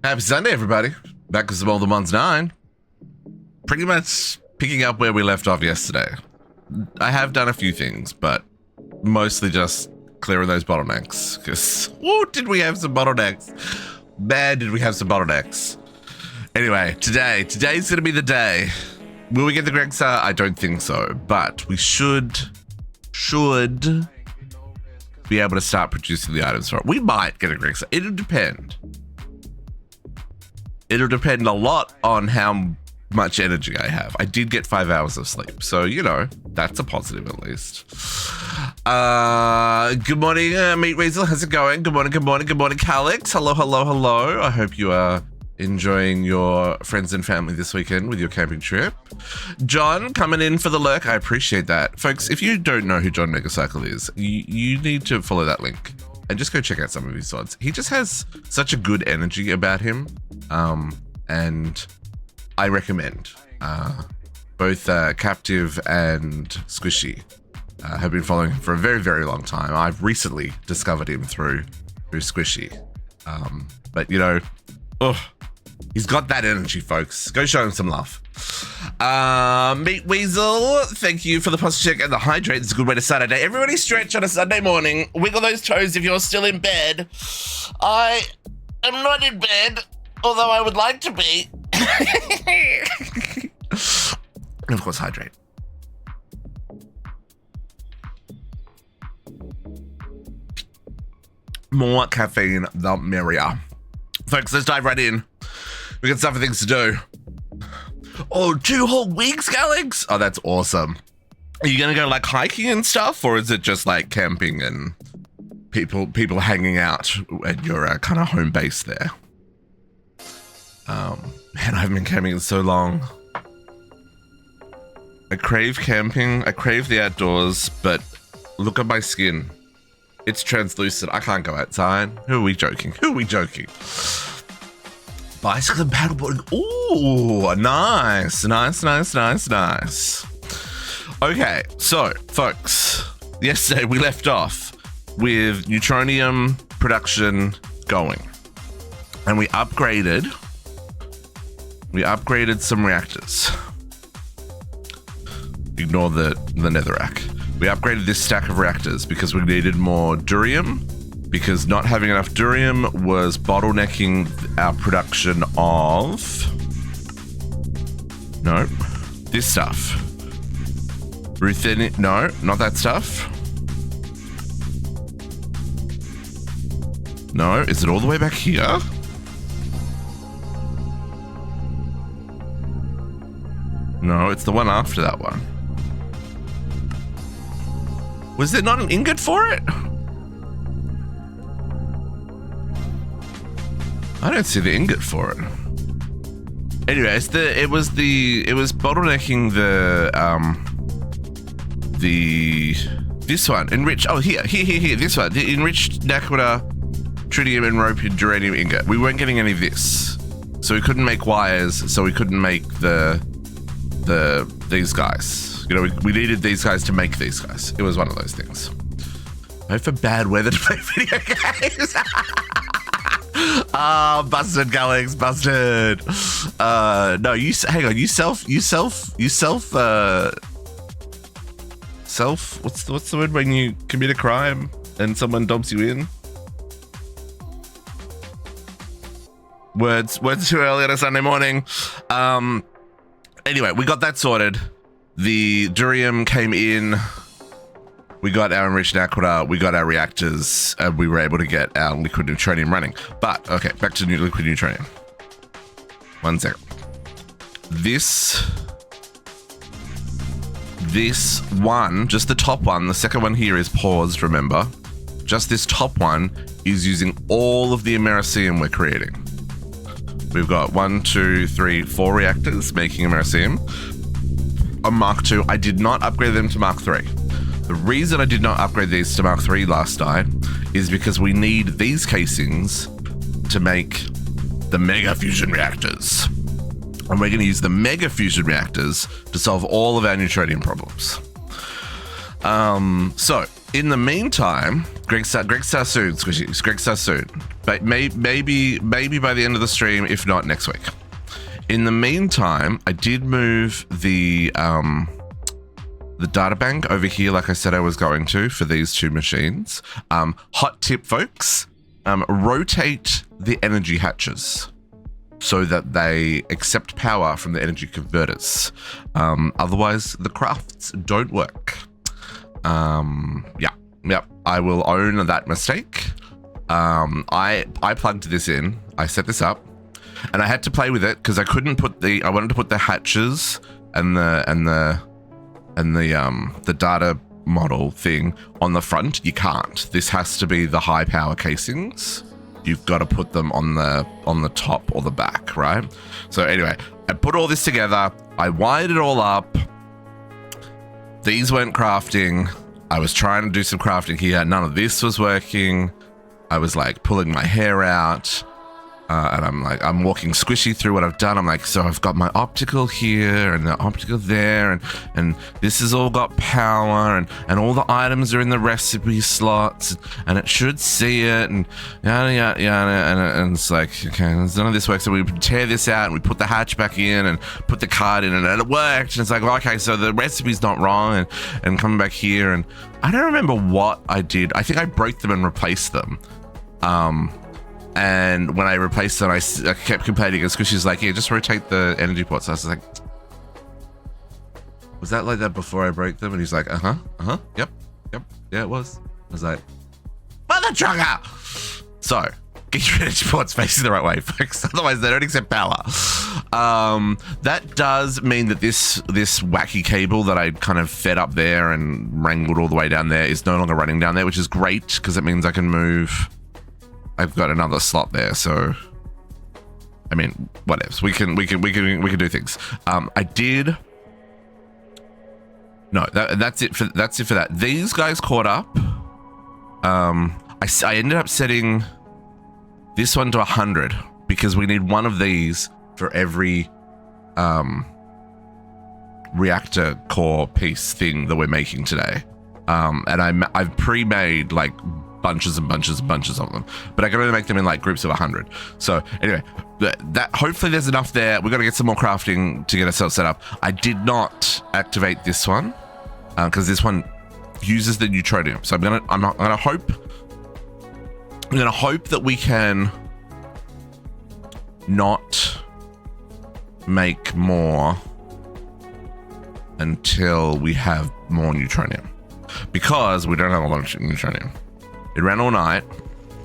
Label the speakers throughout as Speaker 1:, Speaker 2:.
Speaker 1: Happy Sunday, everybody. Back with some Older Ones 9. Pretty much picking up where we left off yesterday. I have done a few things, but mostly just clearing those bottlenecks. Because, did we have some bottlenecks? Man, did we have some bottlenecks. Anyway, today's going to be the day. Will we get the GregStar? I don't think so, but we should be able to start producing the items for it. We might get a GregStar. It'll depend. It'll depend a lot on how much energy I have. I did get 5 hours of sleep, so, you know, that's a positive at least. Good morning, Meat Weasel. How's it going? Good morning, Calix. Hello. I hope you are enjoying your friends and family this weekend with your camping trip. John, coming in for the lurk. I appreciate that. Folks, if you don't know who John Megacycle is, you need to follow that link and just go check out some of his VODs. He just has such a good energy about him. And I recommend both Captive and Squishy have been following him for a very, very long time. I've recently discovered him through Squishy. But you know, he's got that energy, folks. Go show him some love. Meat Weasel, thank you for the posture check and the hydrate. It's a good way to start a day. Everybody stretch on a Sunday morning. Wiggle those toes if you're still in bed. I am not in bed, although I would like to be. And of course, hydrate. More caffeine, the merrier. Folks, let's dive right in. We got some things to do. Oh, 2 whole weeks, Alex? Oh, that's awesome. Are you gonna go like hiking and stuff, or is it just like camping and people hanging out at your kind of home base there? Man, I haven't been camping in so long. I crave camping. I crave the outdoors, but look at my skin. It's translucent. I can't go outside. Who are we joking? Bicycle and paddleboarding. Ooh, nice. Okay, so, folks, yesterday we left off with Neutronium production going. And we upgraded some reactors. Ignore the netherrack. We upgraded this stack of reactors because we needed more durium, because not having enough durium was bottlenecking our production of this stuff. Ruthenium, no, not that stuff. No, is it all the way back here? No, it's the one after that one. Was there not an ingot for it? I don't see the ingot for it. Anyways, it was bottlenecking this one enriched. Oh, here, this one, the enriched naquita, tritium, and uranium ingot. We weren't getting any of this, so we couldn't make wires. So we couldn't make these guys. You know, we needed these guys to make these guys. It was one of those things. Hope for bad weather to play video games. Busted, Galax, busted. No, hang on, what's the word when you commit a crime and someone dumps you in? Words too early on a Sunday morning. Anyway, we got that sorted. The durium came in. We got our enriched naquita, we got our reactors, and we were able to get our liquid neutronium running. But, okay, back to new liquid neutronium. 1 second. This one, just the top one, the second one here is paused, remember? Just this top one is using all of the Americium we're creating. We've got 1, 2, 3, 4 reactors making Americium. On Mark II, I did not upgrade them to Mark III. The reason I did not upgrade these to Mark III last night is because we need these casings to make the mega fusion reactors. And we're going to use the mega fusion reactors to solve all of our neutronium problems. So in the meantime, GregStar soon, Squishies. GregStar soon. But maybe by the end of the stream, if not next week. In the meantime, I did move the data bank over here, like I said I was going to, for these two machines. Hot tip, folks, rotate the energy hatches so that they accept power from the energy converters. Otherwise, the crafts don't work. Yep, I will own that mistake. I plugged this in, I set this up, and I had to play with it because I couldn't put I wanted to put the hatches and the data model thing on the front. You can't. This has to be the high power casings. You've got to put them on the top or the back, right? So anyway, I put all this together. I wired it all up. These weren't crafting. I was trying to do some crafting here. None of this was working. I was like pulling my hair out. And I'm walking squishy through what I've done. I'm like, so I've got my optical here and the optical there, and this has all got power, and all the items are in the recipe slots, and it should see it, and yada yada yada, and it's like, okay, none of this works. So we tear this out and we put the hatch back in and put the card in, and it worked. And it's like, well, okay, so the recipe's not wrong, and coming back here, and I don't remember what I did. I think I broke them and replaced them. And when I replaced them, I kept complaining, and Squishy's like, yeah, just rotate the energy ports. I was like, was that like that before I broke them? And he's like, yep, yeah, it was. I was like, mother trucker! So, get your energy ports facing the right way, folks. Otherwise, they don't accept power. That does mean that this wacky cable that I kind of fed up there and wrangled all the way down there is no longer running down there, which is great, because it means I can move. I've got another slot there, so I mean, whatever. We can do things. I did. No, that's it for that. These guys caught up. I ended up setting this one to 100 because we need one of these for every reactor core piece thing that we're making today. And I've pre-made like bunches and bunches and bunches of them, but I can only make them in like groups of 100. So anyway, that hopefully there's enough there. We're gonna get some more crafting to get ourselves set up. I did not activate this one because this one uses the Neutronium. So I'm gonna hope that we can not make more until we have more Neutronium, because we don't have a lot of Neutronium. It ran all night,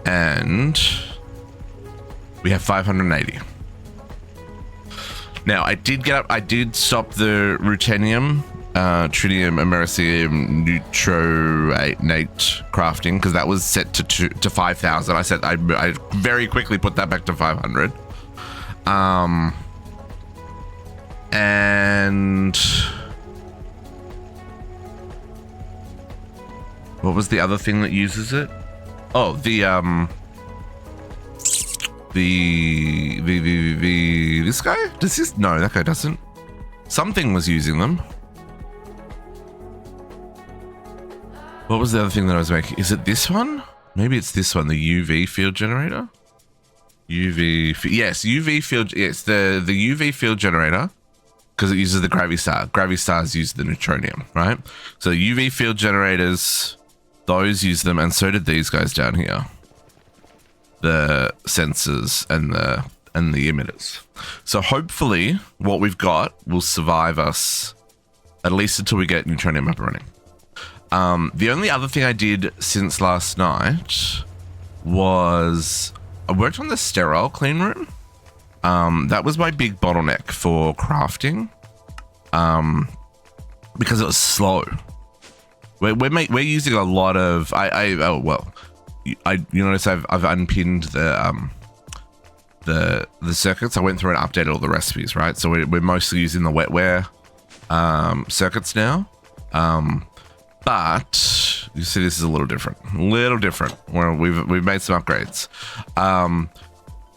Speaker 1: and we have 580. Now, I did stop the ruthenium, tritium, americium, nitronate crafting, because that was set to 5,000. I very quickly put that back to 500. And what was the other thing that uses it? Oh, this guy? Does this? No, that guy doesn't. Something was using them. What was the other thing that I was making? Is it this one? Maybe it's this one, the UV field generator. Yes, UV field. Yes, the UV field generator, because it uses the GravStar. GravStars use the Neutronium, right? So UV field generators, those use them, and so did these guys down here, the sensors and the emitters. So hopefully what we've got will survive us at least until we get Neutronium up and running. The only other thing I did since last night was I worked on the sterile clean room. That was my big bottleneck for crafting, because it was slow. We're using a lot of you notice I've unpinned the circuits. I went through and updated all the recipes, right? So we're mostly using the wetware circuits now. But you see, this is a little different. Where we've made some upgrades.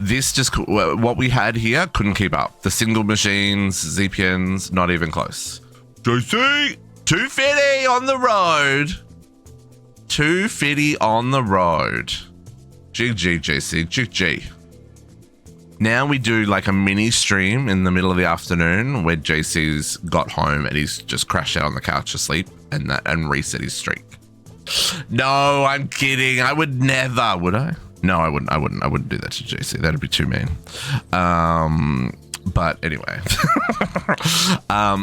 Speaker 1: This just, what we had here couldn't keep up. The single machines, ZPNs, not even close. JC, 250 on the road. 250 on the road. GG, JC, GG. Now we do like a mini stream in the middle of the afternoon where JC's got home and he's just crashed out on the couch asleep and reset his streak. No, I'm kidding. I would never, would I? No, I wouldn't do that to JC. That'd be too mean. But anyway,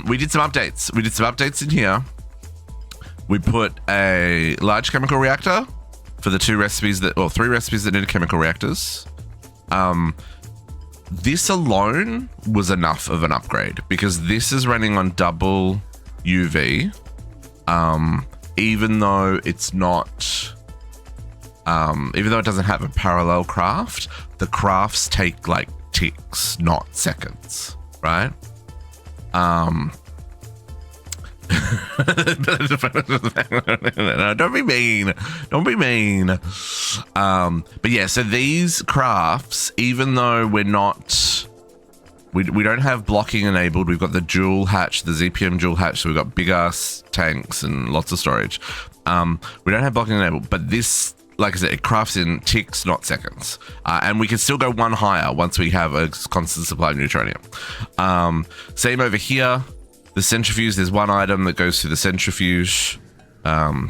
Speaker 1: we did some updates. We did some updates in here. We put a large chemical reactor for the 3 recipes that needed chemical reactors. This alone was enough of an upgrade because this is running on double UV. Even though it's not, even though it doesn't have a parallel craft, the crafts take like ticks, not seconds, right? No, don't be mean. Don't be mean. But yeah, so these crafts, even though we're not, we don't have blocking enabled, we've got the dual hatch, the ZPM dual hatch, so we've got big ass tanks and lots of storage. We don't have blocking enabled, but this, like I said, it crafts in ticks, not seconds. And we can still go one higher once we have a constant supply of neutronium. Same over here. The centrifuge, there's one item that goes through the centrifuge, the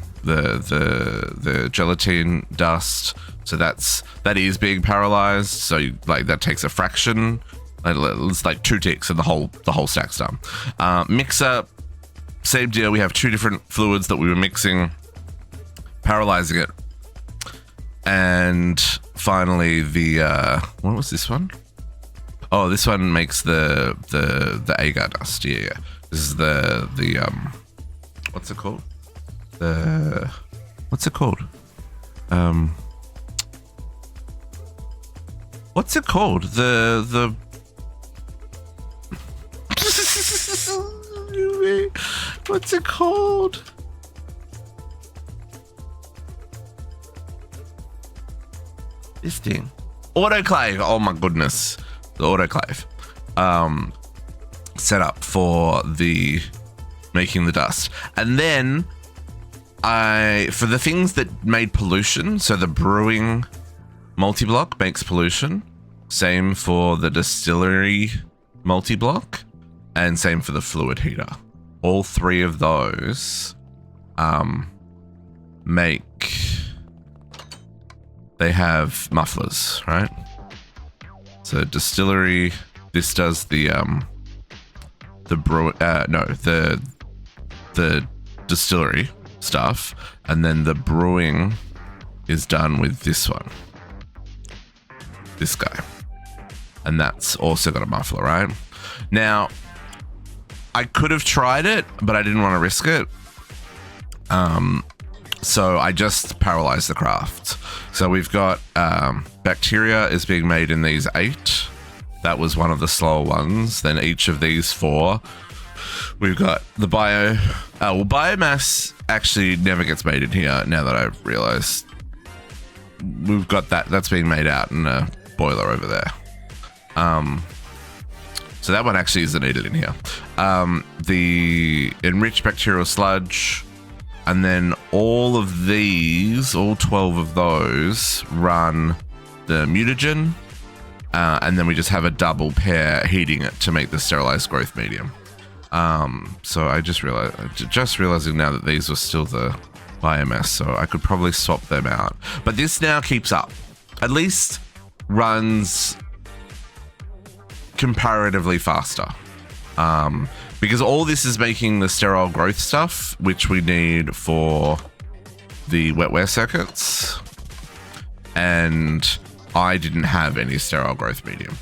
Speaker 1: gelatine dust. So that is being paralyzed. So like that takes a fraction. It's like 2 ticks and the whole stack's done. Mixer, same deal. We have 2 different fluids that we were mixing, paralyzing it. And finally the what was this one? Oh, this one makes the agar dust. Yeah. This is the what's it called? What's it called? What's it called? The what's it called? This thing. Autoclave. Oh my goodness. The autoclave. Set up for the making the dust. And then for the things that made pollution, so the brewing multi-block makes pollution, same for the distillery multi-block, and same for the fluid heater. All 3 of those they have mufflers, right? So distillery, this does the distillery stuff, and then the brewing is done with this one, this guy, and that's also got a muffler, right? Now I could have tried it, but I didn't want to risk it, so I just paralyzed the craft. So we've got bacteria is being made in these 8. That was one of the slower ones. Then each of these 4, we've got the biomass actually never gets made in here. Now that I've realized, we've got that's being made out in a boiler over there. So that one actually isn't needed in here. The enriched bacterial sludge, and then all of these, all 12 of those run the mutagen. And then we just have a double pair heating it to make the sterilized growth medium. So I just realizing now that these were still the biomass, so I could probably swap them out. But this now keeps up, at least runs comparatively faster. Because all this is making the sterile growth stuff, which we need for the wetware circuits. And I didn't have any sterile growth medium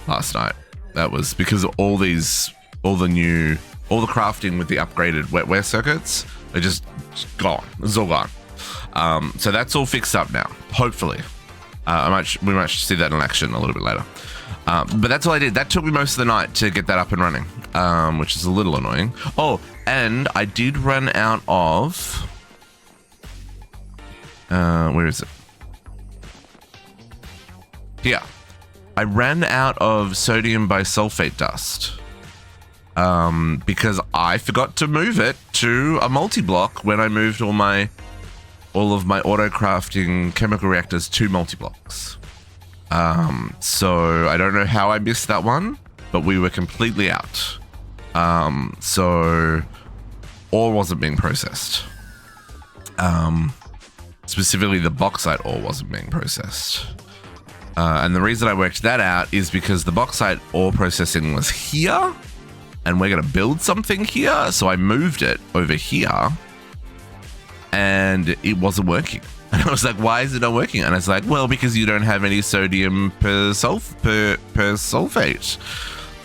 Speaker 1: last night. That was because all the crafting with the upgraded wetware circuits are just gone. It's all gone. So that's all fixed up now, hopefully. We might see that in action a little bit later. But that's all I did. That took me most of the night to get that up and running, which is a little annoying. Oh, and I did run out of, where is it? Here. I ran out of sodium bisulfate dust because I forgot to move it to a multi-block when I moved all my all of my auto crafting chemical reactors to multi-blocks. So I don't know how I missed that one, but we were completely out. So ore wasn't being processed. Specifically the bauxite ore wasn't being processed. And the reason I worked that out is because the bauxite ore processing was here and we're going to build something here. So I moved it over here and it wasn't working. And I was like, why is it not working? And I was like, well, because you don't have any sodium per sulfate.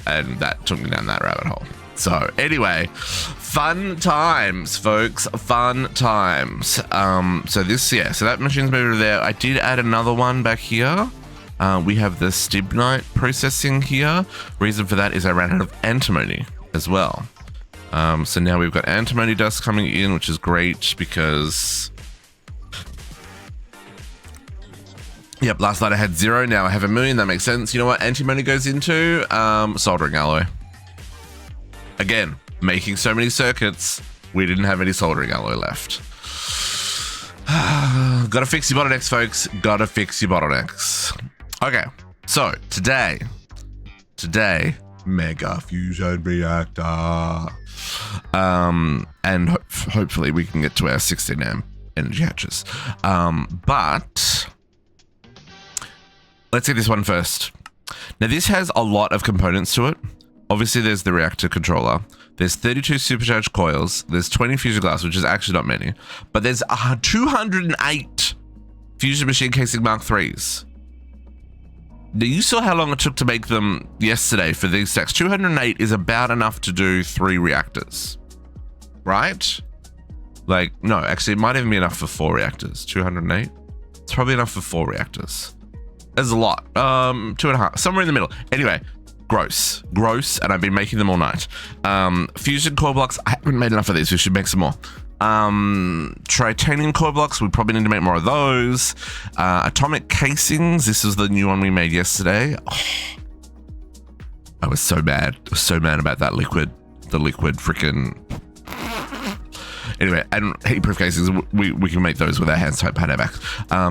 Speaker 1: And that took me down that rabbit hole. So anyway, fun times, folks, fun times. So that machine's moved over there. I did add another one back here. We have the stibnite processing here. Reason for that is I ran out of antimony as well. So now we've got antimony dust coming in, which is great because... Yep, last night I had 0, now I have 1 million, that makes sense. You know what antimony goes into? Soldering alloy. Again, making so many circuits, we didn't have any soldering alloy left. Gotta fix your bottlenecks, folks. Gotta fix your bottlenecks. Okay, so today, mega fusion reactor. And hopefully we can get to our 16 amp energy hatches. But let's see this one first. Now this has a lot of components to it. Obviously there's the reactor controller. There's 32 supercharged coils. There's 20 fusion glass, which is actually not many, but there's 208 fusion machine casing Mark IIIs. Now you saw how long it took to make them yesterday for these stacks. 208 is about enough to do 3 reactors, right? Like, no, actually it might even be enough for 4 reactors. 208, it's probably enough for 4 reactors. There's a lot, 2.5, somewhere in the middle. Anyway, gross, and I've been making them all night. Fusion core blocks, I haven't made enough of these, we should make some more. Titanium core blocks, we probably need to make more of those. Atomic casings, this is the new one we made yesterday. Oh, I was so mad about that liquid, the liquid freaking... Anyway, and heat-proof casings, we can make those with our hands tied behind our backs.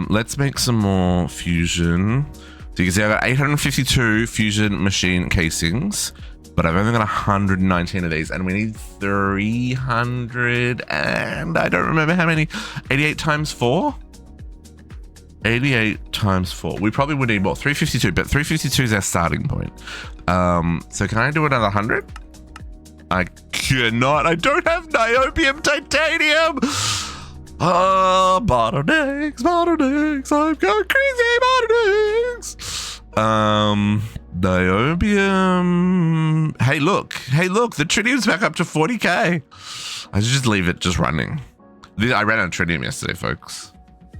Speaker 1: Let's make some more fusion. So you can see I've got 852 fusion machine casings, but I've only got 119 of these, and we need 300, and I don't remember how many. 88 times 4? 88 times 4. We probably would need more. 352, but 352 is our starting point. So can I do another 100? I cannot. I don't have niobium titanium. Oh, bottlenecks. I've got crazy bottlenecks. Niobium. Hey, look. The tritium's back up to 40k. I should just leave it just running. I ran out of tritium yesterday, folks.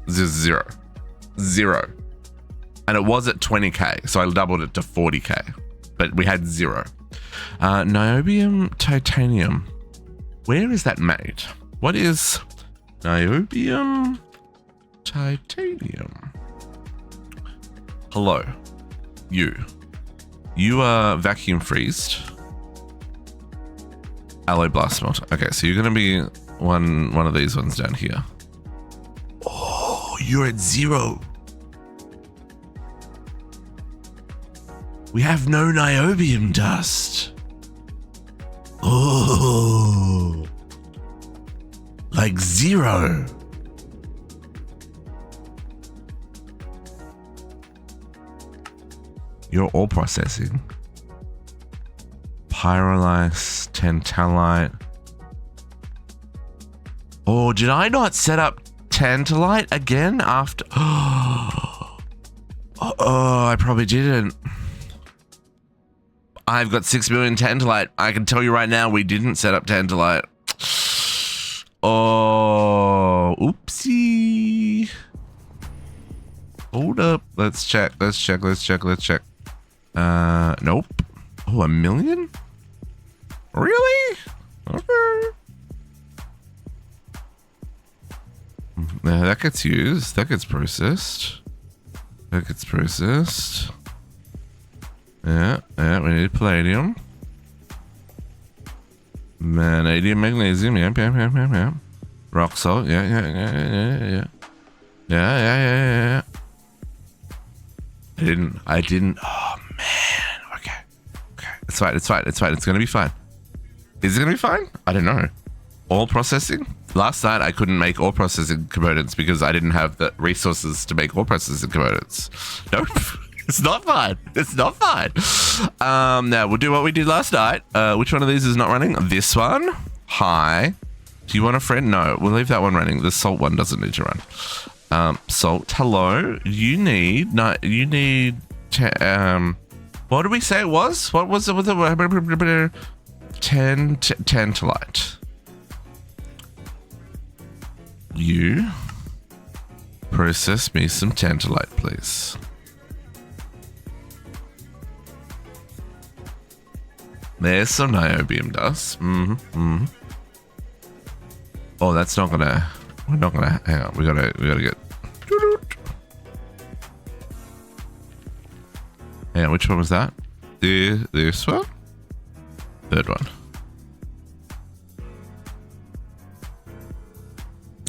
Speaker 1: Zero. And it was at 20k, so I doubled it to 40k. But we had 0. Niobium titanium. Where is that made? What is niobium titanium? Hello. You are vacuum freezed. Alloy blast smelter. Okay, so you're gonna be one of these ones down here. Oh, you're at 0. We have no niobium dust. Oh, like 0. You're all processing. Pyrolyse, tantalite. Oh, did I not set up tantalite again after? Oh, I probably didn't. I've got 6 million tantalite. I can tell you right now, we didn't set up tantalite. Oh, oopsie. Hold up. Let's check. Nope. Oh, 1 million? Really? Okay. That gets used. That gets processed. Yeah, we need palladium. Vanadium, magnesium, yeah. Rock salt. Yeah. Yeah. I didn't. Oh man. Okay. It's fine. It's gonna be fine. Is it gonna be fine? I don't know. Ore processing? Last night I couldn't make ore processing components because I didn't have the resources to make ore processing components. Nope. It's not fine. Now we'll do what we did last night. Which one of these is not running? This one. Hi. Do you want a friend? No, we'll leave that one running. The salt one doesn't need to run. Salt, hello. You need, what did we say it was? What was it? Tantalite. You process me some tantalite, please. There's some niobium dust. Oh, that's not gonna. We're not gonna. Hang on. We gotta get. Hang on. Which one was that? This one. Third one.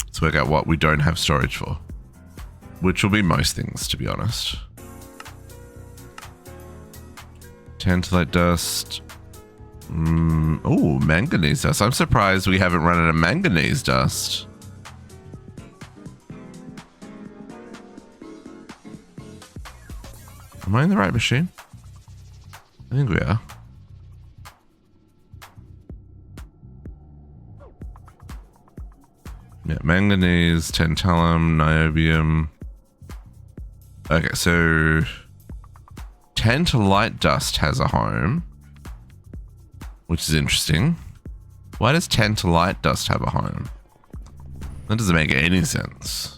Speaker 1: Let's work out what we don't have storage for, which will be most things, to be honest. Tantalite dust. Oh, manganese dust. I'm surprised we haven't run out of manganese dust. Am I in the right machine? I think we are. Yeah, manganese, tantalum, niobium. Okay, so tantalite dust has a home, which is interesting. Why does tantalite dust have a home? That doesn't make any sense.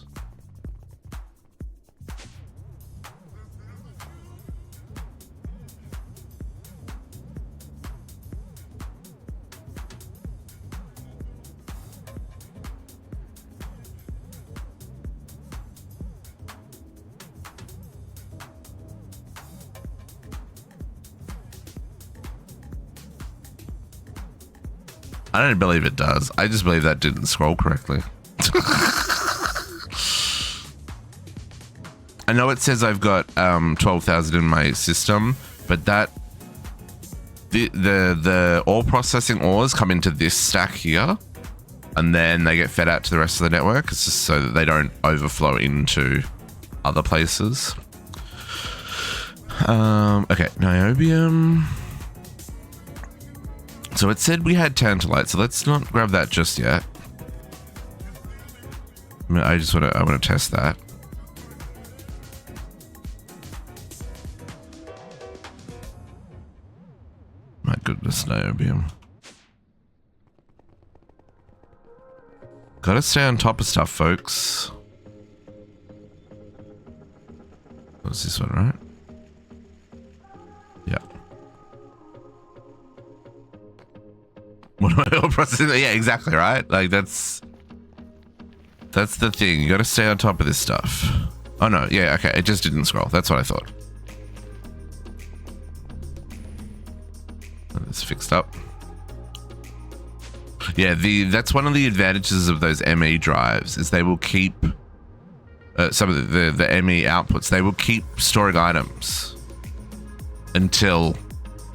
Speaker 1: I don't believe it does. I just believe that didn't scroll correctly. I know it says I've got 12,000 in my system, but that the ore processing ores come into this stack here, and then they get fed out to the rest of the network. It's just so that they don't overflow into other places. Okay, niobium. So it said we had tantalite, so let's not grab that just yet. I mean, I want to test that. My goodness, niobium. Gotta stay on top of stuff, folks. What's this one, right? Yeah. What am I all processing? Yeah, exactly, right? Like that's the thing. You gotta stay on top of this stuff. Oh no, yeah, okay. It just didn't scroll. That's what I thought. It's fixed up. Yeah, that's one of the advantages of those ME drives is they will keep some of the ME outputs. They will keep storing items until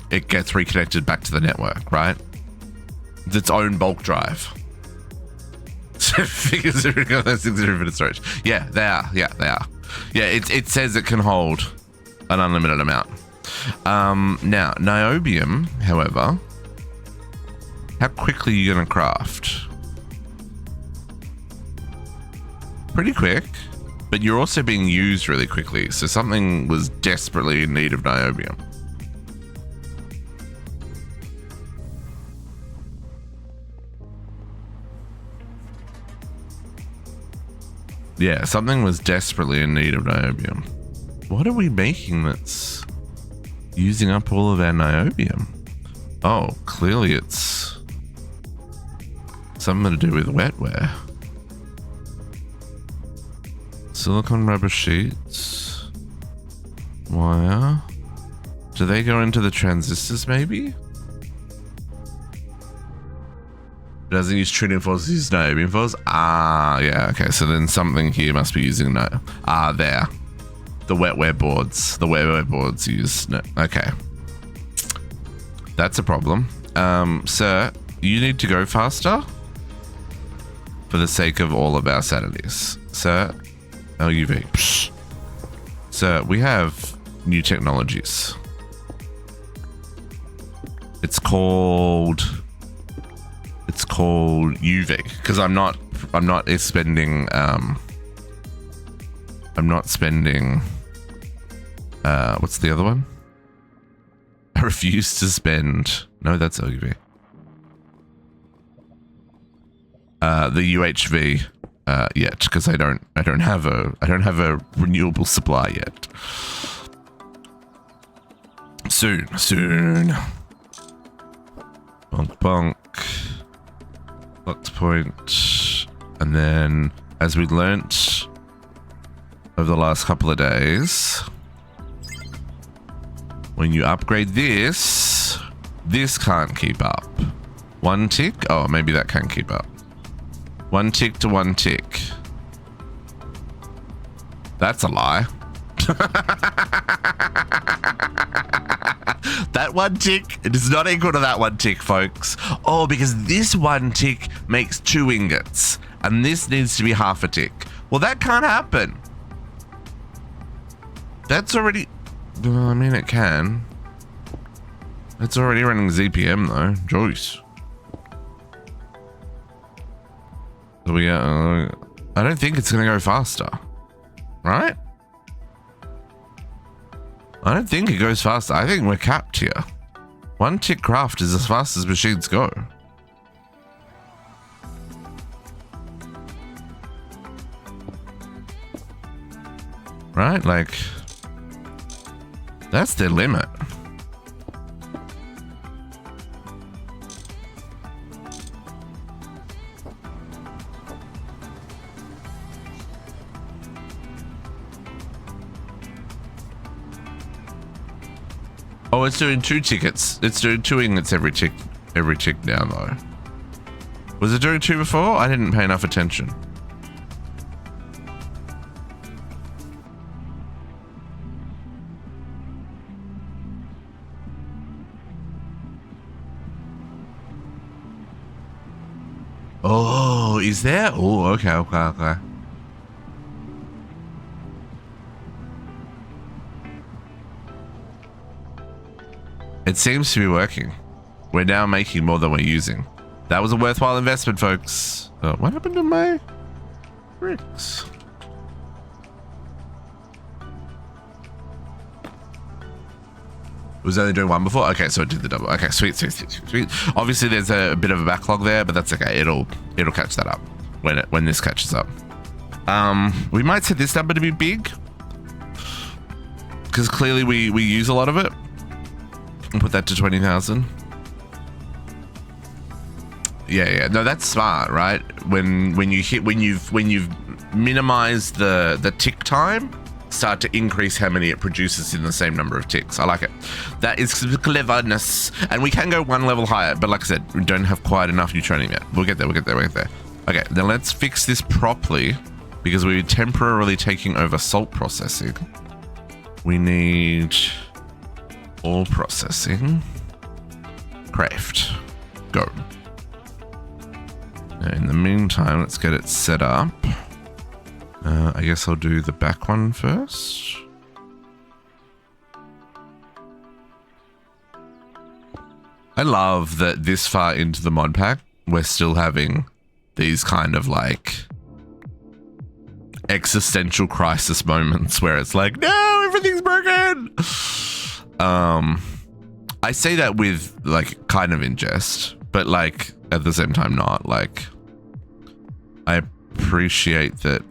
Speaker 1: it gets reconnected back to the network, right? It's its own bulk drive. So figures are those things are infinite storage. Yeah, they are. Yeah, they are. Yeah, it says it can hold an unlimited amount. Now, niobium, however, how quickly are you going to craft? Pretty quick, but you're also being used really quickly. So something was desperately in need of niobium. Yeah, something was desperately in need of niobium. What are we making that's using up all of our niobium? Oh, clearly it's something to do with wetware. Silicon rubber sheets. Wire. Do they go into the transistors maybe? It doesn't use tritium force, it uses no beam force. Ah, yeah, okay. So then something here must be using no. Ah, there. The wetware boards. The wetware boards use no. Okay. That's a problem. Sir, you need to go faster for the sake of all of our sanities. Sir, LUV. Psh. Sir, we have new technologies. It's called UV because I'm not spending what's the other one? I refuse to spend. No, that's LUV. The UHV yet because I don't have a renewable supply yet. Soon. Bonk. Flux point. And then, as we learnt over the last couple of days, when you upgrade this can't keep up. One tick? Oh, maybe that can keep up. One tick to one tick. That's a lie. That one tick, it is not equal to that one tick, folks. Oh, because this one tick makes 2 ingots, and this needs to be half a tick. Well, that can't happen. That's already... Well, I mean, it can. It's already running ZPM, though. Joyce. So we I don't think it's going to go faster. Right? I don't think it goes faster. I think we're capped here. One tick craft is as fast as machines go. Right? Like, that's their limit. Oh, it's doing 2 tickets. It's doing 2 ingots every tick down though. Was it doing 2 before? I didn't pay enough attention. Oh, is there? Oh, okay. It seems to be working. We're now making more than we're using. That was a worthwhile investment, folks. Oh, what happened to my bricks? It was only doing 1 before? Okay, so it did the double. Okay, sweet. Obviously, there's a bit of a backlog there, but that's okay. It'll catch that up when this catches up. We might set this number to be big because clearly we use a lot of it. And put that to 20,000. Yeah. No, that's smart, right? When you've minimized the tick time, start to increase how many it produces in the same number of ticks. I like it. That is cleverness. And we can go 1 level higher, but like I said, we don't have quite enough neutronium yet. We'll get there. Okay, then let's fix this properly because we're temporarily taking over salt processing. We need all processing. Craft. Go. Now, in the meantime, let's get it set up. I guess I'll do the back one first. I love that this far into the mod pack, we're still having these kind of like existential crisis moments where it's like, no, everything's broken. I say that with like kind of in jest, but like at the same time not. Like, I appreciate that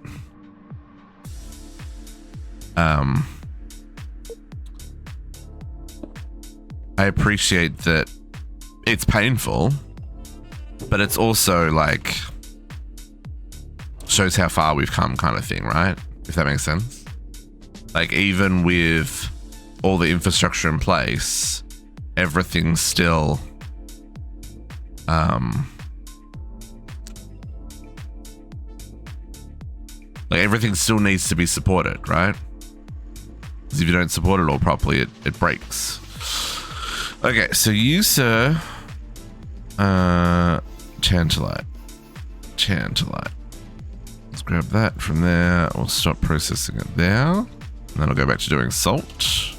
Speaker 1: it's painful, but it's also like shows how far we've come kind of thing, right? If that makes sense. Like, even with all the infrastructure in place, everything's still Like everything still needs to be supported, right? Because if you don't support it all properly, it breaks. Okay, so you, sir, Tantalite. Let's grab that from there. We'll stop processing it there. And then I'll go back to doing salt.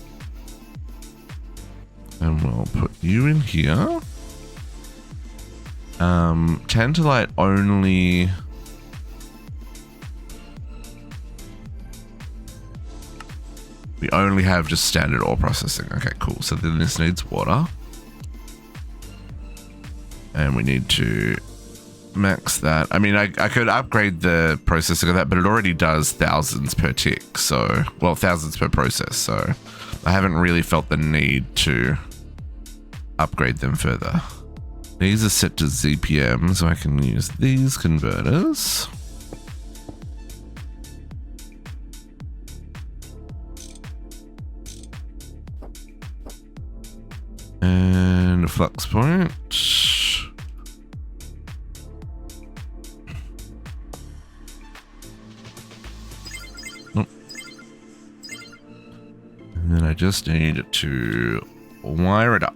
Speaker 1: And we'll put you in here. Tantalite only... We only have just standard ore processing. Okay, cool. So then this needs water. And we need to max that. I mean, I could upgrade the processing of that, but it already does thousands per tick. So, well, thousands per process. So I haven't really felt the need to upgrade them further. These are set to ZPM, so I can use these converters. And a flux point. Oh. And then I just need to wire it up.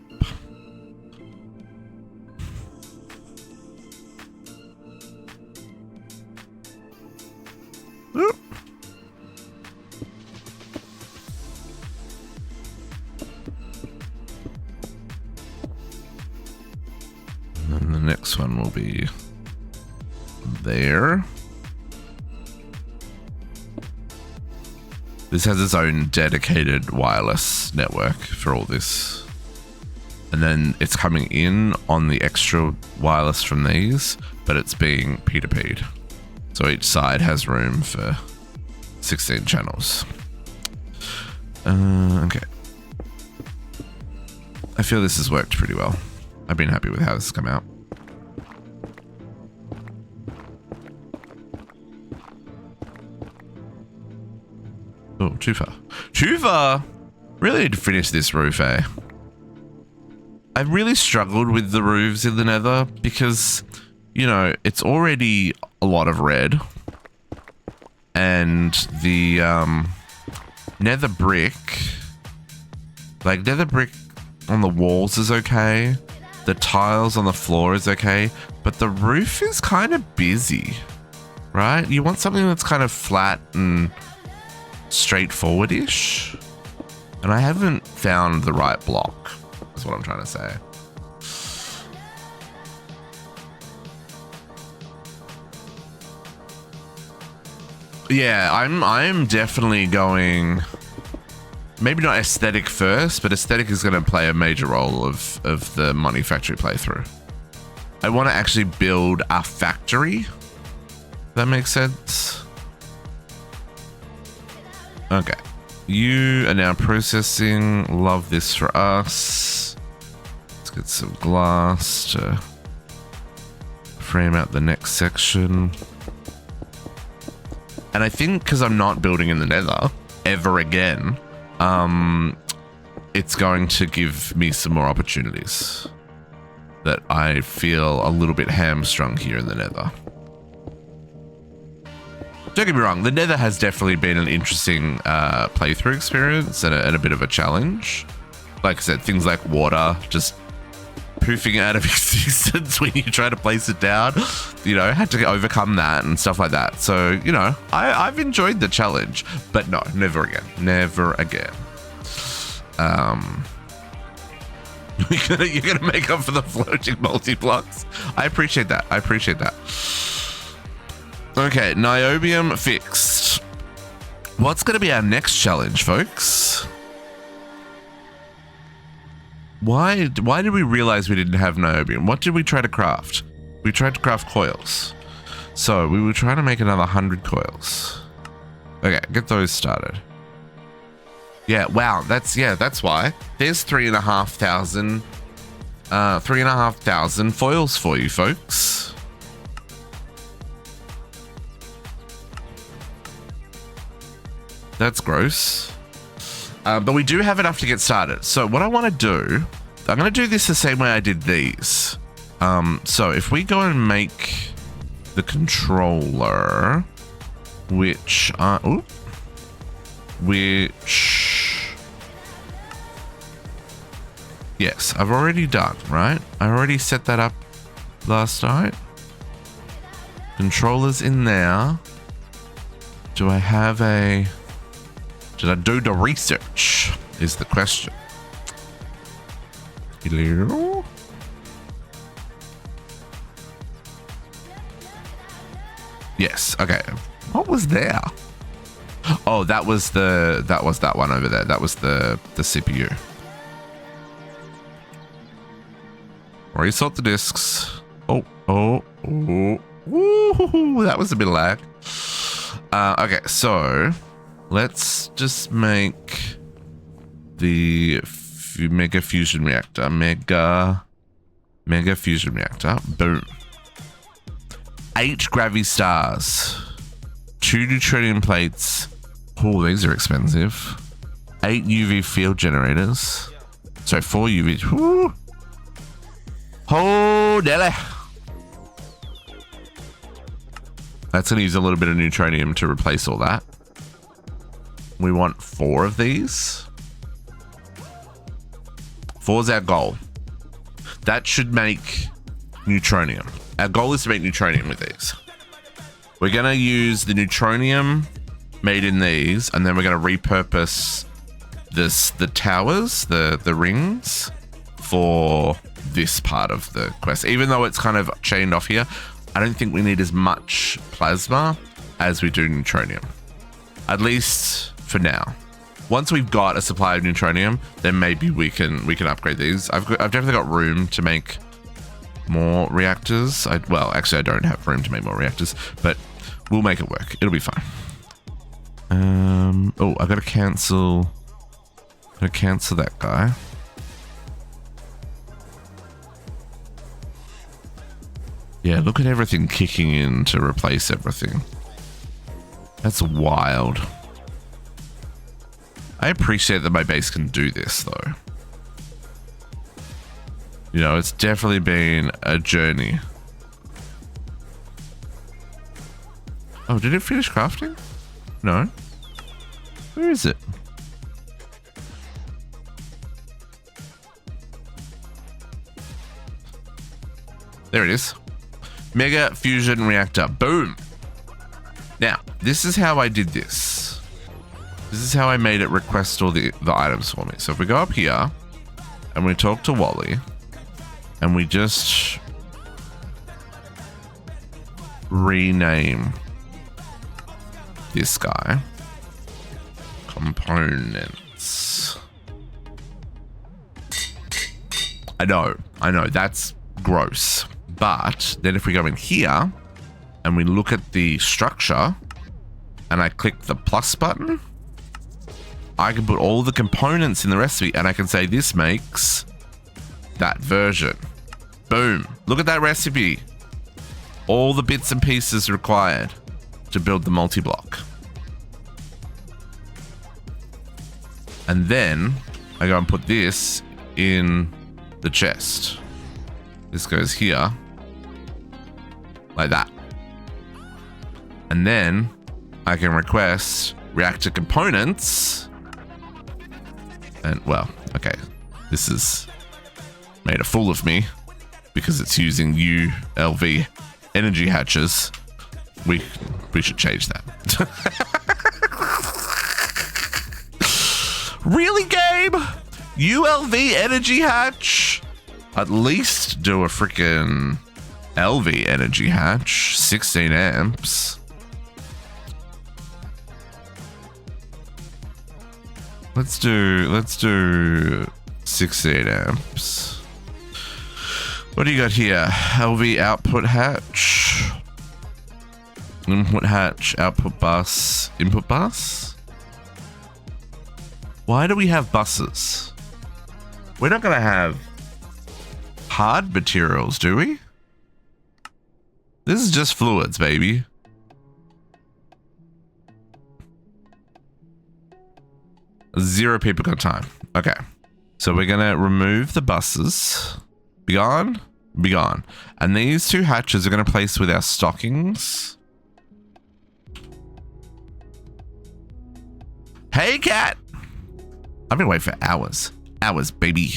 Speaker 1: Oop. And the next one will be there. This has its own dedicated wireless network for all this. And then it's coming in on the extra wireless from these, but it's being P2P'd. So each side has room for 16 channels. Okay. I feel this has worked pretty well. I've been happy with how this has come out. Oh, too far. Too far! Really need to finish this roof, eh? I really struggled with the roofs in the Nether because, you know, it's already a lot of red. And the Nether brick, like Nether brick on the walls is okay. The tiles on the floor is okay, but the roof is kind of busy, right? You want something that's kind of flat and straightforward-ish. And I haven't found the right block, is what I'm trying to say. Yeah, I'm definitely going... Maybe not aesthetic first, but aesthetic is going to play a major role of the Money Factory playthrough. I want to actually build a factory. If that makes sense. Okay. You are now processing. Love this for us. Let's get some glass to frame out the next section. And I think because I'm not building in the Nether ever again, it's going to give me some more opportunities that I feel a little bit hamstrung here in the Nether. Don't get me wrong, the Nether has definitely been an interesting playthrough experience and a bit of a challenge. Like I said, things like water just poofing out of existence when you try to place it down, you know, had to overcome that and stuff like that. So, you know, I've enjoyed the challenge, but no, never again. Never again. You're gonna make up for the floating multi-blocks. I appreciate that. I appreciate that. Okay, niobium fixed. What's gonna be our next challenge, folks? Why did we realize we didn't have niobium? What did we try to craft? We tried to craft coils. So we were trying to make another 100 coils. Okay, get those started. Yeah, wow, that's why. There's 3,500 foils for you folks. That's gross. But we do have enough to get started. So what I want to do, I'm going to do this the same way I did these. So if we go and make the controller, which yes, I've already done, right? I already set that up last night. Controllers in there. Do I have a... Did I do the research? Is the question. Hello? Yes, okay. What was there? Oh, that was that one over there. That was the CPU. Resort the discs. Oh. Woo, that was a bit of lag. Okay, so let's just make the mega fusion reactor. Mega fusion reactor. Boom. 8 gravity stars. 2 neutronium plates. Oh, these are expensive. 8 UV field generators. So 4 UV. Woo. Oh, Nelly. That's going to use a little bit of neutronium to replace all that. We want 4 of these. 4's our goal. That should make neutronium. Our goal is to make neutronium with these. We're going to use the neutronium made in these, and then we're going to repurpose the towers, the rings, for this part of the quest. Even though it's kind of chained off here, I don't think we need as much plasma as we do neutronium. At least for now. Once we've got a supply of neutronium, then maybe we can upgrade these. I've definitely got room to make more reactors. Well, actually, I don't have room to make more reactors, but we'll make it work. It'll be fine. Oh, I gotta cancel. That guy. Yeah, look at everything kicking in to replace everything. That's wild. I appreciate that my base can do this, though. You know, it's definitely been a journey. Oh, did it finish crafting? No. Where is it? There it is. Mega fusion reactor. Boom. Now, this is how I did this. This is how I made it request all the items for me. So if we go up here and we talk to Wally and we just rename this guy. Components. I know, that's gross. But then if we go in here and we look at the structure and I click the plus button, I can put all the components in the recipe and I can say this makes that version. Boom. Look at that recipe. All the bits and pieces required to build the multi-block. And then I go and put this in the chest. This goes here. Like that. And then I can request reactor components. And well, okay. This is made a fool of me because it's using ULV energy hatches. We should change that. Really, Gabe? ULV energy hatch? At least do a freaking LV energy hatch. 16 amps. Let's do 16 amps. What do you got here? LV output hatch. Input hatch, output bus, input bus? Why do we have buses? We're not going to have hard materials, do we? This is just fluids, baby. Zero people got time. Okay. So we're going to remove the buses. Be gone. Be gone. And these two hatches are going to place with our stockings. Hey, cat. I've been waiting for hours. Hours, baby.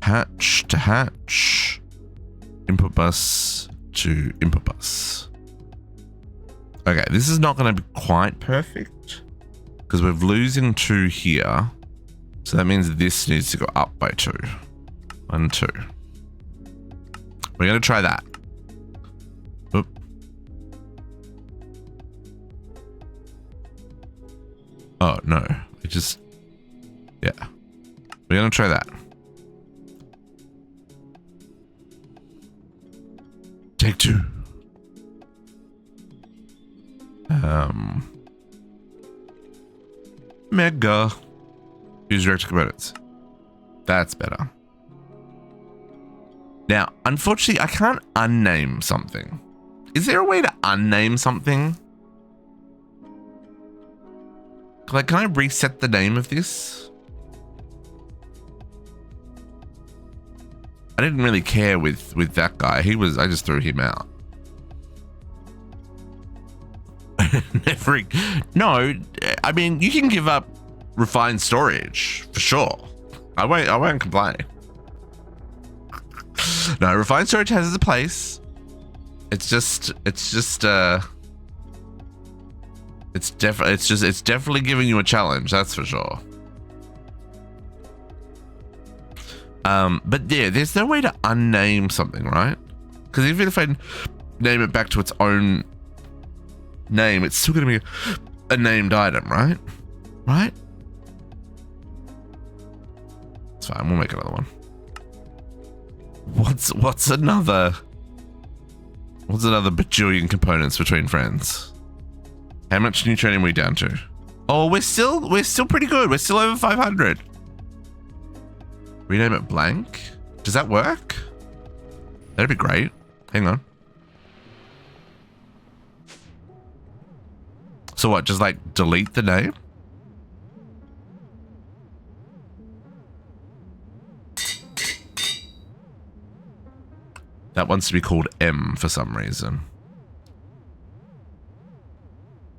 Speaker 1: Hatch to hatch. Input bus to input bus. Okay, this is not going to be quite perfect because we're losing 2 here. So that means this needs to go up by 2. 1, 2. We're going to try that. Oop. Oh, no. It just... Yeah. We're going to try that. Take 2. Mega. Use direct components. That's better. Now, unfortunately, I can't unname something. Is there a way to unname something? Like, can I reset the name of this? I didn't really care with that guy. I just threw him out. No, I mean, you can give up refined storage for sure. I won't complain. No, refined storage has its place. It's definitely giving you a challenge, that's for sure. But yeah, there's no way to unname something, right? Because even if I name it back to its own name, it's still going to be a named item, right? Right? It's fine. We'll make another one. What's another bajillion components between friends? How much neutronium are we down to? Oh, we're still pretty good. We're still over 500. Rename it blank. Does that work? That'd be great. Hang on. So what? Just like delete the name? That wants to be called M for some reason.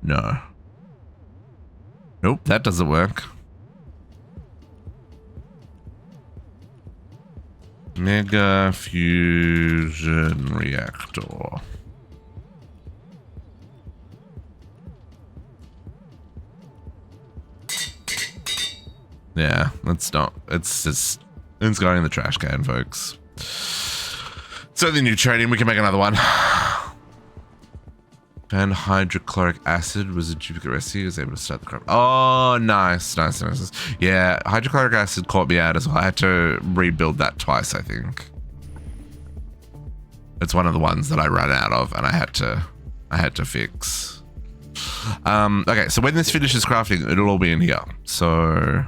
Speaker 1: No. Nope, that doesn't work. Mega fusion reactor. Yeah, it's not. It's going in the trash can, folks. So the neutronium, we can make another one. And hydrochloric acid was a duplicate recipe. Was able to start the crop. Oh, nice. Yeah, hydrochloric acid caught me out as well. I had to rebuild that twice, I think. It's one of the ones that I ran out of, and I had to fix. Okay, so when this finishes crafting, it'll all be in here. So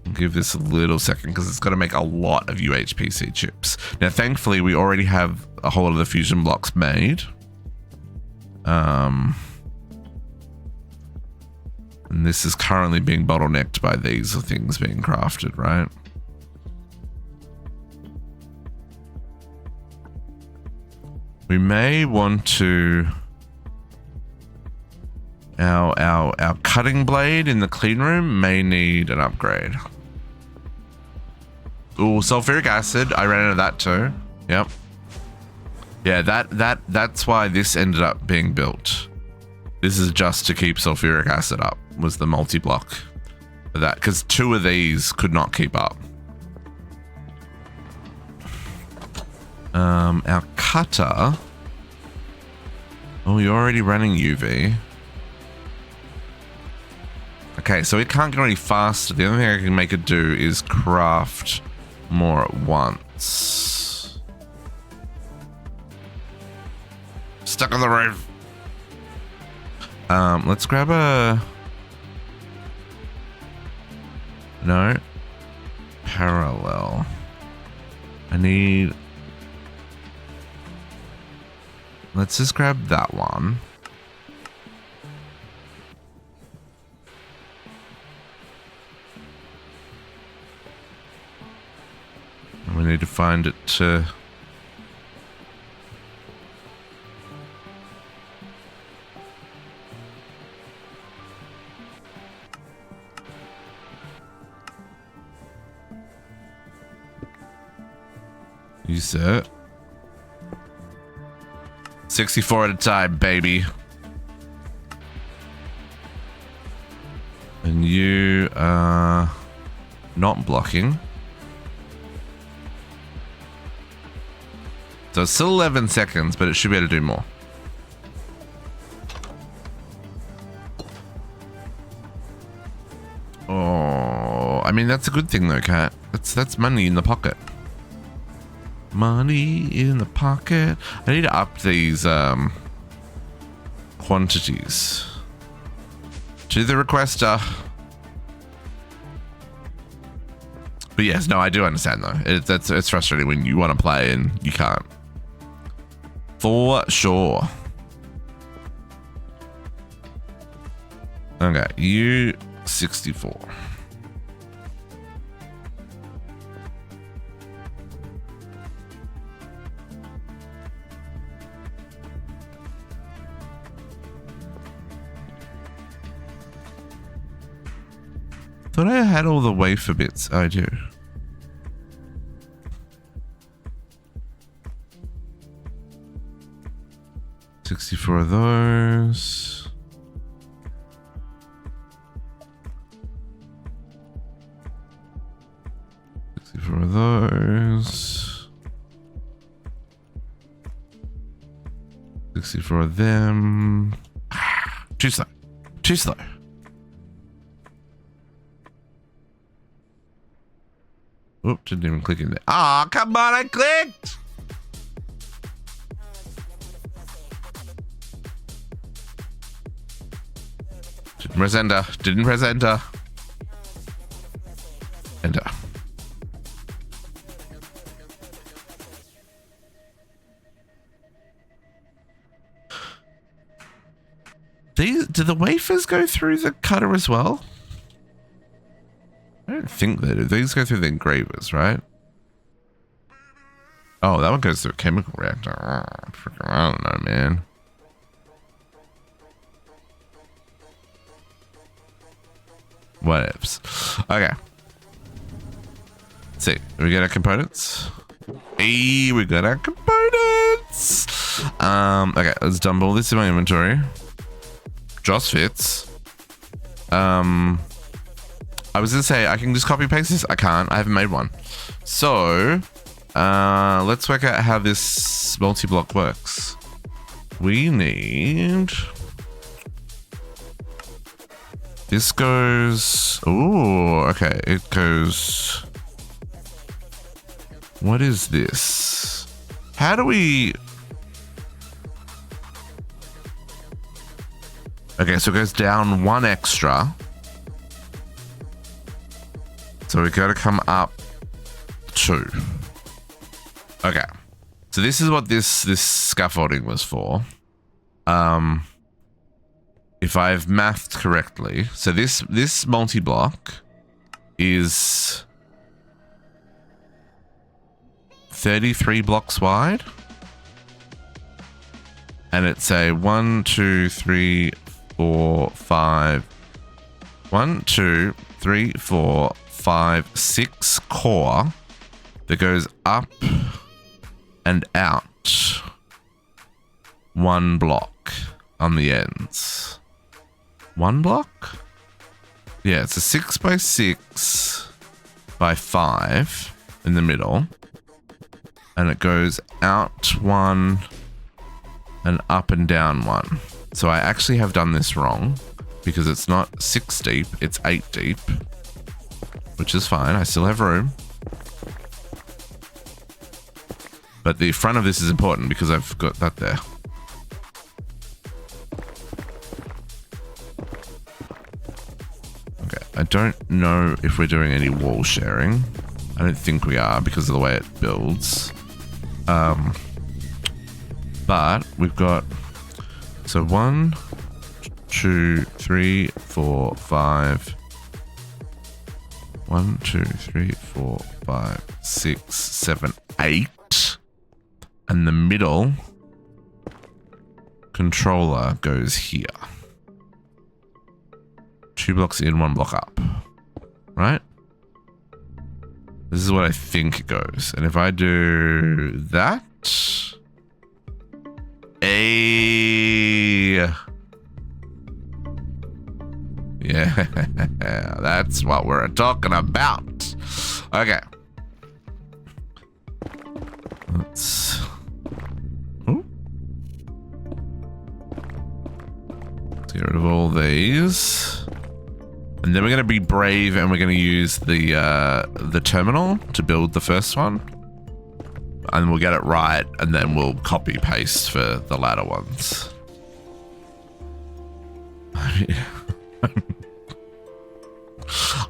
Speaker 1: I'll give this a little second because it's got to make a lot of UHPC chips. Now, thankfully, we already have a whole lot of the fusion blocks made. And this is currently being bottlenecked by these things being crafted, right? We may want to our cutting blade in the clean room may need an upgrade. Ooh, sulfuric acid. I ran out of that too. Yep. Yeah, that's why this ended up being built. This is just to keep sulfuric acid up, was the multi-block for that, because 2 of these could not keep up. Our cutter. Oh, you're already running UV. Okay, so it can't go any faster. The only thing I can make it do is craft more at once. Stuck on the roof. Let's grab a... No. Parallel. I need... Let's just grab that one. And we need to find it to... You set. 64 at a time, baby. And you are not blocking. So it's still 11 seconds, but it should be able to do more. Oh, I mean, that's a good thing though, Kat. That's money in the pocket. Money in the pocket. I need to up these quantities. To the requester. But yes, no, I do understand though. It's frustrating when you want to play and you can't. For sure. Okay, you 64. Thought I had all the wafer bits. I do. $64 of those. $64 of those. 64 of them. Too slow. Too slow. Oop, didn't even click in there. Ah, come on, I clicked! Didn't press enter. Didn't press enter. Enter. Do the wafers go through the cutter as well? I don't think they do. These go through the engravers, right? Oh, that one goes through a chemical reactor. Oh, freaking, I don't know, man. Whatevs. Okay. Let's see. We got our components. Hey, we got our components. Okay, let's dump all this in my inventory. Joss fits. I was gonna say I can just copy paste this. I can't. I haven't made one. So let's work out how this multi-block works. We need this goes. Oh, okay. It goes. What is this? How do we? Okay, so it goes down one extra. So we got to come up 2. Okay. So this is what this scaffolding was for. If I've mathed correctly, so this multi-block is 33 blocks wide. And it's a 1, 2, 3, 4, 5. 1, 2, 3, 4, 5, 6 core that goes up and out 1 block on the ends. 1 block? Yeah, it's a 6 by 6 by 5 in the middle. And it goes out 1 and up and down 1. So I actually have done this wrong because it's not 6 deep, it's 8 deep. Which is fine, I still have room. But the front of this is important because I've got that there. Okay, I don't know if we're doing any wall sharing. I don't think we are because of the way it builds. But we've got, so 1, 2, 3, 4, 5. 1, 2, 3, 4, 5, 6, 7, 8. And the middle controller goes here. 2 blocks in, 1 block up. Right? This is what I think it goes. And if I do that, yeah, that's what we're talking about. Okay. Let's get rid of all these. And then we're going to be brave and we're going to use the terminal to build the first one. And we'll get it right and then we'll copy paste for the latter ones.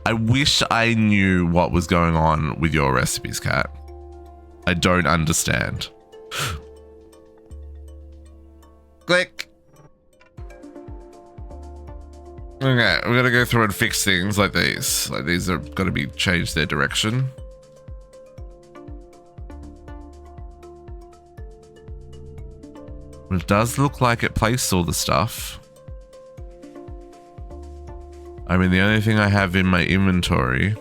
Speaker 1: I wish I knew what was going on with your recipes, Kat. I don't understand. Click. Okay, we're gonna go through and fix things like these. Like these are gonna be changed their direction. It does look like it placed all the stuff. I mean, the only thing I have in my inventory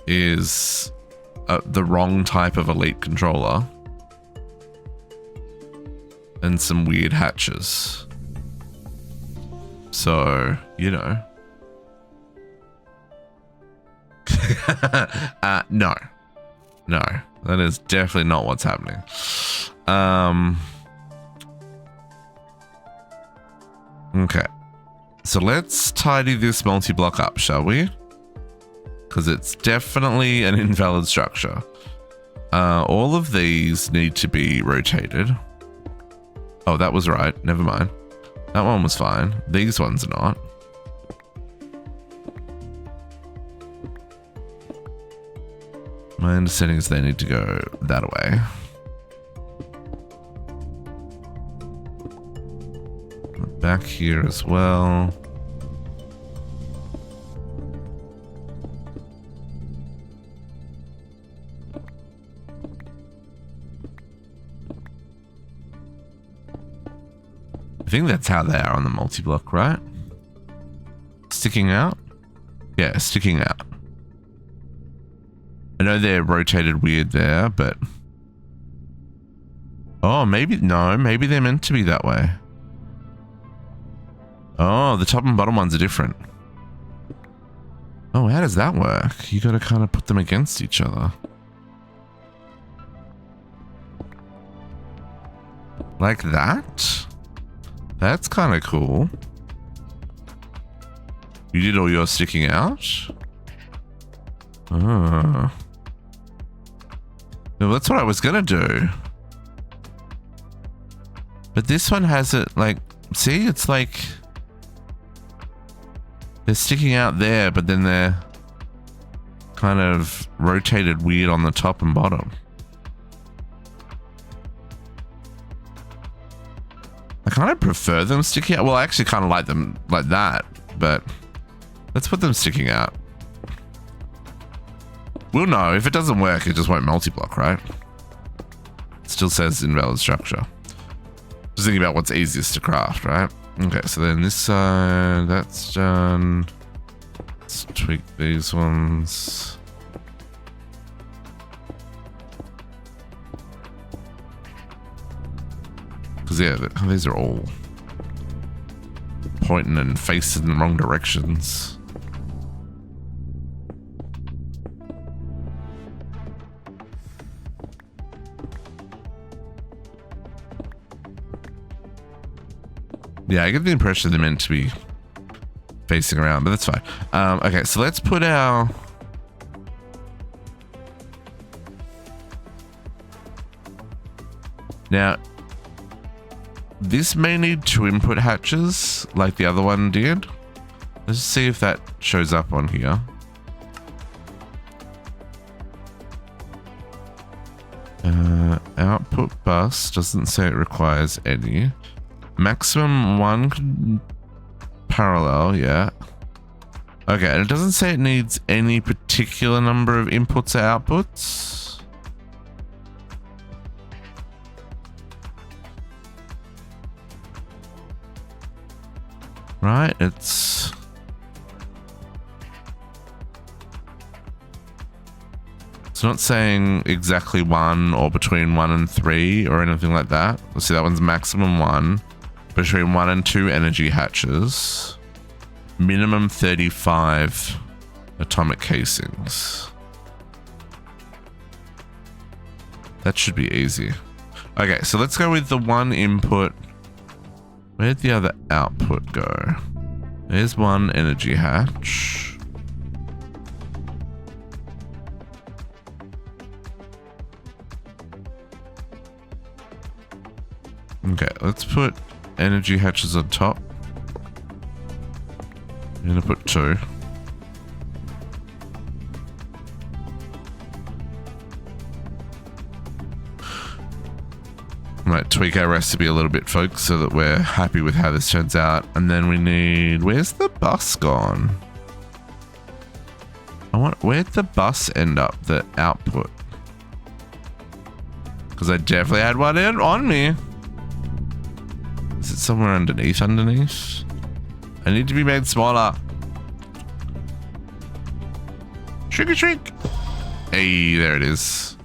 Speaker 1: is the wrong type of elite controller and some weird hatches. So, you know. No, that is definitely not what's happening. Okay. So let's tidy this multi-block up, shall we? Because it's definitely an invalid structure. All of these need to be rotated. Oh, that was right. Never mind. That one was fine. These ones are not. My understanding is they need to go that way. Back here as well. I think that's how they are on the multi-block, right? Sticking out? Yeah, sticking out. I know they're rotated weird there, but... Oh, maybe... No, maybe they're meant to be that way. Oh, the top and bottom ones are different. Oh, how does that work? You gotta kind of put them against each other. Like that? That's kind of cool. You did all your sticking out? Oh. Well, that's what I was gonna do. But this one has it like... See, it's like... They're sticking out there, but then they're kind of rotated weird on the top and bottom. I kind of prefer them sticking out. Well, I actually kind of like them like that, but let's put them sticking out. We'll know. If it doesn't work, it just won't multi-block, right? It still says invalid structure. Just thinking about what's easiest to craft, right? Okay, so then this side, that's done. Let's tweak these ones. Because, yeah, these are all pointing and facing in the wrong directions. Yeah, I get the impression they're meant to be facing around, but that's fine. Okay, so let's put our... Now, this may need 2 input hatches, like the other one did. Let's see if that shows up on here. Output bus doesn't say it requires any. Maximum 1 parallel, yeah. Okay, and it doesn't say it needs any particular number of inputs or outputs. Right, it's... It's not saying exactly 1 or between 1 and 3 or anything like that. Let's see, that one's maximum 1. Between 1 and 2 energy hatches. Minimum 35 atomic casings. That should be easy. Okay, so let's go with the one input. Where'd the other output go? There's one energy hatch. Okay, let's put energy hatches on top. I'm gonna put 2. Might tweak our recipe a little bit, folks, so that we're happy with how this turns out. And then we need... Where's the bus gone? Where'd the bus end up? The output? Because I definitely had one on me. Is it somewhere underneath? I need to be made smaller. Shrink. Hey, there it is.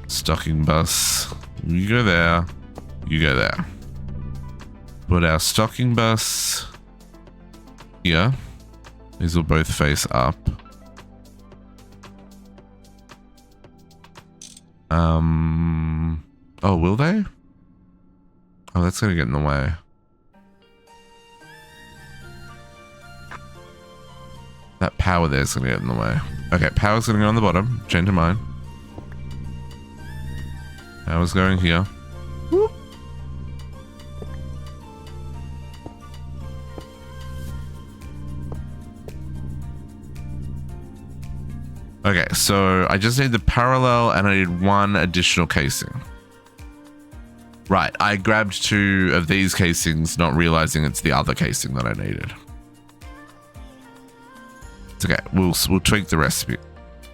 Speaker 1: Stocking bus. You go there. You go there. Put our stocking bus here. These will both face up. Oh, will they? Oh, that's gonna get in the way. That power there is gonna get in the way. Okay, power's gonna go on the bottom. Change of mind. Power's going here. Whoop. Okay, so I just need the parallel and I need one additional casing. Right, I grabbed 2 of these casings, not realizing it's the other casing that I needed. It's okay, we'll tweak the recipe.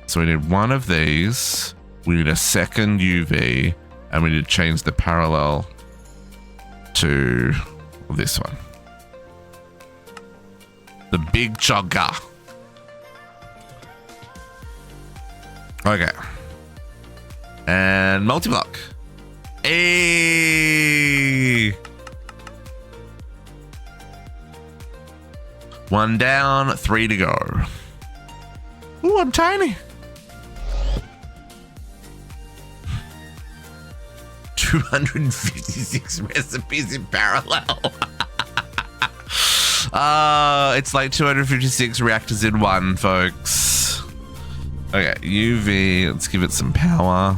Speaker 1: So we need 1 of these, we need a second UV, and we need to change the parallel to this one. The big chugga. Okay. And multi-block. Hey! 1 down, 3 to go. Ooh, I'm tiny. 256 recipes in parallel. It's like 256 reactors in one, folks. Okay, UV, let's give it some power.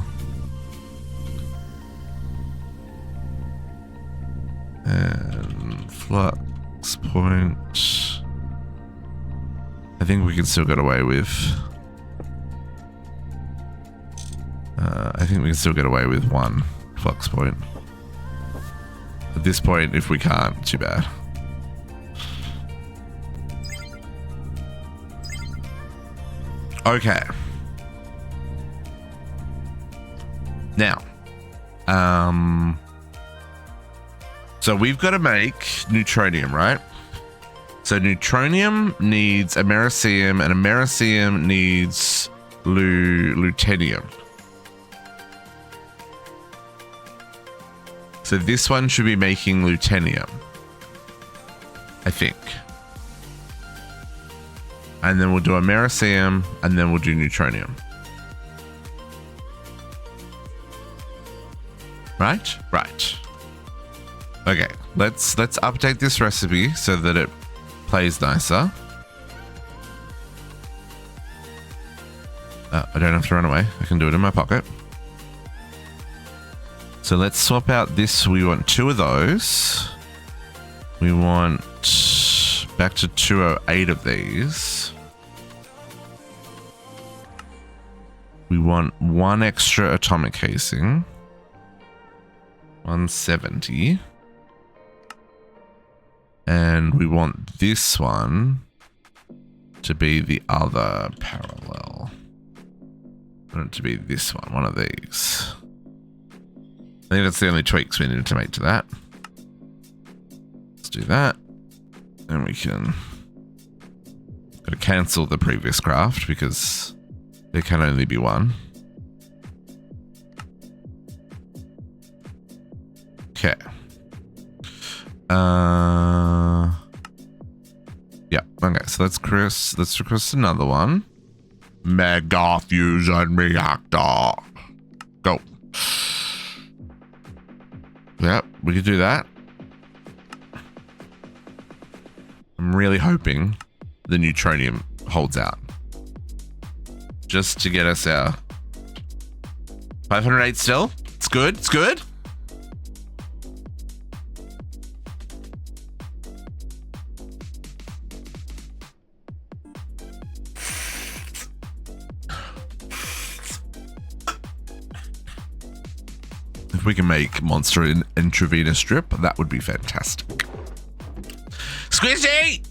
Speaker 1: And flux point. I think we can still get away with... I think we can still get away with 1 flux point. At this point, if we can't, too bad. Okay. Now, so we've got to make neutronium, right? So neutronium needs americium, and americium needs lutetium. So this one should be making lutetium, I think. And then we'll do americium, and then we'll do neutronium. Right? Right. Okay, let's update this recipe so that it plays nicer. I don't have to run away. I can do it in my pocket. So let's swap out this. We want 2 of those. We want back to 208 of these. We want 1 extra atomic casing. 170. And we want this one to be the other parallel. I want it to be this one of these. I think that's the only tweaks we need to make to that. Let's do that. And we can... Got to cancel the previous craft because There can only be one. Okay. Yeah, okay, so let's request another one. Mega fusion reactor. Go. Yeah, we could do that. I'm really hoping the Neutronium holds out. Just to get us our 508 still. It's good, it's good. If we can make Monster in intravenous drip, that would be fantastic. Squishy!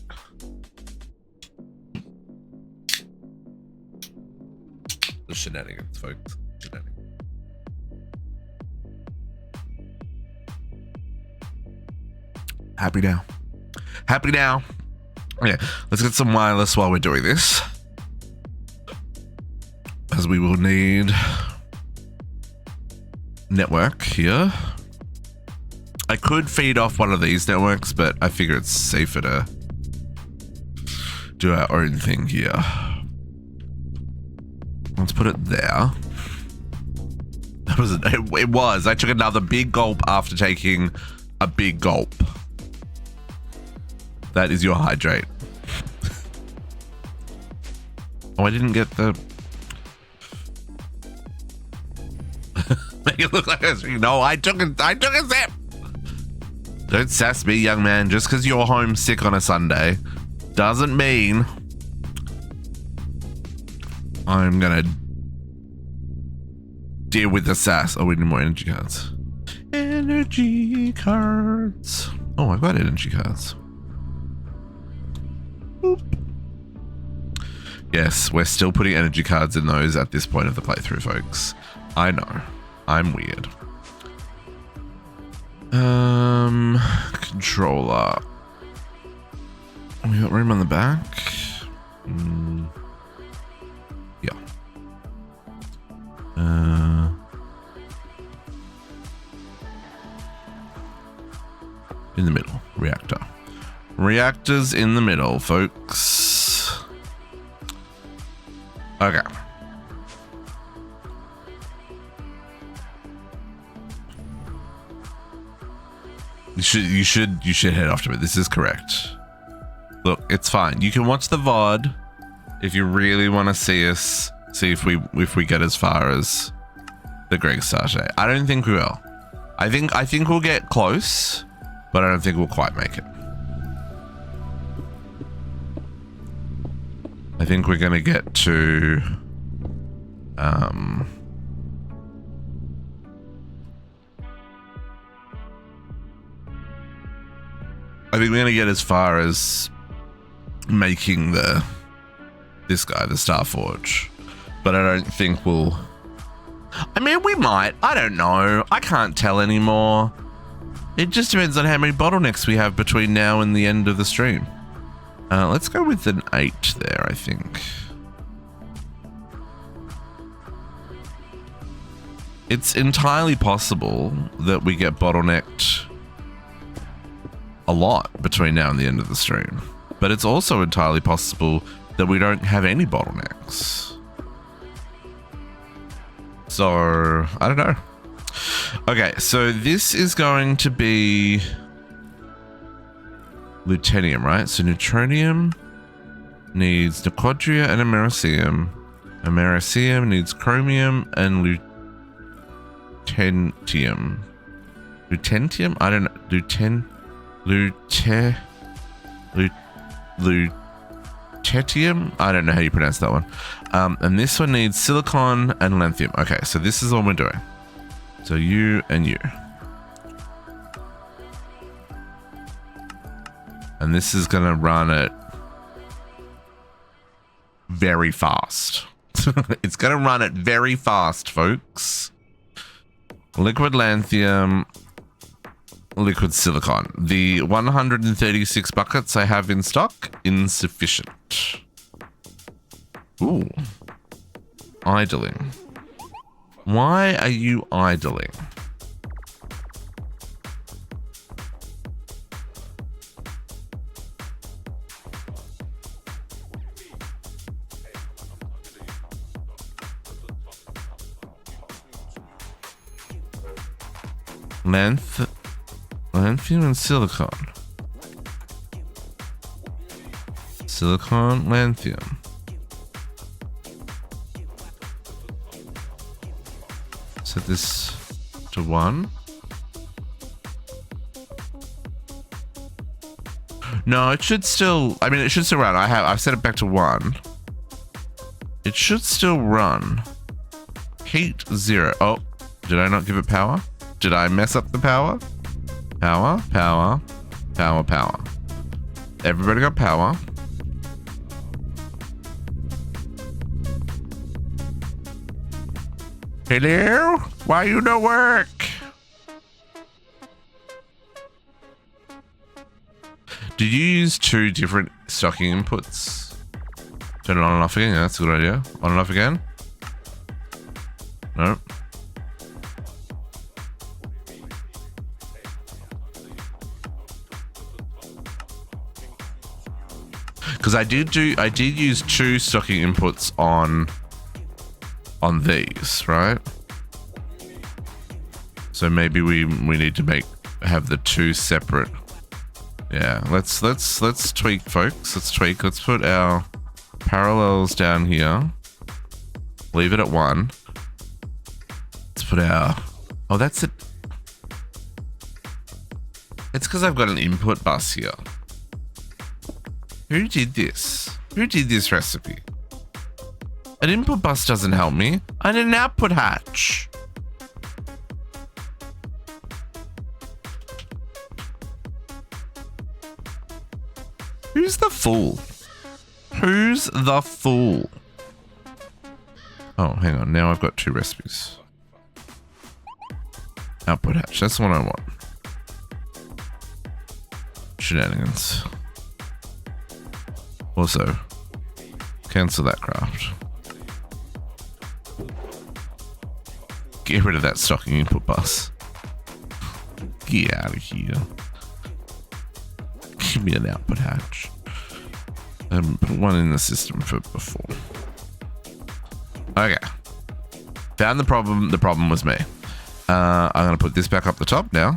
Speaker 1: The shenanigans, folks. Shenanigans. Happy now. Happy now. Okay, let's get some wireless while we're doing this. As we will need network here. I could feed off one of these networks, but I figure it's safer to do our own thing here. Let's put it there. That was it was. I took another big gulp after taking a big gulp. That is your hydrate. Oh, I didn't get the make it look like I was no, I took a sip. Don't sass me, young man. Just because you're homesick on a Sunday doesn't mean I'm gonna deal with the sass. Oh, we need more energy cards. Energy cards. Oh, I've got energy cards. Boop. Yes, we're still putting energy cards in those at this point of the playthrough, folks. I know. I'm weird. Controller. We got room on the back. Yeah. In the middle, reactor. Reactors in the middle, folks. Okay. You should head off to it. This is correct. Look, it's fine. You can watch the VOD if you really want to see us. See if we get as far as the GregStar today. I don't think we will. I think we'll get close, but I don't think we'll quite make it. I think we're gonna get to I think we're gonna get as far as making this guy, the Starforge, but I don't think we'll. I mean, we might. I don't know. I can't tell anymore. It just depends on how many bottlenecks we have between now and the end of the stream. Let's go with an 8 there, I think. It's entirely possible that we get bottlenecked a lot between now and the end of the stream. But it's also entirely possible that we don't have any bottlenecks. So, I don't know. Okay, so this is going to be Lutetium, right? So Neutronium needs Nequadria and Americium. Americium needs Chromium and Lutetium. Lutetium? I don't know. Lutetium? I don't know how you pronounce that one. And this one needs silicon and lanthium. Okay, so this is what we're doing. So you and you. And this is going to run it very fast. It's going to run it very fast, folks. Liquid lanthium, liquid silicon. The 136 buckets I have in stock, insufficient. Ooh. idling? Why are you idling? Lanthium and silicon. Silicon, lanthium. Set this to 1. No, it should still, I mean, it should still run. I've set it back to 1. It should still run. Heat 0. Oh, did I not give it power? Did I mess up the power? Power, power, power, power. Everybody got power. Hello? Why you no work? Did you use 2 different stocking inputs? Turn it on and off again? Yeah, that's a good idea. On and off again? Nope. Because I did use 2 stocking inputs on these, right? So maybe we need to have the 2 separate. Yeah, let's tweak, folks. Let's tweak. Let's put our parallels down here. Leave it at 1. Let's put our, oh, that's it. It's because I've got an input bus here. Who did this? Who did this recipe? An input bus doesn't help me. I need an output hatch. Who's the fool? Who's the fool? Oh, hang on. Now I've got 2 recipes. Output hatch. That's the one I want. Shenanigans. Also, cancel that craft. Get rid of that stocking input bus. Get out of here. Give me an output hatch. Put one in the system for before. Okay. Found the problem. The problem was me. I'm going to put this back up the top now.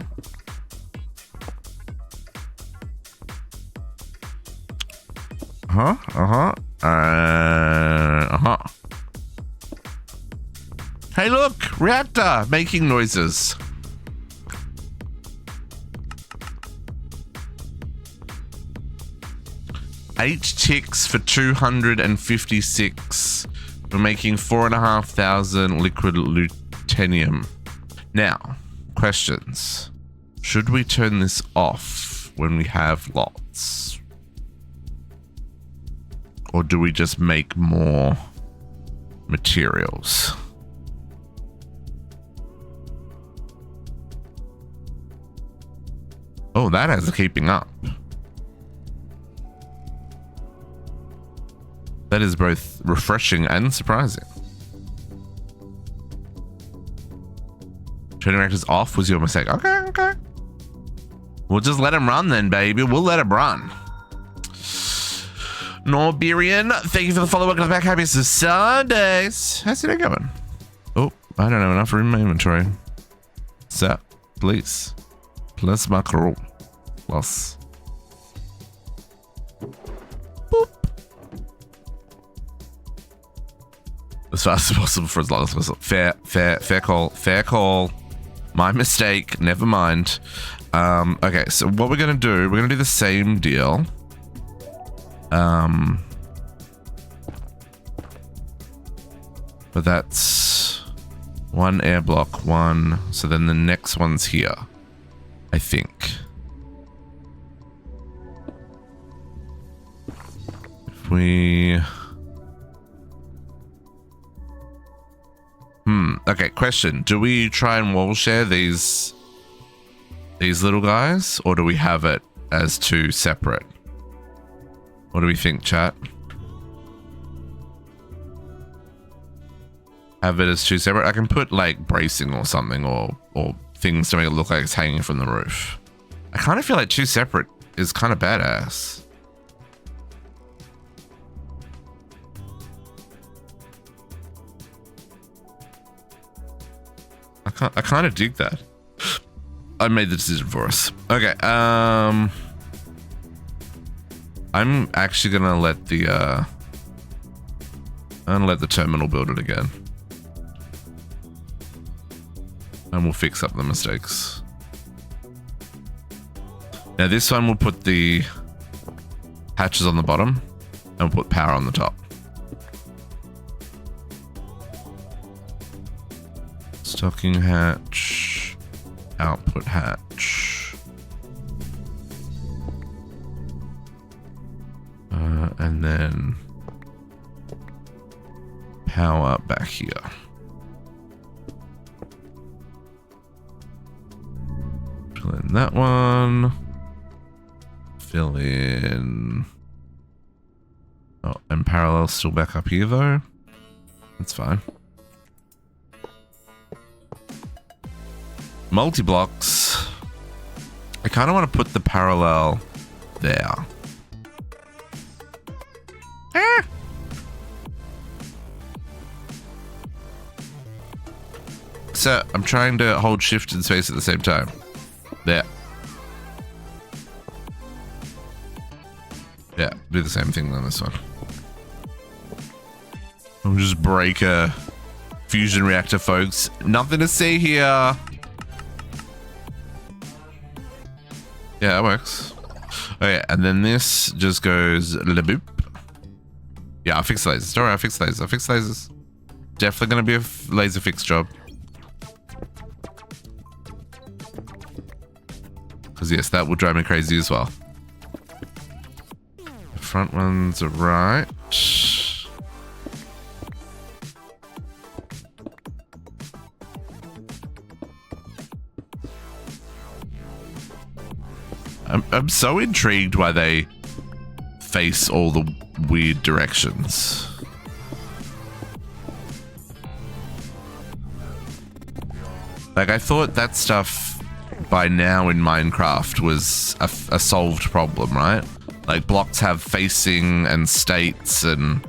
Speaker 1: Hey, look! Reactor making noises. Eight ticks for 256. We're making 4,500 liquid Neutronium. Now, questions. Should we turn this off when we have lots? Or do we just make more materials? Oh, that has a keeping up. That is both refreshing and surprising. Turning reactors off was your mistake. Okay. We'll just let him run then, baby. We'll let him run. Norberian, thank you for the follow. Welcome back. Happy Sundays. How's it going? Oh, I don't have enough room in my inventory. So, please. Plus macro. Plus. Boop. As fast as possible for as long as possible. Fair call. My mistake. Never mind. Okay, so what we're gonna do? We're gonna do the same deal. But that's 1 air block, 1. So then the next one's here, I think. If we... Okay, question. Do we try and wall share these little guys? Or do we have it as 2 separate? What do we think, chat? have it as two separate. I can put like bracing or something or things to make it look like it's hanging from the roof. I kind of feel like two separate is kind of badass. I kind of dig that. I made the decision for us. Okay, I'm actually gonna let the terminal build it again. And we'll fix up the mistakes. Now this one we'll put the hatches on the bottom and we'll put power on the top. Stocking hatch, output hatch. And then power back here. Fill in that one. Fill in. Oh, and parallel still back up here though. That's fine. Multi-blocks. I kind of want to put the parallel there. Ah. So I'm trying to hold shift and space at the same time. There. Yeah, do the same thing on this one. I'll just break a fusion reactor, folks. Nothing to see here. Yeah, that works. Okay, and then this just goes la-boop. Yeah, I'll fix lasers. Don't worry, I'll fix lasers. I'll fix lasers. Definitely gonna be a laser fix job. Because yes, that will drive me crazy as well. The front ones are right. I'm so intrigued why they face all the weird directions. Like, I thought that stuff by now in Minecraft was a solved problem, right? Like, blocks have facing and states and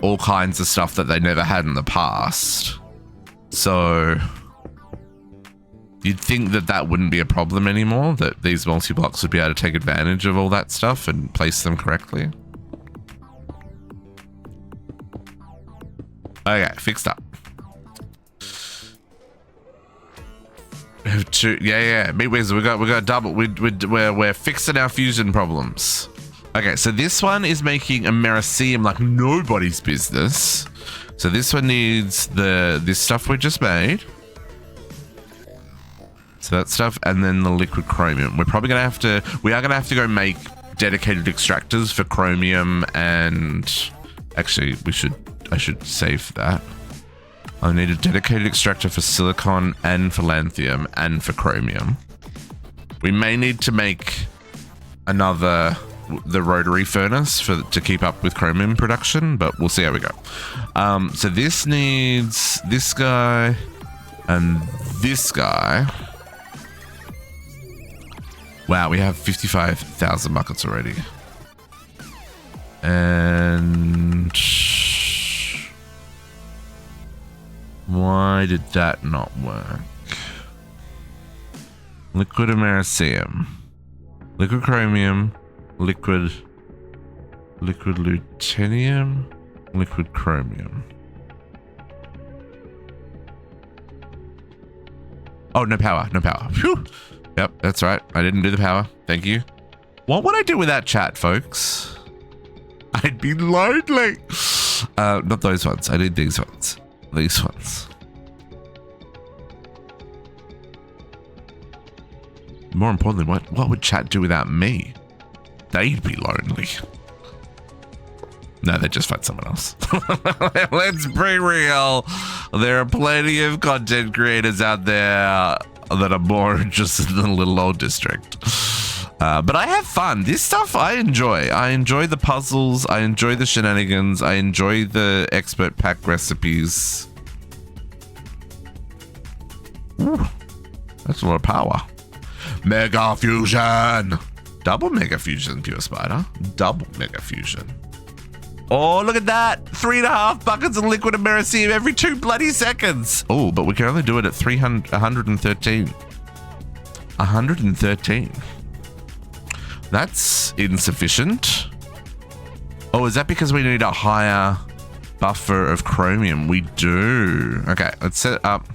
Speaker 1: all kinds of stuff that they never had in the past. So you'd think that that wouldn't be a problem anymore, that these multi-blocks would be able to take advantage of all that stuff and place them correctly. Okay, fixed up. Yeah, Meatweasel, we got double. We're fixing our fusion problems. Okay, so this one is making Americium like nobody's business. So this one needs this stuff we just made. So that stuff, and then the liquid chromium. We are gonna have to go make dedicated extractors for chromium, and actually I should save that. I need a dedicated extractor for silicon and for lanthanum and for chromium. We may need to make the rotary furnace to keep up with chromium production, but we'll see how we go. So this needs this guy and this guy. Wow, we have 55,000 buckets already. And why did that not work? Liquid Americium, liquid chromium, liquid lutetium, liquid chromium. Oh, no power, no power. Phew. Yep, that's right. I didn't do the power. Thank you. What would I do without chat, folks? I'd be lonely. Not those ones. I need these ones. These ones. More importantly, what would chat do without me? They'd be lonely. No, they'd just find someone else. Let's be real. There are plenty of content creators out there that are more interested in the little old district. But I have fun. This stuff I enjoy. I enjoy the puzzles. I enjoy the shenanigans. I enjoy the expert pack recipes. Ooh, that's a lot of power. Mega fusion. Double mega fusion, pure spider. Double mega fusion. Oh, look at that. 3.5 buckets of liquid americium every 2 bloody seconds. Oh, but we can only do it at 113. 113. That's insufficient. Oh, is that because we need a higher buffer of chromium? We do. Okay, let's set up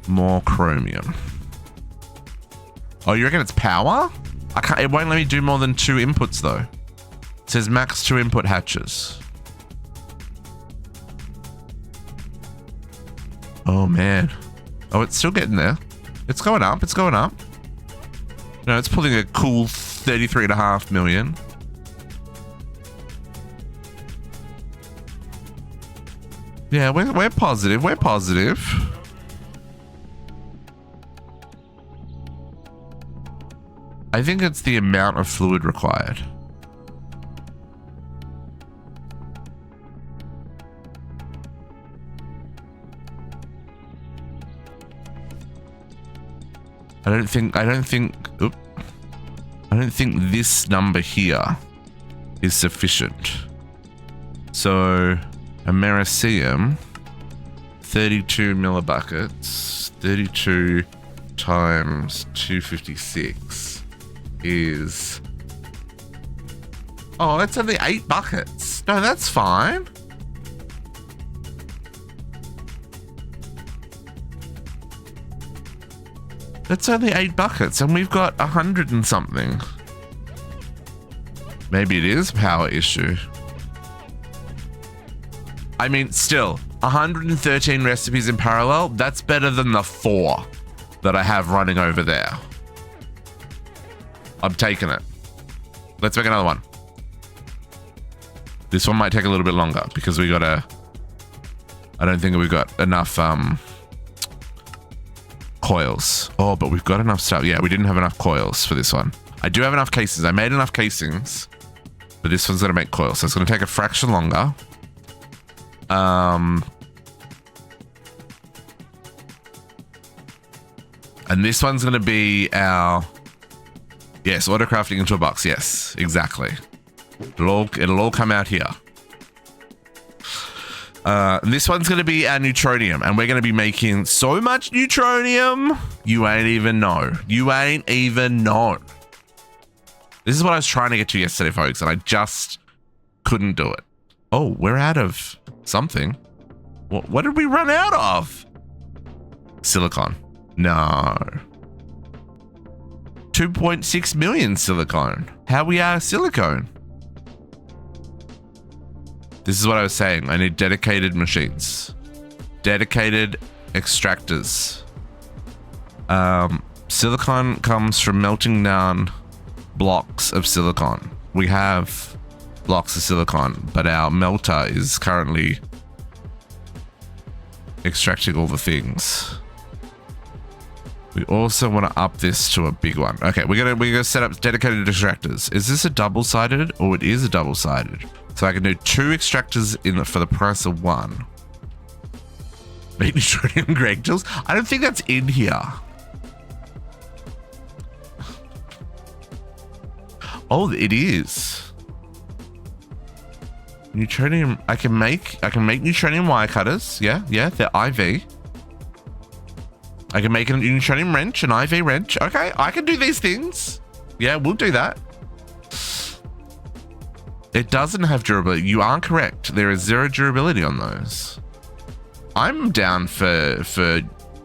Speaker 1: more chromium. Oh, you reckon it's power? It won't let me do more than 2 inputs though. It says max 2 input hatches. Oh man. Oh, it's still getting there. It's going up. It's going up. No, it's pulling a cool 33.5 million. Yeah, we're positive. We're positive. I think it's the amount of fluid required. I don't think this number here is sufficient. So americium, 32 millibuckets, 32 times 256 is... Oh, that's only 8 buckets. No, that's fine. That's only 8 buckets and we've got 100 and something. Maybe it is a power issue. I mean, still, 113 recipes in parallel, that's better than the 4 that I have running over there. I'm taking it. Let's make another one. This one might take a little bit longer because we gotta... I don't think we've got enough coils. Oh, but we've got enough stuff. Yeah, we didn't have enough coils for this one. I do have enough casings. I made enough casings, but this one's gonna make coils. So it's gonna take a fraction longer. And this one's going to be our, yes, auto crafting into a box. Yes, exactly. It'll all come out here. This one's going to be our neutronium, and we're going to be making so much neutronium, you ain't even know. You ain't even know. This is what I was trying to get to yesterday, folks, and I just couldn't do it. Oh, we're out of something. What did we run out of? Silicon. No. 2.6 million silicone. How we are silicone? This is what I was saying. I need dedicated machines. Dedicated extractors. Silicon comes from melting down blocks of silicon. We have blocks of silicon, but our melter is currently extracting all the things. We also want to up this to a big one. Okay, we're gonna set up dedicated extractors. Is this a double-sided? Oh, it is a double-sided. So I can do 2 extractors in for the price of 1. Make Neutronium Greg Jules. I don't think that's in here. Oh, it is. Neutronium. I can make neutronium wire cutters. Yeah, they're IV. I can make a neutronium wrench, an IV wrench. Okay, I can do these things. Yeah, we'll do that. It doesn't have durability. You are correct. There is 0 durability on those. I'm down for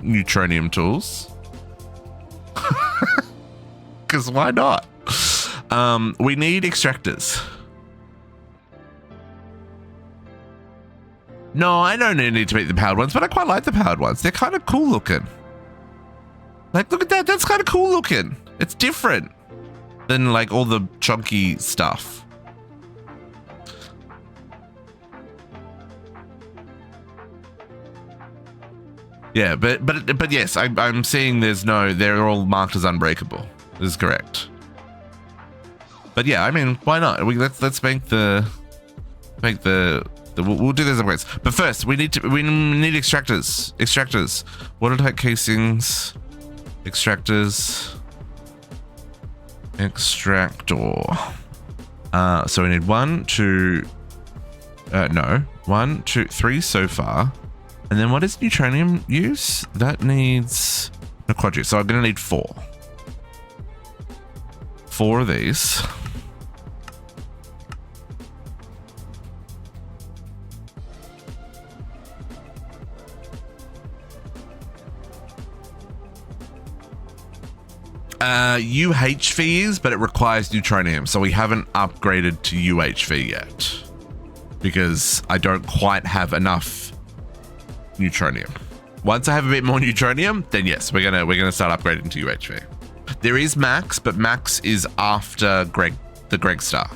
Speaker 1: neutronium tools. Because why not? We need extractors. No, I don't need to make the powered ones, but I quite like the powered ones. They're kind of cool looking. Like, look at that. That's kind of cool looking. It's different than like all the chunky stuff. Yeah, but yes, I'm seeing they're all marked as unbreakable. This is correct. But yeah, I mean, why not? Let's make the We'll do those upgrades. But first, we need extractors. Extractors. Watertight casings. Extractors. Extractor. So we need 1, 2. No. 1, 2, 3 so far. And then what does Neutronium use? That needs a quadri. So I'm gonna need 4. 4 of these. UHV is, but it requires Neutronium, so we haven't upgraded to UHV yet because I don't quite have enough Neutronium. Once I have a bit more Neutronium, then yes, we're gonna start upgrading to UHV. There is Max, but Max is after the GregStar.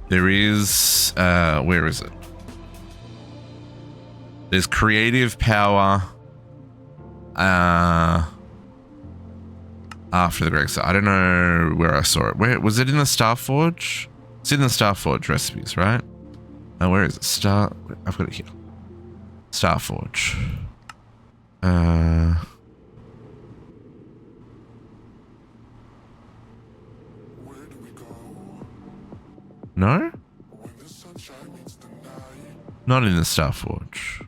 Speaker 1: There is where is it? There's creative power. After the GregStar. I don't know where I saw it. Where was it? In the Starforge? It's in the Starforge recipes, right? Oh, where is it? I've got it here. Starforge. No? Not in the Starforge.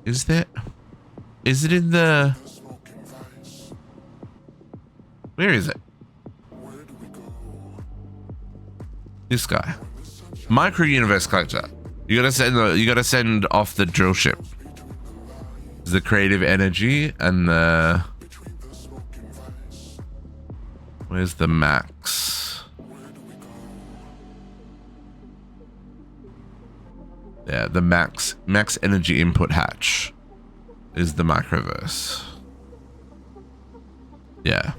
Speaker 1: Is there? Is it in the? Where is it? This guy. Micro Universe Collector. You gotta send off the drill ship. The creative energy and the. Where's the max? Yeah, the max energy input hatch is the microverse. Yeah.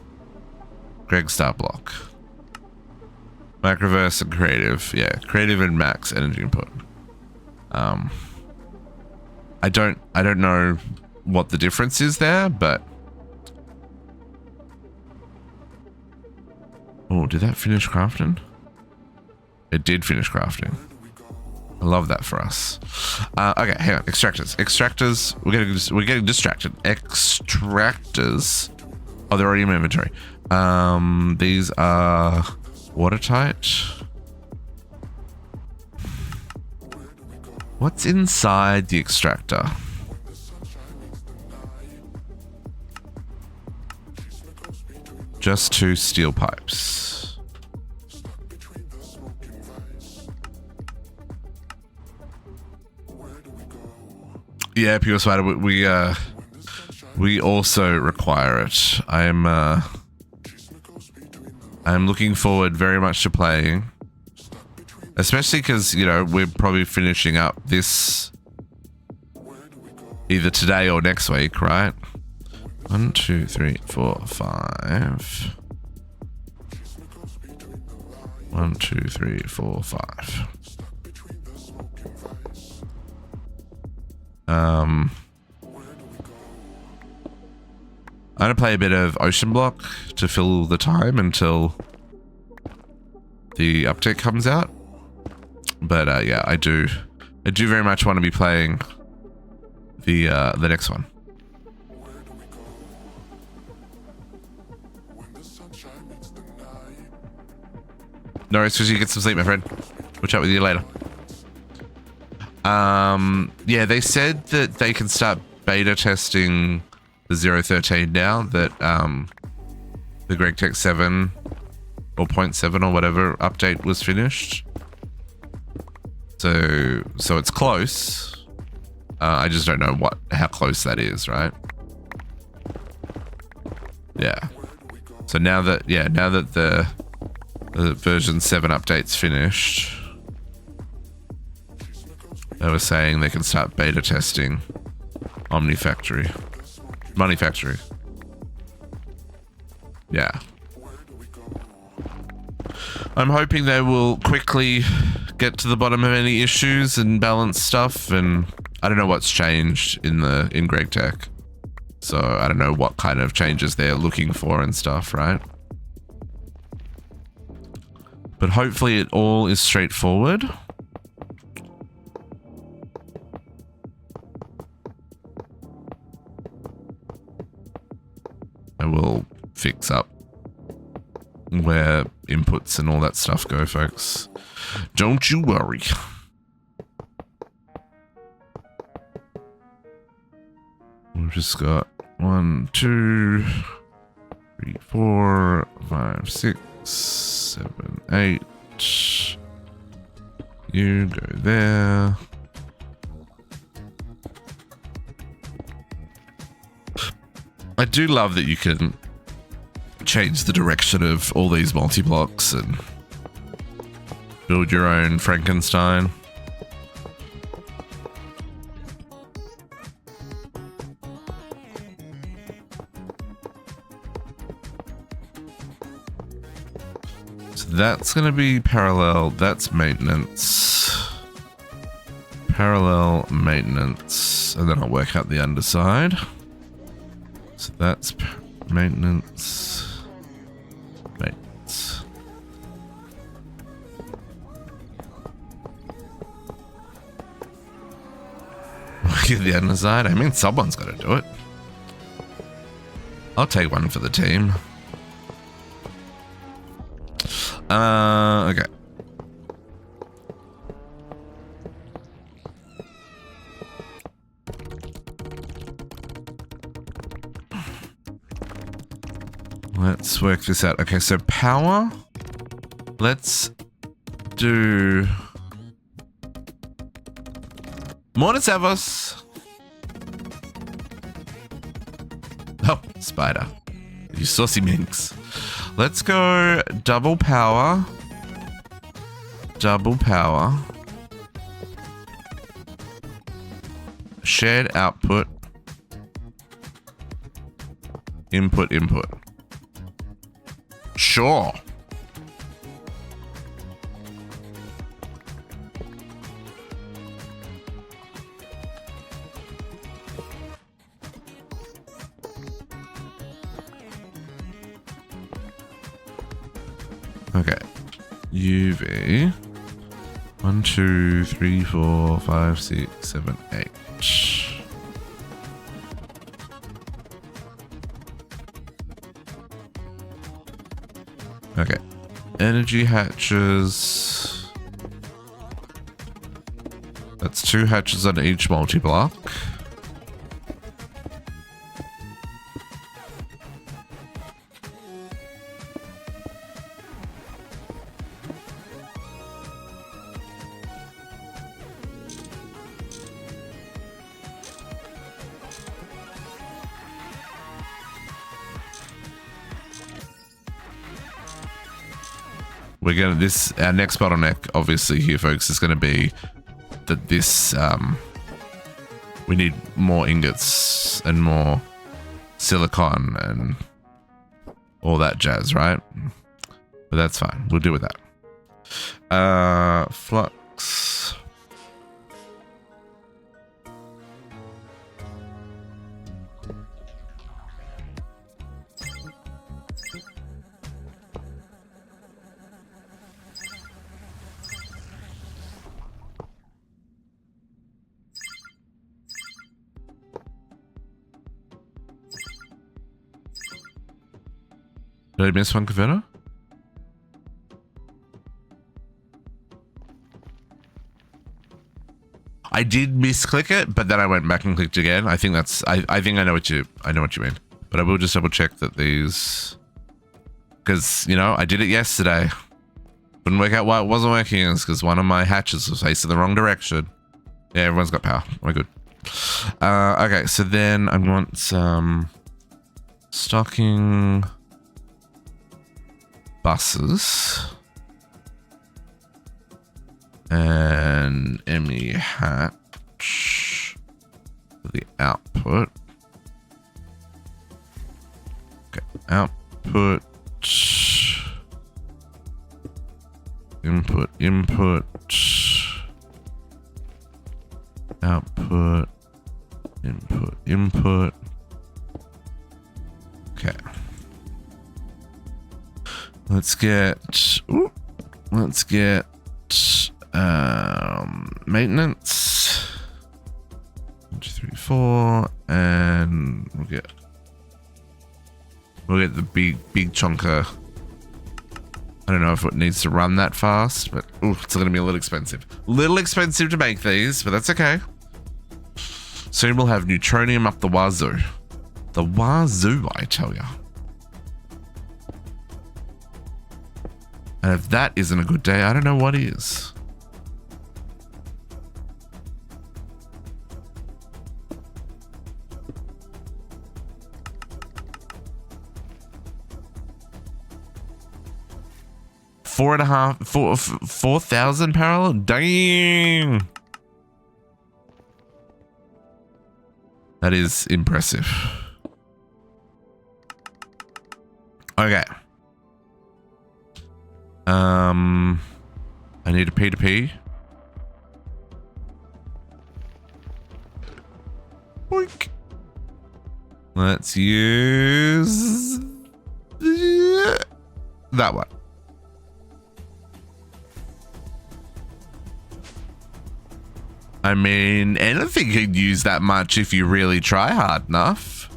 Speaker 1: GregStar block. Microverse and creative. Yeah, creative and max energy input. I don't know what the difference is there, but oh, did that finish crafting? It did finish crafting. I love that for us. Okay, hang on. Extractors. Extractors. We're getting distracted. Extractors. Oh, they're already in my inventory. These are watertight. What's inside the extractor? Just 2 steel pipes. Yeah, Pure Spider, we also require it. I'm looking forward very much to playing, especially because, you know, we're probably finishing up this either today or next week, right? 1, 2, 3, 4, 5. 1, 2, 3, 4, 5. I'm gonna play a bit of Ocean Block to fill the time until the update comes out. But yeah, I do very much want to be playing the next one. No worries, you get some sleep, my friend. We'll chat with you later. Yeah, they said that they can start beta testing the 013 now that the GregTech 7 or 0.7 or whatever update was finished. So it's close. I just don't know how close that is, right? Yeah. So now that the version 7 update's finished, they were saying they can start beta testing Money Factory. Yeah. I'm hoping they will quickly get to the bottom of any issues and balance stuff, and I don't know what's changed in GregTech. So I don't know what kind of changes they're looking for and stuff, right? But hopefully it all is straightforward. I will fix up where inputs and all that stuff go, folks. Don't you worry. We've just got 1, 2, 3, 4, 5, 6, 7, 8. You go there. I do love that you can change the direction of all these multi-blocks and build your own Frankenstein. So that's going to be parallel. That's maintenance. Parallel maintenance. And then I'll work out the underside. So that's maintenance. Maintenance. Look at the underside. I mean, someone's got to do it. I'll take one for the team. Okay. Let's work this out. Okay, so power. Let's do mobilizes. Oh, spider. You saucy minx. Let's go double power. Double power. Shared output. Input, input. Sure. Okay. UV. 1, 2, 3, 4, 5, 6, 7, 8. Okay. Energy hatches. That's 2 hatches on each multi-block. We're gonna our next bottleneck, obviously here, folks, is gonna be that this we need more ingots and more silicon and all that jazz, right? But that's fine. We'll deal with that. Flux. Did I miss one converter? I did misclick it, but then I went back and clicked again. I think that's I think I know what you mean. But I will just double check that these, because you know I did it yesterday. Couldn't work out why it wasn't working. It's because one of my hatches was facing the wrong direction. Yeah, everyone's got power. We're good. Okay, so then I want some stocking buses and ME hatch for the output. Okay, output, input, input, output, input, input. Okay. Let's get Let's get maintenance. 1, 2, 3, 4, and we'll get the big chunker. I don't know if it needs to run that fast, but it's going to be a little expensive. Little expensive to make these, but that's okay. Soon we'll have Neutronium up the wazoo. The wazoo, I tell ya. And if that isn't a good day, I don't know what is. Four and a half, 4,000 parallel? Dang! That is impressive. Okay. I need a P2P. Boink. Let's use that one. I mean, anything can use that much if you really try hard enough.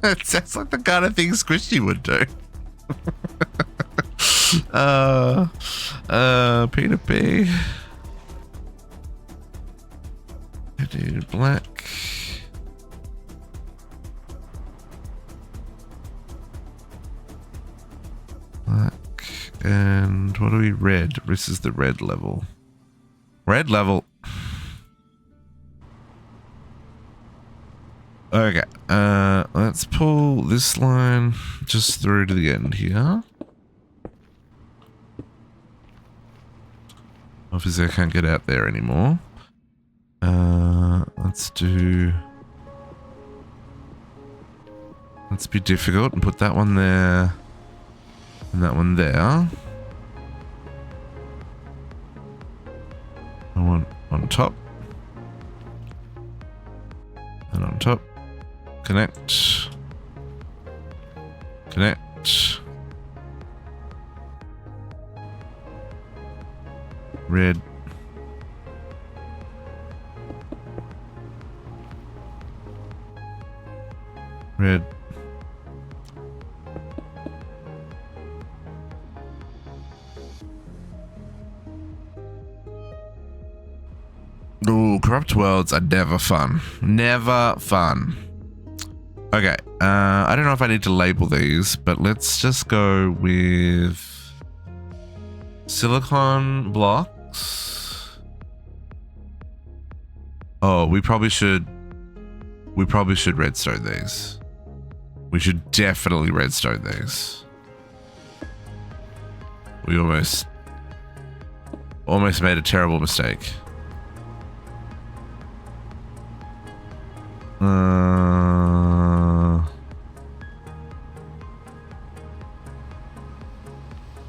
Speaker 1: It sounds like the kind of thing Squishy would do. P2P. I do black. Black. And what are we? Red. This is the red level. Red level. Okay. Let's pull this line just through to the end here. Obviously I can't get out there anymore. Let's be difficult and put that one there and that one there. I want on top and on top. Connect. Connect. Red. Red. Ooh, corrupt worlds are never fun. Never fun. Okay, I don't know if I need to label these, but let's just go with silicon blocks. Oh, we probably should redstone these. We should definitely redstone these. We almost made a terrible mistake.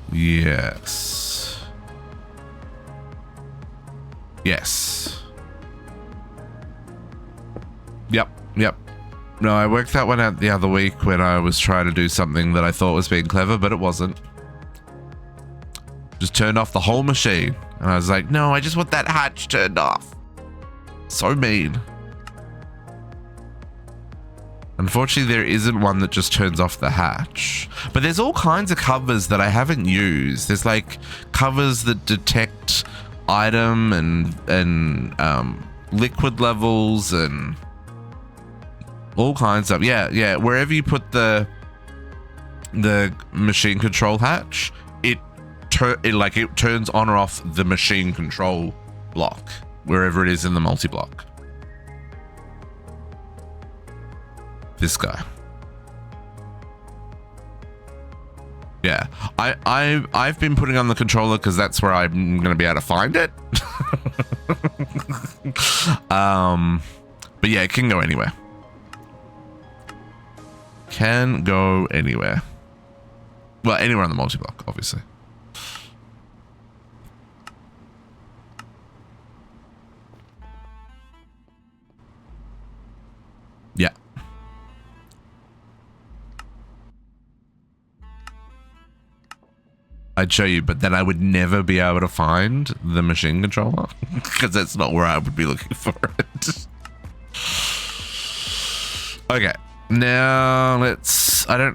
Speaker 1: Yes. Yes. Yep. No, I worked that one out the other week when I was trying to do something that I thought was being clever, but it wasn't. Just turned off the whole machine. And I was like, no, I just want that hatch turned off. So mean. Unfortunately, there isn't one that just turns off the hatch. But there's all kinds of covers that I haven't used. There's like covers that detect item and liquid levels and all kinds of yeah. Wherever you put the machine control hatch, it turns on or off the machine control block wherever it is in the multi-block. This guy. Yeah, I've been putting on the controller because that's where I'm going to be able to find it. But yeah, it can go anywhere. Can go anywhere. Well, anywhere on the multi-block, obviously. Yeah. I'd show you, but then I would never be able to find the machine controller because that's not where I would be looking for it. Okay, now let's, I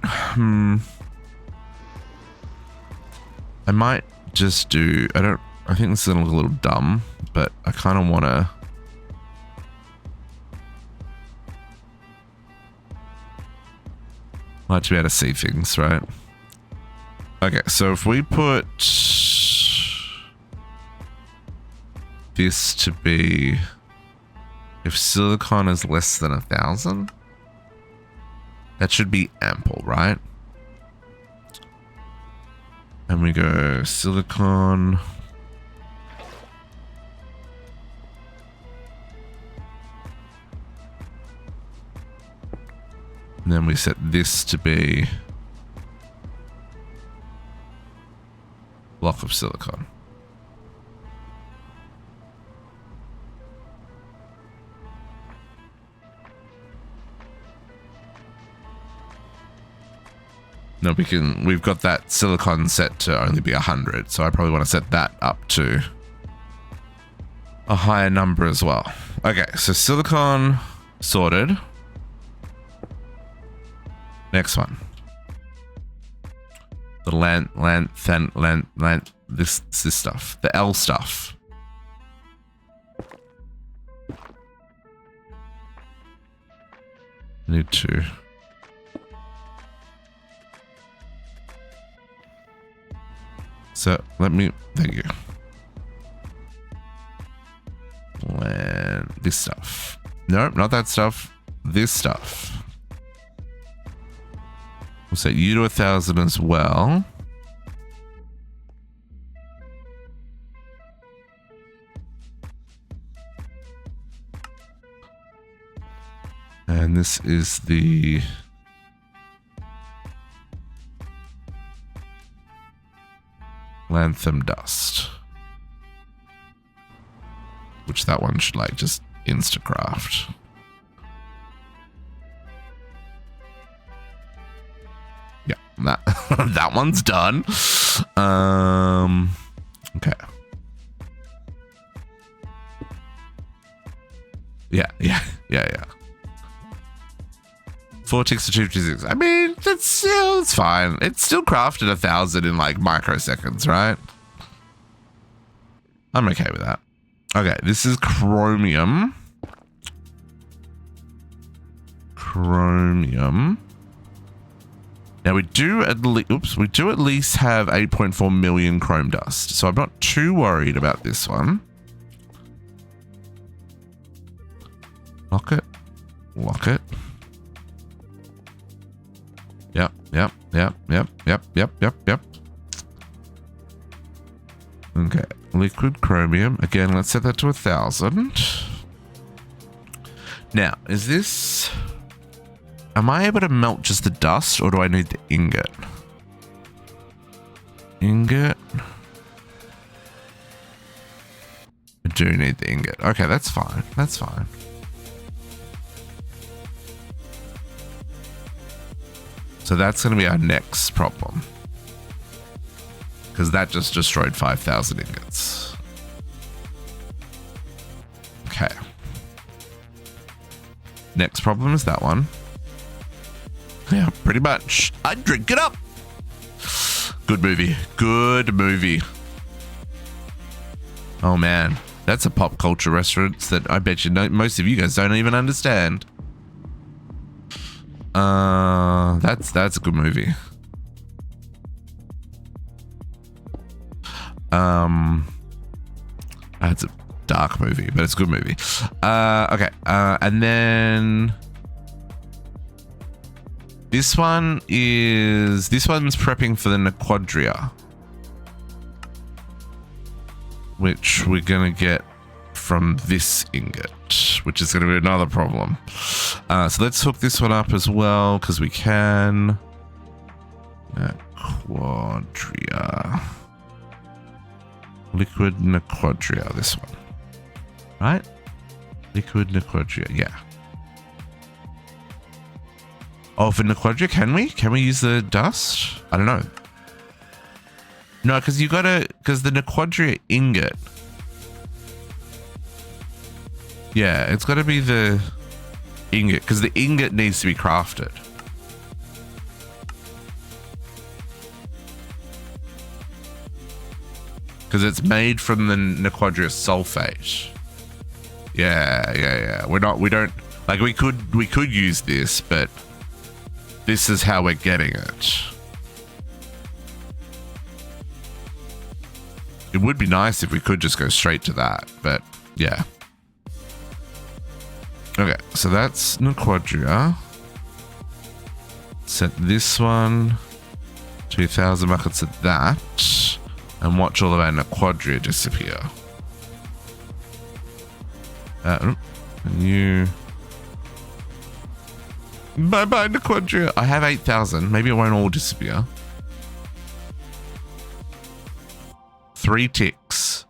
Speaker 1: might just do, I think this is gonna look a little dumb, but I kind of want to, I like to be able to see things, right? Okay, so if we put this to be, if silicon is less than 1,000, that should be ample, right? And we go silicon. And then we set this to be block of silicon. No, we've got that silicon set to only be 100, so I probably want to set that up to a higher number as well. Okay, so silicon sorted. Next one. The length, this stuff, the L stuff. Need to. So thank you. And this stuff. Nope, not that stuff. This stuff. We'll set you to 1,000 as well. And this is the lanthanum dust, which that one should like just instacraft. Yeah, that that one's done. Okay. Yeah. 4 ticks to 256. I mean, it's fine. It's still crafted 1,000 in like microseconds, right? I'm okay with that. Okay, this is chromium. Now we do at least have 8.4 million chrome dust, so I'm not too worried about this one. Lock it. Yep. Okay, liquid chromium. Again, let's set that to 1,000. Now, is this... Am I able to melt just the dust, or do I need the ingot? Ingot. I do need the ingot. Okay, that's fine. That's fine. So that's going to be our next problem. Because that just destroyed 5,000 ingots. Okay. Next problem is that one. Yeah, pretty much. I'd drink it up. Good movie. Good movie. Oh man. That's a pop culture reference that I bet you most of you guys don't even understand. That's a good movie. It's a dark movie, but it's a good movie. Okay. And then this one's prepping for the Nequadria, which we're gonna get from this ingot, which is gonna be another problem. So let's hook this one up as well, because we can. Nequadria. Liquid Nequadria, this one. Right? Liquid Nequadria, yeah. Oh, for Nequadria, can we? Can we use the dust? I don't know. No, because you gotta, because the Nequadria ingot. Yeah, it's gotta be the ingot, because the ingot needs to be crafted. Because it's made from the Nequadria sulfate. Yeah. We don't, like, we could use this, but this is how we're getting it. It would be nice if we could just go straight to that, but yeah. Okay, so that's Nequadria. Set this one 2,000 buckets of that, and watch all of our Nequadria disappear. And you. Bye bye, Nequadria. I have 8,000. Maybe it won't all disappear. 3 ticks,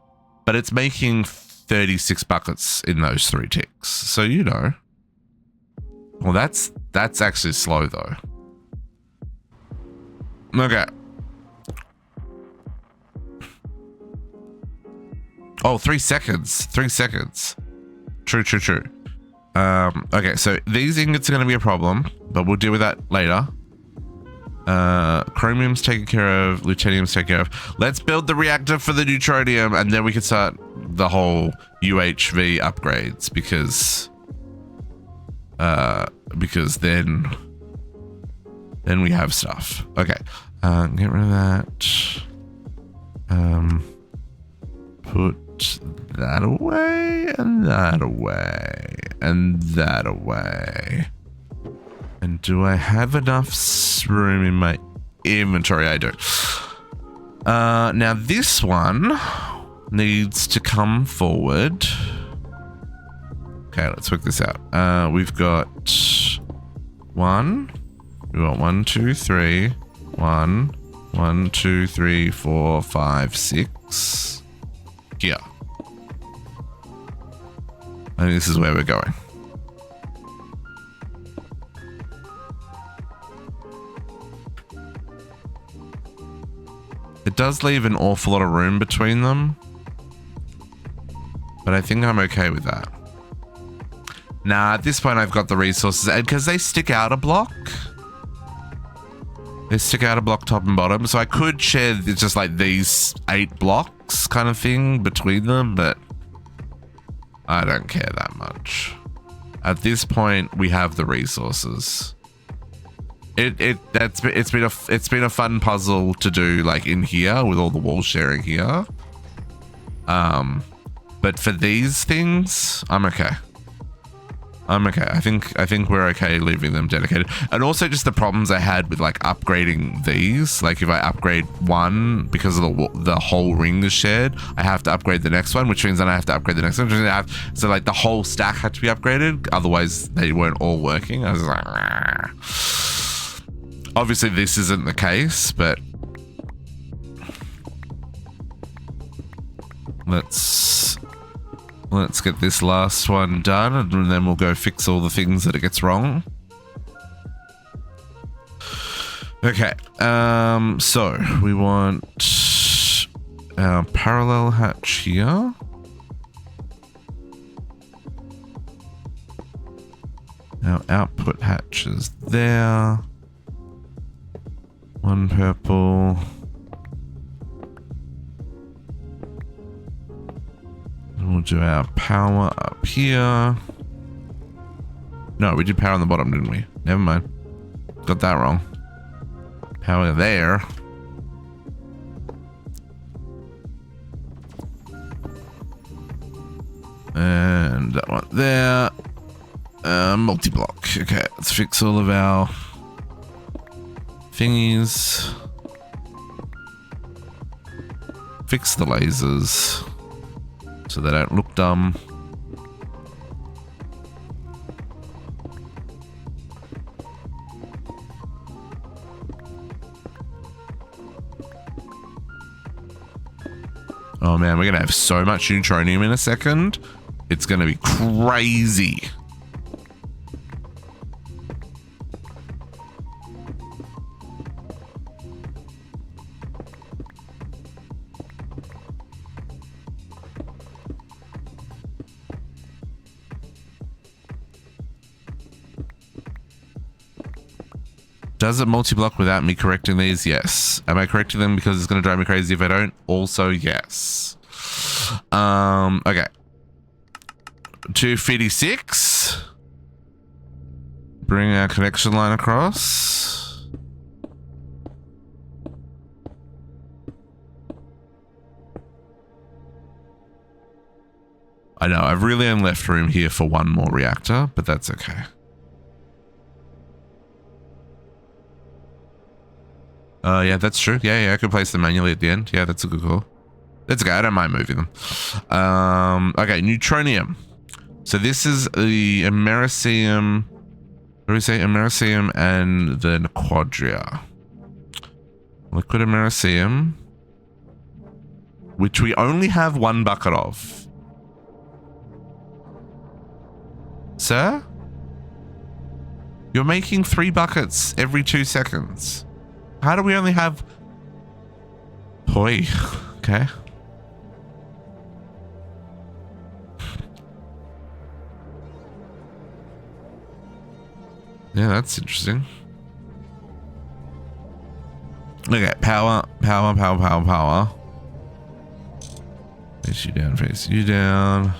Speaker 1: but it's making 36 buckets in those 3 ticks. So, you know. Well, that's actually slow though. Okay. Oh, 3 seconds. 3 seconds. True. Okay, so these ingots are going to be a problem, but we'll deal with that later. Chromium's taken care of, Plutonium's taken care of. Let's build the reactor for the Neutronium, and then we can start the whole UHV upgrades, because then we have stuff. Okay, get rid of that. Put that away, and that away, and that away. And do I have enough room in my inventory? I do. Now this one needs to come forward. Okay, let's work this out. We've got 1. We want 1, 2, 3. 1, 1, 2, 3, 4, 5, 6. Here. I think this is where we're going. It does leave an awful lot of room between them, but I think I'm okay with that. Nah, at this point I've got the resources, and because they stick out a block. They stick out a block top and bottom, so I could share just like these 8 blocks kind of thing between them, but I don't care that much. At this point, we have the resources. It's been a fun puzzle to do, like in here with all the wall sharing here. But for these things, I'm okay. I'm okay. I think we're okay leaving them dedicated. And also just the problems I had with like upgrading these. Like if I upgrade one because of the whole ring is shared, I have to upgrade the next one, which means then I have to upgrade the next one. So like the whole stack had to be upgraded. Otherwise they weren't all working. I was like, rah. Obviously this isn't the case, but let's get this last one done, and then we'll go fix all the things that it gets wrong. Okay, so we want our parallel hatch here. Our output hatch is there. One purple. We'll do our power up here. No, we did power on the bottom, didn't we? Never mind. Got that wrong. Power there. And that one there. Multi-block. Okay, let's fix all of our thingies. Fix the lasers so they don't look dumb. Oh man, we're gonna have so much Neutronium in a second. It's gonna be crazy. Does it multi-block without me correcting these? Yes. Am I correcting them because it's going to drive me crazy if I don't? Also, yes. Okay. 256. Bring our connection line across. I know, I've really only left room here for one more reactor, but that's okay. Yeah, that's true. Yeah, I could place them manually at the end. Yeah, that's a good call. That's okay, I don't mind moving them. Okay, Neutronium. So this is the Americium. What do we say? Americium and then Quadria. Liquid Americium, which we only have 1 bucket of. Sir? You're making 3 buckets every 2 seconds. How do we only have... Hoi. Okay. Yeah, that's interesting. Okay, power. Face you down, face you down.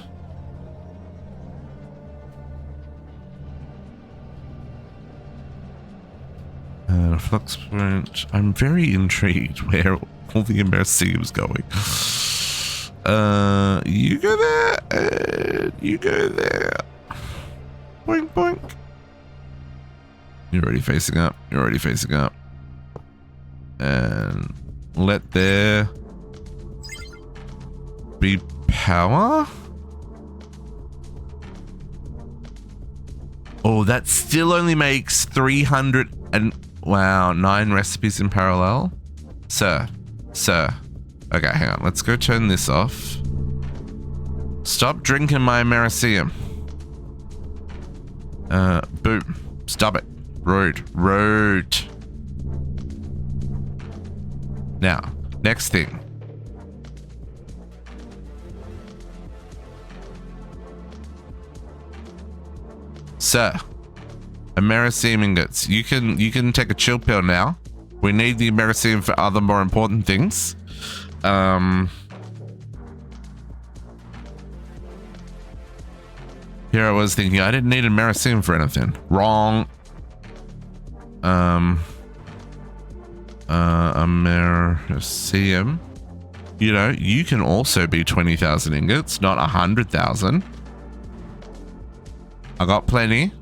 Speaker 1: Flux point. I'm very intrigued where all the Americium is going. You go there, you go there. Boink, boink. You're already facing up. You're already facing up. And let there be power. Oh, that still only makes 300 and wow, 9 recipes in parallel. Sir. Okay, hang on. Let's go turn this off. Stop drinking my Americium. Boom. Stop it. Rude. Now, next thing. Sir, Americium ingots. You can take a chill pill now. We need the Americium for other more important things. Here I was thinking I didn't need Americium for anything. Wrong. Americium. You know, you can also be 20,000 ingots, not 100,000. I got plenty.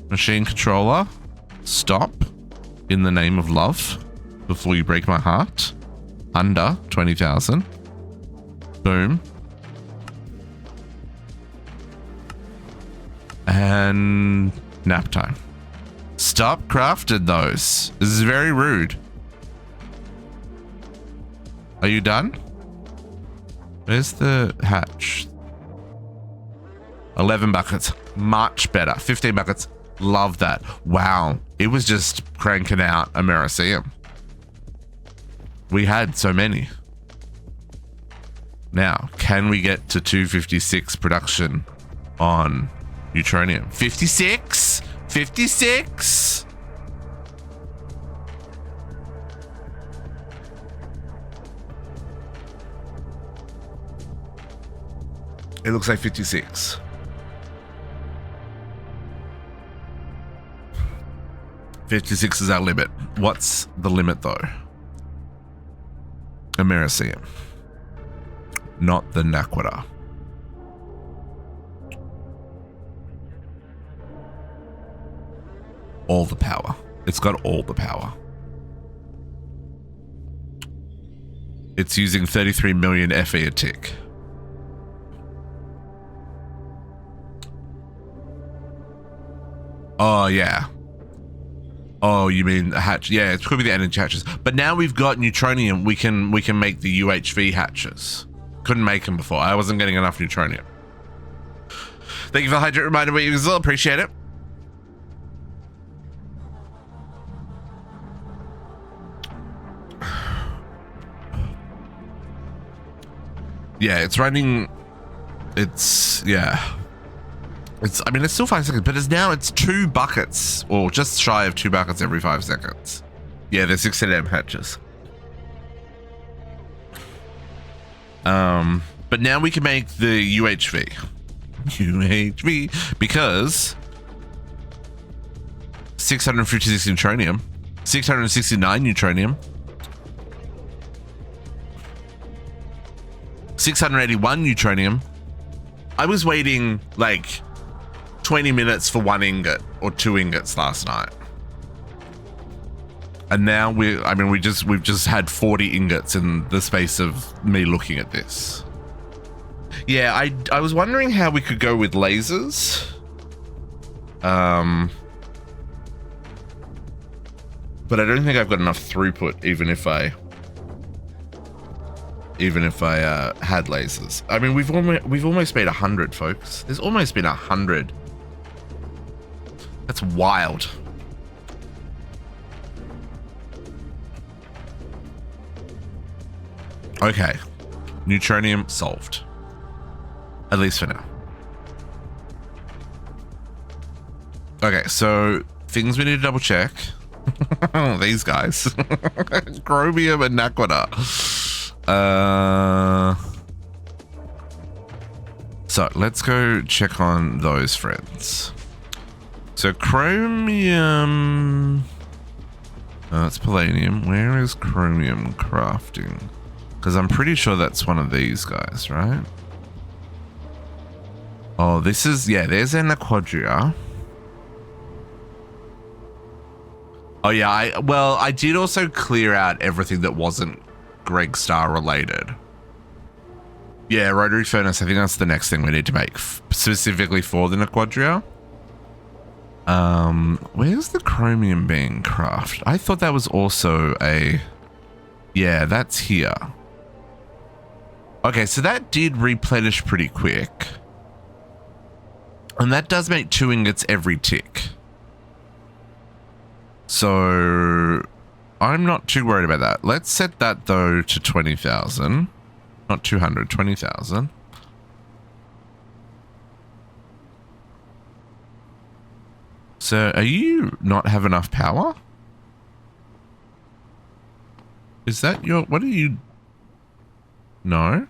Speaker 1: Machine controller. Stop. In the name of love. Before you break my heart. Under 20,000. Boom. And nap time. Stop crafting those. This is very rude. Are you done? Where's the hatch? 11 buckets. Much better. 15 buckets. Love that. Wow. It was just cranking out Americium. We had so many. Now, can we get to 256 production on Neutronium? 56? 56? It looks like 56. $56 is our limit. What's the limit though? Americium. Not the Naquita. All the power. It's got all the power. It's using 33 million FE a tick. Oh, yeah. Oh, you mean a hatch? Yeah, it could be the energy hatches. But now we've got Neutronium, we can make the UHV hatches. Couldn't make them before. I wasn't getting enough Neutronium. Thank you for the hydrate reminder, but you as well. Appreciate it. Yeah, it's running. It's, yeah. I mean, it's still 5 seconds, but it's 2 buckets, or just shy of 2 buckets every 5 seconds. Yeah, they're 16 amp patches. But now we can make the UHV. UHV, because 656 neutronium, 669 neutronium, 681 neutronium. I was waiting like 20 minutes for 1 ingot or 2 ingots last night. And now we've just had 40 ingots in the space of me looking at this. Yeah, I was wondering how we could go with lasers. But I don't think I've got enough throughput, even if I had lasers. I mean, we've almost made 100, folks. There's almost been 100. That's wild. Okay, neutronium solved. At least for now. Okay, so things we need to double check. These guys. Chromium and Naquita. So let's go check on those friends. So chromium. That's palladium. Where is chromium crafting? Because I'm pretty sure that's one of these guys, right? Oh, this is, yeah, there's an Aquadria. Oh yeah, I did also clear out everything that wasn't GregStar related. Yeah, rotary furnace, I think that's the next thing we need to make specifically for the Aquadria. Where's the chromium being crafted? I thought that was also a, yeah, that's here. Okay, so that did replenish pretty quick. And that does make 2 ingots every tick. So I'm not too worried about that. Let's set that though to 20,000. Not 200, 20,000. So are you not have enough power? Is that your, what are you? No.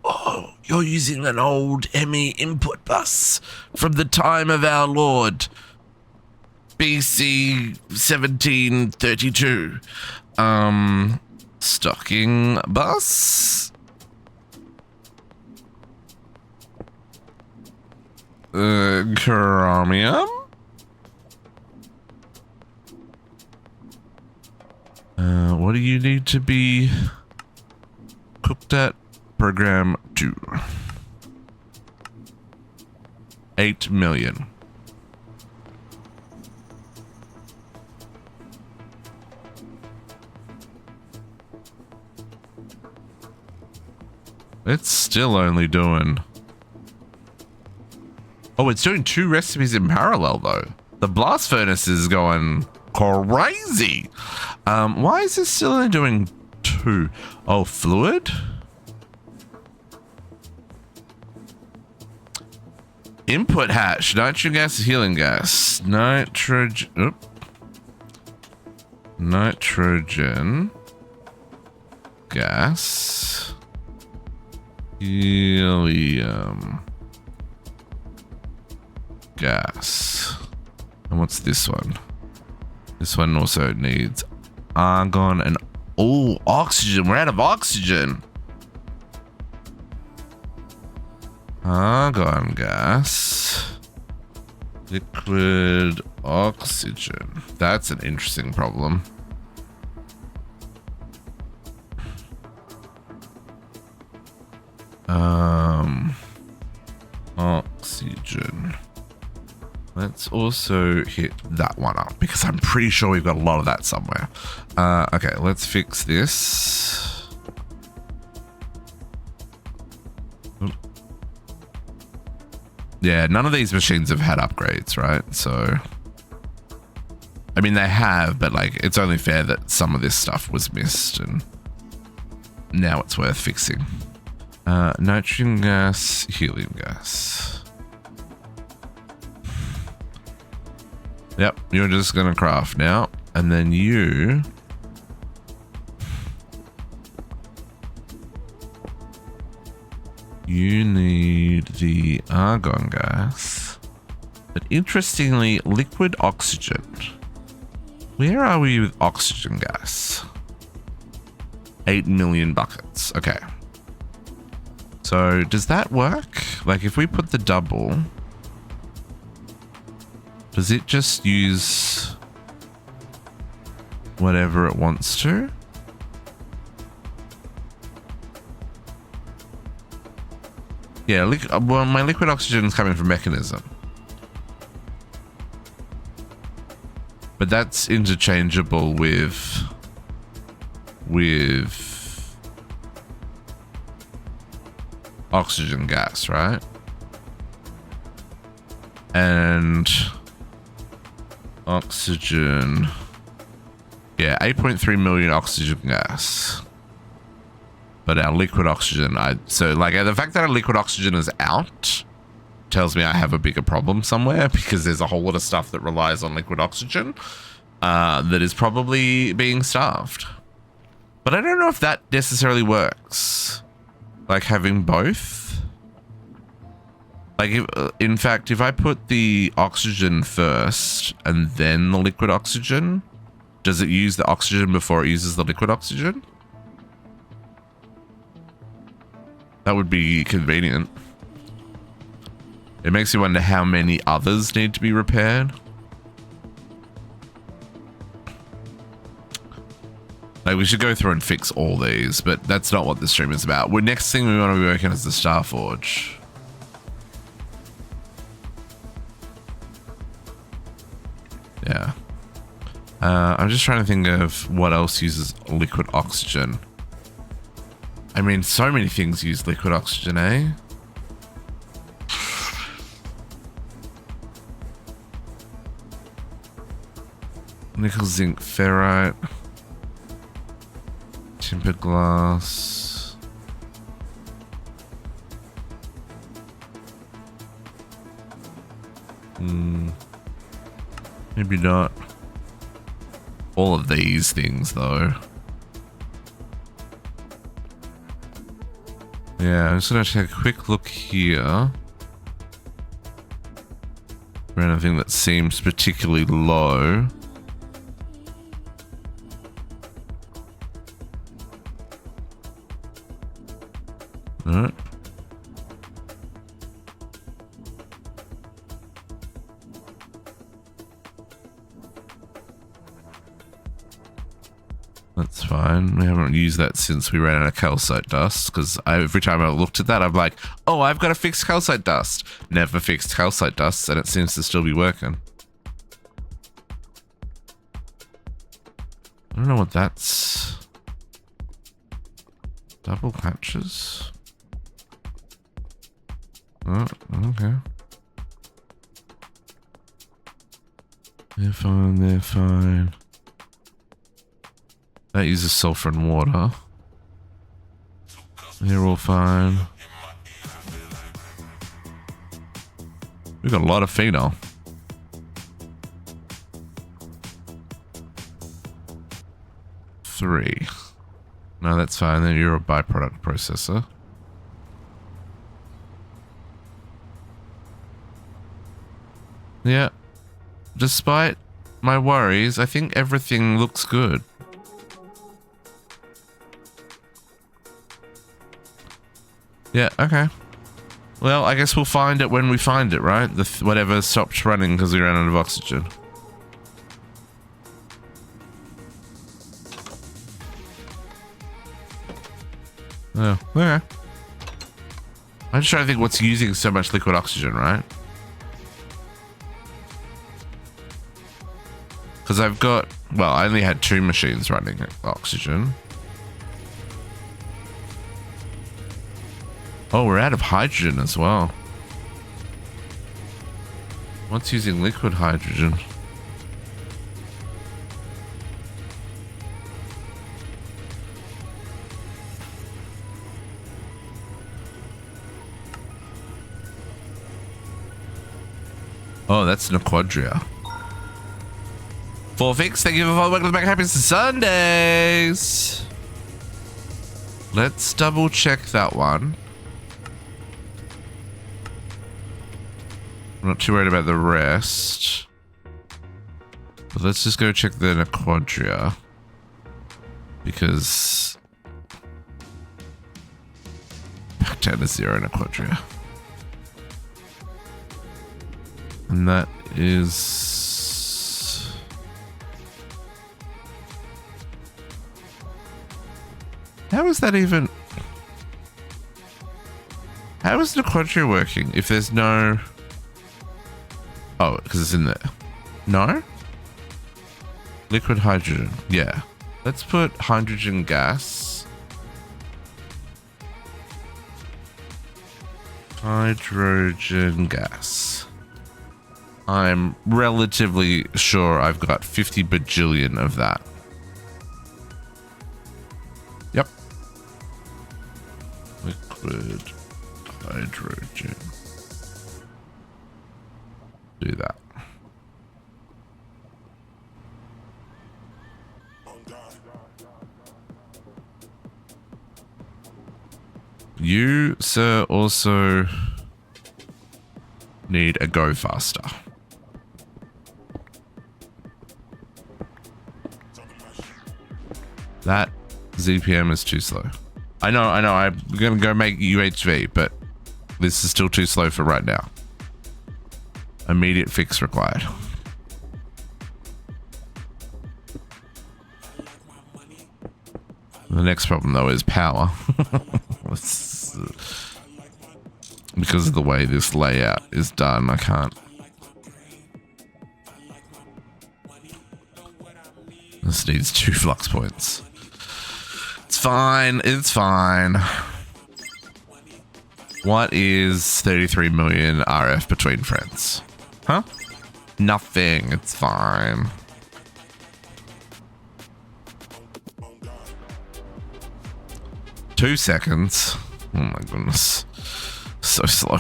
Speaker 1: Oh, you're using an old ME input bus from the time of our Lord, BC 1732. Stocking bus. Chromium. What do you need to be cooked at? Program 2. 8 million. It's still only doing... Oh, it's doing 2 recipes in parallel though. The blast furnace is going crazy. Why is this still only doing 2? Oh, fluid? Input hash, nitrogen gas, healing gas, nitrogen gas, helium gas. And what's this one? This one also needs argon and, oh, oxygen. We're out of oxygen. Argon gas, liquid oxygen. That's an interesting problem. Oxygen. Let's also hit that one up because I'm pretty sure we've got a lot of that somewhere. Okay, let's fix this. Yeah, none of these machines have had upgrades, right? So, I mean, they have, but like, it's only fair that some of this stuff was missed and now it's worth fixing. Nitrogen gas, helium gas. Yep, you're just gonna craft now. And then you... You need the argon gas. But interestingly, liquid oxygen. Where are we with oxygen gas? 8 million buckets. Okay. So does that work? Like if we put the double, does it just use whatever it wants to? Yeah, well, my liquid oxygen is coming from mechanism. But that's interchangeable with oxygen gas, right? And oxygen, yeah, 8.3 million oxygen gas. But our liquid oxygen, so like the fact that our liquid oxygen is out tells me I have a bigger problem somewhere, because there's a whole lot of stuff that relies on liquid oxygen that is probably being starved. But I don't know if that necessarily works. Like having both. Like in fact, if I put the oxygen first and then the liquid oxygen, does it use the oxygen before it uses the liquid oxygen? That would be convenient. It makes you wonder how many others need to be repaired. Like we should go through and fix all these, but that's not what the stream is about. Next thing we want to be working on is the Starforge. Yeah. I'm just trying to think of what else uses liquid oxygen. I mean, so many things use liquid oxygen, eh? Nickel, zinc, ferrite. Tempered glass. Maybe not. All of these things, though. Yeah, I'm just gonna take a quick look here for anything that seems particularly low. Alright. That's fine. We haven't used that since we ran out of calcite dust, because every time I looked at that, I'm like, oh, I've got to fix calcite dust. Never fixed calcite dust, and it seems to still be working. I don't know what that's. Double patches. Oh, okay. They're fine, they're fine. That uses sulfur and water. They're all fine. We've got a lot of phenol. Three. No, that's fine. Then you're a byproduct processor. Yeah. Despite my worries, I think everything looks good. Yeah, okay. Well, I guess we'll find it when we find it, right? Whatever stopped running because we ran out of oxygen. Oh, okay. I'm just trying to think what's using so much liquid oxygen, right? Because I've got, well, I only had 2 machines running oxygen. Oh, we're out of hydrogen as well. What's using liquid hydrogen? Oh, that's an Quadria. Forfix, thank you for following. Welcome back. Happy Sundays. Let's double check that one. I'm not too worried about the rest. But let's just go check the Quadria. Because back down to 0 Quadria. And that is... How is that even... How is the Quadria working if there's no... Oh, because it's in there. No? Liquid hydrogen. Yeah. Let's put hydrogen gas. Hydrogen gas. I'm relatively sure I've got 50 bajillion of that. Yep. Liquid hydrogen. Do that. You, sir, also need a go faster. That ZPM is too slow. I know, I'm gonna go make UHV, but this is still too slow for right now. Immediate fix required. The next problem though is power. Because of the way this layout is done, I can't. This needs 2 flux points. It's fine, it's fine. What is 33 million RF between friends? Huh? Nothing, it's fine. Two seconds. Oh my goodness. So slow.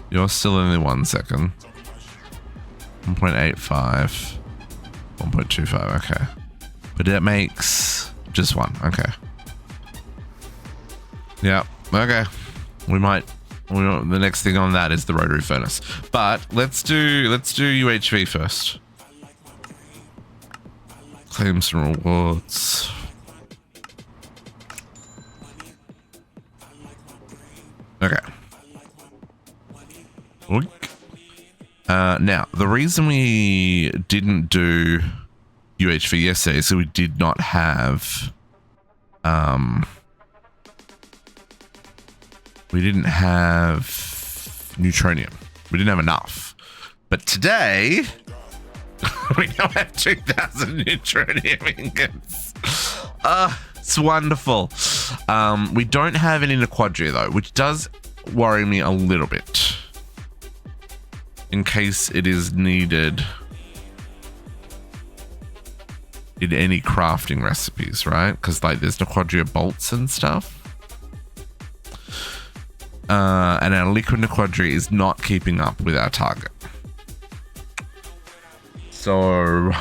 Speaker 1: You're still only 1 second. 1.85. 1.25, okay. But it makes just 1, okay. Yeah, okay. The next thing on that is the rotary furnace. But let's do UHV first. Claims and rewards. Okay. Now, the reason we didn't do UHV yesterday is so we did not have... we didn't have Neutronium. We didn't have enough. But today... we now have 2,000 Neutronium ingots. It's wonderful. We don't have any in the Quadria though, which does worry me a little bit. In case it is needed in any crafting recipes, right? Because like there's the Quadria bolts and stuff. And our liquid Quadria is not keeping up with our target. So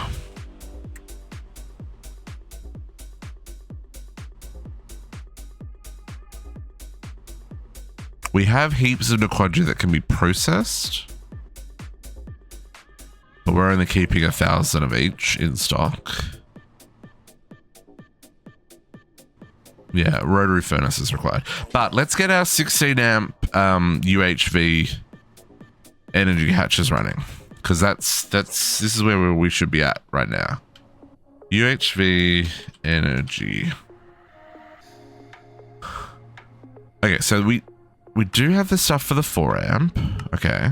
Speaker 1: we have heaps of Quadria that can be processed, but we're only keeping 1,000 of each in stock. Yeah, rotary furnace is required. But let's get our 16 amp UHV energy hatches running. Because this is where we should be at right now. UHV energy. Okay, so we do have the stuff for the 4 amp. Okay.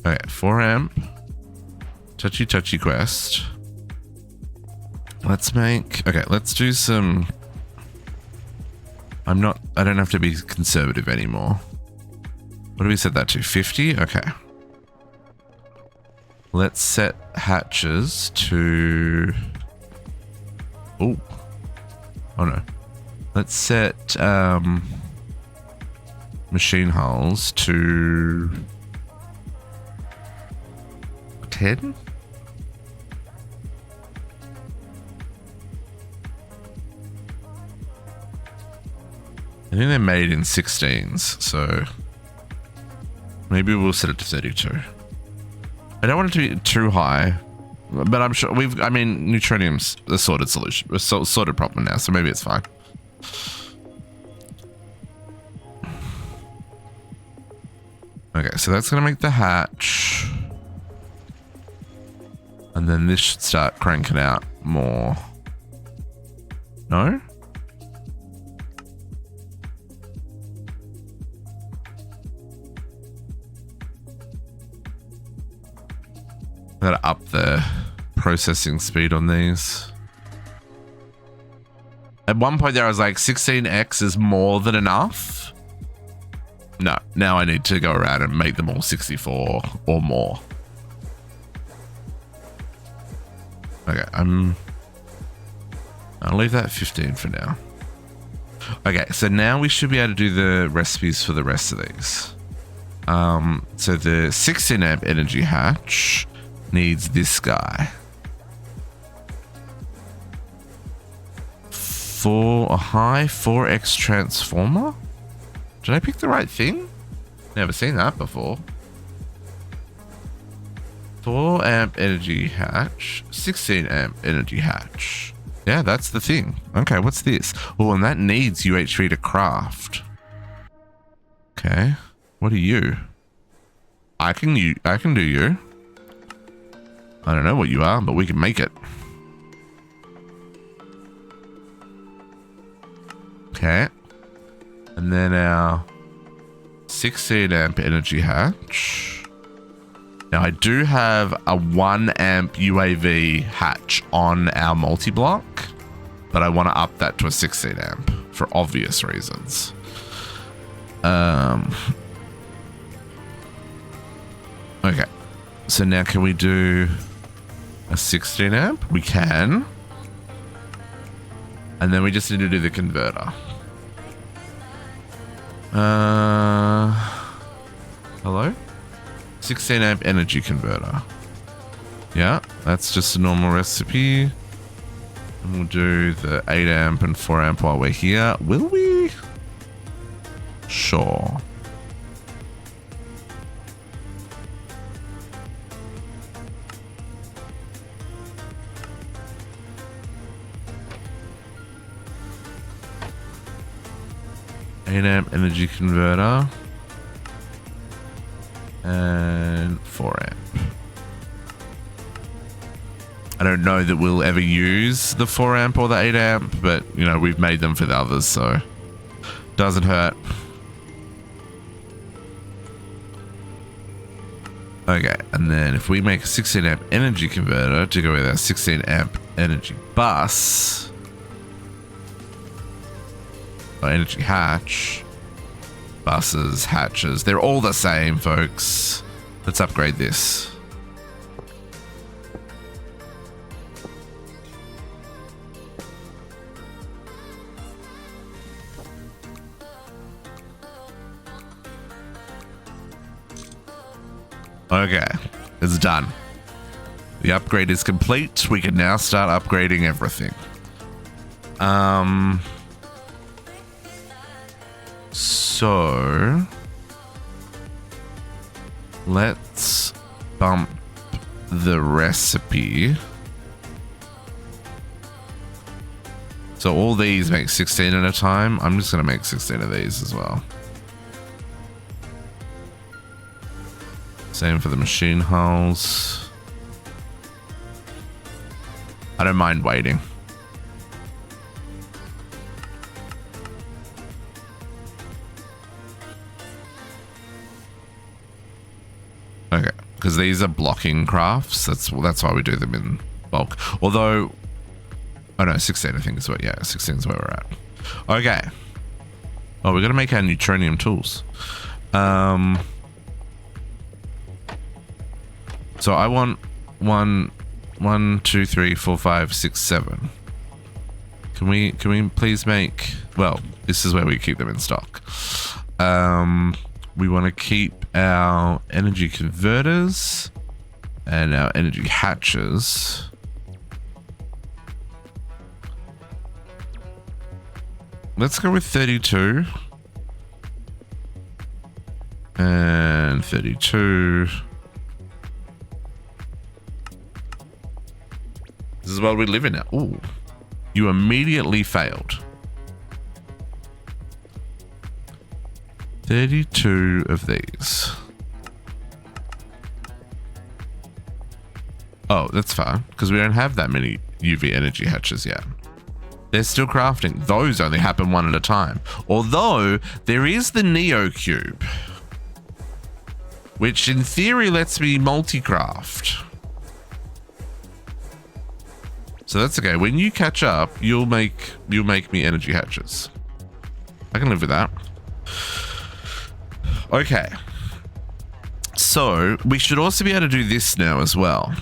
Speaker 1: Okay, 4 amp. Touchy quest. Let's do some... I don't have to be conservative anymore. What do we set that to? 50? Okay. Let's set hatches to... Oh. Oh no. Let's set machine hulls to 10? I think they're made in 16s, so maybe we'll set it to 32. I don't want it to be too high, but I'm sure I mean, Neutronium's a sorted solution, a sorted problem now, so maybe it's fine. Okay, so that's going to make the hatch. And then this should start cranking out more. No? Gotta up the processing speed on these. At one point there I was like 16x is more than enough. No, now I need to go around and make them all 64 or more. Okay, I'll leave that 15 for now. Okay, so now we should be able to do the recipes for the rest of these. So the 16 amp energy hatch needs this guy. For a high 4x transformer? Did I pick the right thing? Never seen that before. 4 amp energy hatch, 16 amp energy hatch. Yeah, that's the thing. Okay, what's this? Oh, and that needs UHV to craft. Okay, what are you? I can do you. I don't know what you are, but we can make it. Okay. And then our 16 amp energy hatch. Now I do have a 1 amp UAV hatch on our multi-block, but I want to up that to a 16 amp for obvious reasons. Okay. So now can we do a 16 amp? We can. And then we just need to do the converter. Hello? 16 amp energy converter. Yeah, that's just a normal recipe. And we'll do the 8 amp and 4 amp while we're here. Will we? Sure. Amp energy converter and 4 amp. I don't know that we'll ever use the 4 amp or the 8 amp, but you know, we've made them for the others, so doesn't hurt. Okay, and then if we make a 16 amp energy converter to go with our 16 amp energy bus, energy hatch, buses, hatches, they're all the same, folks. Let's upgrade this. Okay, it's done. The upgrade is complete. We can now start upgrading everything. So let's bump the recipe. So all these make 16 at a time. I'm just going to make 16 of these as well. Same for the machine hulls. I don't mind waiting. Okay, because these are blocking crafts. That's why we do them in bulk. Although, oh no, 16 I think is what. Yeah, 16 is where we're at. Okay. Oh, we're gonna make our neutronium tools. So I want 1, 2, 3, 4, 5, 6, 7. Can we please make, well, this is where we keep them in stock. We want to keep our energy converters and our energy hatches. Let's go with 32 and 32. This is what we live in now. Ooh, you immediately failed. 32 of these. Oh, that's fine, because we don't have that many UV energy hatches yet. They're still crafting. Those only happen one at a time. Although, there is the Neo Cube, which in theory lets me multi-craft. So that's okay. When you catch up, you'll make me energy hatches. I can live with that. Okay. So we should also be able to do this now as well.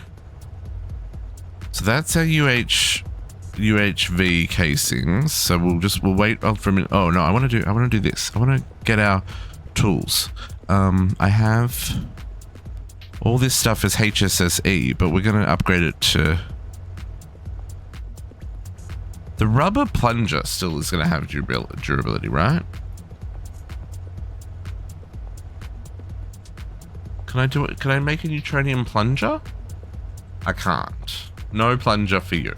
Speaker 1: So that's our UHV casings. So we'll wait for a minute. Oh no, I want to do this. I want to get our tools. I have all this stuff as HSSE, but we're going to upgrade it to the rubber plunger. Still is going to have durability, right? Can I do it? Can I make a Neutronium plunger? I can't. No plunger for you.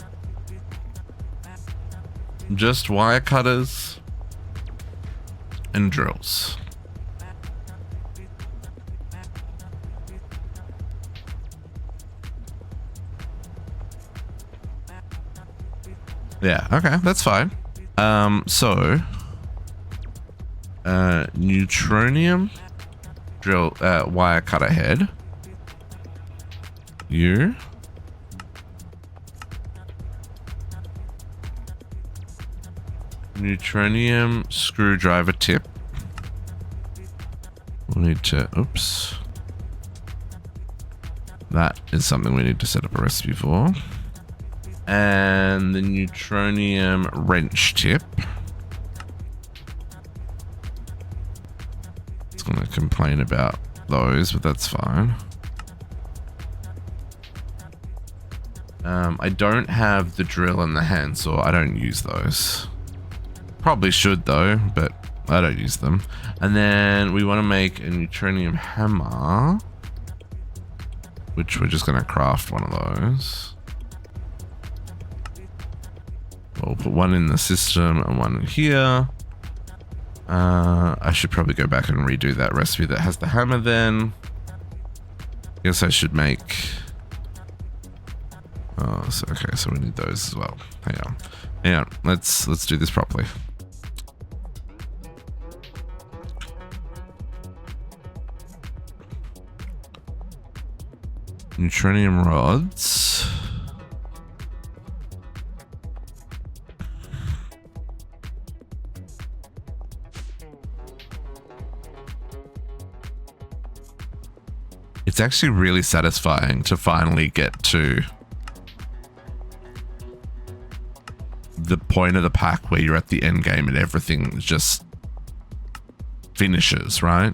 Speaker 1: Just wire cutters and drills. Yeah, okay, that's fine. So Neutronium drill wire cutter head. You. Neutronium screwdriver tip. We'll need to, oops. That is something we need to set up a recipe for. And the Neutronium wrench tip. It's going to complain about those, but that's fine. I don't have the drill and the handsaw. I don't use those. Probably should though, but I don't use them. And then we want to make a Neutronium hammer, which we're just going to craft one of those. We'll put one in the system and one here. I should probably go back and redo that recipe that has the hammer then. Guess I should make... Oh, so, okay, so we need those as well. Hang on. Let's do this properly. Neutronium rods. It's actually really satisfying to finally get to the point of the pack where you're at the end game and everything just finishes, right?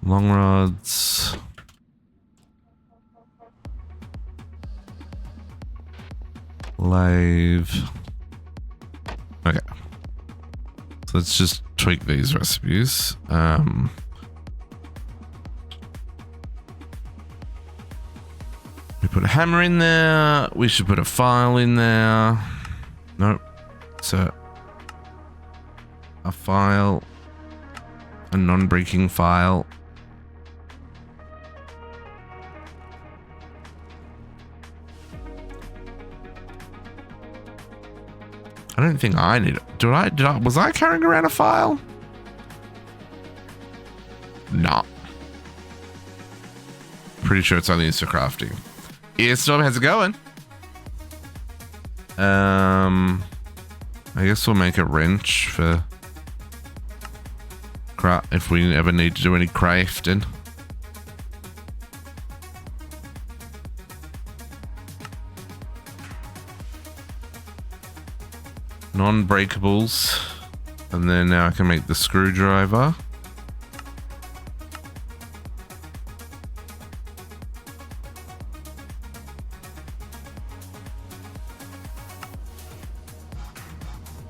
Speaker 1: Long rods. Lathe. Okay. So let's just tweak these recipes. We put a hammer in there. We should put a file in there. Nope. So a file, a non-breaking file. I don't think I need it. Was I carrying around a file? No. Pretty sure it's only used for crafting. Earstorm, how's it going? I guess we'll make a wrench for if we ever need to do any crafting. Non-breakables. And then now I can make the screwdriver.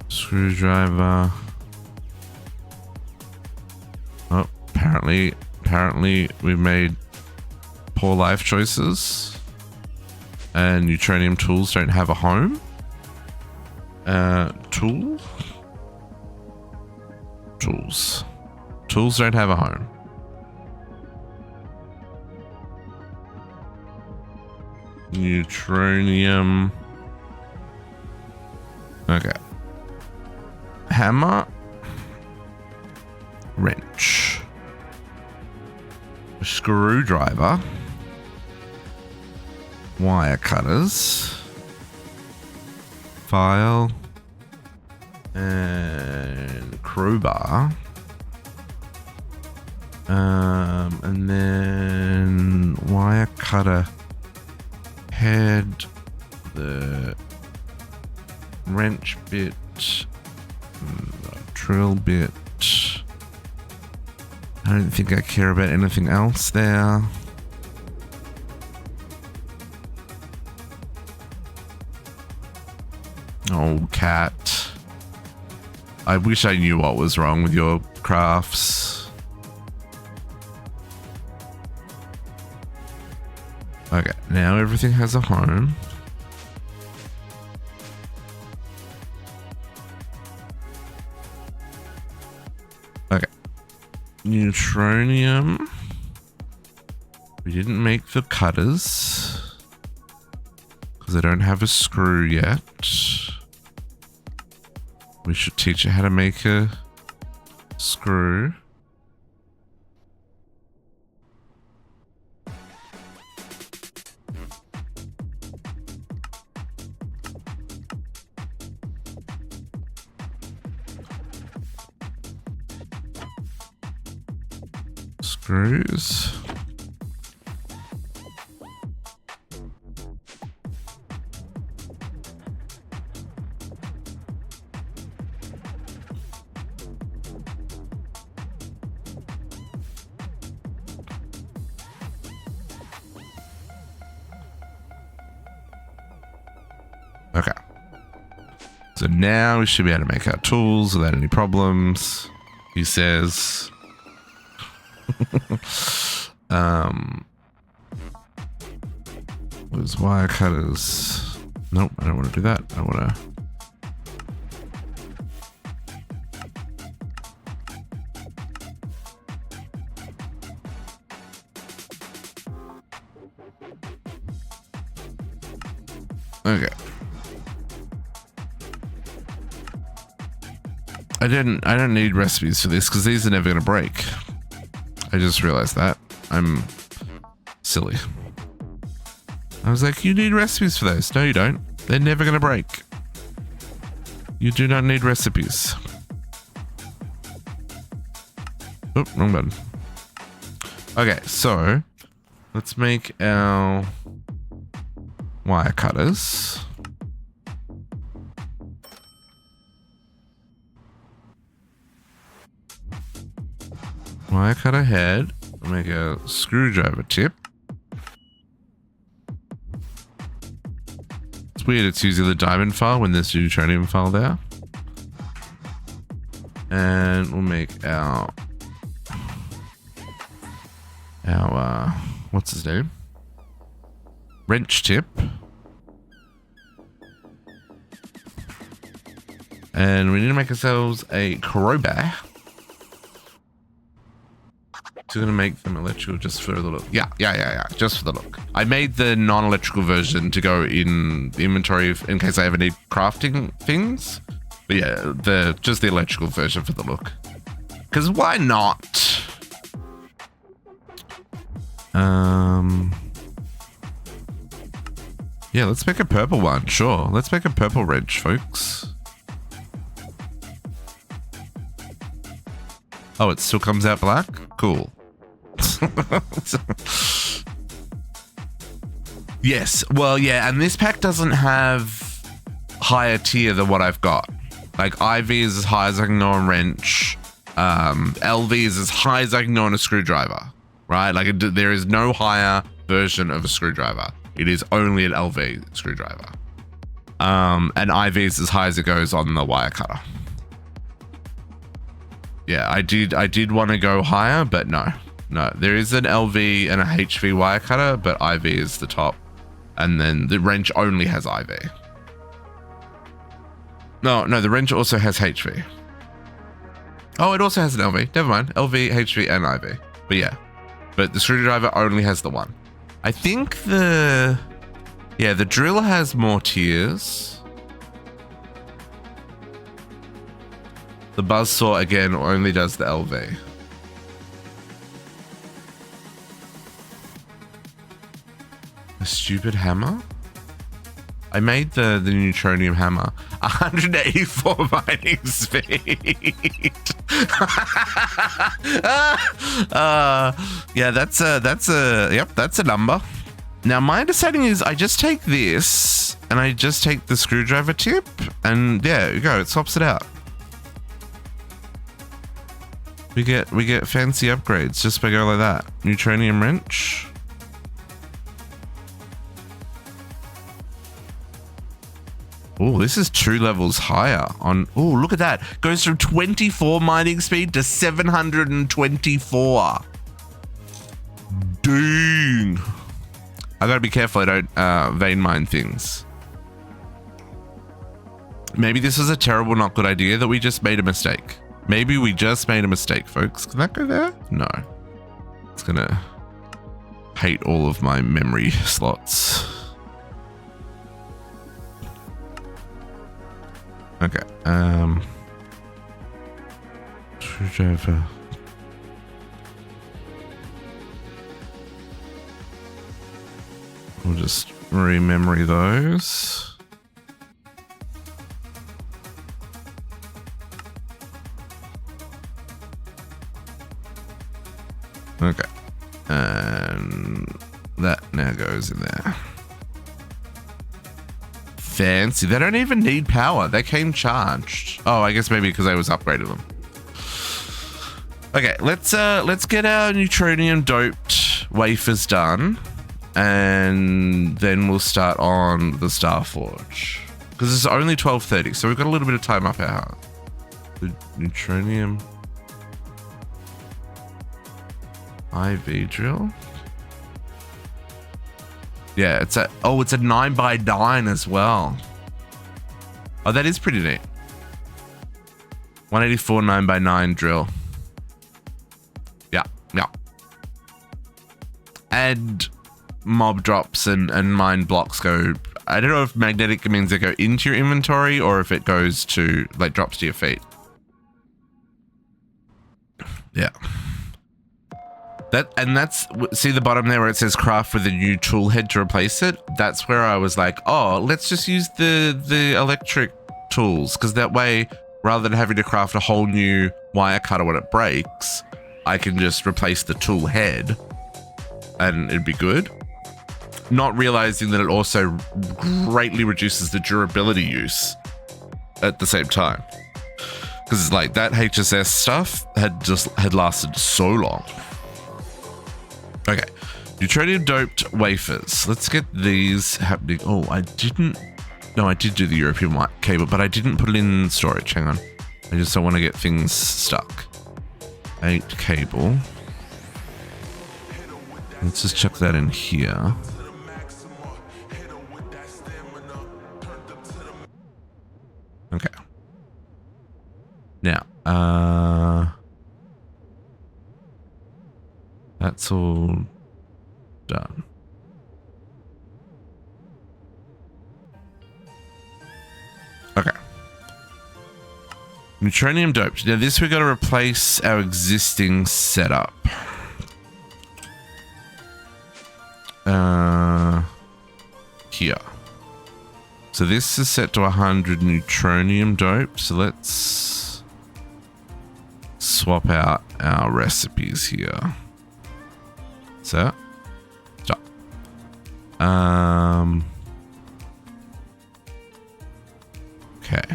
Speaker 1: Screwdriver. Oh, apparently we've made poor life choices. And Neutronium tools don't have a home. Tools don't have a home. Neutronium. Okay. Hammer. Wrench. Screwdriver. Wire cutters. File. And crowbar. And then wire cutter head, the wrench bit, drill bit. I don't think I care about anything else there. Oh, cat. I wish I knew what was wrong with your crafts. Okay, now everything has a home. Okay. Neutronium. We didn't make the cutters because I don't have a screw yet. We should teach you how to make a screw. Screws. Okay. So now we should be able to make our tools without any problems, he says. Those wire cutters. Nope, I don't want to do that. I want to. Okay. I don't need recipes for this because these are never going to break. I just realized that. I'm silly. I was like, you need recipes for those. No, you don't. They're never going to break. You do not need recipes. Oh, wrong button. Okay, so let's make our wire cutters. Wire cutter head. Make a screwdriver tip. It's weird it's using the diamond file when there's a neutronium file there. And we'll make our what's his name? Wrench tip. And we need to make ourselves a crowbar. So we're going to make them electrical just for the look. Yeah. Just for the look. I made the non-electrical version to go in the inventory in case I ever need crafting things. But yeah, just the electrical version for the look. Because why not? Yeah, let's make a purple one. Sure. Let's make a purple wrench, folks. Oh, it still comes out black? Cool. Yes. Well, yeah, and this pack doesn't have higher tier than what I've got. Like IV is as high as I can go on wrench. LV is as high as I can go on a screwdriver, right? Like there is no higher version of a screwdriver. It is only an LV screwdriver. And IV is as high as it goes on the wire cutter. Yeah, I did want to go higher, but no. There is an LV and a HV wire cutter, but IV is the top. And then the wrench only has IV. No, the wrench also has HV. Oh, it also has an LV. Never mind. LV, HV, and IV. But yeah. But the screwdriver only has the one. I think the drill has more tiers. The buzzsaw, again, only does the LV. A stupid hammer? I made the Neutronium hammer. 184 mining speed. Yeah, that's a number. Now my understanding is I just take this and I just take the screwdriver tip and there you go, it swaps it out. We get fancy upgrades just by going like that. Neutronium wrench. Oh, this is 2 levels higher on. Oh, look at that. Goes from 24 mining speed to 724. Dang. I gotta be careful I don't vein mine things. Maybe this is a terrible, not good idea that we just made a mistake. Maybe we just made a mistake, folks. Can that go there? No. It's gonna hate all of my memory slots. Okay, screwdriver. We'll just rememory those. Okay, and that now goes in there. Fancy. They don't even need power. They came charged. Oh, I guess maybe because I was upgrading them. Okay, let's get our Neutronium doped wafers done, and then we'll start on the Starforge because it's only 12:30, so we've got a little bit of time up our. The Neutronium IV drill. Yeah, it's a 9x9 as well. Oh, that is pretty neat. 184 9x9 drill. Yeah. And mob drops and mine blocks go. I don't know if magnetic means they go into your inventory or if it goes to like drops to your feet. Yeah. That's see the bottom there where it says craft with a new tool head to replace it. That's where I was like, oh, let's just use the electric tools because that way, rather than having to craft a whole new wire cutter when it breaks, I can just replace the tool head and it'd be good. Not realizing that it also greatly reduces the durability use at the same time. Because it's like that HSS stuff had lasted so long. Okay, Neutronium doped wafers. Let's get these happening. Oh, I did do the European cable, but I didn't put it in storage. Hang on. I just don't want to get things stuck. 8 cable. Let's just chuck that in here. Okay. Now, that's all done. Okay. Neutronium doped. Now this we got to replace our existing setup. Here. So this is set to 100 neutronium dope. So let's swap out our recipes here. So, stop. Okay.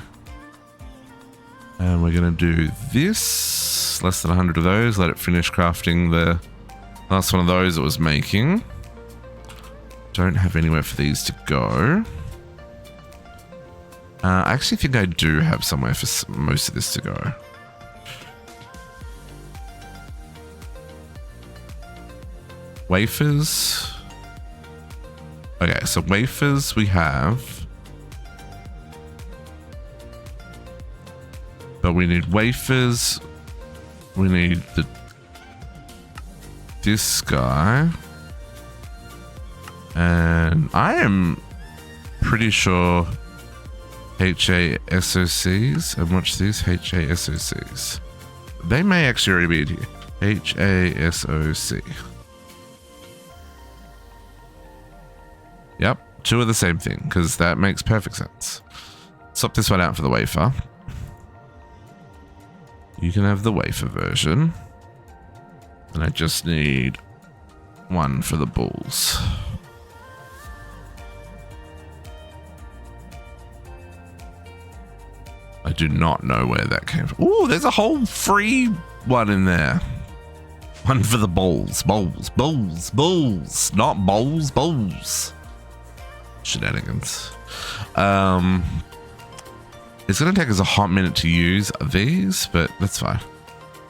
Speaker 1: And we're going to do this. Less than 100 of those. Let it finish crafting the last one of those it was making. Don't have anywhere for these to go. I actually think I do have somewhere for most of this to go. Wafers. Okay, so wafers we have. But we need wafers. We need this guy. And I am pretty sure HASOCs. And watch these HASOCs. They may actually already be in here. HASOC. Yep, two are the same thing because that makes perfect sense. Swap this one out for the wafer. You can have the wafer version. And I just need one for the balls. I do not know where that came from. Ooh, there's a whole free one in there. One for the balls. Balls, balls, balls. Not bowls, balls. Shenanigans. It's going to take us a hot minute to use these, but that's fine.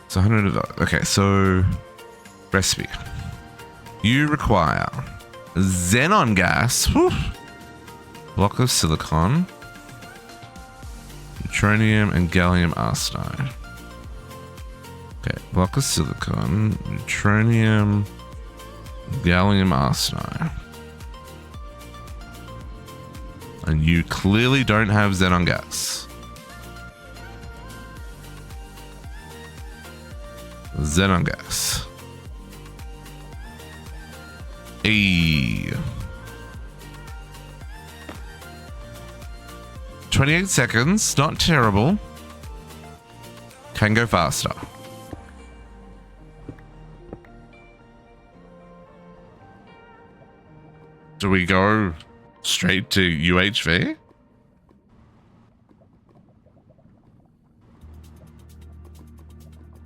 Speaker 1: So 100 of those. Okay, so recipe. You require xenon gas, whew, block of silicon, neutronium and gallium arsenide. Okay, block of silicon, neutronium, gallium arsenide. And you clearly don't have xenon gas. Xenon gas. 28 seconds, not terrible. Can go faster. Do we go straight to UHV?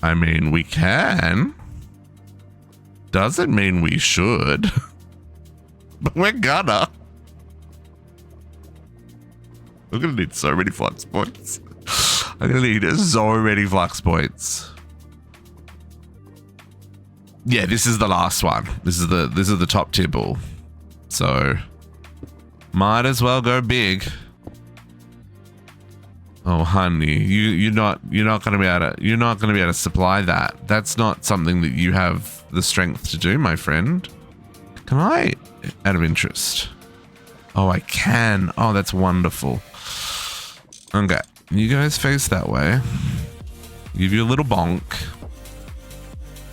Speaker 1: I mean, we can. Doesn't mean we should. But we're gonna. We're gonna need so many flux points. I'm gonna need so many flux points. Yeah, this is the last one. This is the top tier ball. So might as well go big. Oh, honey, you're not gonna be able to supply that. That's not something that you have the strength to do, my friend. Can I, out of interest? Oh, I can. Oh, that's wonderful. Okay, you guys face that way. Give you a little bonk,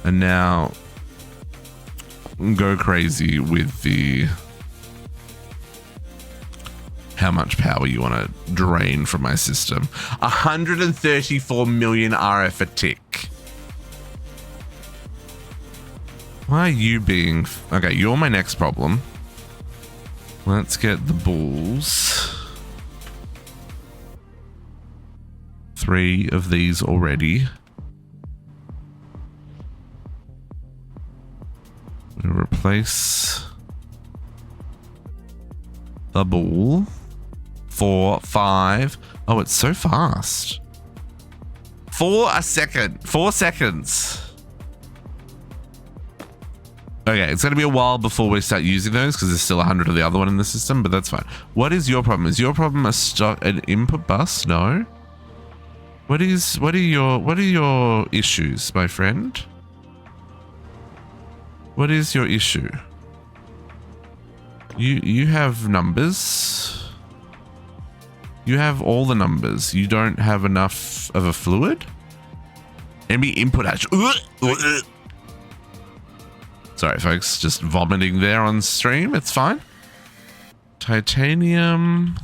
Speaker 1: and now go crazy with the how much power you want to drain from my system. 134 million RF a tick. Why are you being... Okay, you're my next problem. Let's get the balls. 3 of these already. We'll replace the ball. 4, 5. Oh, it's so fast. 4 a second. 4 seconds. Okay, it's going to be a while before we start using those because there's still 100 of the other one in the system, but that's fine. What is your problem? Is your problem an input bus? No. What are your issues, my friend? What is your issue? You have numbers. You have all the numbers. You don't have enough of a fluid? MB input hatch. Sorry, folks. Just vomiting there on stream. It's fine. Titanium.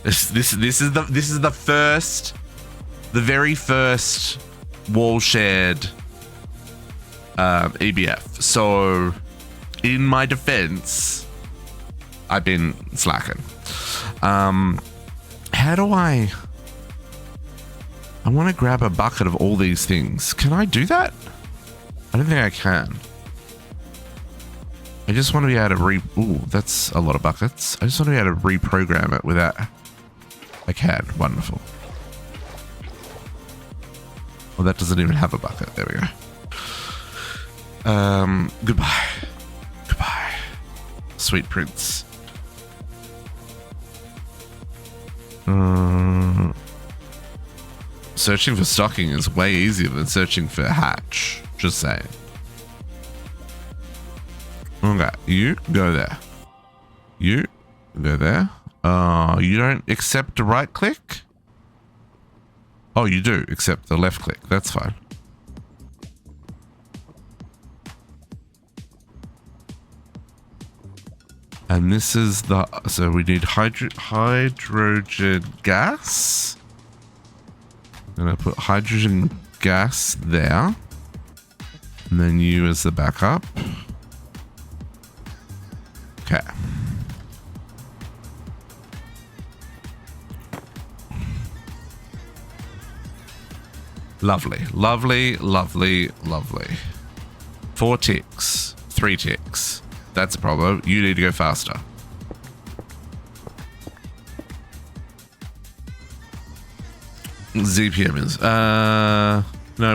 Speaker 1: This is the very first wall shared EBF. So in my defense, I've been slacking. How do I want to grab a bucket of all these things. Can I do that? I don't think I can. I just want to be able to ooh, that's a lot of buckets. I just want to be able to reprogram it without... I can. Wonderful. Well, that doesn't even have a bucket. There we go. Goodbye. Goodbye. Sweet prince. Searching for stocking is way easier than searching for hatch. Just saying. Okay, you go there. You go there. You don't accept a right click? Oh, you do accept the left click. That's fine. And this is the... So we need hydrogen gas. I'm going to put hydrogen gas there. And then you as the backup. Okay. Lovely, lovely, lovely, lovely. 4 ticks, 3 ticks. That's a problem. You need to go faster. ZPM is, no,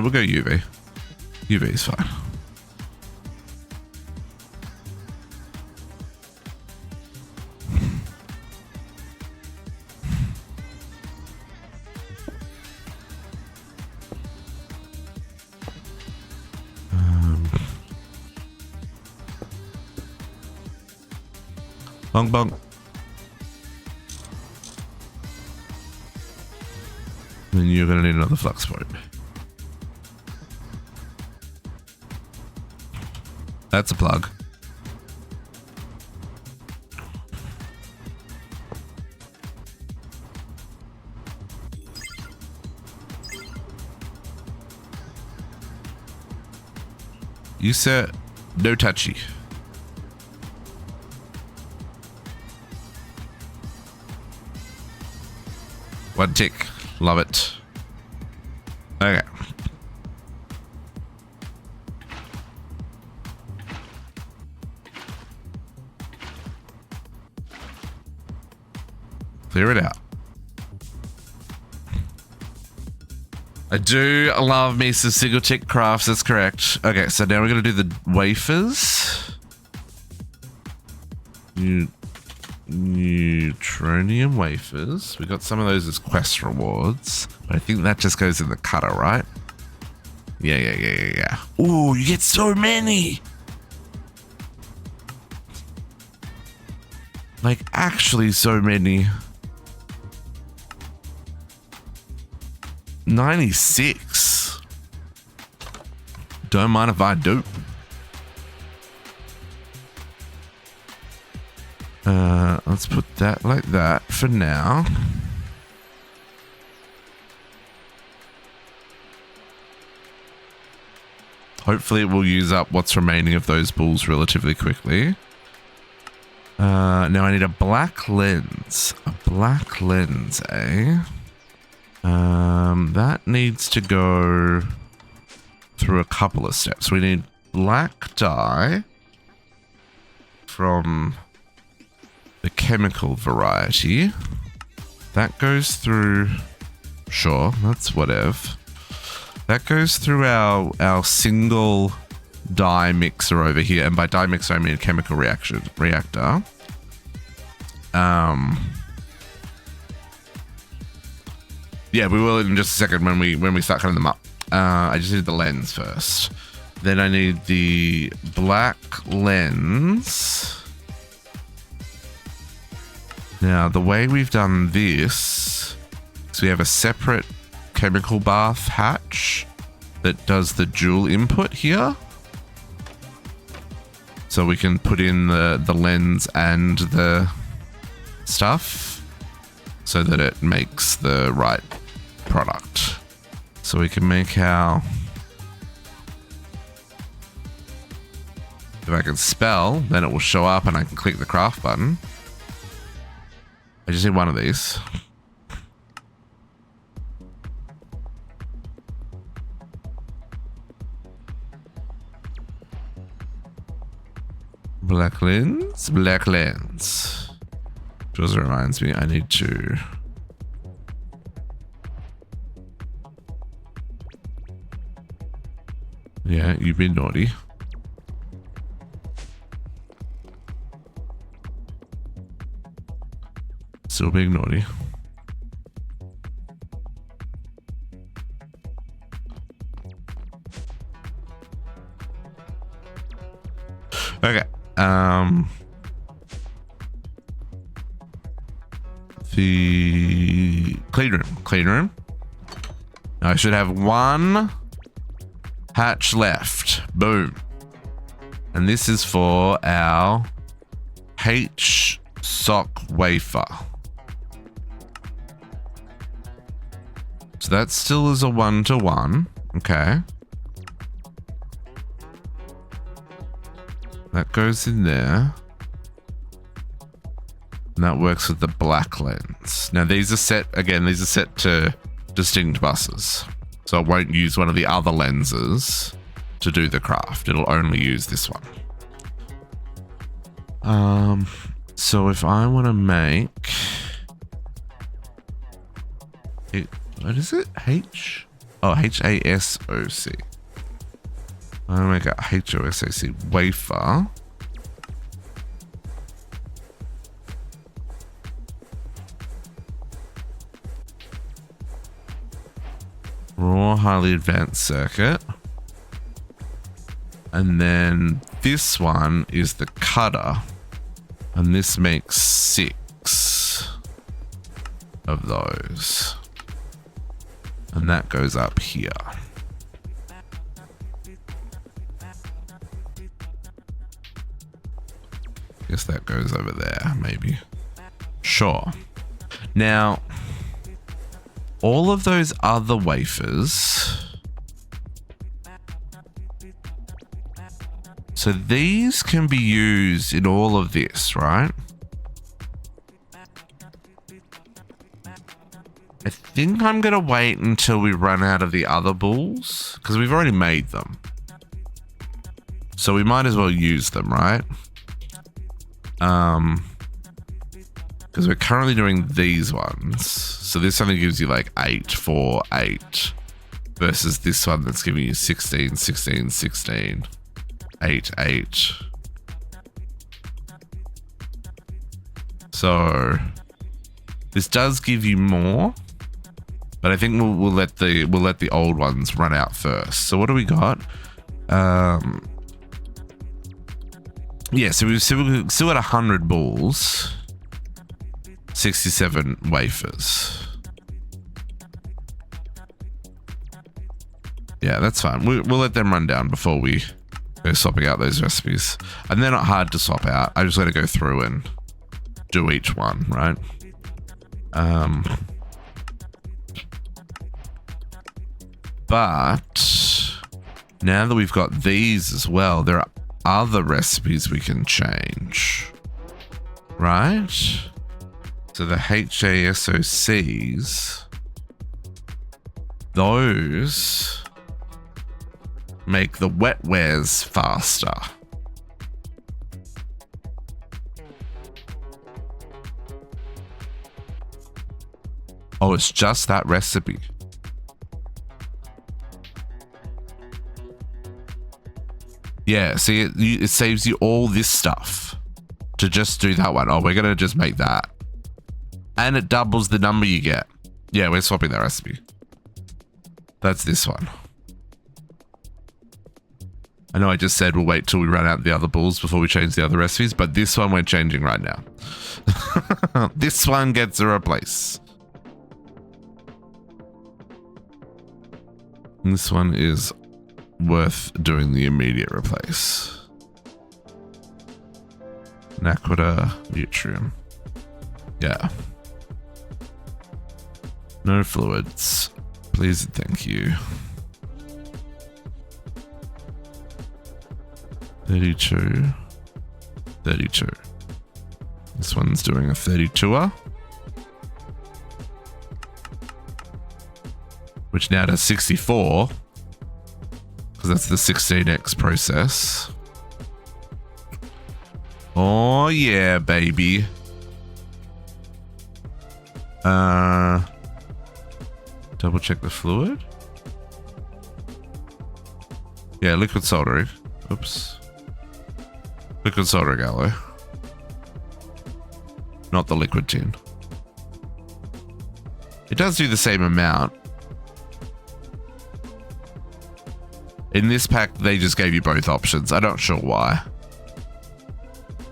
Speaker 1: we'll go UV. UV is fine. Bong bong. Then you're going to need another flux point. That's a plug. You said no touchy. One tick. Love it. Okay. Clear it out. I do love me some single tick crafts. That's correct. Okay, so now we're going to do the wafers. Neutronium wafers. We got some of those as quest rewards, but I think that just goes in the cutter, right? Yeah. Ooh, you get so many. Like, actually so many. 96. Don't mind if I do. Let's put that like that for now. Hopefully it will use up what's remaining of those bulls relatively quickly. Now I need a black lens. A black lens, eh? That needs to go through a couple of steps. We need black dye from the chemical variety. That goes through... Sure, that's whatever. That goes through our single dye mixer over here. And by dye mixer, I mean a chemical reactor. Yeah, we will in just a second when we start cutting them up. I just need the lens first. Then I need the black lens. Now, the way we've done this is we have a separate chemical bath hatch that does the dual input here. So we can put in the lens and the stuff. so that it makes the right product. So we can make our, if I can spell, then it will show up and I can click the craft button. I just need one of these. Black lens, black lens. Just reminds me I need to. Yeah, you've been naughty. Still being naughty. Okay. The clean room. I should have one hatch left. Boom. And this is for our H sock wafer. So that still is a 1-to-1. Okay. That goes in there. And that works with the black lens. Now these are set, again, these are set to distinct buses. So it won't use one of the other lenses to do the craft. It'll only use this one. So if I want to make it, what is it? H? Oh, HASOC. I'm gonna make a HOSAC wafer. Raw highly advanced circuit. And then this one is the cutter. And this makes 6 of those. And that goes up here. Guess that goes over there, maybe. Sure. Now, all of those other wafers. So these can be used in all of this, right? I think I'm going to wait until we run out of the other balls because we've already made them. So we might as well use them, right? Because we're currently doing these ones. So this only gives you like 8, 4, 8 versus this one that's giving you 16, 16, 16, 8, 8. So this does give you more, but I think we'll let the old ones run out first. So what do we got? Yeah, so we've still got 100 balls, 67 wafers. Yeah, that's fine. We'll let them run down before we go swapping out those recipes. And they're not hard to swap out. I just got to go through and do each one, right? But now that we've got these as well, there are other recipes we can change, right? So the HASOCs, those make the wet wares faster. Oh, it's just that recipe. Yeah, see, it saves you all this stuff to just do that one. Oh, we're going to just make that. And it doubles the number you get. Yeah, we're swapping that recipe. That's this one. I know I just said we'll wait till we run out the other balls before we change the other recipes, but this one we're changing right now. This one gets a replace. This one is worth doing the immediate replace. Naquita Neutronium. Yeah. No fluids. Please and thank you. 32. 32. This one's doing a 32er. Which now does 64. Because that's the 16x process. Oh yeah, baby. Double check the fluid. Yeah, liquid soldering. Oops. Liquid soldering alloy. Not the liquid tin. It does do the same amount. In this pack, they just gave you both options. I'm not sure why.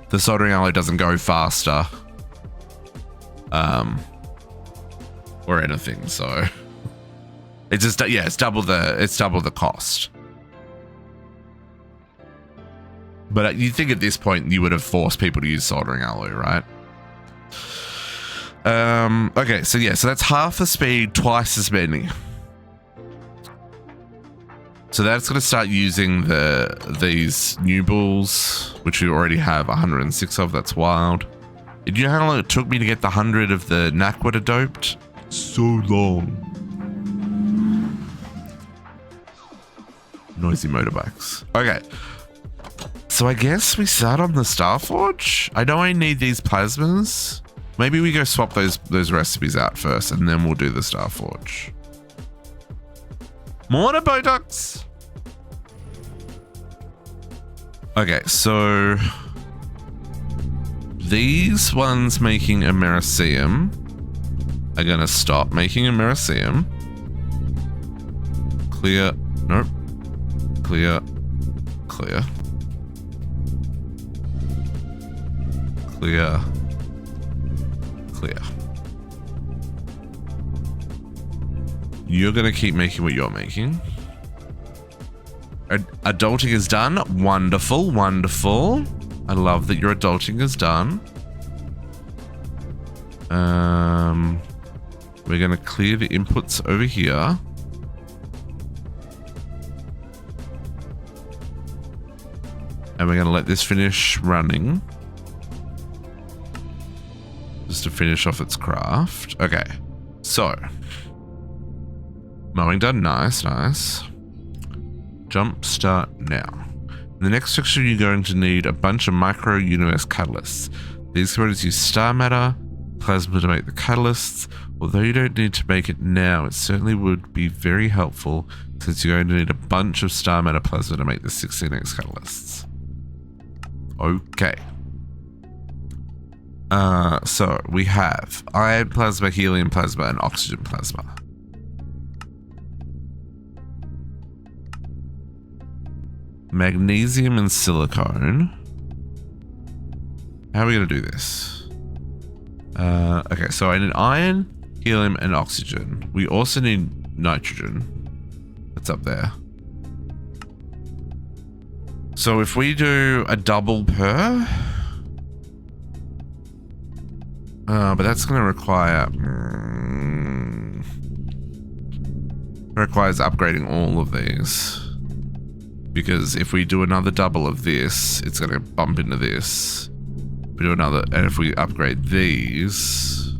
Speaker 1: The soldering alloy doesn't go faster. Or anything, so it's just, yeah, it's double the cost. But you think at this point you would have forced people to use soldering alloy, right? Okay, so yeah, so that's half the speed, twice as many. So that's going to start using these new bulls, which we already have 106 of. That's wild. Did you know how long it took me to get the 100 of the Nakwita doped? So long. Noisy motorbikes. Okay. So I guess we start on the Starforge. I know I need these plasmas. Maybe we go swap those recipes out first and then we'll do the Starforge. Mortar Botox. Okay, so these ones making a Meraceum are gonna stop making a Meraceum. Clear. Nope. Clear. Clear. Clear. Clear. You're gonna keep making what you're making. Adulting is done. Wonderful, wonderful. I love that your adulting is done. We're gonna clear the inputs over here. And we're gonna let this finish running. Just to finish off its craft. Okay, so. Mowing done, nice, nice. Jump start now. In the next section, you're going to need a bunch of micro-universe catalysts. These components use star matter, plasma to make the catalysts. Although you don't need to make it now, it certainly would be very helpful since you're going to need a bunch of star matter plasma to make the 16x catalysts. Okay. So we have iron plasma, helium plasma, and oxygen plasma. Magnesium and silicone. How are we going to do this? Okay, so I need iron, helium, and oxygen. We also need nitrogen. That's up there. So if we do a double per... but that's going to require... requires upgrading all of these. Because if we do another double of this, it's going to bump into this. We do another, and if we upgrade these...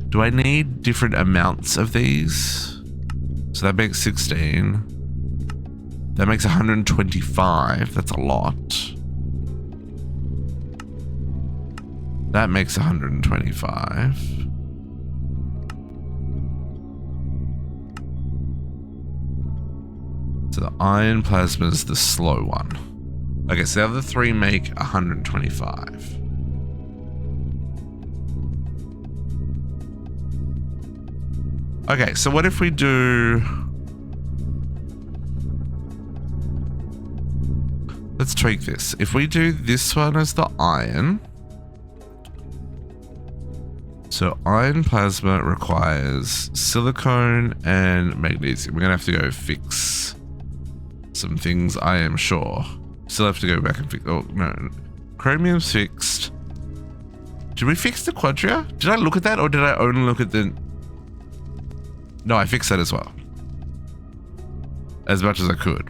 Speaker 1: Do I need different amounts of these? So that makes 16. That makes 125. That's a lot. That makes 125. So the iron plasma is the slow one. Okay, so the other three make 125. Okay, so what if we do... Let's tweak this. If we do this one as the iron... So iron plasma requires silicone and magnesium. We're going to have to go fix some things, I am sure. Still have to go back and fix... Oh, no. Chromium's fixed. Did we fix the quadria? Did I look at that or did I only look at the... No, I fixed that as well. As much as I could.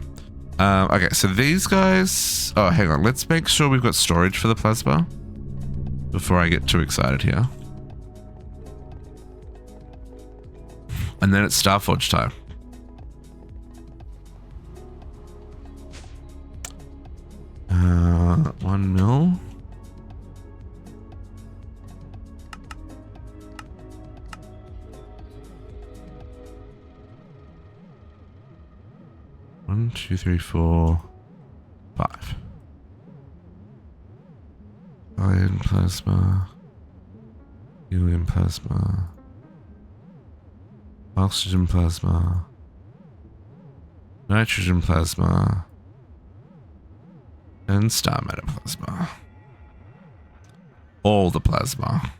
Speaker 1: Okay, so these guys... Oh, hang on. Let's make sure we've got storage for the plasma before I get too excited here. And then it's Starforge time. Uh, 1 mil. One, two, three, four, 5. Iron plasma, helium plasma, oxygen plasma, nitrogen plasma, and star matter plasma. All the plasma.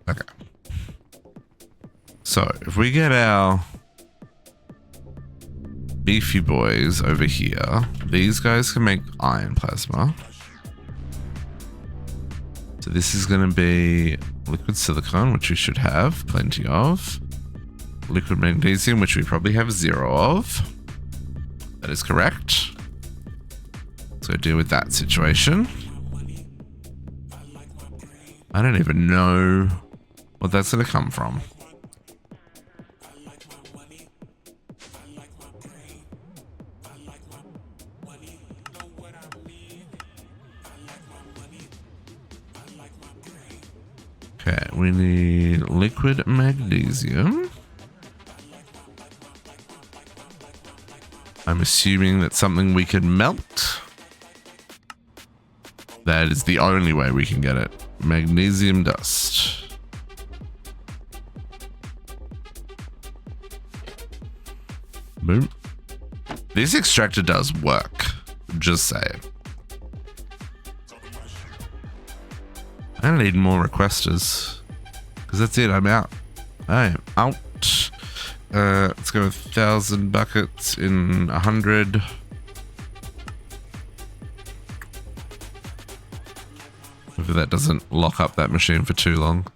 Speaker 1: Okay. So if we get our beefy boys over here, these guys can make iron plasma. So this is going to be liquid silicon, which we should have plenty of. Liquid magnesium, which we probably have 0 of. That is correct. So deal with that situation. I don't even know what that's going to come from. Okay, we need liquid magnesium. I'm assuming that's something we can melt. That is the only way we can get it. Magnesium dust. Boom. This extractor does work. Just saying. I need more requesters. Because that's it, I'm out. I am out. Let's go with 1,000 buckets in 100. Hopefully that doesn't lock up that machine for too long.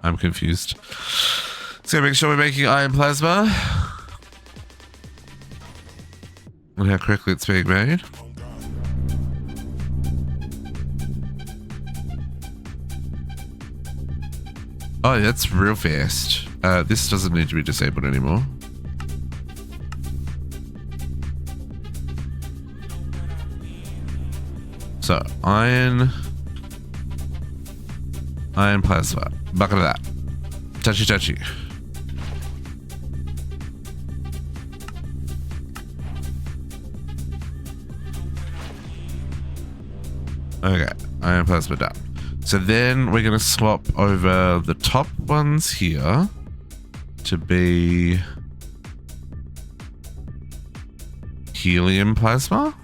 Speaker 1: I'm confused. So make sure we're making iron plasma. Look how quickly it's being made. Oh, that's real fast. This doesn't need to be disabled anymore. So, iron plasma. Bucket of that. Touchy touchy. Okay, iron plasma done. So then we're going to swap over the top ones here to be helium plasma.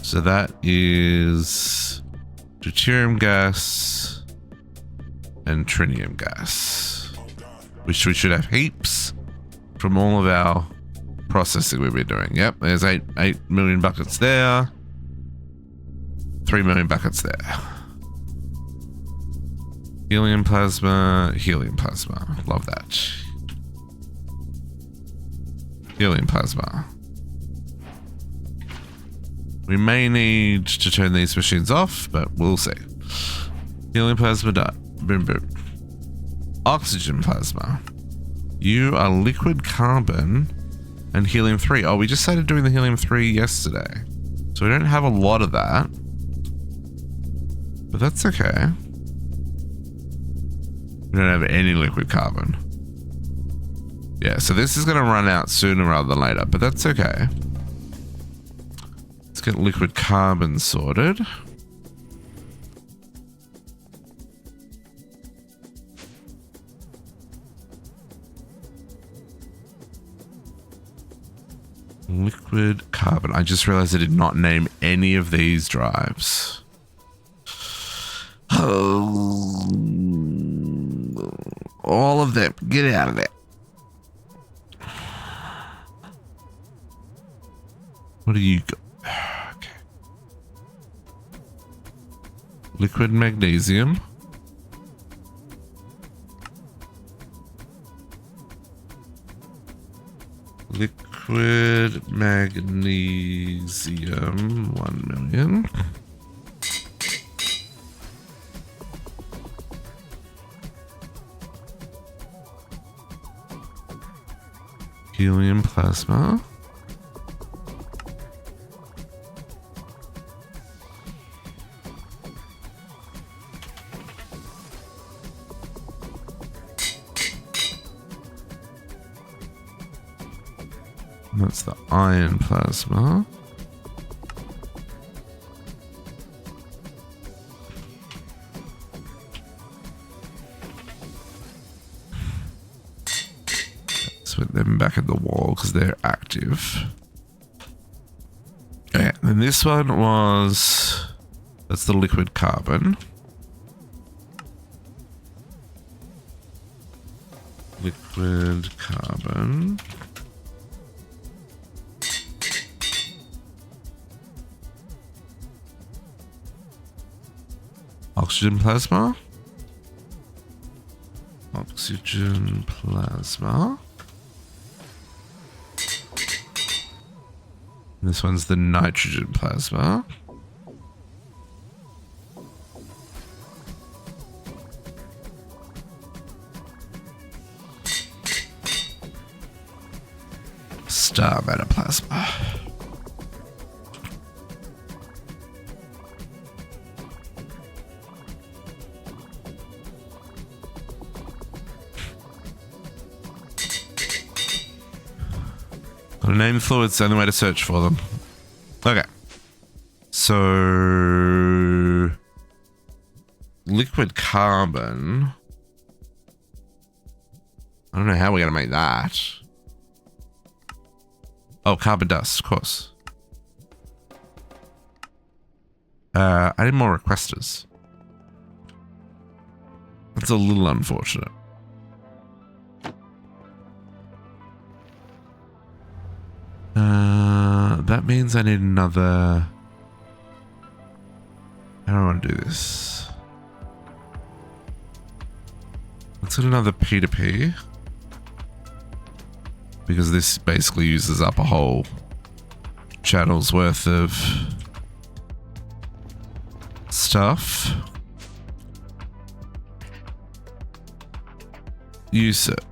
Speaker 1: So that is deuterium gas and tritium gas, which we should have heaps from all of our processing we've been doing. Yep, there's 8 million buckets there, 3 million buckets there. Helium plasma, love that. Helium plasma. We may need to turn these machines off, but we'll see. Helium plasma done. Boom, boom. Oxygen plasma. You are liquid carbon and helium-3. Oh, we just started doing the helium-3 yesterday. So we don't have a lot of that. But that's okay. We don't have any liquid carbon. Yeah, so this is going to run out sooner rather than later, but that's okay. Let's get liquid carbon sorted. Liquid carbon. I just realized I did not name any of these drives. Oh, all of them. Get out of there. What do you got? Okay. Liquid magnesium. Liquid magnesium, 1 million. Helium plasma. That's the iron plasma. Let's put them back at the wall because they're active. Okay, and this one was... That's the liquid carbon. Liquid carbon. Oxygen plasma. Oxygen plasma. This one's the nitrogen plasma. Star matter plasma. Gotta name the fluids, the only way to search for them. Okay. So... liquid carbon. I don't know how we're gonna make that. Oh, carbon dust, of course. I need more requesters. That's a little unfortunate. That means I need another... I don't want to do this. Let's get another P2P. Because this basically uses up a whole channel's worth of stuff. Use it.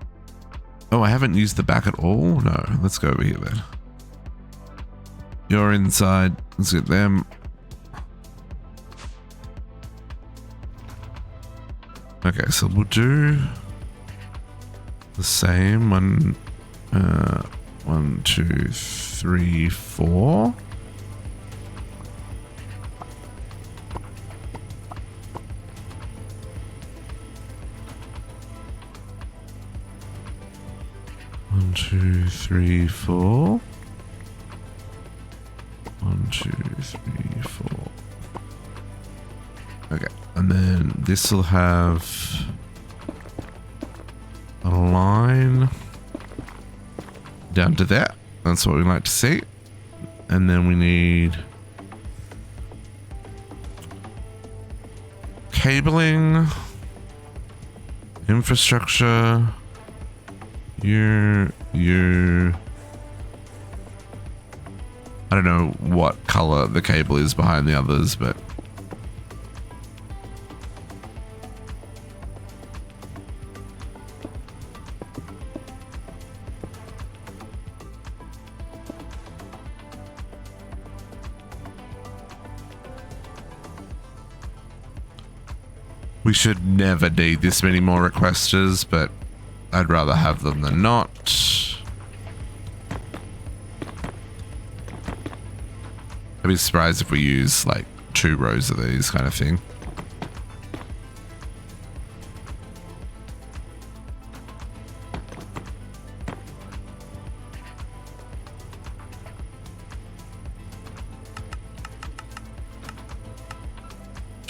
Speaker 1: Oh, I haven't used the back at all? No, let's go over here then. You're inside. Let's get them. Okay, so we'll do the same. 1, 2, 3, 4. One, 2, 3, 4. 1, 2, 3, 4. Okay, and then this will have a line down to that. That's what we like to see. And then we need cabling, infrastructure. I don't know what color the cable is behind the others, but we should never need this many more requesters, but I'd rather have them than not. I'd be surprised if we use like 2 rows of these kind of thing.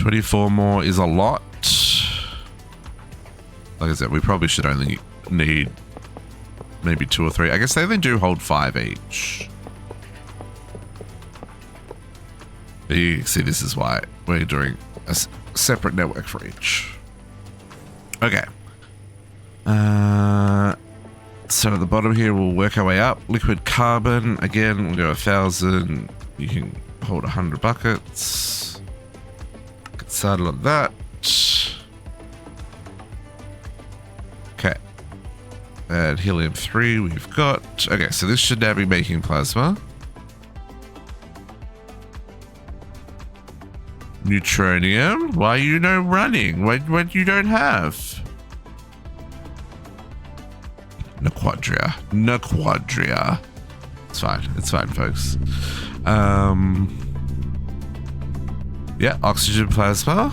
Speaker 1: 24 more is a lot. Like I said, we probably should only need maybe 2 or 3. I guess they only do hold 5 each. But you can see this is why we're doing a separate network for each. Okay. So at the bottom here, we'll work our way up. Liquid carbon, again, we'll go 1,000. You can hold 100 buckets. Get started on that. Okay. And helium-3 we've got. Okay, so this should now be making plasma. Neutronium? Why are you no running? What you don't have? Nequadria. It's fine, folks. Yeah, oxygen plasma.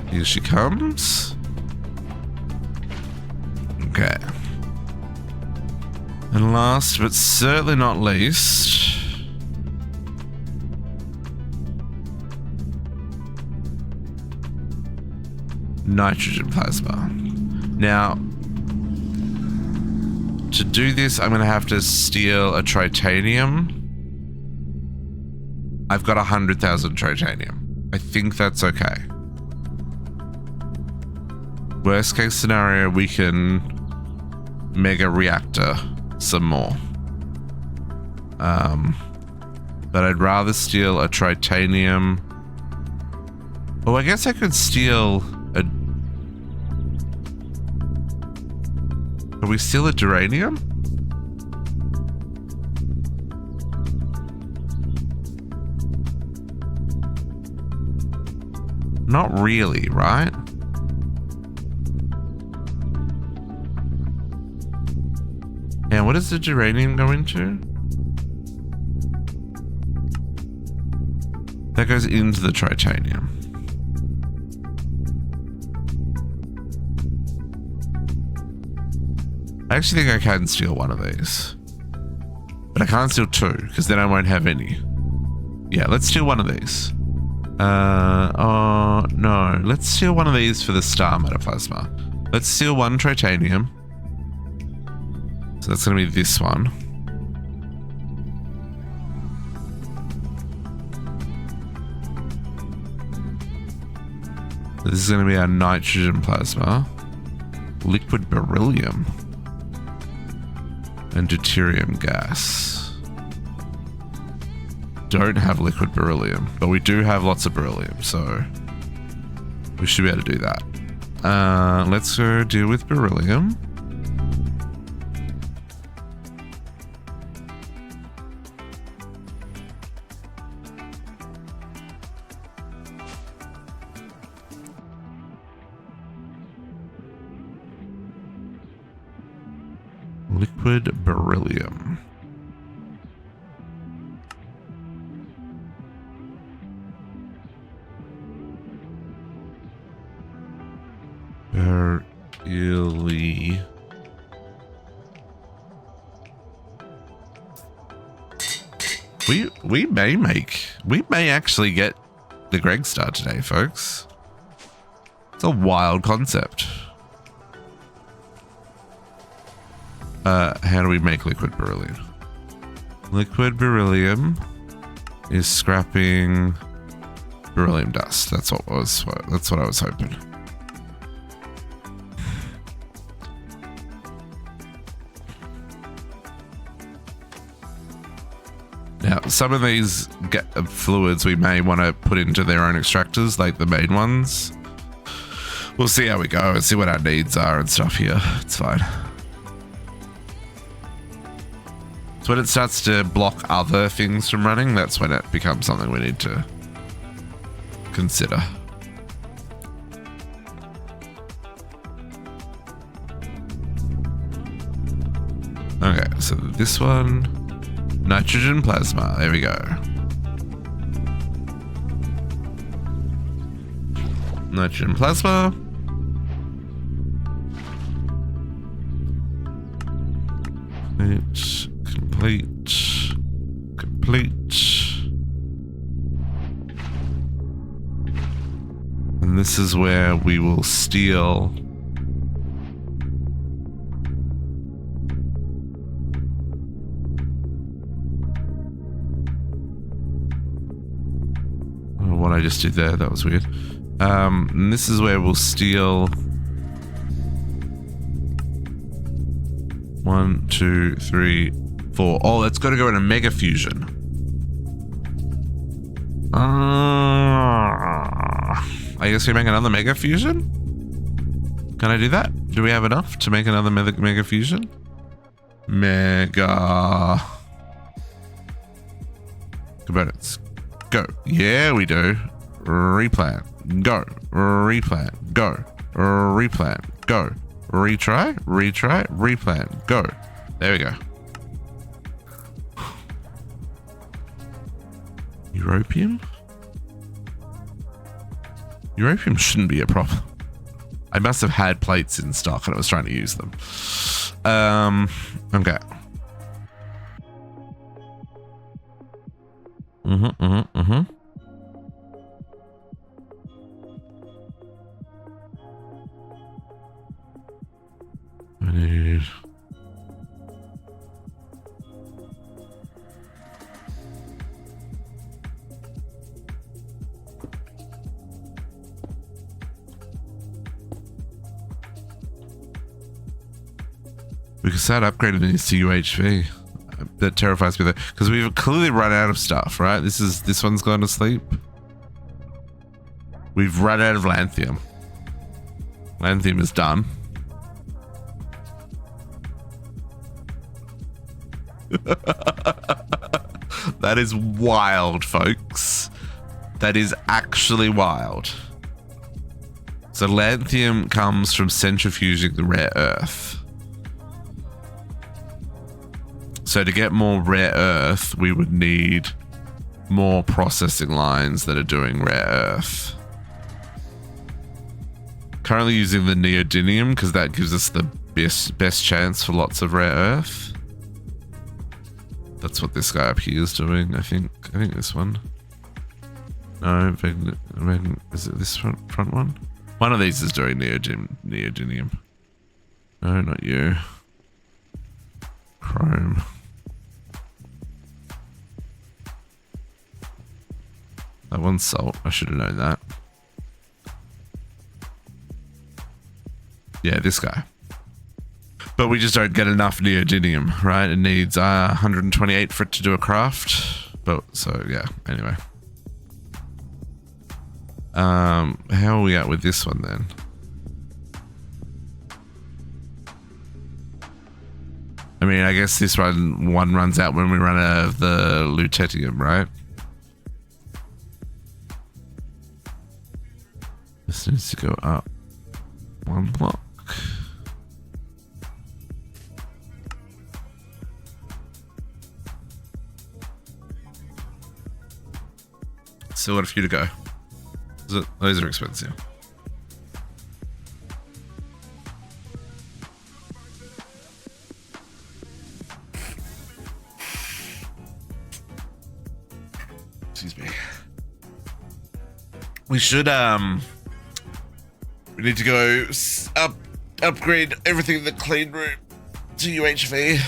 Speaker 1: Here she comes. Okay. And last but certainly not least, nitrogen plasma. Now, to do this, I'm going to have to steal a tritanium. I've got 100,000 tritanium. I think that's okay. Worst case scenario, we can mega reactor some more. But I'd rather steal a tritanium. Oh, I guess I could steal a... Are we still a duranium? Not really, right? And what does the duranium go into? That goes into the tritanium. I actually think I can steal one of these. But I can't steal 2, because then I won't have any. Yeah, let's steal one of these. Oh, no. Let's steal one of these for the star matter plasma. Let's steal 1 tritanium. So that's going to be this one. This is going to be our nitrogen plasma. Liquid beryllium. And deuterium gas. Don't have liquid beryllium, but we do have lots of beryllium, so we should be able to do that. Let's go deal with beryllium. Liquid beryllium. Beryllium. We may actually get the GregStar today, folks. It's a wild concept. How do we make liquid beryllium? Liquid beryllium is scrapping beryllium dust. That's what I was hoping. Now, some of these fluids we may want to put into their own extractors, like the main ones. We'll see how we go and see what our needs are and stuff here. It's fine. So when it starts to block other things from running, that's when it becomes something we need to consider. Okay, so this one, nitrogen plasma, there we go. Nitrogen plasma. Complete. this is where we will steal what I just did there, that was weird. And this is where we'll steal 1, 2, 3, 4. Oh, that's got to go in a mega fusion. I guess we make another mega fusion? Can I do that? Do we have enough to make another mega fusion? Mega components. Go. Yeah, we do. Replan. Go. Replan. Go. Replan. Go. Retry. Retry. Replan. Go. There we go. Europium? Europium shouldn't be a problem. I must have had plates in stock and I was trying to use them. Okay. I need... We could start upgrading these to UHV. That terrifies me though, because we've clearly run out of stuff, right? This one's gone to sleep. We've run out of lanthium. Lanthium is done. That is wild, folks. That is actually wild. So lanthium comes from centrifuging the rare earth. So to get more rare earth, we would need more processing lines that are doing rare earth. Currently using the neodymium because that gives us the best chance for lots of rare earth. That's what this guy up here is doing, I think. I think this one. No, is it this front one? One of these is doing neodymium. No, not you. Chrome. That one's salt. I should have known that. Yeah, this guy. But we just don't get enough neodymium, right? It needs 128 for it to do a craft. But so yeah, anyway. How are we at with this one then? I mean, I guess this one runs out when we run out of the lutetium, right? This needs to go up one block. Still got a few to go. Those are expensive. Excuse me. We should we need to go upgrade everything in the clean room to UHV.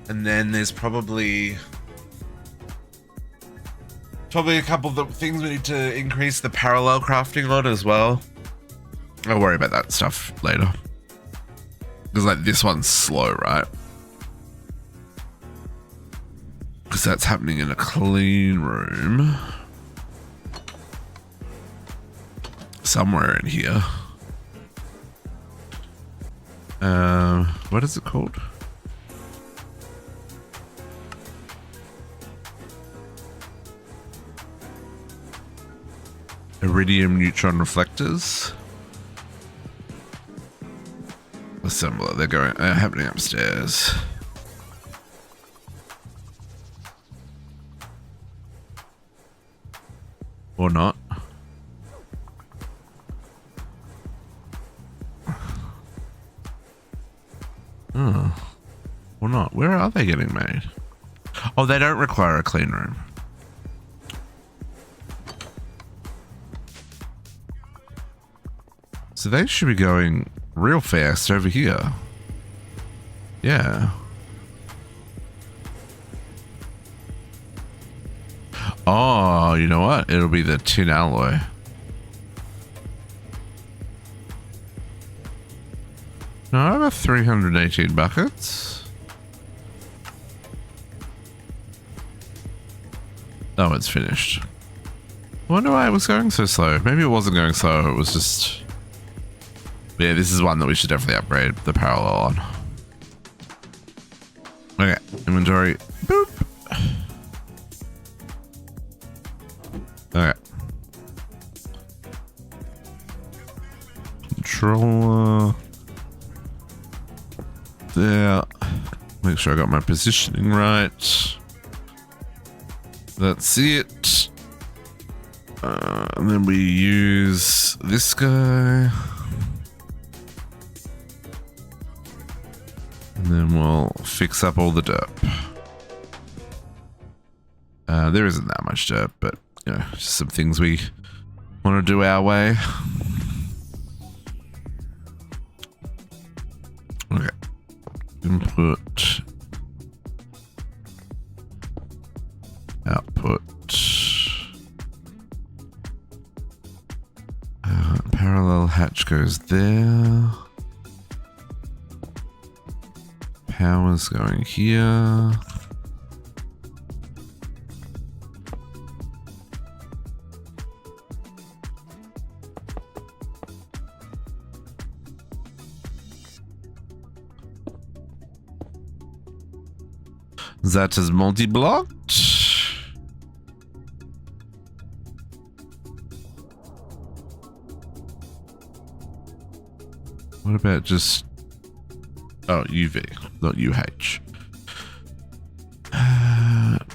Speaker 1: And then there's probably a couple of the things we need to increase the parallel crafting on as well. I'll worry about that stuff later. Because like this one's slow, right? Because that's happening in a clean room. Somewhere in here. What is it called? Iridium neutron reflectors. Assembler. They're happening upstairs. Or not. Oh. Or not. Where are they getting made? Oh, they don't require a clean room. So they should be going real fast over here. Yeah. Oh, you know what? It'll be the tin alloy. No, I have 318 buckets. Oh, it's finished. I wonder why it was going so slow. Maybe it wasn't going slow. It was just... Yeah, this is one that we should definitely upgrade the parallel on. Okay, inventory. Boop. Okay. Controller. There. Make sure I got my positioning right. That's it. And then we use this guy. And then we'll fix up all the dirt. There isn't that much dirt, but you know, just some things we want to do our way. Okay. Input. Output. Parallel hatch goes there. Power's going here. That is multi-blocked. What about just... Oh, UV, not UH.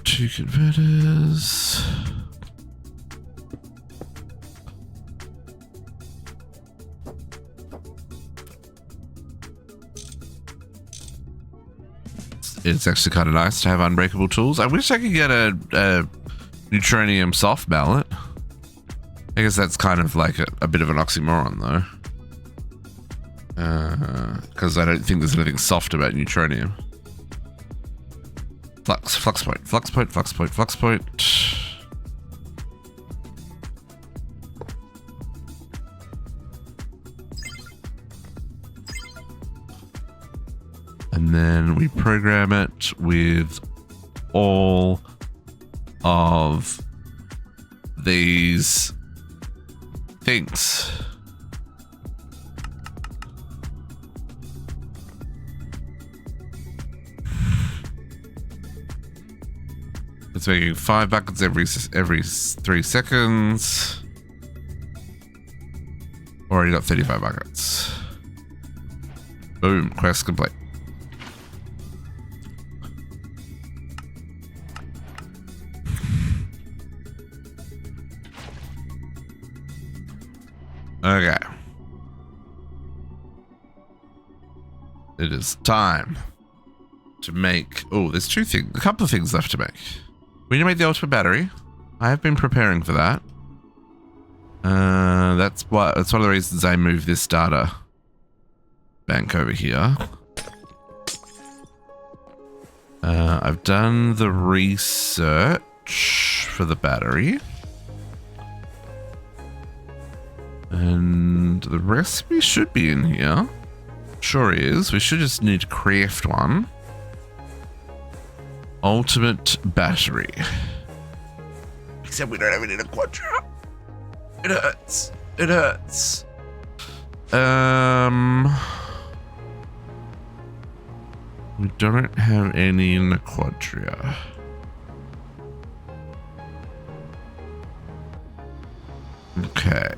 Speaker 1: Two converters. It's actually kind of nice to have unbreakable tools. I wish I could get a Neutronium soft mallet. I guess that's kind of like a bit of an oxymoron though. Because I don't think there's anything soft about Neutronium. Flux point, flux point, flux point, flux point. And then we program it with all of these things. It's making 5 buckets every 3 seconds. Already got 35 buckets. Boom, quest complete. Okay. It is time to make... Oh, there's a couple of things left to make. We need to make the ultimate battery. I have been preparing for that. That's one of the reasons I moved this data bank over here. I've done the research for the battery. And the recipe should be in here. Sure is. We should just need to craft one. Ultimate battery. Except we don't have it in a quadra. It hurts. It hurts. We don't have any in the quadria. Okay.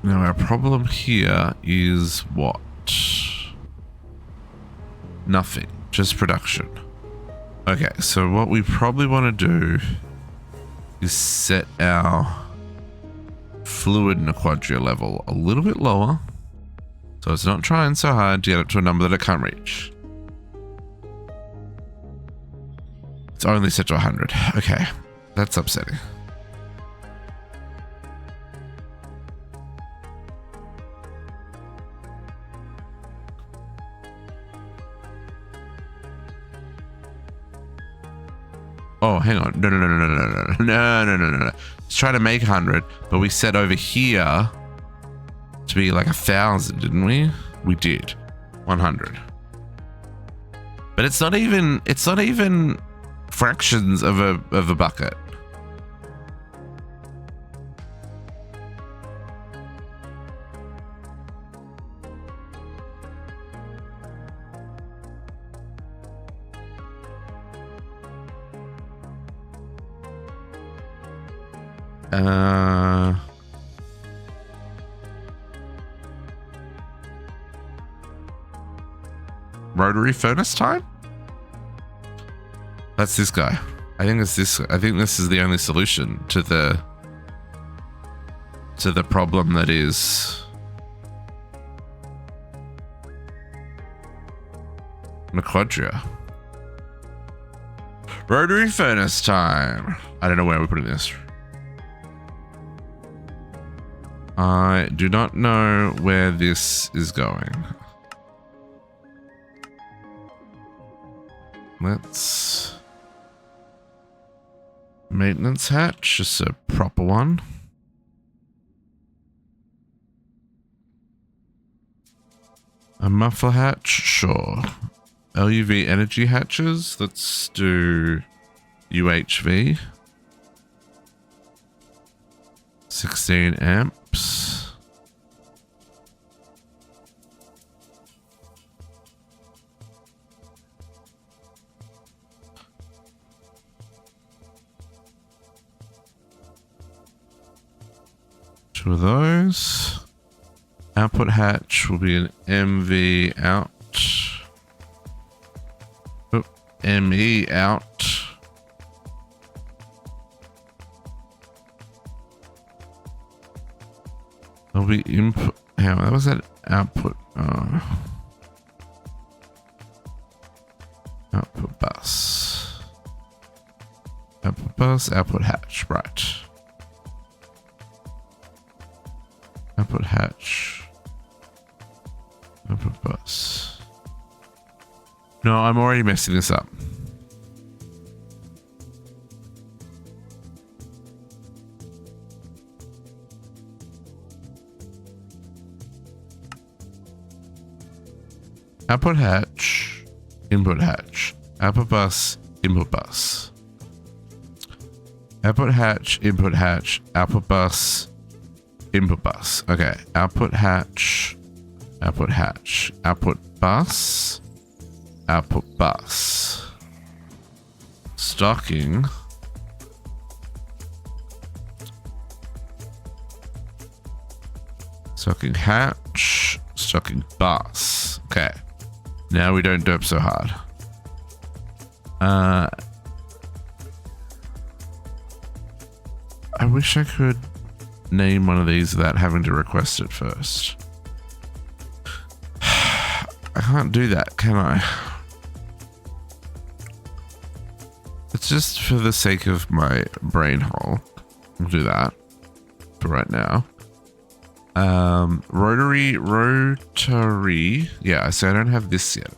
Speaker 1: Now our problem here is what? Nothing. Just production. Okay, so what we probably want to do is set our fluid Nequadria level a little bit lower, so it's not trying so hard to get up to a number that it can't reach. It's only set to 100. Okay, that's upsetting. Oh, hang on. No. Let's try to make 100, but we set over here to be like 1,000, didn't we? We did. 100. But it's not even fractions of a bucket. Rotary furnace time? That's this guy. I think this is the only solution to the problem that is Macquadria. Rotary furnace time. I don't know where we're putting this. I do not know where this is going. Let's maintenance hatch, just a proper one. A muffler hatch, sure. LUV energy hatches, let's do UHV. 16 amps. Two of those. Output hatch will be an MV out. Oh, ME out. There'll be input. How was that output? Output bus. Output bus, output hatch, right. Output hatch. Output bus. No, I'm already messing this up. Output hatch, input hatch. Output bus, input bus. Output hatch, input hatch. Output bus, input bus. Okay, output hatch, output hatch. Output bus, output bus. Stocking. Stocking hatch, stocking bus. Okay. Now we don't dope so hard. I wish I could name one of these without having to request it first. I can't do that, can I? It's just for the sake of my brain hole. I'll do that for right now. Rotary. Yeah, so I don't have this yet.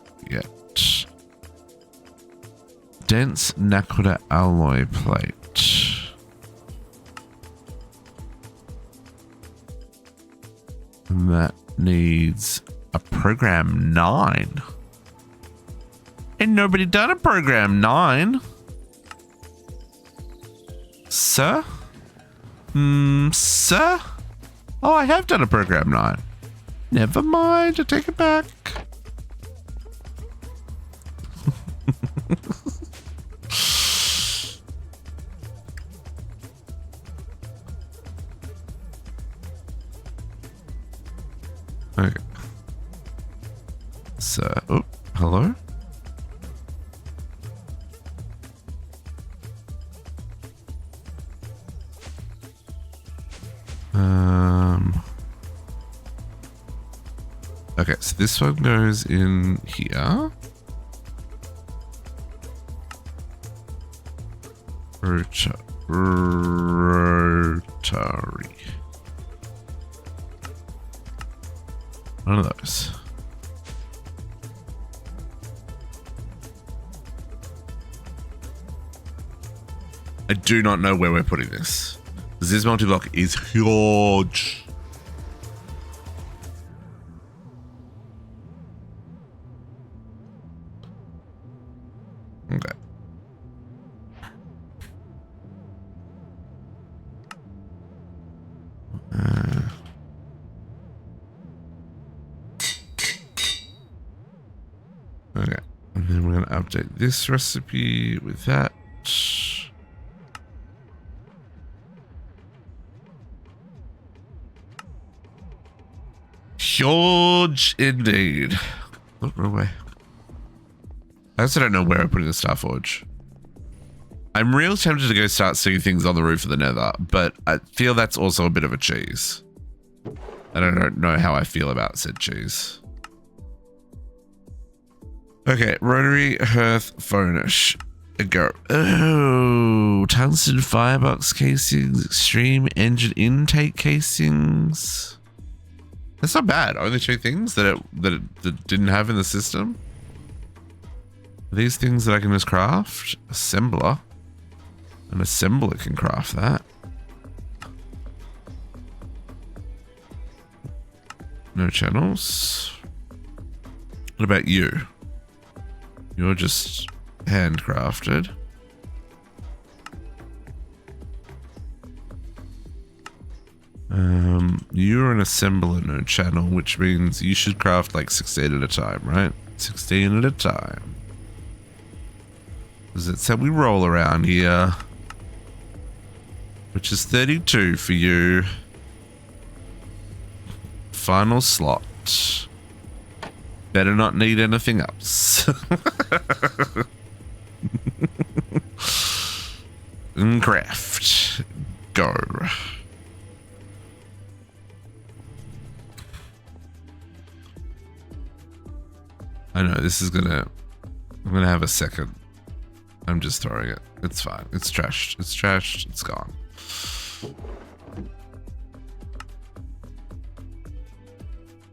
Speaker 1: Dense naquita alloy plate. And that needs a program 9. Ain't nobody done a program 9. Sir? Sir? Oh, I have done a program 9. Never mind, I take it back. Okay. So, oh, hello? Okay, so this one goes in here. Rotary. One of those. I do not know where we're putting this. Because this multi-block is huge. Okay. Okay. And then we're going to update this recipe with that. Huge indeed. Oh, wrong way. I also don't know where I'm putting the Starforge. I'm real tempted to go start seeing things on the roof of the Nether, but I feel that's also a bit of a cheese. I don't know how I feel about said cheese. Okay, rotary hearth furnace. Go. Oh, tungsten firebox casings, extreme engine intake casings. That's not bad. Only 2 things that it didn't have in the system. Are these things that I can just craft? Assembler. An assembler can craft that. No channels. What about you? You're just handcrafted. You're an assembler, no channel, which means you should craft like 16 at a time, right? 16 at a time. Because it's how we roll around here. Which is 32 for you. Final slot. Better not need anything else. And craft. Go. I know this is gonna. I'm gonna have a second. I'm just throwing it. It's fine. It's trashed. It's trashed. It's gone.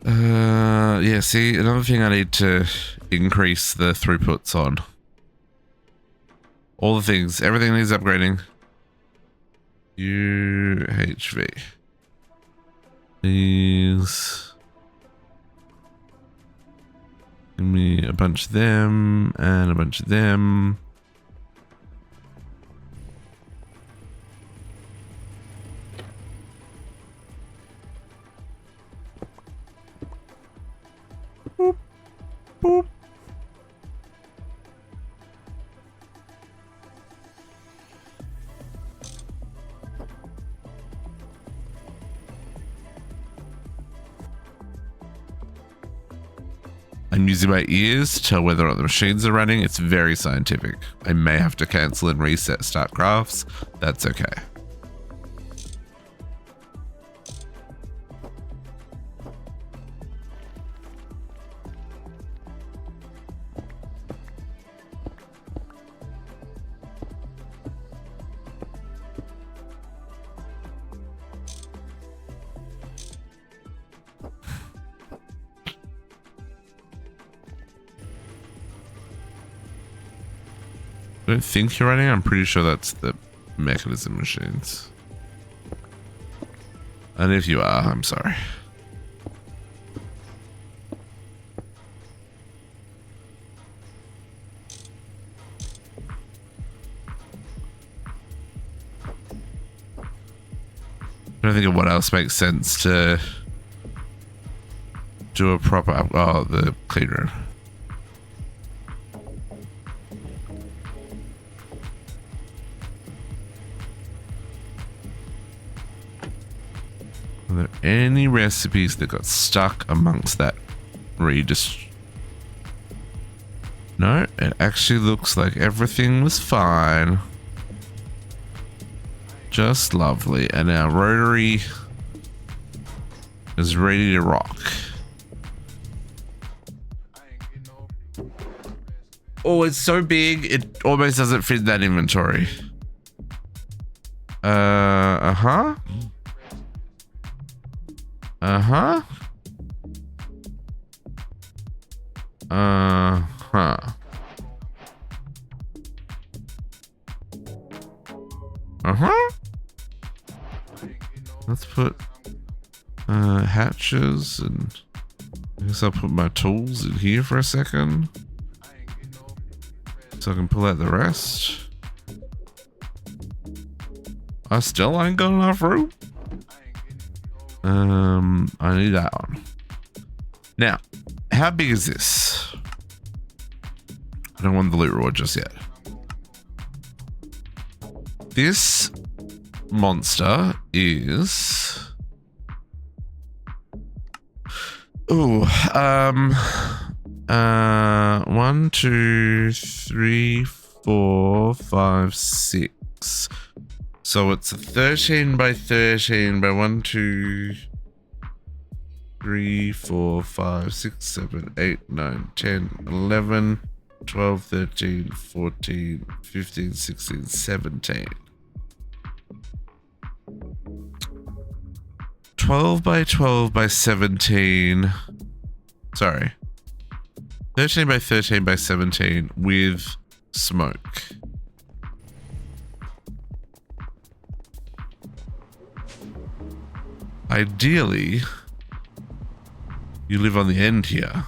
Speaker 1: Yeah, see, another thing I need to increase the throughputs on. All the things. Everything needs upgrading. UHV. Please. Give me a bunch of them and a bunch of them. Boop, boop. I'm using my ears to tell whether or not the machines are running. It's very scientific. I may have to cancel and reset start crafts. That's okay. I don't think you're running. I'm pretty sure that's the mechanism machines. And if you are, I'm sorry. I don't think of what else makes sense to do a proper. Oh, the clean room. Are there any recipes that got stuck amongst that No, it actually looks like everything was fine. Just lovely. And our rotary is ready to rock. Oh, it's so big, it almost doesn't fit that inventory. Uh-huh. Uh-huh. Uh-huh. let's put hatches, and I guess I'll put my tools in here for a second so I can pull out the rest. I still ain't got enough room. I need that one. Now, how big is this? I don't want the loot reward just yet. This monster is... Ooh, 1, 2, 3, 4, 5, 6. So it's a 13 by 13 by 1, 2, 3, 4, 5, 6, 7, 8, 9, 10, 11, 12, 13, 14, 15, 16, 17. 12 by 12 by 17. Sorry. 13 by 13 by 17 with smoke. Ideally, you live on the end here.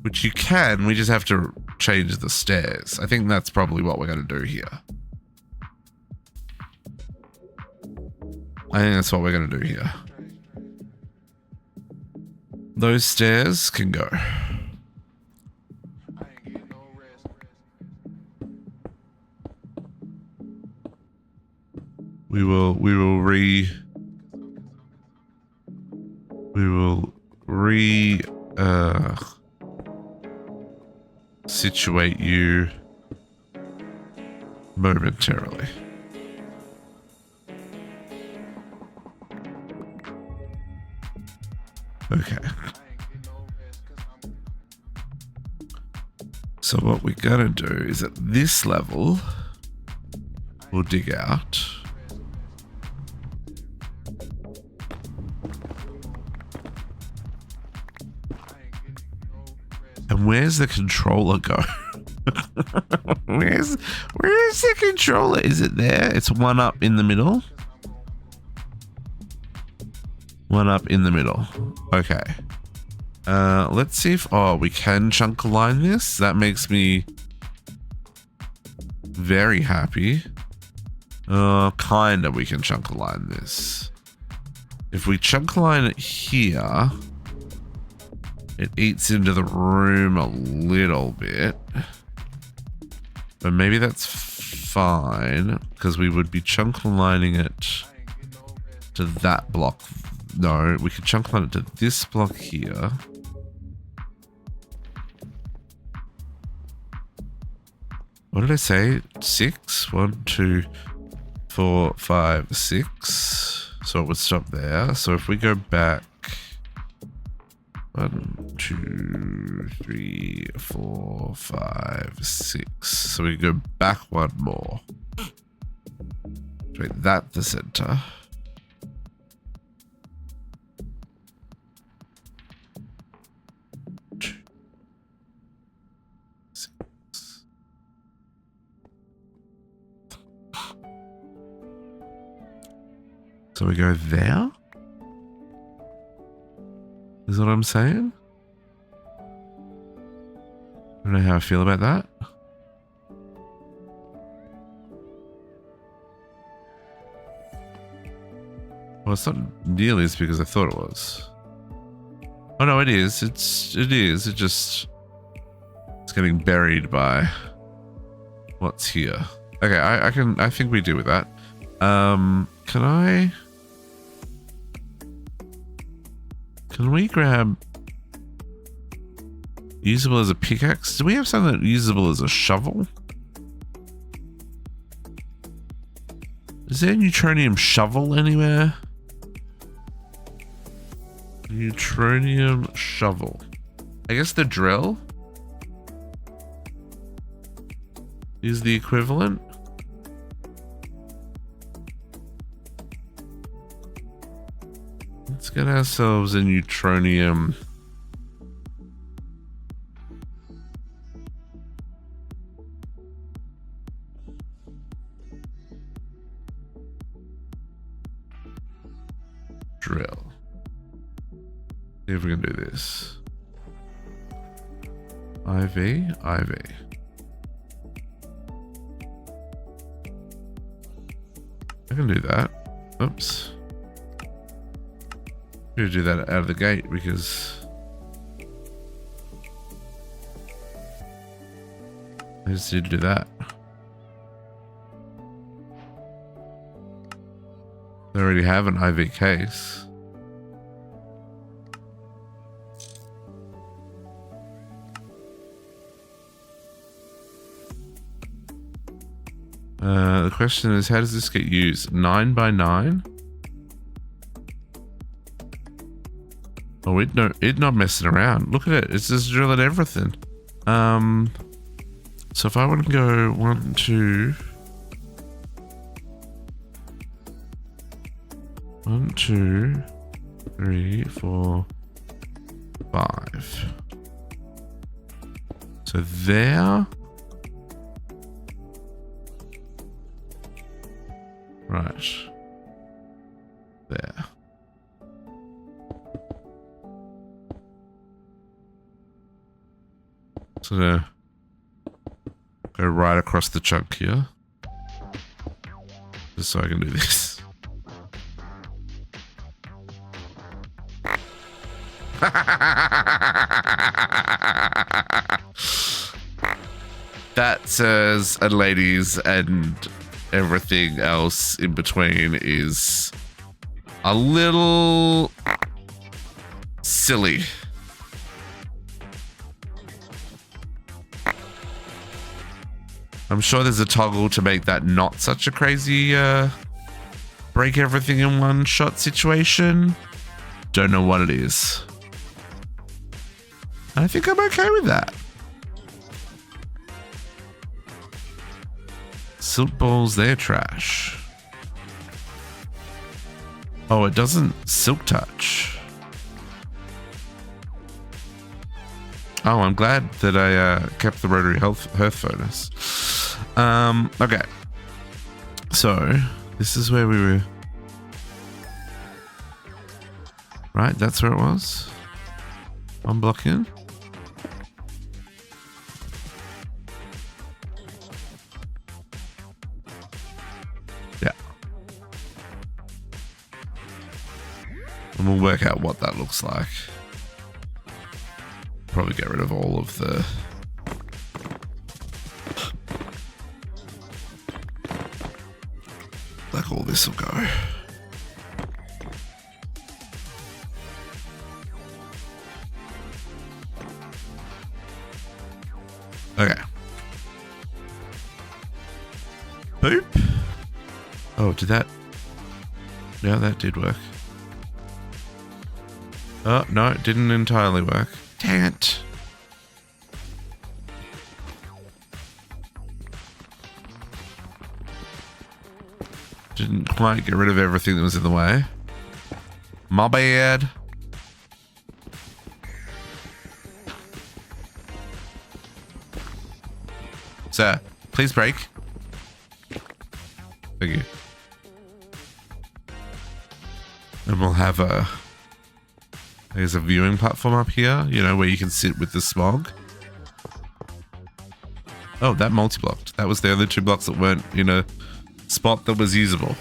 Speaker 1: Which you can, we just have to change the stairs. I think that's probably what we're going to do here. I think that's what we're going to do here. Those stairs can go. We will situate you momentarily. Okay. So what we gotta do is at this level, we'll dig out. And where's the controller go? Where's the controller? Is it there? It's one up in the middle. One up in the middle. Okay. Let's see if... Oh, we can chunk align this. That makes me very happy. Kinda we can chunk align this. If we chunk align it here, it eats into the room a little bit. But maybe that's fine, because we would be chunk aligning it to that block. No, we could chunk align it to this block here. What did I say? 6? 1, 2, 4, 5, 6. So it would stop there. So if we go back 1, 2, 3, 4, 5, 6. So we go back one more. Make that the center. So we go there? Is what I'm saying? I don't know how I feel about that. Well, it's not nearly as big as I thought it was. Oh no, it is. It is. It's getting buried by what's here. Okay, I think we deal with that. Can we grab usable as a pickaxe? Do we have something that's usable as a shovel? Is there a neutronium shovel anywhere? Neutronium shovel. I guess the drill is the equivalent. Let's get ourselves a neutronium. drill. See if we can do this. IV. I can do that. Oops. I'm gonna do that out of the gate because I just need to do that. They already have an IV case. The question is, how does this get used? 9 by 9? Oh, it not messing around. Look at it. It's just drilling everything. So if I want to go 1, 2, 1, 2, 3, 4, 5. So there. Right. There. So now, go right across the chunk here. Just so I can do this. That says, and ladies, and everything else in between is a little silly. I'm sure there's a toggle to make that not such a crazy break everything in one shot situation. Don't know what it is. I think I'm okay with that. Silk balls, they're trash. Oh, it doesn't silk touch. Oh, I'm glad that I kept the rotary hearth furnace. Okay. So, this is where we were. Right, that's where it was. One block in. Yeah. And we'll work out what that looks like. Probably get rid of all of the like all this will go. Okay. Boop. Oh, did that? No, that did work. Oh, no, it didn't entirely work. Dang it. Didn't quite get rid of everything that was in the way. My bad. Sir, please break. Thank you. And we'll have there's a viewing platform up here, you know, where you can sit with the smog. Oh, that multi-blocked. That was the other 2 blocks that weren't in a spot that was usable.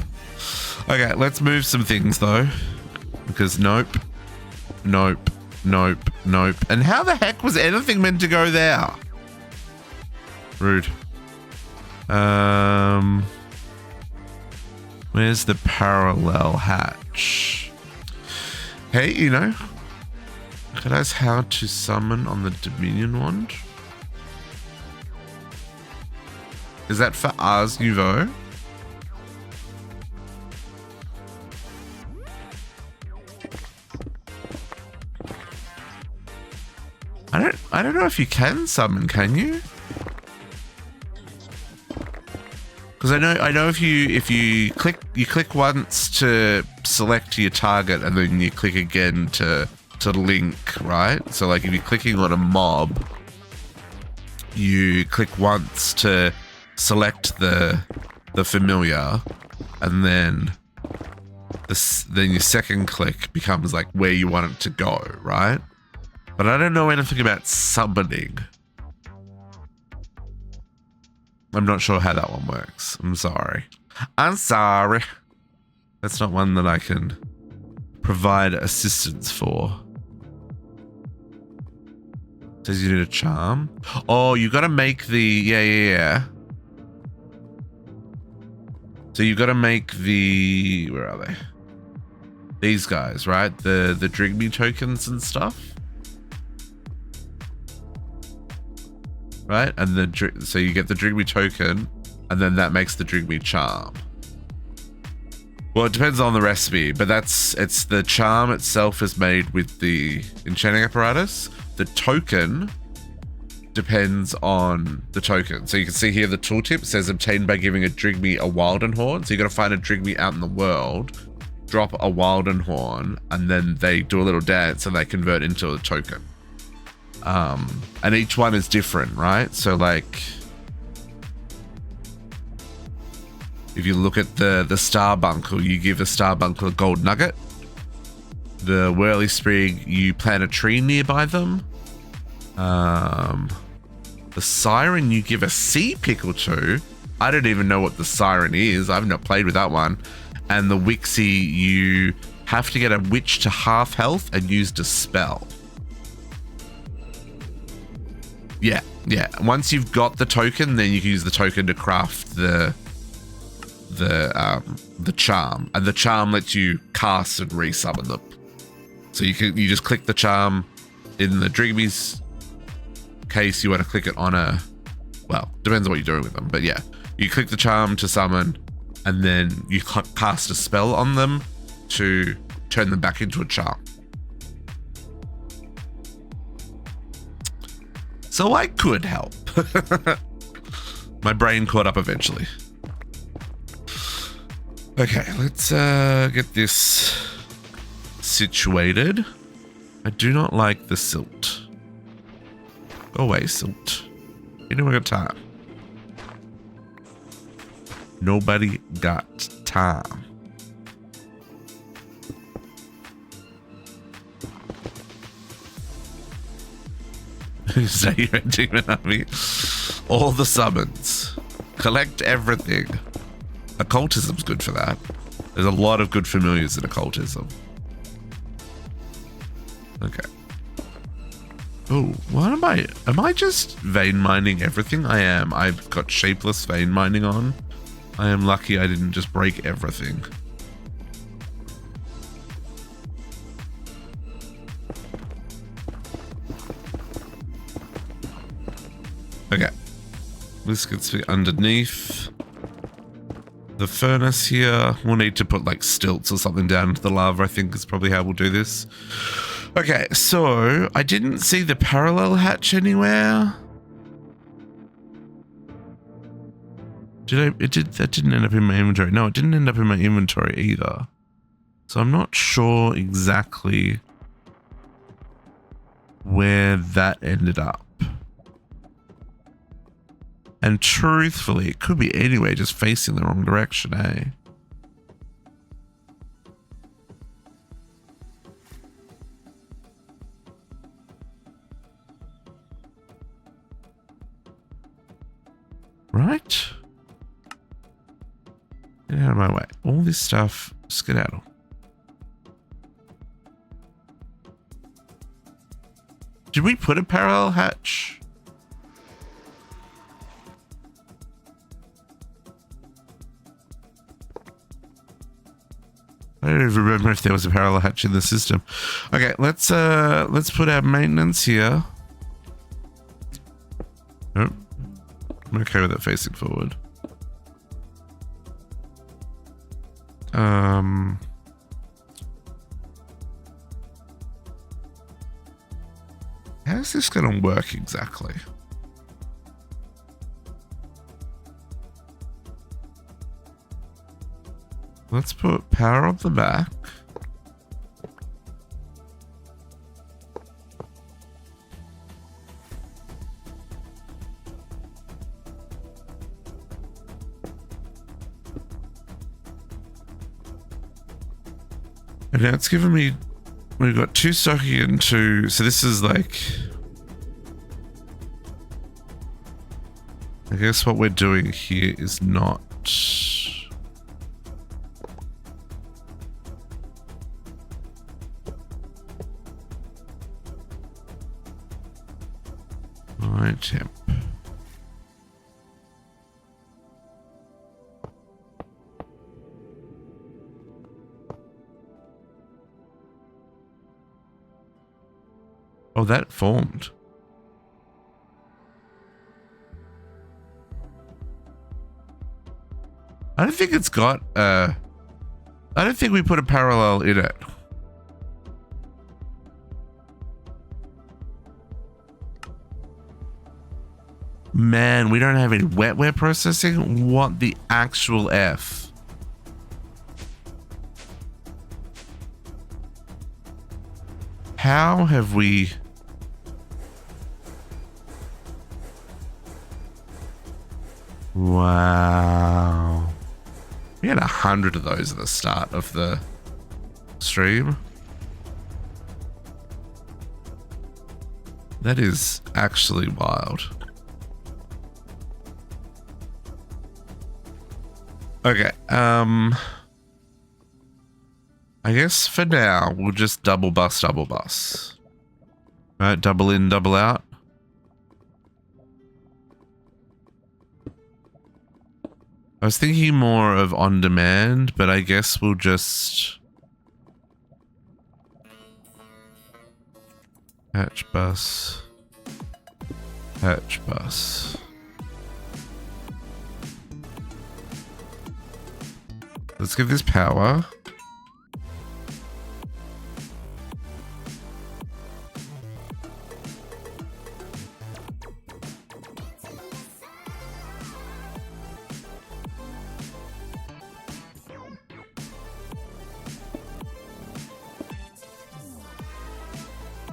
Speaker 1: Okay, let's move some things though. Because nope. Nope. Nope. Nope. And how the heck was anything meant to go there? Rude. Where's the parallel hatch? Hey, you know, could I ask how to summon on the Dominion wand? Is that for Ars Nouveau? I don't know if you can summon, can you? Because I know if you click once to select your target and then you click again to link, right? So like if you're clicking on a mob, you click once to select the familiar, and then then your second click becomes like where you want it to go, right? But I don't know anything about summoning. I'm not sure how that one works. I'm sorry. I'm sorry. That's not one that I can provide assistance for. Says you need a charm. Oh, you gotta make the, yeah. So you gotta make the, where are they? These guys, right? The Drigme tokens and stuff. Right? And so you get the Drigme token, and then that makes the Drigme charm. Well, it depends on the recipe, but it's the charm itself is made with the enchanting apparatus. The token depends on the token. So you can see here the tooltip says obtained by giving a Drigme a Wilden Horn. So you got to find a Drigme out in the world, drop a Wilden Horn, and then they do a little dance and they convert into a token. And each one is different, right? So like, if you look at the Starbuncle, you give a Starbuncle a gold nugget. The Whirly Sprig, you plant a tree nearby them. The Siren, you give a sea pickle to. I don't even know what the Siren is. I've not played with that one. And the Wixie, you have to get a witch to half health and use Dispel. Yeah. Once you've got the token, then you can use the token to craft the charm, and the charm lets you cast and resummon them. So you just click the charm. In the Drigme's case, you want to click it on a, well, depends on what you're doing with them, but yeah, you click the charm to summon, and then you cast a spell on them to turn them back into a charm. So I could help. My brain caught up eventually. Okay, let's get this situated. I do not like the silt. Go away, silt. You know we got time. Nobody got time. Say you're a demon army. All the summons. Collect everything. Occultism's good for that. There's a lot of good familiars in occultism. Okay. Oh, what am I? Am I just vein mining everything? I am. I've got shapeless vein mining on. I am lucky I didn't just break everything. Okay. This gets to be underneath the furnace here. We'll need to put like stilts or something down into the lava, I think is probably how we'll do this. Okay, so I didn't see the parallel hatch anywhere. That didn't end up in my inventory. No, it didn't end up in my inventory either. So I'm not sure exactly where that ended up. And truthfully, it could be anywhere, just facing the wrong direction, eh? Right? Get out of my way. All this stuff, skedaddle. Did we put a parallel hatch? I don't even remember if there was a parallel hatch in the system. Okay, let's put our maintenance here. Oh, I'm okay with it facing forward. How's this gonna work exactly? Let's put power on the back. And now it's given me, we've got 2 stocking and 2. So this is like, I guess what we're doing here is not. Right, temp. Oh, that formed. I don't think it's got I don't think we put a parallel in it. Man, we don't have any wetware processing? What the actual F? How have we... Wow. We had 100 of those at the start of the stream. That is actually wild. Okay, I guess for now we'll just double bus. Right, double in, double out. I was thinking more of on demand, but I guess we'll just hatch bus. Let's give this power.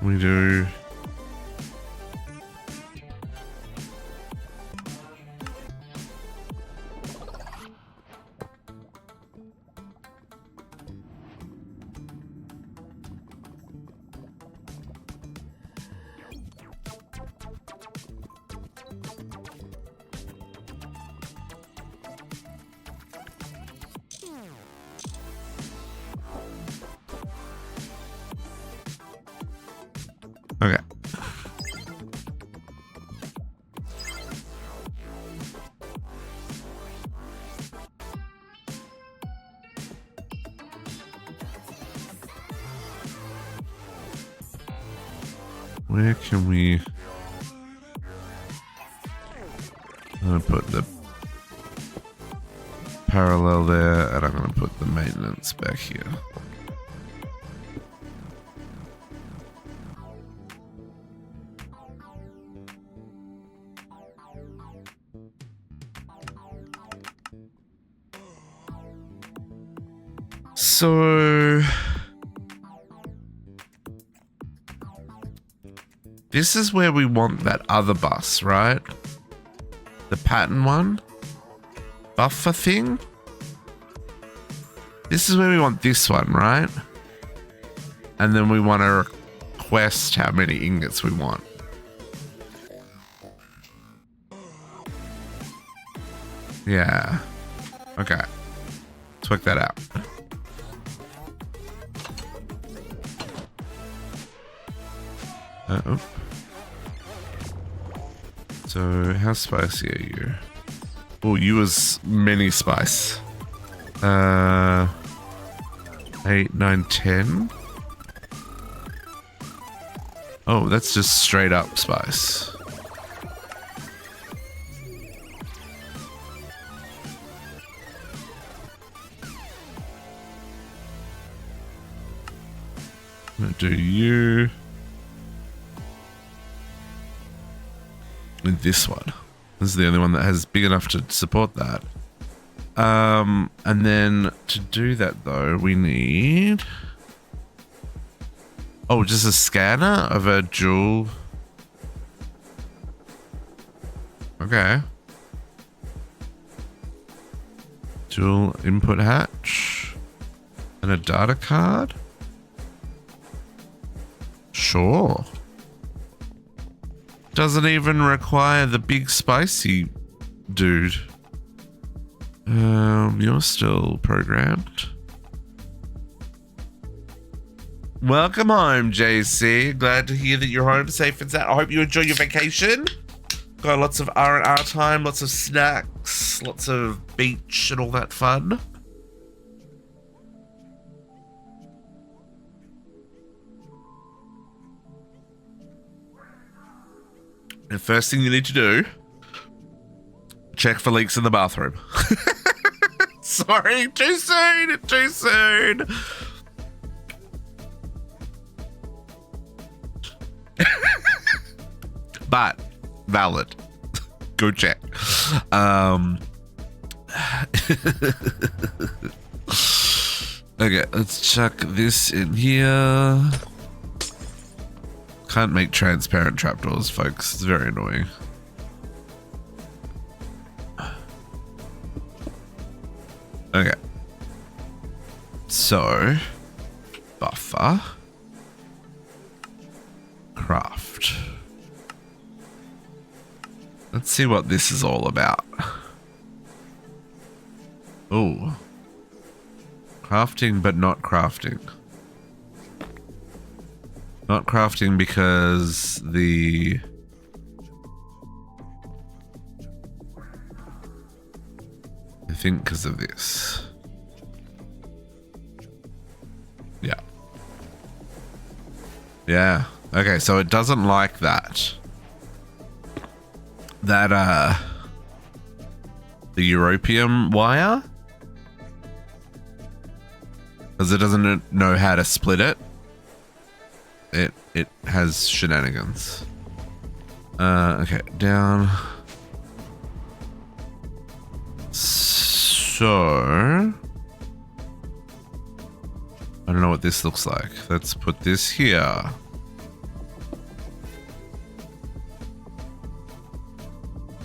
Speaker 1: We do. Okay. Where can we... I'm going to put the parallel there, and I'm going to put the maintenance back here. So this is where we want that other bus, right? The pattern one? Buffer thing? This is where we want this one, right? And then we want to request how many ingots we want. Yeah. Okay. Let's work that out. Uh-oh. So, how spicy are you? Oh, you was mini spice. 8, 9, 10. Oh, that's just straight up spice. I'm gonna do you. And this one. This is the only one that has big enough to support that. And then to do that though, we need... Oh, just a scanner of a dual... Okay. Dual input hatch. And a data card. Sure. Doesn't even require the big spicy dude. You're still programmed. Welcome home, JC. Glad to hear that you're home safe and sound. I hope you enjoy your vacation. Got lots of R&R time, lots of snacks, lots of beach and all that fun. The first thing you need to do, check for leaks in the bathroom. Sorry, too soon, too soon. But valid. Go check. Okay, let's chuck this in here. Can't make transparent trapdoors, folks. It's very annoying. Okay. So, buffer. Craft. Let's see what this is all about. Oh. Crafting, but not crafting. Not crafting because I think because of this. Yeah. Yeah. Okay, so it doesn't like that. The Europium wire. Because it doesn't know how to split it. It has shenanigans. Okay, down. So I don't know what this looks like. Let's put this here.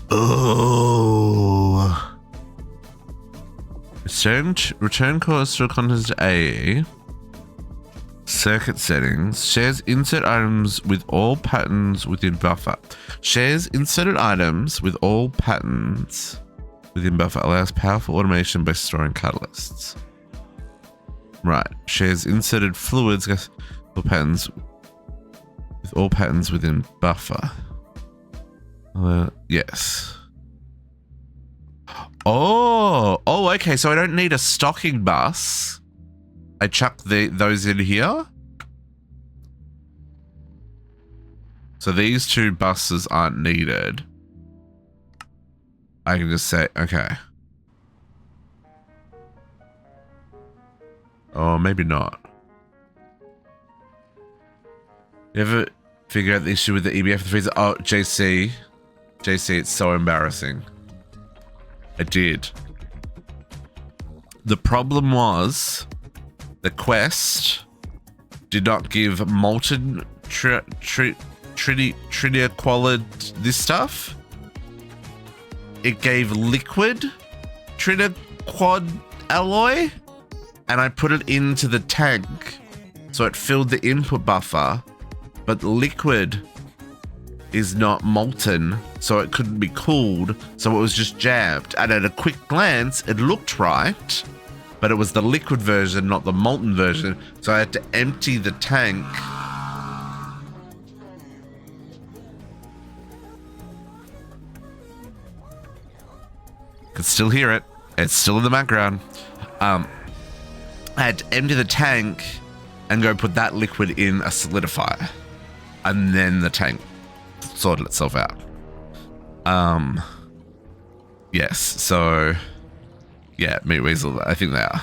Speaker 1: Oh. Return course to content A. Circuit settings. Shares insert items with all patterns within buffer. Shares inserted items with all patterns within buffer. Allows powerful automation by storing catalysts. Right. Shares inserted fluids or patterns with all patterns within buffer. Yes. Oh, okay. So I don't need a stocking bus. I chuck those in here. So these two buses aren't needed. I can just say, okay. Oh, maybe not. You ever figure out the issue with the EBF freezer? Oh, JC, it's so embarrassing. I did. The problem was the quest did not give molten Trinia qualid this stuff. It gave liquid Trinia quad alloy, and I put it into the tank, so it filled the input buffer, but liquid is not molten, so it couldn't be cooled, so it was just jammed. And at a quick glance, it looked right, but it was the liquid version, not the molten version, so I had to empty the tank. Could still hear it. It's still in the background. I had to empty the tank and go put that liquid in a solidifier, and then the tank sorted itself out. Yes, so yeah, Meat Weasel, I think they are.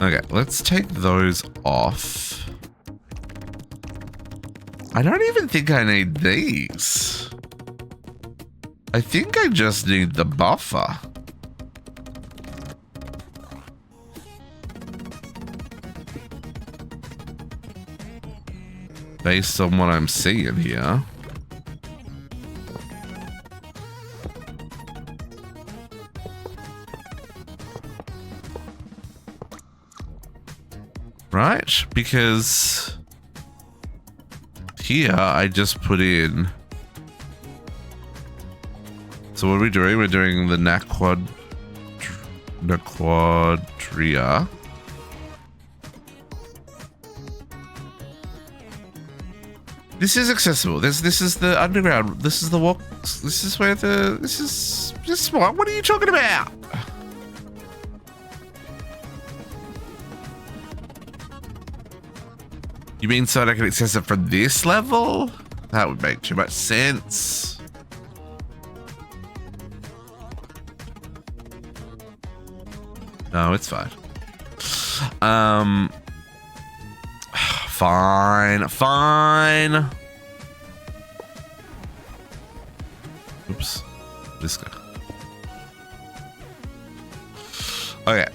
Speaker 1: Okay, let's take those off. I don't even think I need these. I think I just need the buffer. Based on what I'm seeing here. Right, because here, I just put in. So what are we doing? We're doing the Naquadria. This is accessible. This is the underground. This is the walk. This is where the. This is what? What are you talking about? You mean so that I can access it from this level? That would make too much sense. No, it's fine. Fine. Oops. This guy. Okay.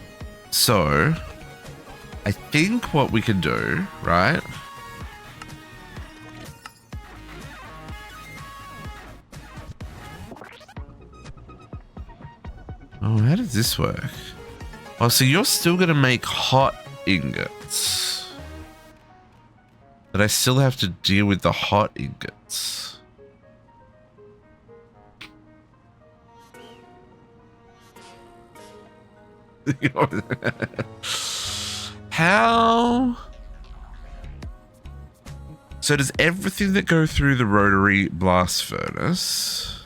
Speaker 1: So, I think what we can do, right? Oh, how does this work? Oh, so you're still going to make hot ingots. But I still have to deal with the hot ingots. How? So does everything that go through the rotary blast furnace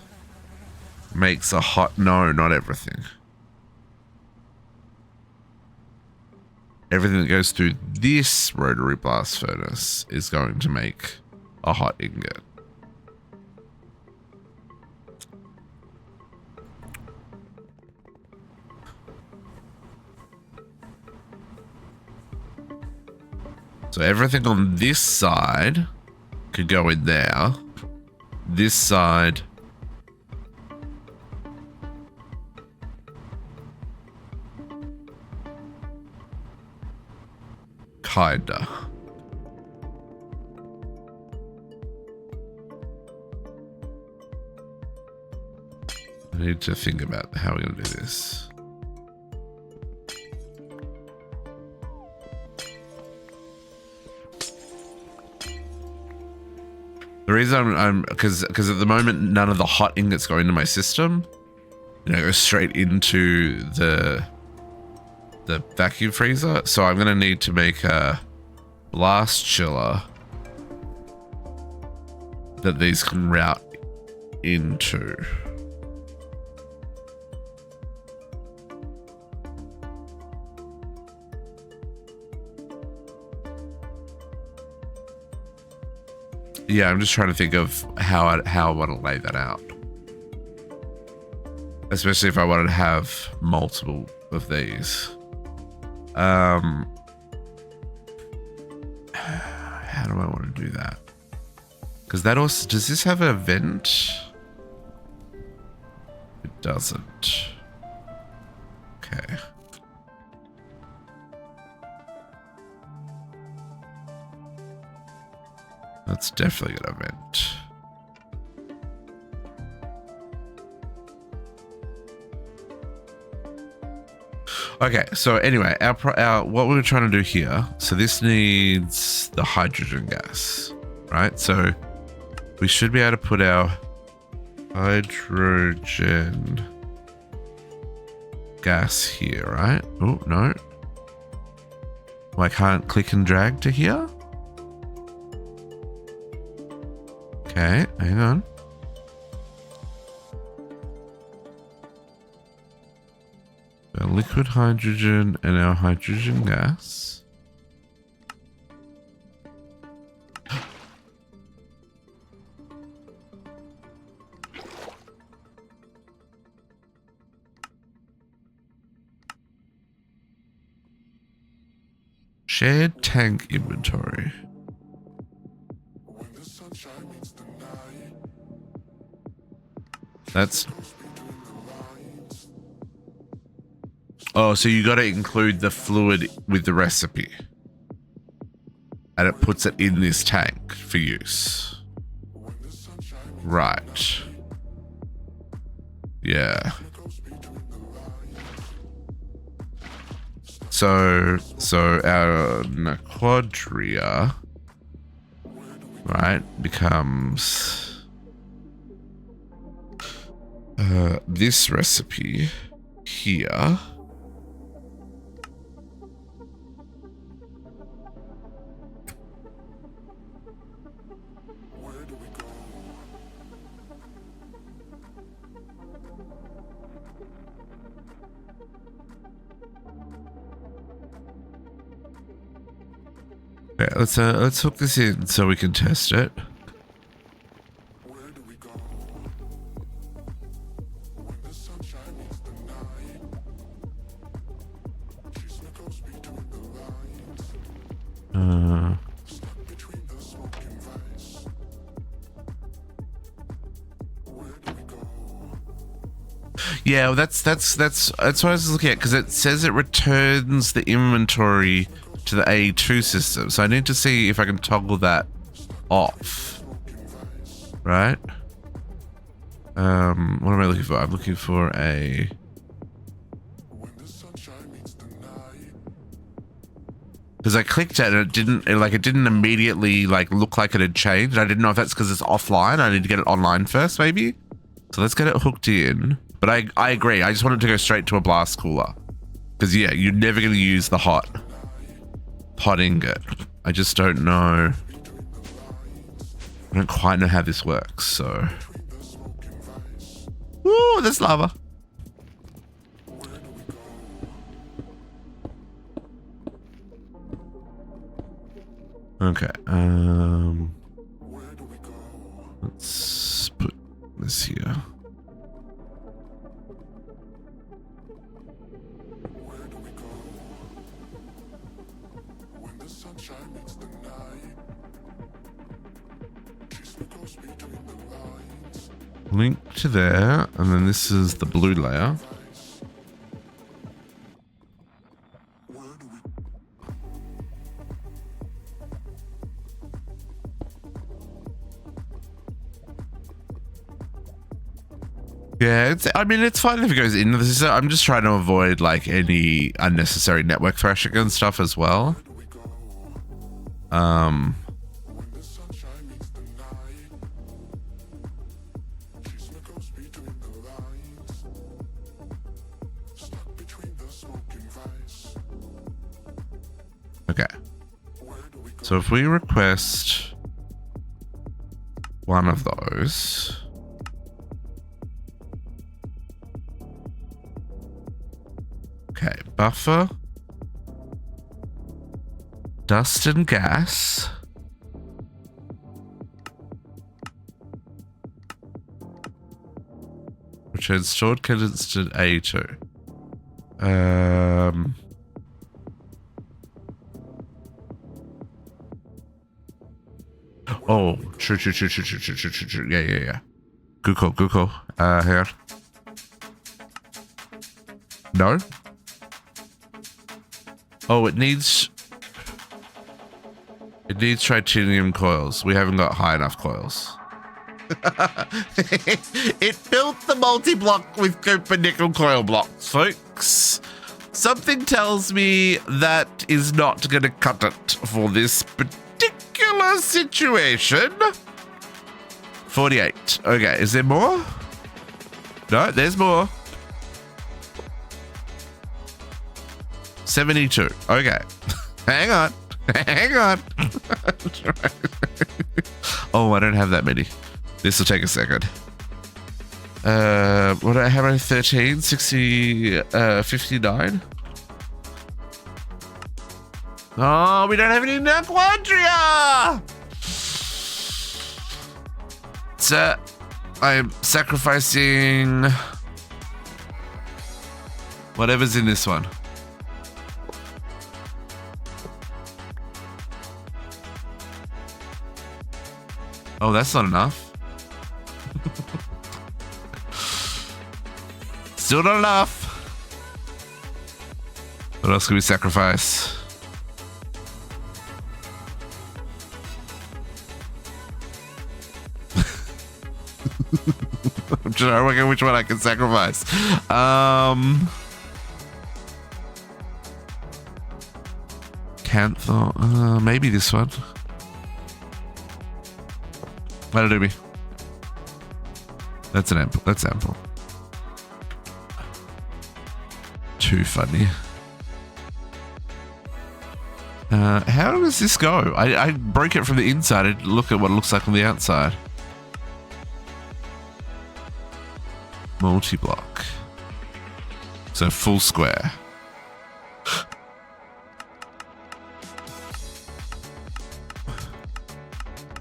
Speaker 1: makes a hot? No, not everything. Everything that goes through this rotary blast furnace is going to make a hot ingot. So everything on this side could go in there. This side kinda. I need to think about how we're gonna do this. The reason I'm because at the moment none of the hot ingots go into my system. You know, go straight into the vacuum freezer. So I'm gonna need to make a blast chiller that these can route into. Yeah, I'm just trying to think of how I want to lay that out. Especially if I wanted to have multiple of these. How do I want to do that? Because that also, does this have a vent? It doesn't. Okay. That's definitely gonna vent. Okay, so anyway, our what we were trying to do here. So this needs the hydrogen gas, right? So we should be able to put our hydrogen gas here, right? Oh no, well, I can't click and drag to here. Okay, hang on. Our liquid hydrogen and our hydrogen gas. Shared tank inventory. That's... Oh, so you got to include the fluid with the recipe. And it puts it in this tank for use. Right. Yeah. So our Naquadria right, becomes this recipe here. Okay, let's hook this in so we can test it. Yeah, well, that's what I was looking at, because it says it returns the inventory to the A2 system. So I need to see if I can toggle that off. Right? What am I looking for? I'm looking for a... Because I clicked it and it didn't immediately look like it had changed. I didn't know if that's because it's offline. I need to get it online first, maybe. So let's get it hooked in. But I agree. I just wanted to go straight to a blast cooler. Because yeah, you're never going to use the hot ingot. I just don't know. I don't quite know how this works, so. Ooh, there's lava. Okay. Let's put this here. Link to there, and then this is the blue layer. Yeah, I mean, it's fine if it goes into the system. I'm just trying to avoid any unnecessary network thrashing and stuff as well. Okay. So if we request one of those. Okay, buffer, dust and gas, which has stored cadence to A2. Oh, true. Yeah. Good call. Hang on. No? Oh, it needs tritanium coils. We haven't got high enough coils. It built the multi-block with copper nickel coil blocks, folks. Something tells me that is not going to cut it for this particular situation. 48. Okay, is there more? No, there's more. 72. Okay. Hang on. Oh, I don't have that many. This will take a second. What do I have on 13? 60, 59? Oh, we don't have any Quadria! So, I'm sacrificing whatever's in this one. Oh, that's not enough. Still not enough. What else can we sacrifice? I'm trying to work out which one I can sacrifice. Cantho, maybe this one. Let it do me. That's an ample. That's ample. Too funny. How does this go? I broke it from the inside. I look at what it looks like on the outside. Multi-block. So full square.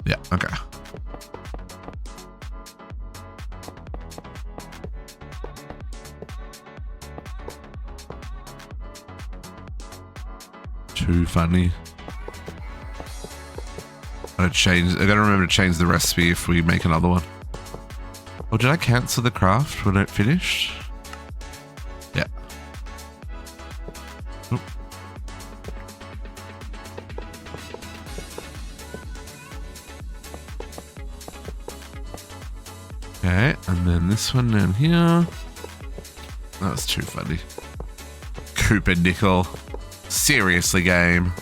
Speaker 1: Yeah, okay. Too funny. I gotta remember to change the recipe if we make another one. Oh, did I cancel the craft when it finished? Yeah. Oop. Okay, and then this one down here. That was too funny. Cooper Nickel. Seriously, game.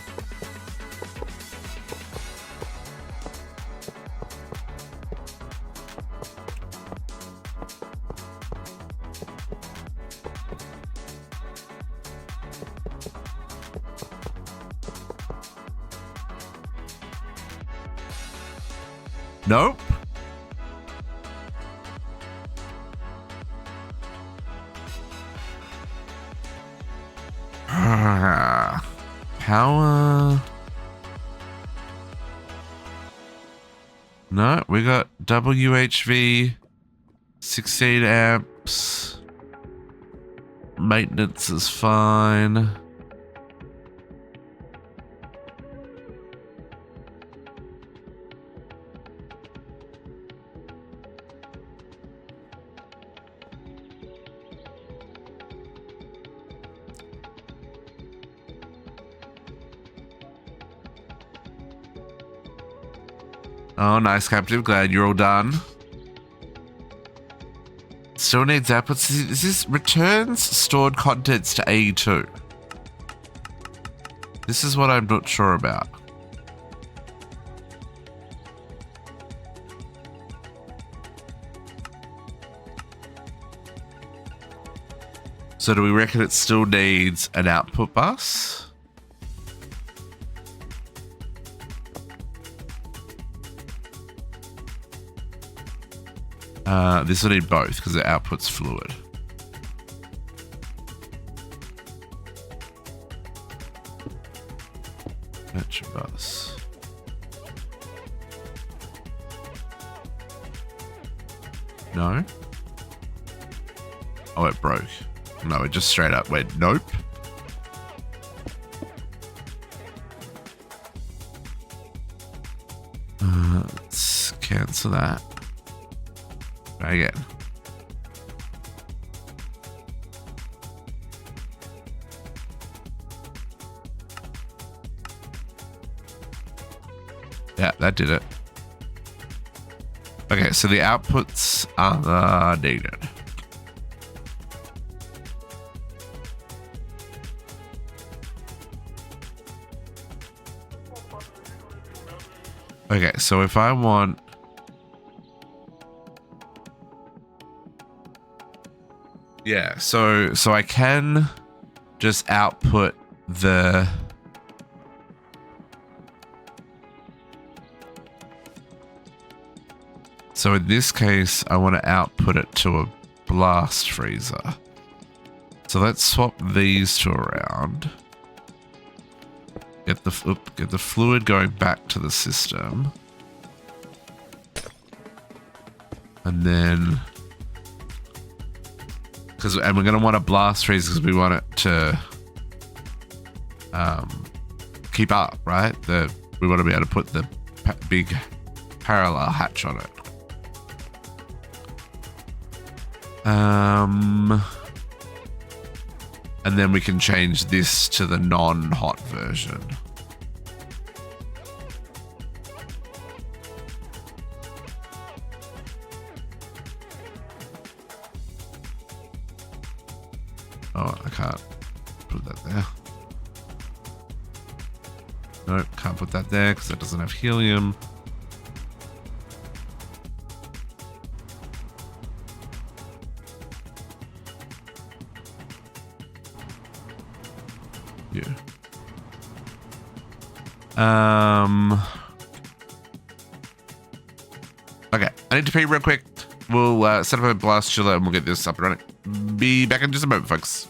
Speaker 1: Nope. Power. No, we got WHV, 16 amps. Maintenance is fine. Oh, nice, Captive. Glad you're all done. Still needs outputs. Is this returns stored contents to AE2? This is what I'm not sure about. So do we reckon it still needs an output bus? This will need both because the output's fluid. Fetch bus. No? Oh, it broke. No, it just straight up went nope. Let's cancel that. Try again. Yeah, that did it. Okay, so the outputs are needed. Okay, so if I want... Yeah, so I can just output the... So in this case, I want to output it to a blast freezer. So let's swap these two around. Get the fluid going back to the system. And then... And we're going to want a blast freeze because we want it to keep up, right? We want to be able to put the big parallel hatch on it. And then we can change this to the non-hot version. Oh, I can't put that there. Nope, can't put that there because that doesn't have helium. Okay, I need to pee real quick. We'll set up a blast chiller and we'll get this up and running. Be back in just a moment, folks.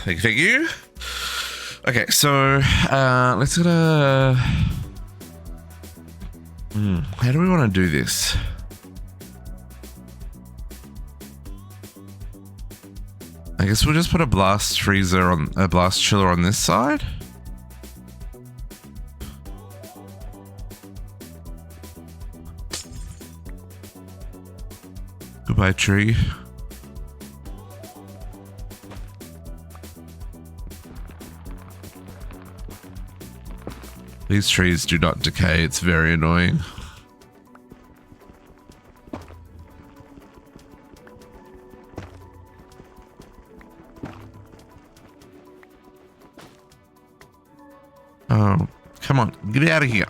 Speaker 1: Thank you. Okay, so let's get a... how do we want to do this? I guess we'll just put a blast freezer on a blast chiller on this side. Goodbye, tree. These trees do not decay, it's very annoying. Oh, come on, get out of here.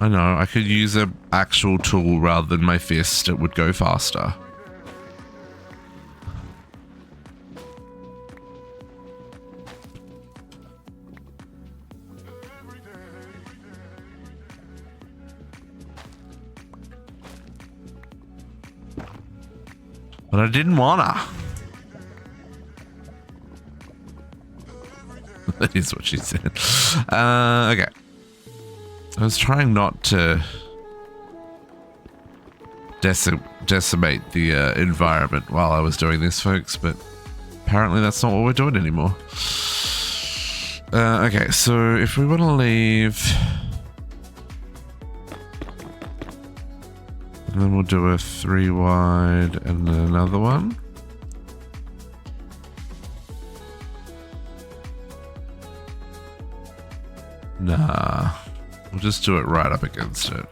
Speaker 1: I know, I could use an actual tool rather than my fist, it would go faster. But I didn't wanna. That is what she said. Okay. I was trying not to decimate the environment while I was doing this, folks, but apparently that's not what we're doing anymore. Okay, so if we want to leave... and then we'll do a 3 wide and then another one. Nah. We'll just do it right up against it.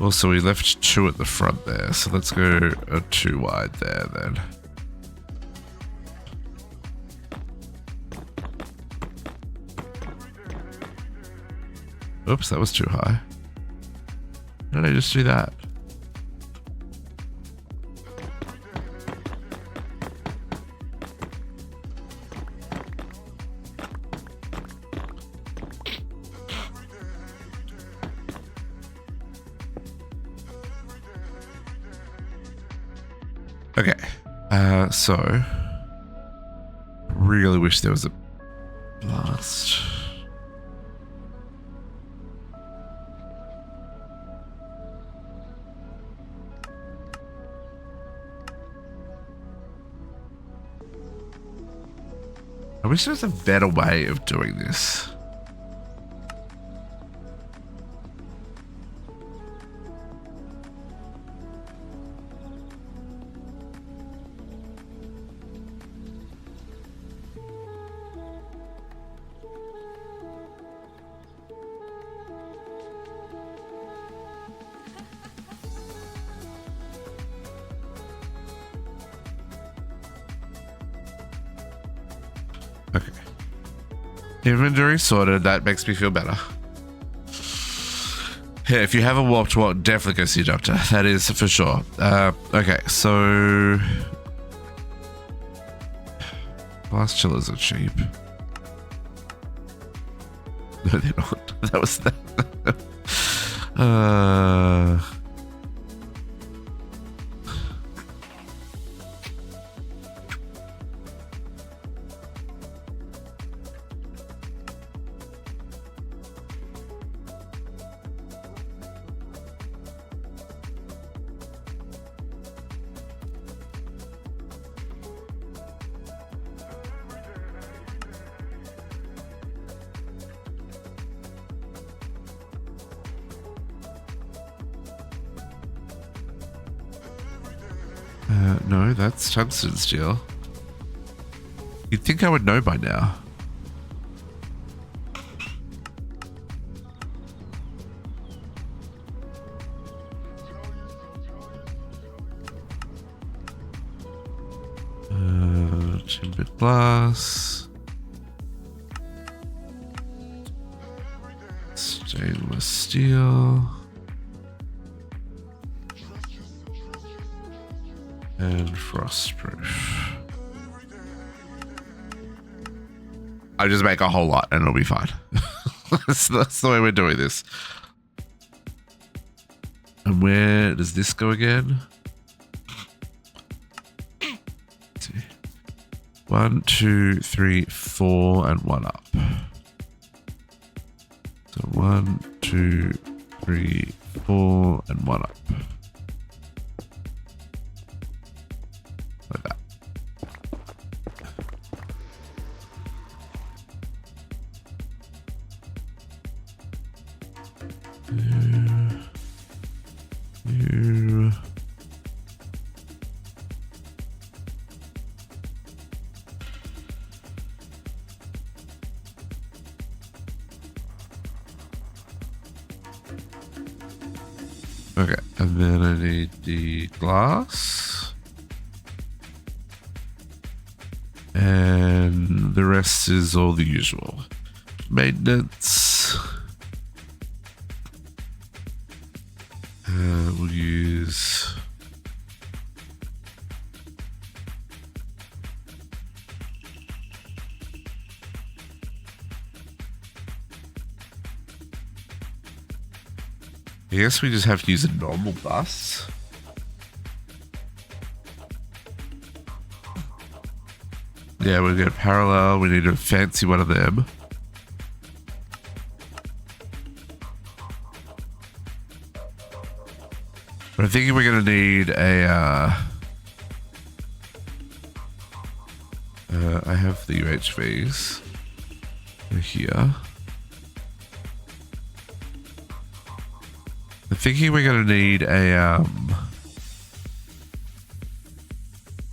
Speaker 1: Also, we left 2 at the front there, so let's go a 2 wide there then. Oops, that was too high. Why did I just do that? So really wish there was a blast. I wish there was a better way of doing this. Okay. Inventory sorted. That makes me feel better. Yeah, if you have a warped walk, definitely go see a doctor. That is for sure. Okay, so blast chillers are cheap. No, they're not. That was that. No, that's tungsten steel. You'd think I would know by now. Timbered glass. Stainless steel. And frostproof. I just make a whole lot and it'll be fine. that's the way we're doing this. And where does this go again? Let's see. 1, 2, 3, 4, and 1 up. So 1, 2, 3, 4, and 1 up. Like that. Okay, and then I need the glass. And the rest is all the usual. Maintenance. We'll use... I guess we just have to use a normal bus. Yeah, we're going to parallel. We need a fancy one of them. But I'm thinking we're going to need a... I have the UHVs. They're here. I'm thinking we're going to need a...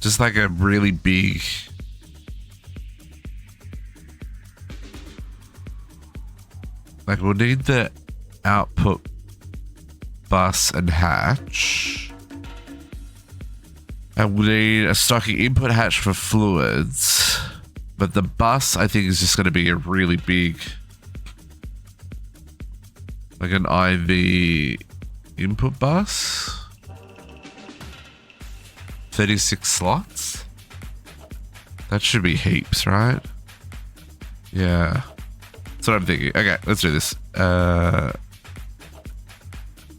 Speaker 1: just like a really big... like we'll need the output bus and hatch. And we'll need a stocking input hatch for fluids. But the bus, I think, is just going to be a really big... like an IV input bus. 36 slots. That should be heaps, right? Yeah. That's what I'm thinking. Okay, let's do this.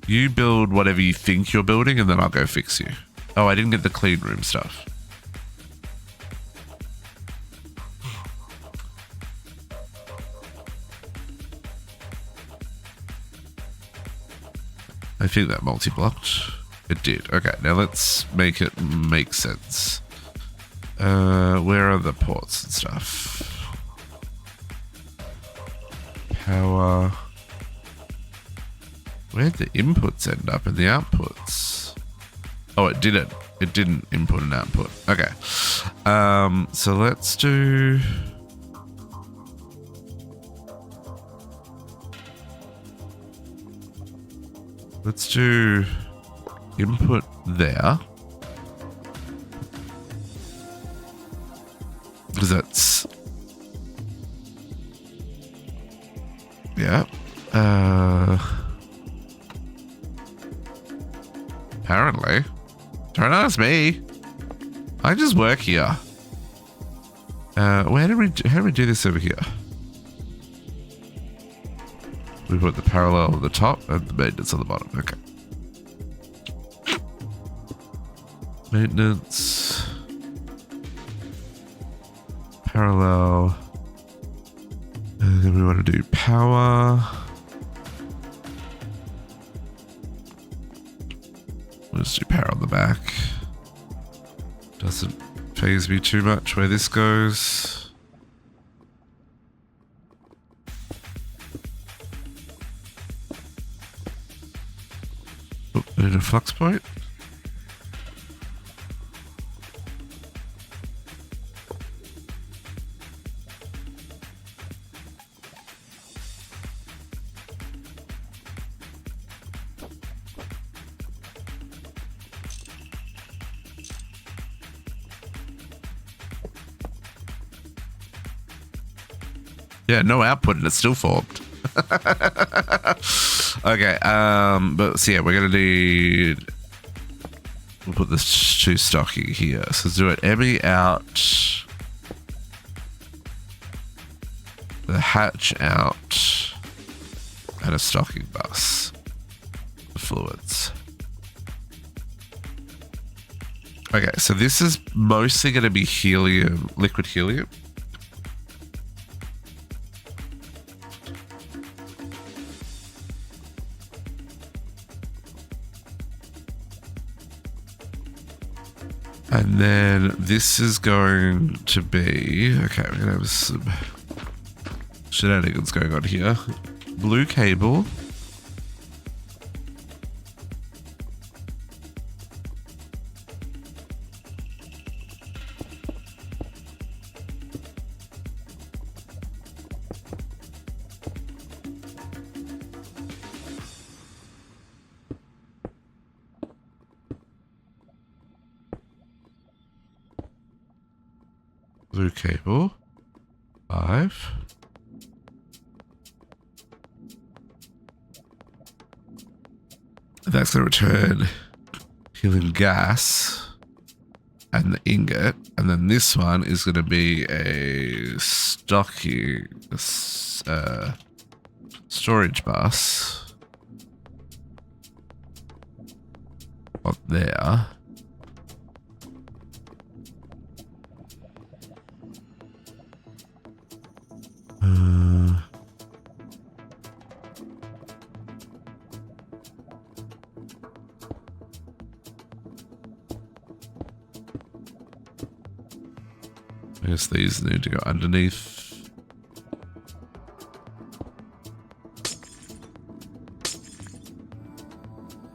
Speaker 1: You build whatever you think you're building, and then I'll go fix you. Oh, I didn't get the clean room stuff. I think that multi-blocked. It did. Okay, now let's make it make sense. Where are the ports and stuff? Power. Where'd the inputs end up and the outputs? Oh, it didn't. It didn't input and output. Okay. So let's do... Let's do input there. Because that's... Yeah. Apparently. Don't ask me. I just work here. How do we do this over here? We put the parallel at the top and the maintenance on the bottom. Okay. Maintenance. Parallel. And then we want to do power. We'll just do power on the back. Doesn't phase me too much where this goes. Oh, I need a flux point. Yeah, no output and it's still formed. Okay, but so yeah, we're gonna need... We'll put this to stocking here. So let's do it ME out. The hatch out. And a stocking bus. The fluids. Okay, so this is mostly gonna be helium, liquid helium. And then this is going to be... Okay, we're going to have some shenanigans going on here. Blue cable. Blue cable. 5. That's going to return helium gas and the ingot. And then this one is going to be a stocking storage bus. Up there. I guess these need to go underneath.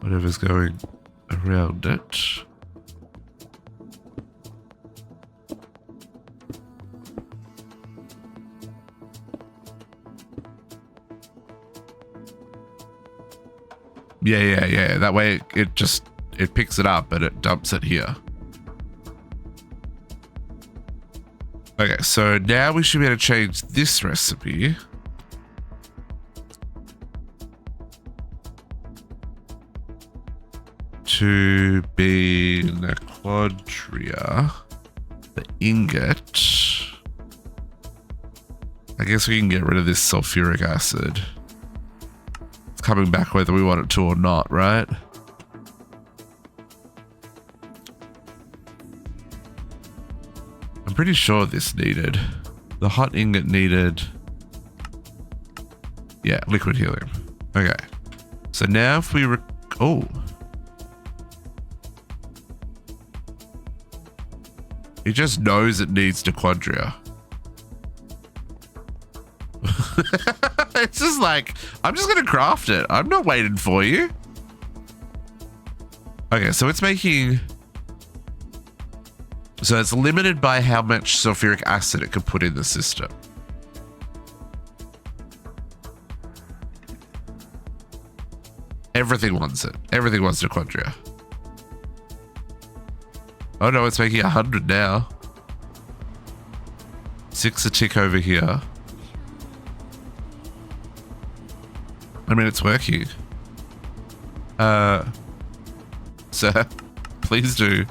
Speaker 1: Whatever's going around it. Yeah. That way it picks it up and it dumps it here. Okay, so now we should be able to change this recipe to be the quadria, the ingot. I guess we can get rid of this sulfuric acid. It's coming back whether we want it to or not, right? I'm pretty sure this needed. The hot ingot needed. Yeah, liquid helium. Okay. So now if we Oh. He just knows it needs mitochondria. It's just like, I'm just going to craft it. I'm not waiting for you. Okay, so it's making... So it's limited by how much sulfuric acid it can put in the system. Everything wants it. Everything wants mitochondria. Oh no, it's making 100 now. 6 a tick over here. I mean, it's working. Sir, please do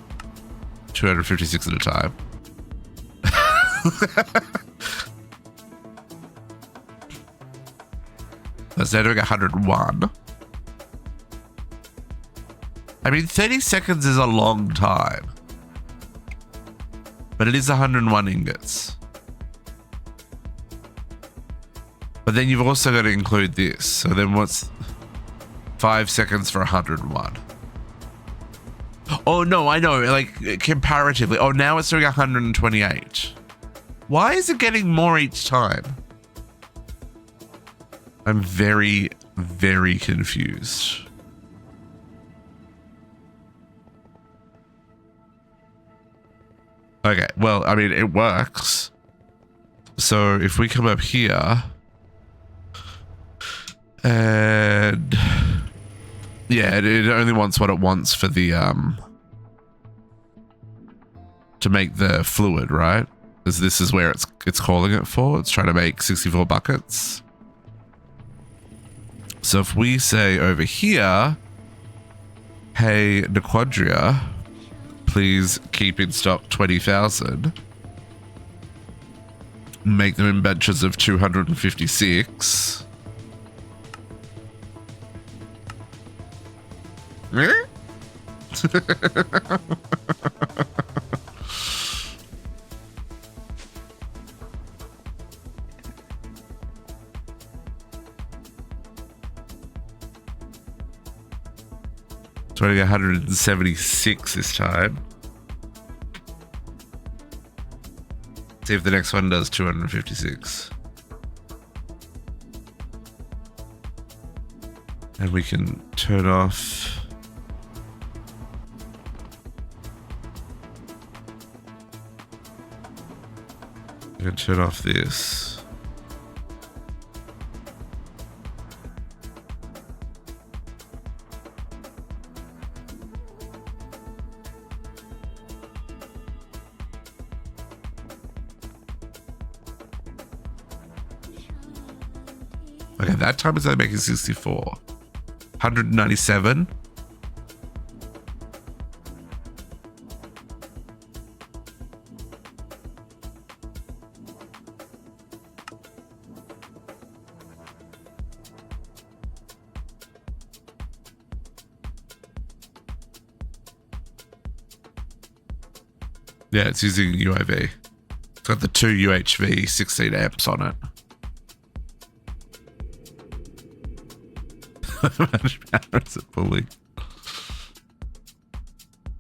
Speaker 1: 256 at a time. That's now doing 101. I mean, 30 seconds is a long time. But it is 101 ingots. But then you've also got to include this. So then what's 5 seconds for 101? Oh, no, I know. Like, comparatively. Oh, now it's doing 128. Why is it getting more each time? I'm very, very confused. Okay, well, I mean, it works. So if we come up here and yeah, it only wants what it wants for the to make the fluid, right? Because this is where it's calling it for. It's trying to make 64 buckets. So if we say over here, hey, mitochondria, please keep in stock 20,000. Make them in batches of 256. It's running 176 this time. See if the next one does 256. And we can turn off. We can turn off this. Okay, that time is only making 64. 197. Yeah, it's using UIV. It's got the 2 UHV 16 amps on it. It's a bully.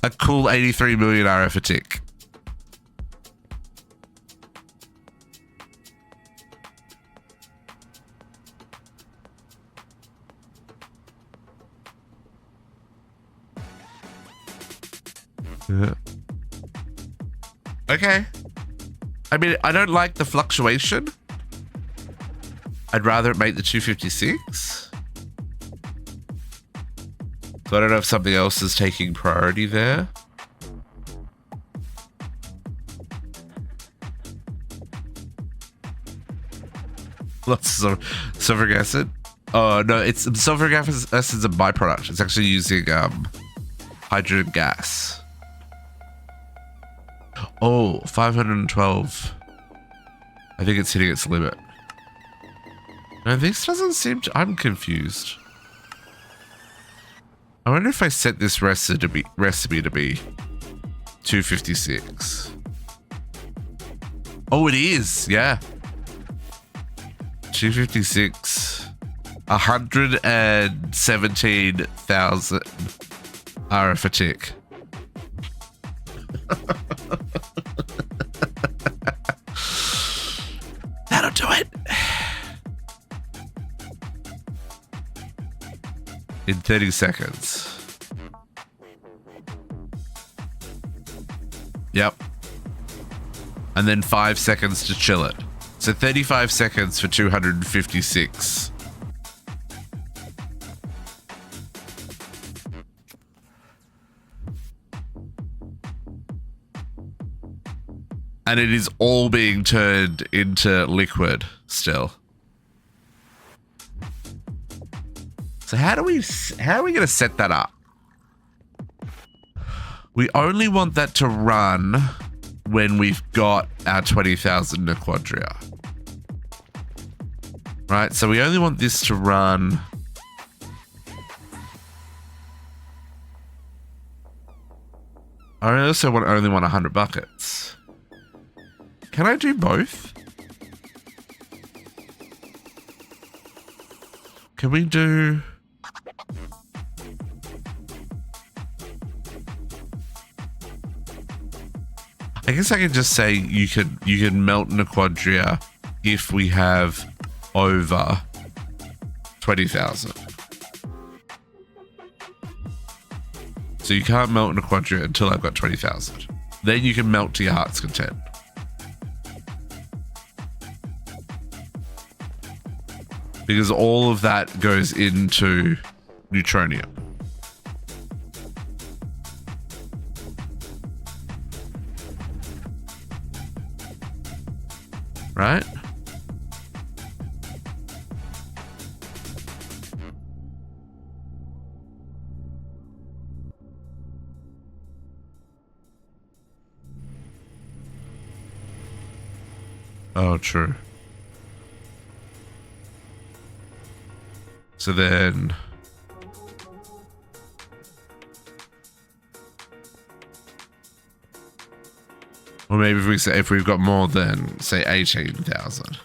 Speaker 1: A cool 83 million RF a tick. Yeah. Okay. I mean, I don't like the fluctuation. I'd rather it make the 256. So I don't know if something else is taking priority there. Lots of sulfuric acid. Oh no, it's sulfuric acid is a byproduct. It's actually using hydrogen gas. Oh, 512. I think it's hitting its limit. No, this doesn't seem to... I'm confused. I wonder if I set this recipe to be 256. Oh, it is. Yeah. 256. 117,000 RF a tick. That'll do it. In 30 seconds. Yep. And then 5 seconds to chill it. So 35 seconds for 256. And it is all being turned into liquid still. So how are we going to set that up? We only want that to run when we've got our 20,000 Quadria. Right, so we only want this to run. I also only want 100 buckets. Can I do both? Can we do... I guess I could just say you can melt Quadria if we have over 20,000. So you can't melt Quadria until I've got 20,000. Then you can melt to your heart's content. Because all of that goes into Neutronium. Right? Oh, true. So then... Or maybe if we've got more than, say, 18,000.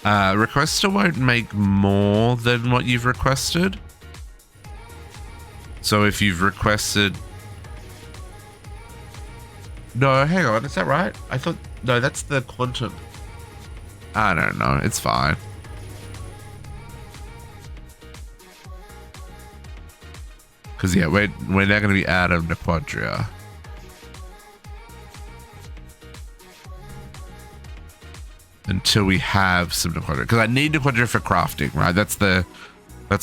Speaker 1: Requester won't make more than what you've requested. So if you've requested... No, hang on, is that right? I thought... No, that's the quantum. I don't know, it's fine. Because, yeah, we're now going to be out of Quadria. Until we have some Quadria. Because I need Quadria for crafting, right? That's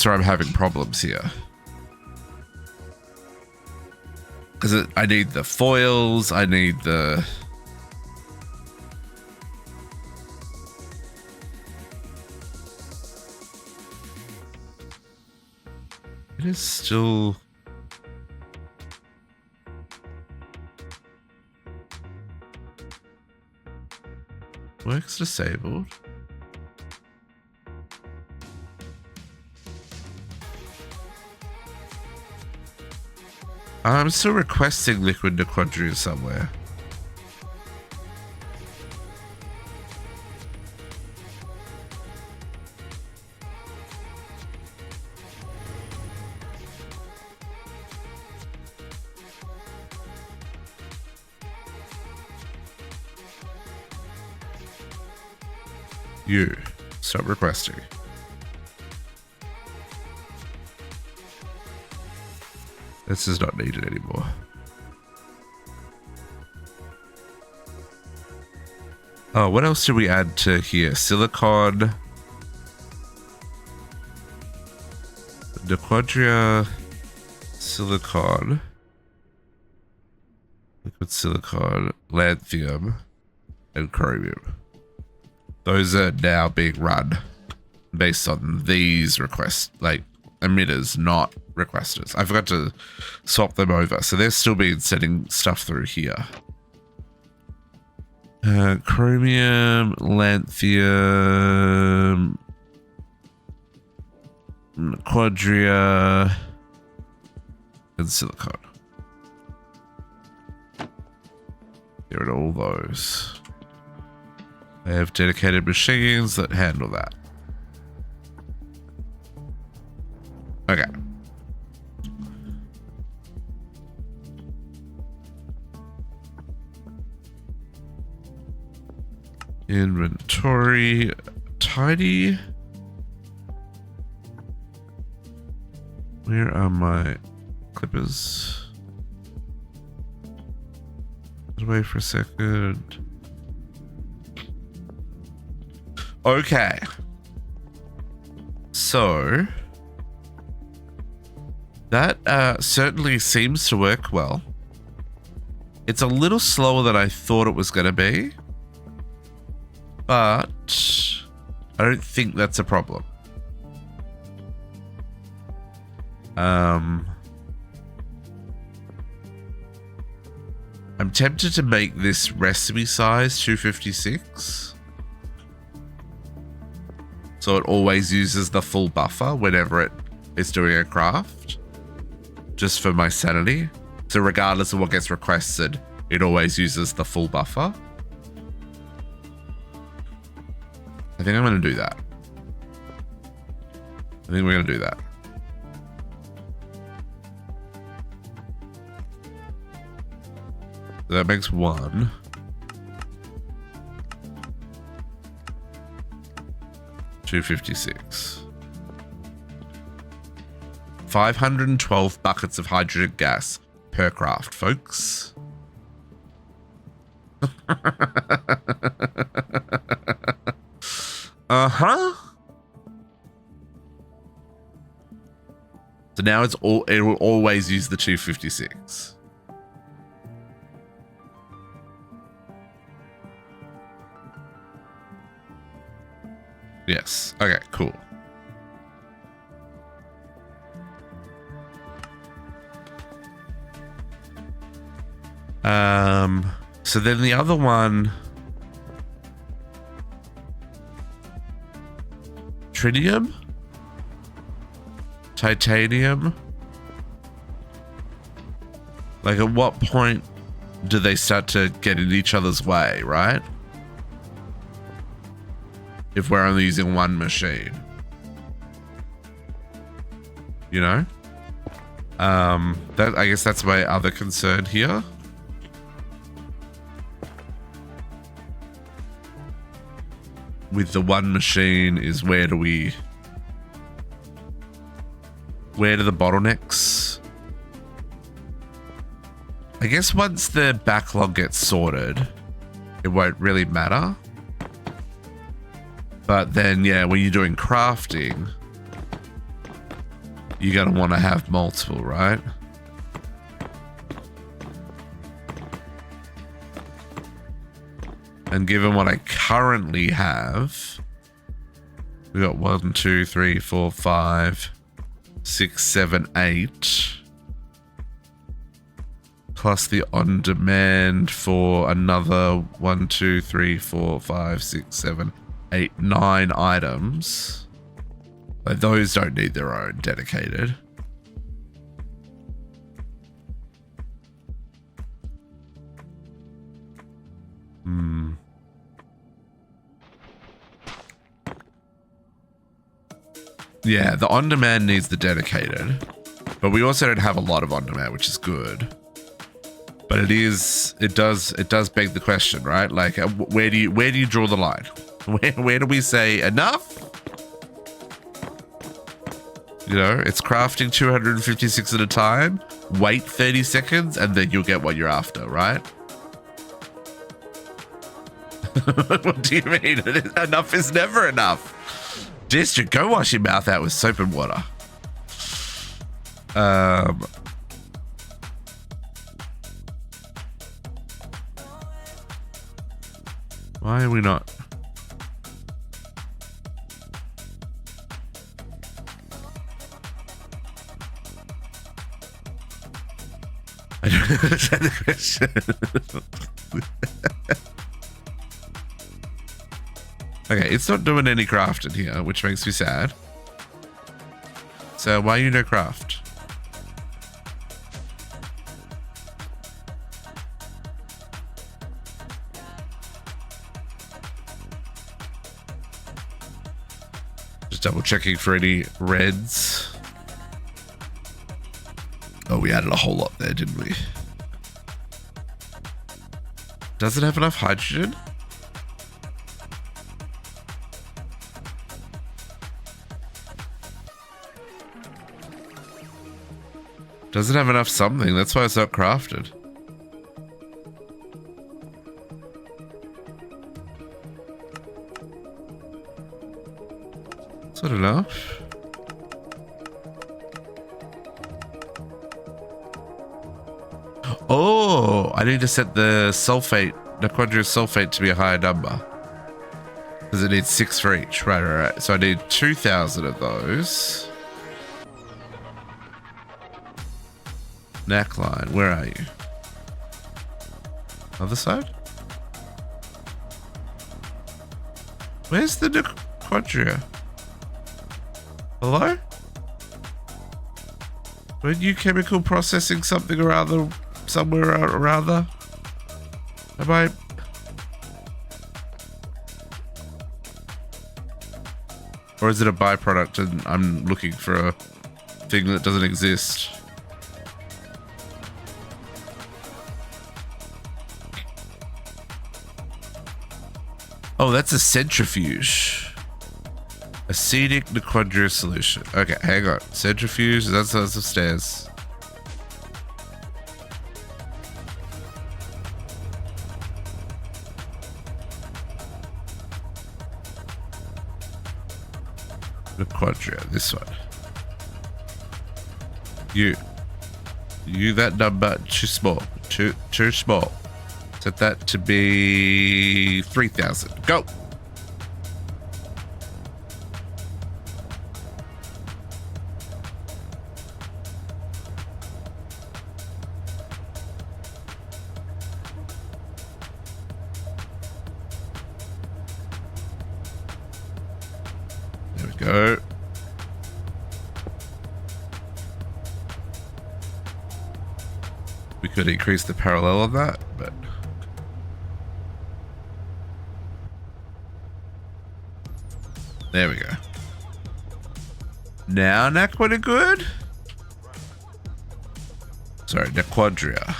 Speaker 1: where I'm having problems here. Because I need the foils, I need the... It is still... Works disabled. I'm still requesting liquid Quadria somewhere. You stop requesting. This is not needed anymore. Oh, what else did we add to here? Silicon. The Quadria. Silicon. Liquid silicon. Lanthium. And chromium. Those are now being run based on these requests, like emitters, not requesters. I forgot to swap them over, so they're still being sending stuff through here. Chromium, lanthium, Quadria, and silicon. Get rid of all those. I have dedicated machines that handle that. Okay. Inventory, tidy. Where are my clippers? Wait for a second. Okay. So that certainly seems to work well. It's a little slower than I thought it was going to be, but I don't think that's a problem. I'm tempted to make this recipe size 256. So it always uses the full buffer whenever it is doing a craft. Just for my sanity. So regardless of what gets requested, it always uses the full buffer. I think I'm going to do that. I think we're going to do that. That makes 1. $256. 512 buckets of hydrogen gas per craft, folks. Uh-huh. So now it will always use the 256. Yes. Okay, cool. So then the other one, tritium, titanium. Like, at what point do they start to get in each other's way, right? If we're only using one machine, you know? That, I guess that's my other concern here. With the one machine is where do the bottlenecks? I guess once the backlog gets sorted, it won't really matter. But then, yeah, when you're doing crafting, you're going to want to have multiple, right? And given what I currently have, we got 1, 2, 3, 4, 5, 6, 7, 8. Plus the on-demand for another 1, 2, 3, 4, 5, 6, 7, 8, 9 items. Like, those don't need their own dedicated. Yeah, the on-demand needs the dedicated, but we also don't have a lot of on-demand, which is good. But it does beg the question, right? Like, where do you draw the line? Where do we say enough? You know, it's crafting 256 at a time. Wait 30 seconds, and then you'll get what you're after, right? What do you mean? Enough is never enough. District, go wash your mouth out with soap and water. Why are we not? I don't understand the question. Okay, it's not doing any crafting here, which makes me sad. So why you no craft? Just double checking for any reds. Oh, we added a whole lot there, didn't we? Does it have enough hydrogen? Does it have enough something? That's why it's not crafted. Is that enough? Oh, I need to set the sulfate, the quadrous sulfate to be a higher number. Because it needs 6 for each. Right. So I need 2,000 of those. Neckline, where are you? Other side? Where's the quadria? Hello? Weren't you chemical processing something or other somewhere or other? Am I? Or is it a byproduct and I'm looking for a thing that doesn't exist? Oh, that's a centrifuge. Acetic quadrous solution. Okay, hang on. Centrifuge, that's upstairs. The quadria, this one. You that number too small. Too small. Set that to be 3,000. Go. There we go. We could increase the parallel of that, but there we go. Now Nequadria good? Sorry, Nequadria.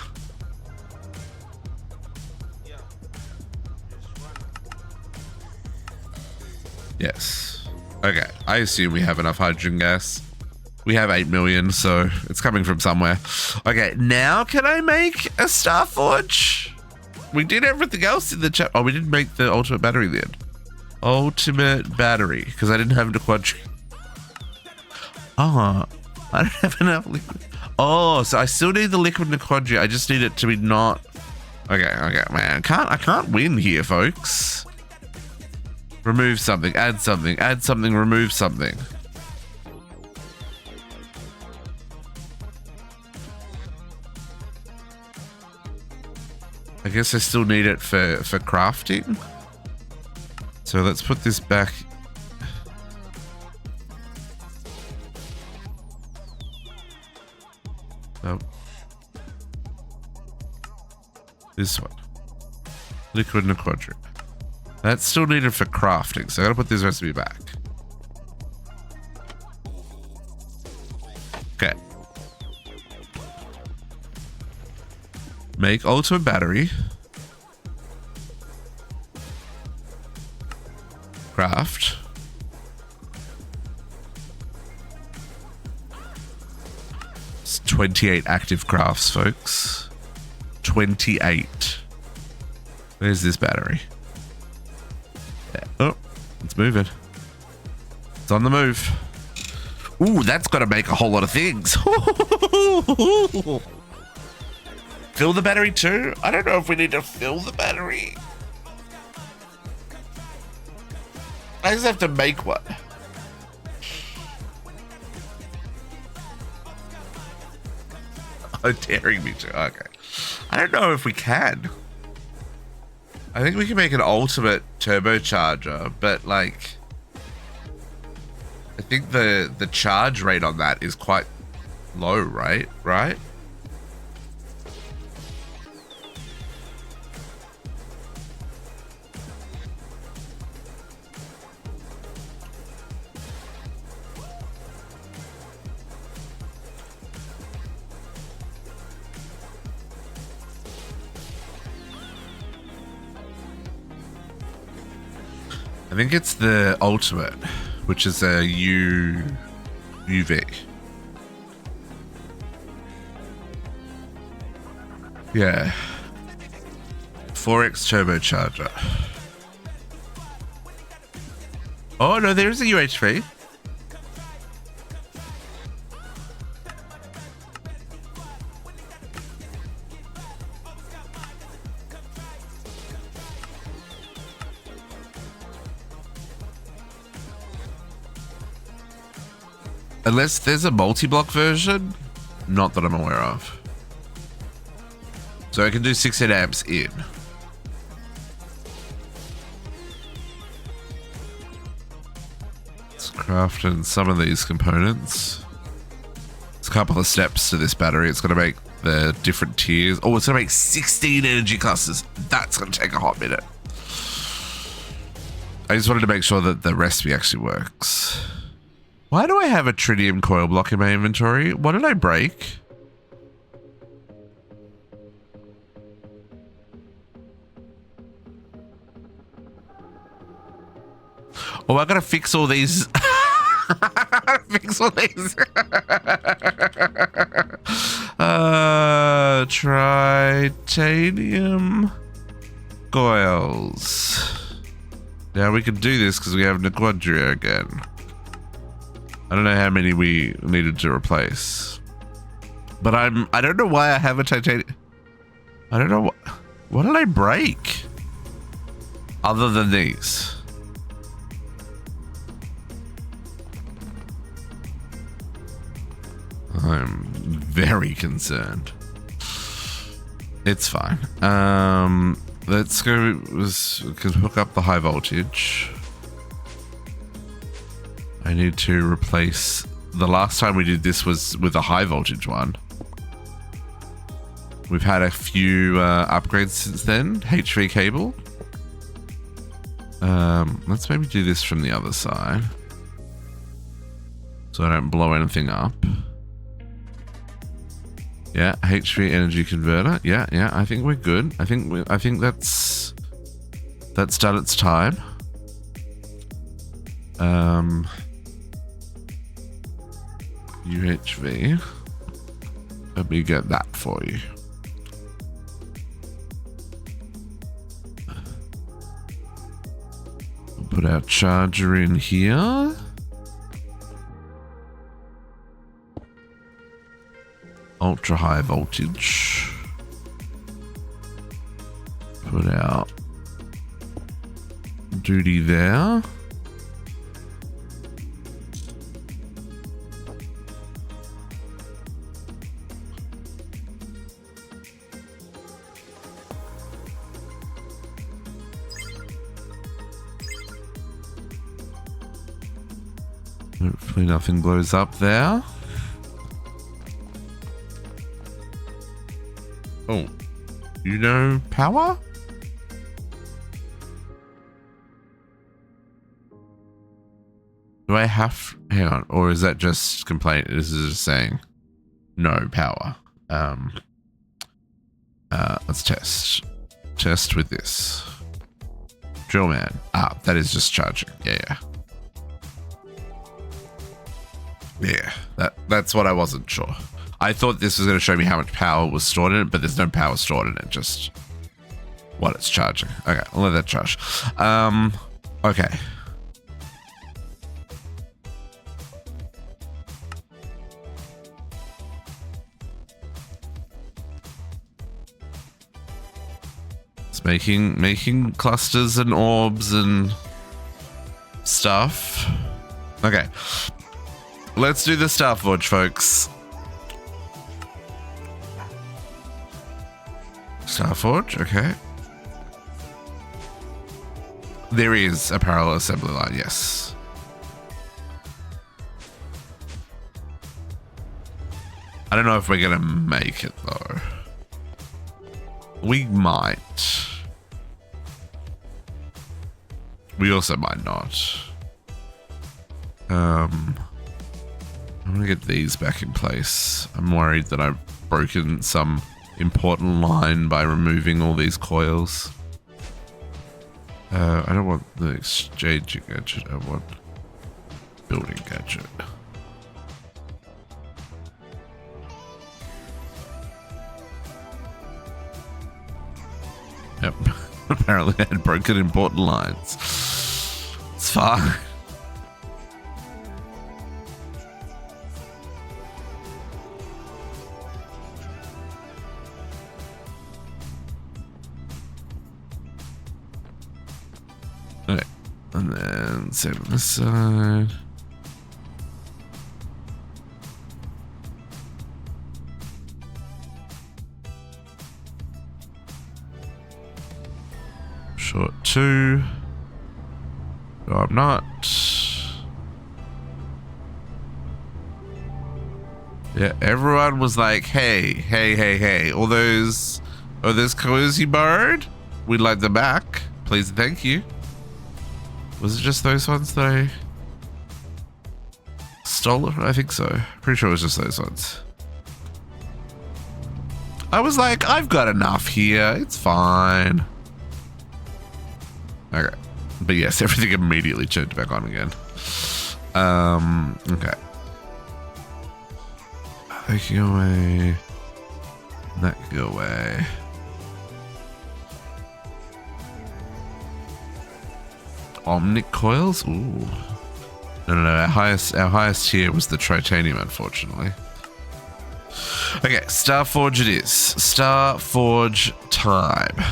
Speaker 1: Yes. Okay, I assume we have enough hydrogen gas. We have 8 million, so it's coming from somewhere. Okay, now can I make a Starforge? We did everything else in the chat. Oh, we didn't make the ultimate battery then. Ultimate battery, because I didn't have the quadri. Oh, I don't have enough liquid. Oh, so I still need the liquid in the quadri. I just need it to be not. Okay, man. I can't win here, folks. Remove something, add something, remove something. I guess I still need it for crafting. So let's put this back. Oh. This one. Liquid and a quadrant. That's still needed for crafting, so I gotta put this recipe back. Okay. Make ultimate battery. Craft. It's 28 active crafts, folks. 28. Where's this battery? Yeah. Oh, it's moving. It's on the move. Ooh, that's got to make a whole lot of things. Fill the battery too? I don't know if we need to fill the battery. I just have to make one. Oh, daring me to. Okay. I don't know if we can. I think we can make an ultimate turbocharger, but like, I think the charge rate on that is quite low, right? Right? think it's the ultimate, which is a UV. Yeah. 4x turbocharger. Oh no, there's a UHV. Unless there's a multi-block version, not that I'm aware of. So I can do 16 amps in. Let's craft in some of these components. There's a couple of steps to this battery. It's going to make the different tiers. Oh, it's going to make 16 energy clusters. That's going to take a hot minute. I just wanted to make sure that the recipe actually works. Why do I have a tritium coil block in my inventory? What did I break? Oh, I gotta fix all these. Fix all these. Titanium coils. Now we can do this because we have Nequadria again. I don't know how many we needed to replace, but I don't know why I have a titanium. I don't know what did I break other than these. I'm very concerned. It's fine. Let's go. We can hook up the high voltage. I need to replace. The last time we did this was with a high voltage one. We've had a few upgrades since then. HV cable. Let's maybe do this from the other side, so I don't blow anything up. Yeah, HV energy converter. Yeah, I think we're good. I think that's done its time. UHV. Let me get that for you. We'll put our charger in here. Ultra high voltage. Put our duty there. Hopefully nothing blows up there. Oh, you know power? Do I have, hang on, or is that just complaint? This is just saying no power. Let's test with this. Drill man. Ah, that is just charging. Yeah. That's what I wasn't sure. I thought this was going to show me how much power was stored in it, but there's no power stored in it, just what it's charging. Okay, I'll let that charge. Okay. It's making clusters and orbs and stuff. Okay. Let's do the Starforge, folks. Starforge, okay. There is a parallel assembly line, yes. I don't know if we're gonna make it though. We might. We also might not. I'm gonna get these back in place. I'm worried that I've broken some important line by removing all these coils. I don't want the exchanging gadget. I want building gadget. Yep. Apparently I had broken important lines. It's fine. Okay. And then same on this side. Short 2. No, I'm not. Yeah, everyone was like, hey, all those coils you borrowed, we'd like them back. Please and thank you. Was it just those ones that I stole? I think so. Pretty sure it was just those ones. I was like, I've got enough here. It's fine. Okay. But yes, everything immediately turned back on again. Okay. That can go away. That can go away. Omnic coils? Ooh. No. Our highest tier was the Tritanium, unfortunately. Okay, Starforge it is. Starforge time.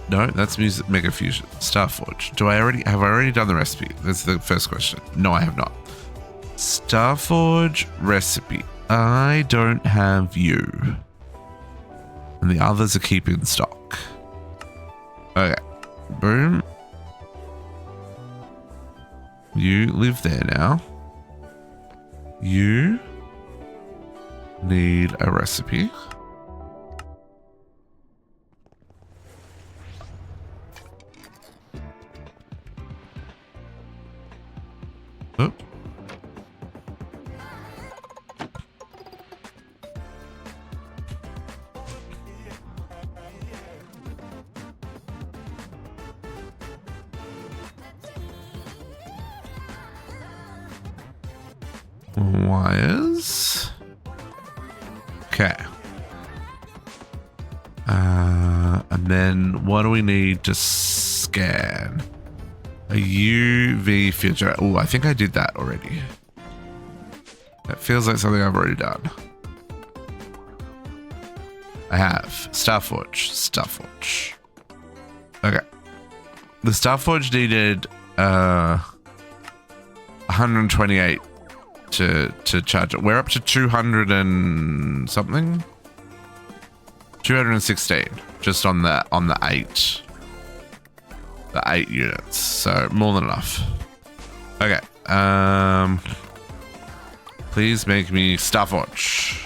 Speaker 1: No, that's music Mega Fusion. Starforge. Have I already done the recipe? That's the first question. No, I have not. Starforge recipe. I don't have you. And the others are keeping stock. Okay. Boom. You live there now. You need a recipe. Oh. Wires. Okay. And then what do we need to scan? A UV filter. Oh, I think I did that already. That feels like something I've already done. I have. Starforge. Okay. The Starforge needed 128 to charge it. We're up to 200 and something. 216 just on the 8. The 8 units, so more than enough. Okay. Please make me Starforge.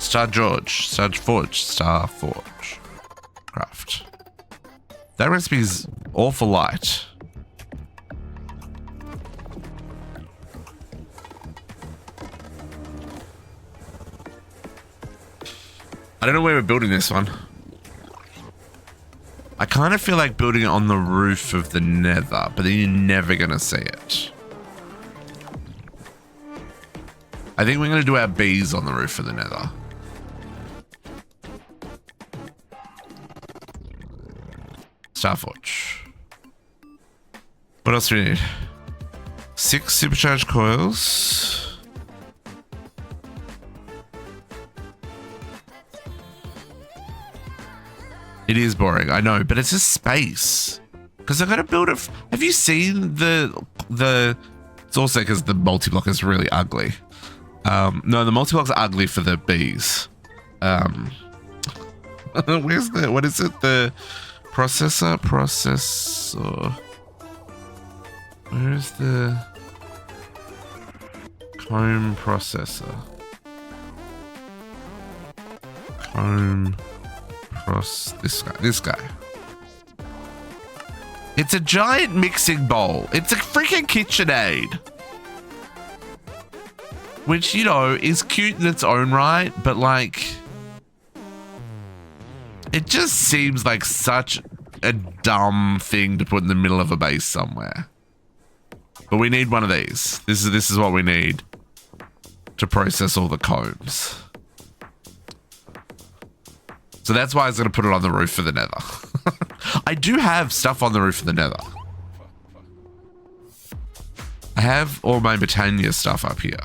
Speaker 1: Starforge. Craft. That recipe's awful light. I don't know where we're building this one. I kind of feel like building it on the roof of the nether, but then you're never going to see it. I think we're going to do our bees on the roof of the nether. Starforge. What else do we need? 6 supercharged coils. It is boring, I know, but it's just space. Because I've got to build it. Have you seen the? It's also because the multi-block is really ugly. No, the multi-block's ugly for the bees. Where's the? What is it? The processor. Where's the comb processor? Comb. This guy. It's a giant mixing bowl. It's a freaking KitchenAid. Which, you know, is cute in its own right, but like, it just seems like such like a dumb thing to put in the middle of a base somewhere. But we need one of these. This is what we need to process all the combs. So that's why I was going to put it on the roof for the nether. I do have stuff on the roof of the nether. I have all my Britannia stuff up here.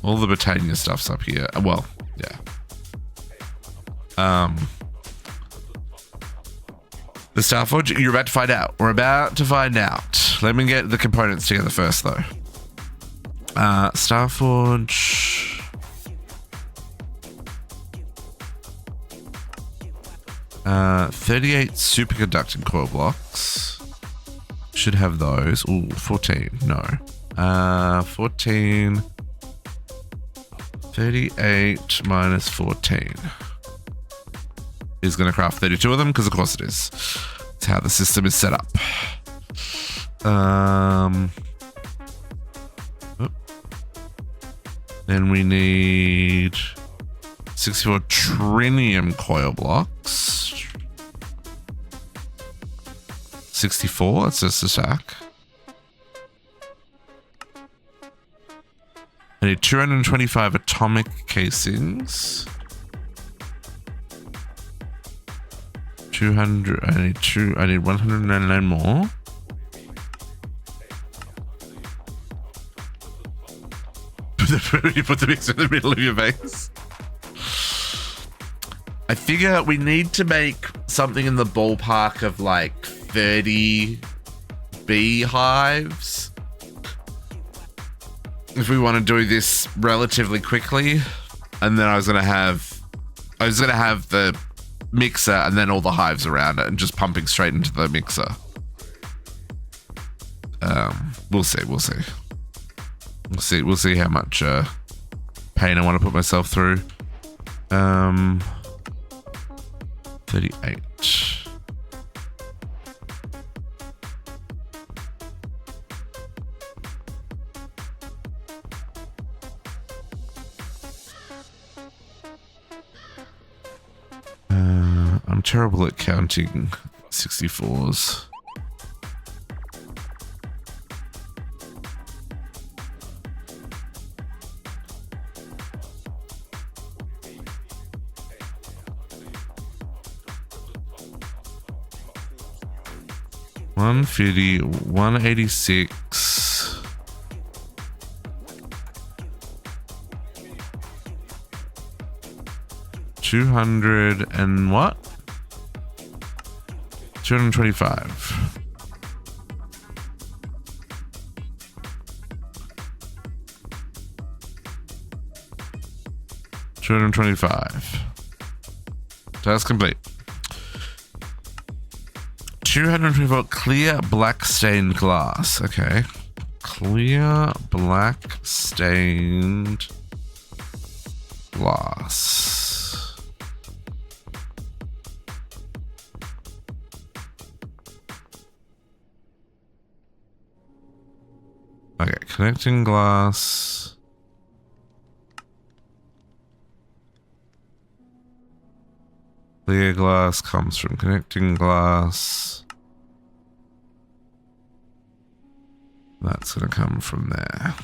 Speaker 1: All the Britannia stuff's up here. Well, yeah. The Starforge, you're about to find out. We're about to find out. Let me get the components together first, though. Starforge. 38 superconducting coil blocks. Should have those. Ooh, 14. No. 14. 38 minus 14 is going to craft 32 of them, because of course it is. That's how the system is set up. Then we need 64 trinium coil blocks. 64, that's just a stack. I need 225 atomic casings. 200, I need 199 more. You put the mixer in the middle of your base. I figure we need to make something in the ballpark of like 30 beehives if we want to do this relatively quickly. And then I was gonna have the mixer and then all the hives around it and just pumping straight into the mixer. We'll see how much pain I want to put myself through. 38. I'm terrible at counting 64s. $150, $186. $200 and what? 225. $225. Task complete. 224 clear black stained glass. Okay. Clear black stained glass. Okay, connecting glass. Clear glass comes from connecting glass. That's going to come from there.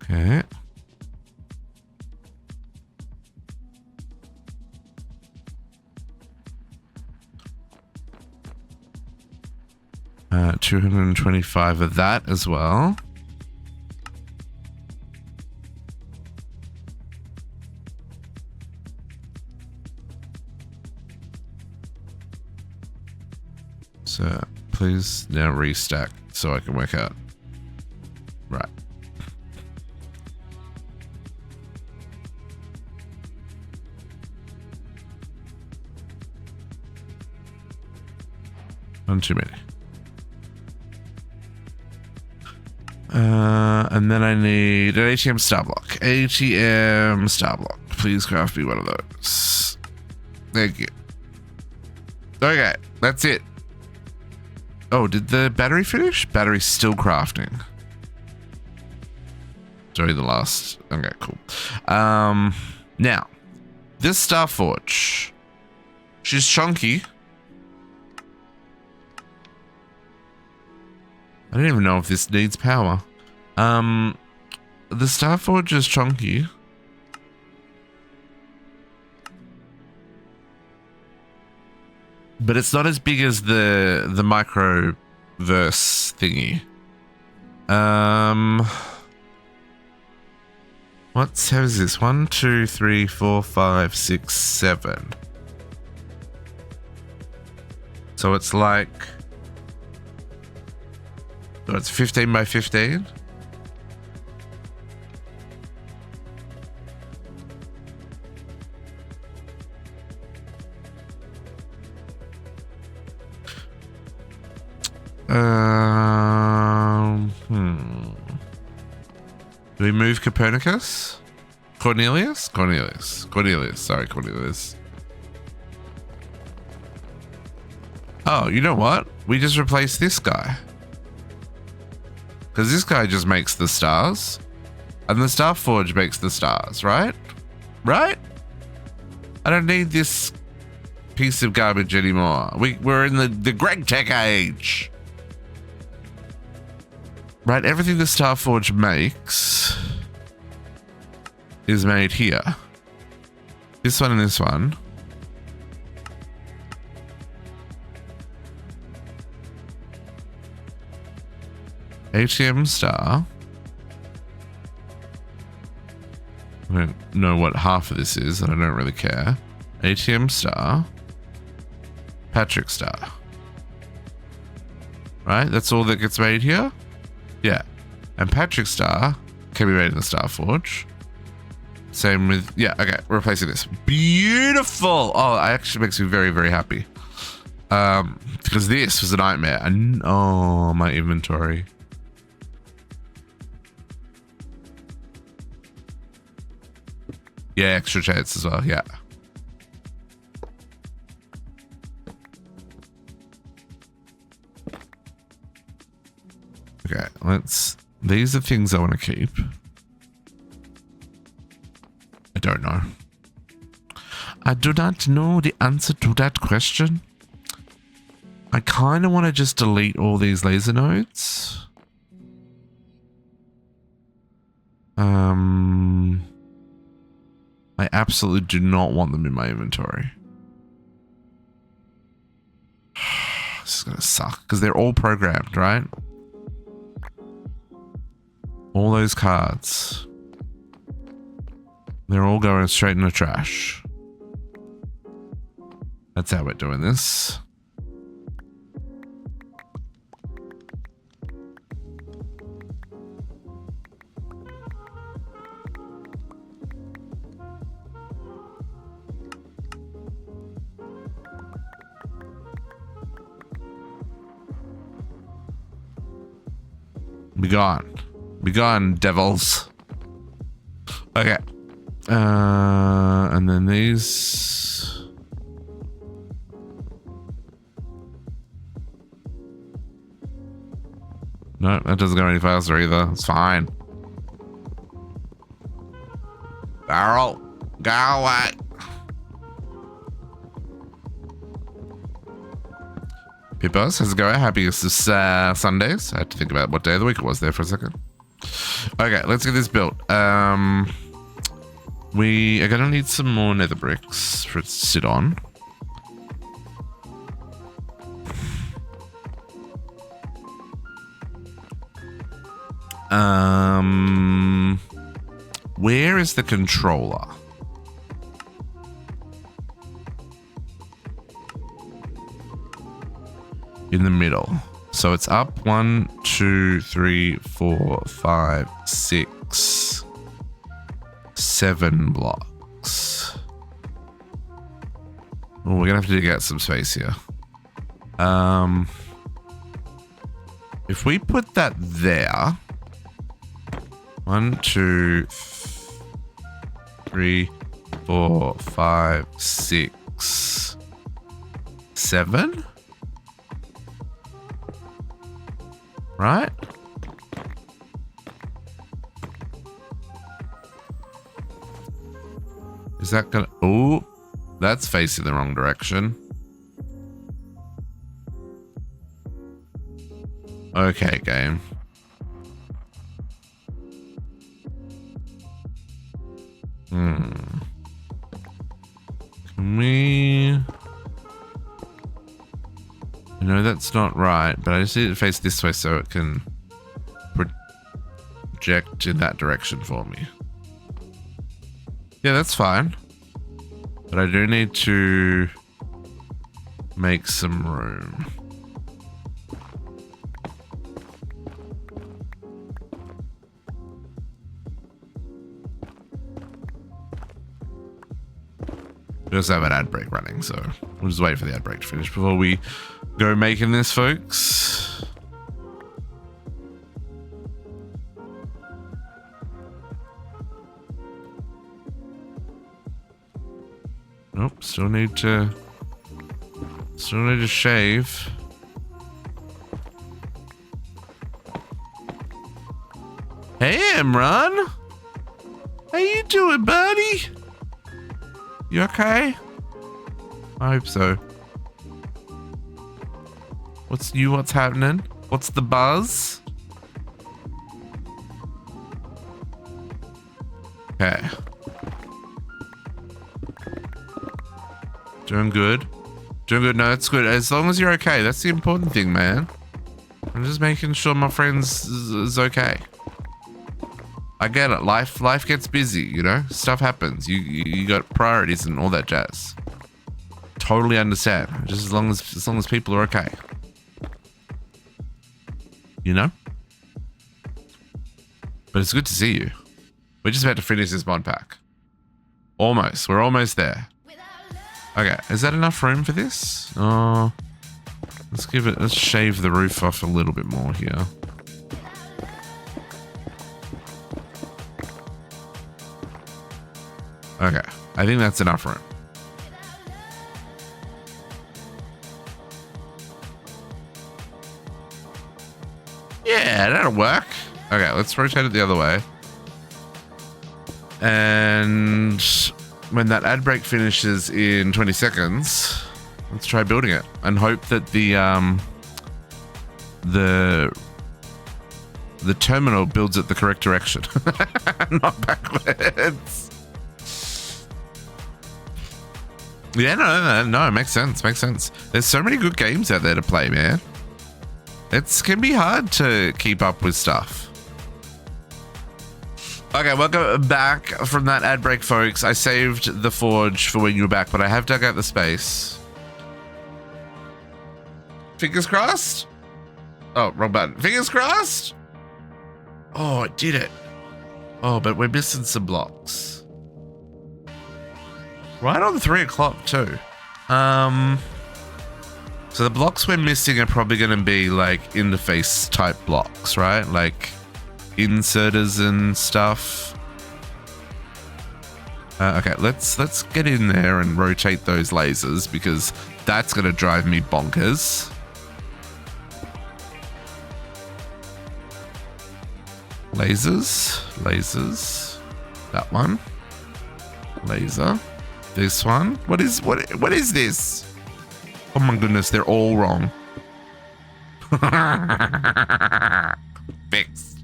Speaker 1: Okay. Uh, 225 of that as well. So please now restack so I can work out. Right. One too many. And then I need an ATM star block. ATM star block. Please craft me one of those. Thank you. Okay, that's it. Oh, did the battery finish? Battery's still crafting. Sorry, the last. Okay, cool. Now, This Starforge. She's chunky. I don't even know if this needs power. The Starforge is chunky. But it's not as big as the microverse thingy. What says this? 1, 2, 3, 4, 5, 6, 7. So it's like, so it's 15 by 15. Do we move Copernicus? Cornelius? Cornelius. Sorry, Cornelius. Oh, you know what? We just replace this guy. Because this guy just makes the stars. And the Starforge makes the stars, right? Right? I don't need this piece of garbage anymore. We're in the Greg Tech age. Right, everything the Starforge makes is made here. This one and this one. ATM star. I don't know what half of this is, and I don't really care. ATM star. Patrick star. Right, that's all that gets made here? Yeah. And Patrick star can be made in the Starforge. Same with, yeah, okay, replacing this. Beautiful! Oh, it actually makes me very, very happy. Because this was a nightmare. And, oh, my inventory. Yeah, extra chance as well, yeah. Okay, these are things I want to keep. I don't know. I do not know the answer to that question. I kind of want to just delete all these laser nodes. I absolutely do not want them in my inventory. This is going to suck because they're all programmed, right? All those cards. They're all going straight in the trash. That's how we're doing this. Be gone. Be gone, devils. Okay. And then these. No, that doesn't go any faster either. It's fine. Barrel, go away. Pippos, how's it going? Happy this Sundays. I had to think about what day of the week it was there for a second. Okay, let's get this built. We are gonna need some more nether bricks for it to sit on. Where is the controller? In the middle. So it's up 1, 2, 3, 4, 5, 6, 7 blocks. Oh, we're gonna have to dig out some space here. If we put that there, 1, 2, 3, 4, 5, 6, 7. Right? Is that gonna... Oh, that's facing the wrong direction. Okay, game. Can we... I know that's not right, but I just need it to face this way so it can project in that direction for me. Yeah, that's fine. But I do need to make some room. We also have an ad break running, so we'll just wait for the ad break to finish before we go making this, folks. Nope, still need to shave. Hey, Imran. How you doing, buddy? You okay? I hope so. What's new? What's happening? What's the buzz? Okay. Doing good. Doing good. No, that's good. As long as you're okay. That's the important thing, man. I'm just making sure my friend's is okay. I get it. Life gets busy, you know? Stuff happens. You got priorities and all that jazz. Totally understand. Just as long as people are okay. You know? But it's good to see you. We're just about to finish this mod pack. Almost. We're almost there. Okay, is that enough room for this? Oh, let's shave the roof off a little bit more here. Okay, I think that's enough room. Yeah, that'll work. Okay, let's rotate it the other way. And when that ad break finishes in 20 seconds, let's try building it and hope that the terminal builds it the correct direction, not backwards. Yeah, no, makes sense. There's so many good games out there to play, man. It can be hard to keep up with stuff. Okay, welcome back from that ad break, folks. I saved the forge for when you were back, but I have dug out the space. Fingers crossed? Oh, wrong button. Fingers crossed? Oh, it did it. Oh, but we're missing some blocks. Right on 3 o'clock too. So the blocks we're missing are probably going to be like interface type blocks, right? Like inserters and stuff. Okay, let's get in there and rotate those lasers because that's going to drive me bonkers. Lasers. That one. Laser. This one. What is this? Oh my goodness, they're all wrong. Fixed.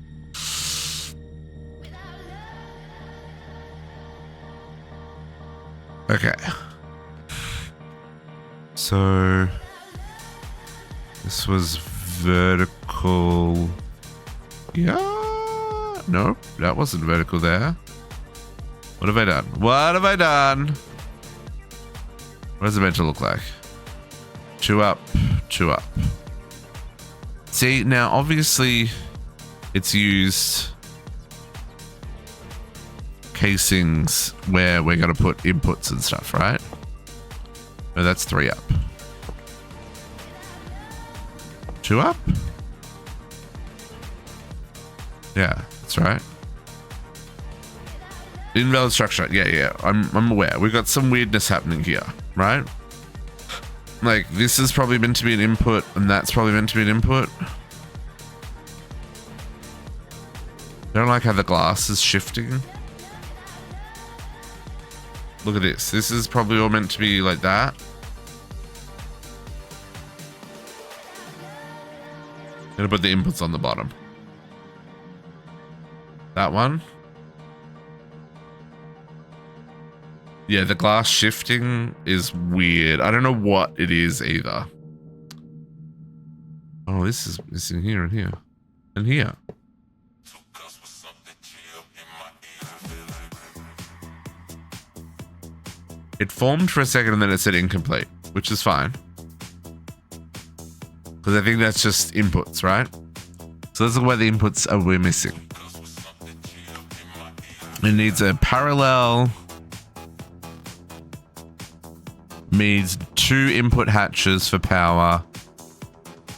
Speaker 1: Okay. So this was vertical. Yeah. No, that wasn't vertical there. What have I done? What is it meant to look like? 2 up, 2 up. See, now obviously it's used casings where we're going to put inputs and stuff, right? No, that's 3 up. 2 up? Yeah, that's right. Invalid structure. Yeah. I'm aware. We've got some weirdness happening here, right? Like, this is probably meant to be an input, and that's probably meant to be an input. I don't like how the glass is shifting. Look at this. This is probably all meant to be like that. Gonna put the inputs on the bottom. That one. Yeah, the glass shifting is weird. I don't know what it is either. Oh, this is in here and here. And here. It formed for a second and then it said incomplete, which is fine. Because I think that's just inputs, right? So let's look where the inputs are we're missing. It needs a parallel. Needs 2 input hatches for power.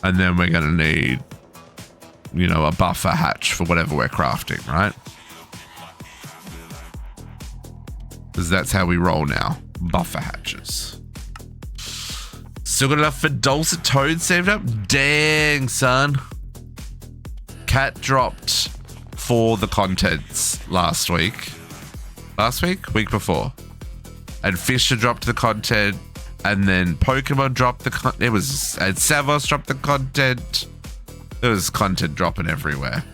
Speaker 1: And then we're going to need, you know, a buffer hatch for whatever we're crafting, right? Because that's how we roll now. Buffer hatches. Still got enough for Dulcet Toad saved up? Dang, son. Cat dropped for the contents last week. Last week? Week before. And Fisher dropped the content. And then Pokemon dropped the content. And Savos dropped the content. There was content dropping everywhere.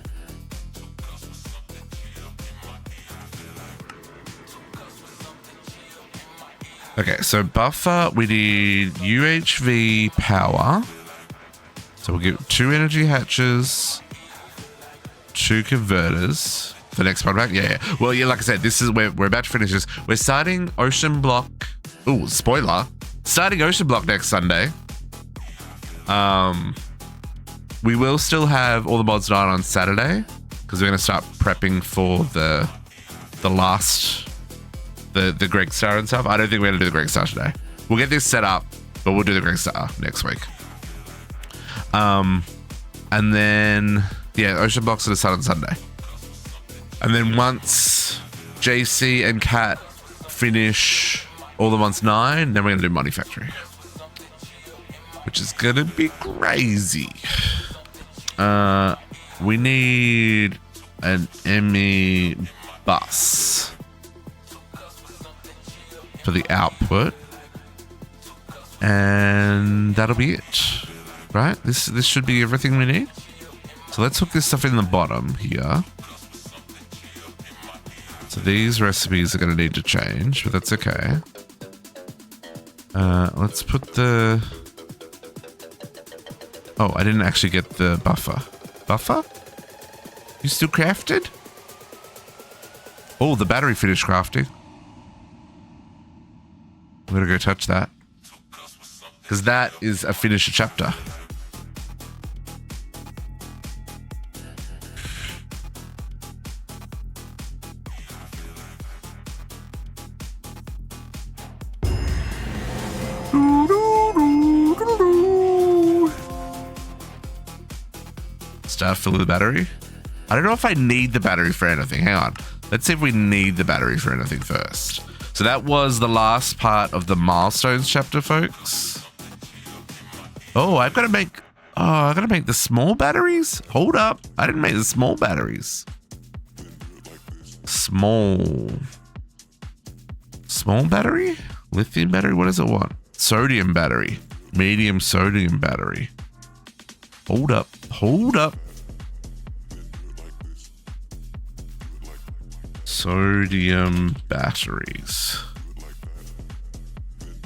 Speaker 1: Okay, so buffer, we need UHV power. So we'll get 2 energy hatches, 2 converters. The next part back? Yeah. Well, yeah, like I said, this is where we're about to finish this. We're starting Ocean Block. Ooh, spoiler. Starting Ocean Block next Sunday. We will still have all the mods done on Saturday because we're going to start prepping for the last... The GregStar and stuff. I don't think we're going to do the GregStar today. We'll get this set up, but we'll do the GregStar next week. And then, yeah, Ocean Blocks are to start on Sunday. And then once JC and Kat finish all the months 9, then we're going to do Money Factory. Which is going to be crazy. We need an ME bus for the output, and that'll be it, right? This should be everything we need. So let's hook this stuff in the bottom here. So these recipes are going to need to change, but that's okay. Let's put the... Oh, I didn't actually get the buffer. Buffer? You still crafted? Oh, the battery finished crafting. I'm gonna go touch that because that is a finished chapter. Start filling the battery. I don't know if I need the battery for anything. Hang on. Let's see if we need the battery for anything first. So that was the last part of the milestones chapter, folks. Oh, I've got to make... Oh, I got to make the small batteries? Hold up. I didn't make the small batteries. Small battery? Lithium battery? What does it want? Sodium battery. Medium sodium battery. Hold up. Hold up. Sodium batteries.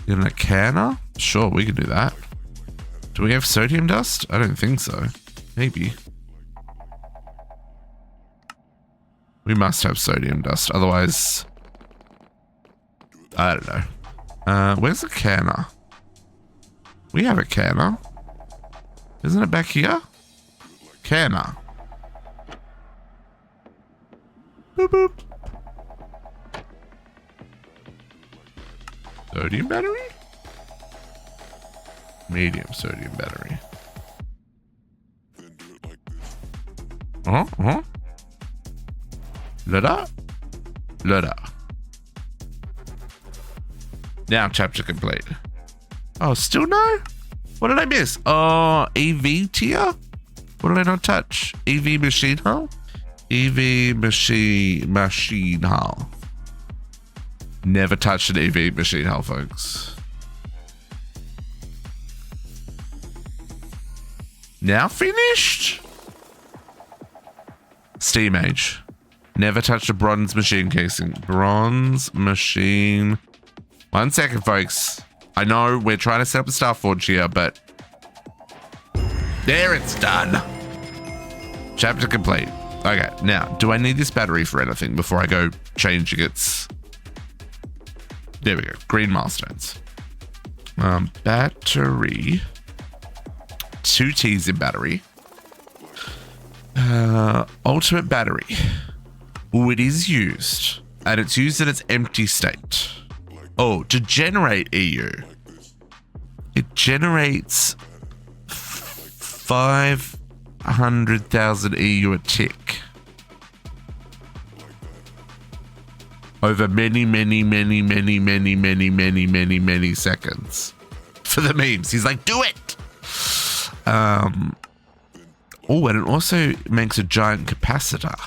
Speaker 1: In a canner? Sure, we can do that. Do we have sodium dust? I don't think so. Maybe. We must have sodium dust, otherwise... I don't know. Where's the canner? We have a canner. Isn't it back here? Canner. Boop boop. Sodium battery? Medium sodium battery. Loada? Loada. Now chapter complete. Oh, still no? What did I miss? Oh, EV tier? What did I not touch? EV machine hull? EV machine hull. Never touched an EV machine hull, folks. Now finished? Steam age. Never touched a bronze machine casing. Bronze machine. 1 second, folks. I know we're trying to set up a Starforge here, but there, it's done. Chapter complete. Okay, now, do I need this battery for anything before I go changing its... There we go. Green milestones. Battery. 2 T's in battery. Ultimate battery. Oh, it is used. And it's used in its empty state. Oh, to generate EU. It generates 500,000 EU a tick. Over many seconds. For the memes. He's like, do it! Oh, and it also makes a giant capacitor.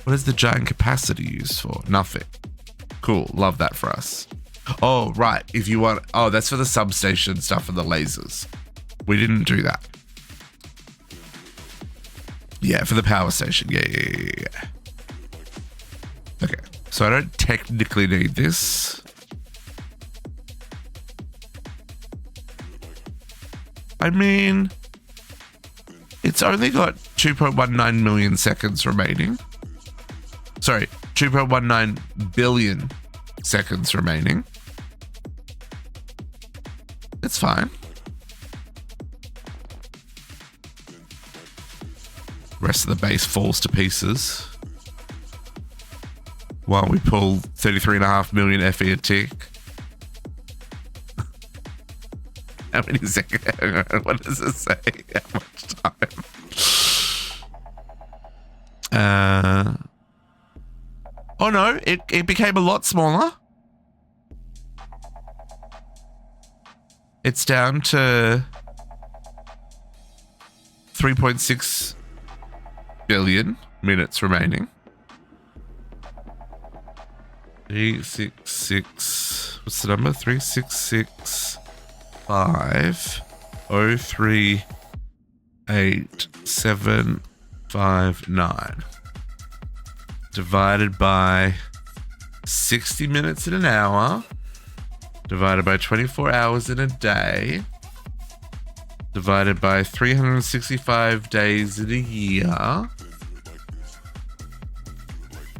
Speaker 1: What is the giant capacitor used for? Nothing. Cool. Love that for us. Oh, right. If you want... Oh, that's for the substation stuff and the lasers. We didn't do that. Yeah, for the power station. Yeah. Okay. So I don't technically need this. I mean, it's only got 2.19 million seconds remaining. Sorry, 2.19 billion seconds remaining. It's fine. Rest of the base falls to pieces while we pull 33.5 million FE a tick. How many seconds? What does it say? How much time? Oh no, it became a lot smaller. It's down to 3.6 billion minutes remaining. 366. What's the number? 366.5038759 divided by 60 minutes in an hour, divided by 24 hours in a day, divided by 365 days in a year,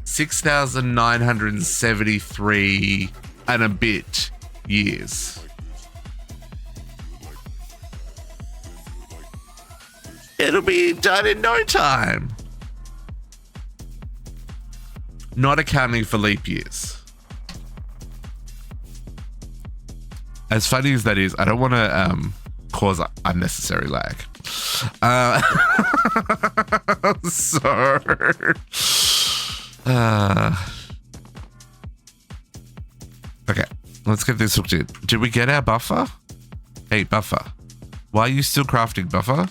Speaker 1: 6,973 and a bit years. It'll be done in no time. Not accounting for leap years. As funny as that is, I don't want to cause unnecessary lag. Okay, let's get this hooked in. Did we get our buffer? Hey, buffer. Why are you still crafting, buffer?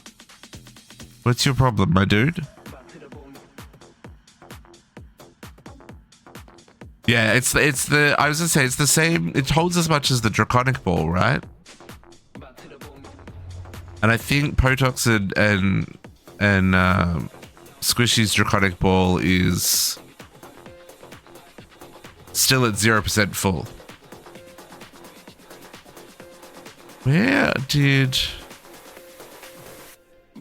Speaker 1: What's your problem, my dude? Yeah, it's the I was gonna say it's the same. It holds as much as the draconic ball, right? And I think Potox and Squishy's draconic ball is still at 0% full. Where did?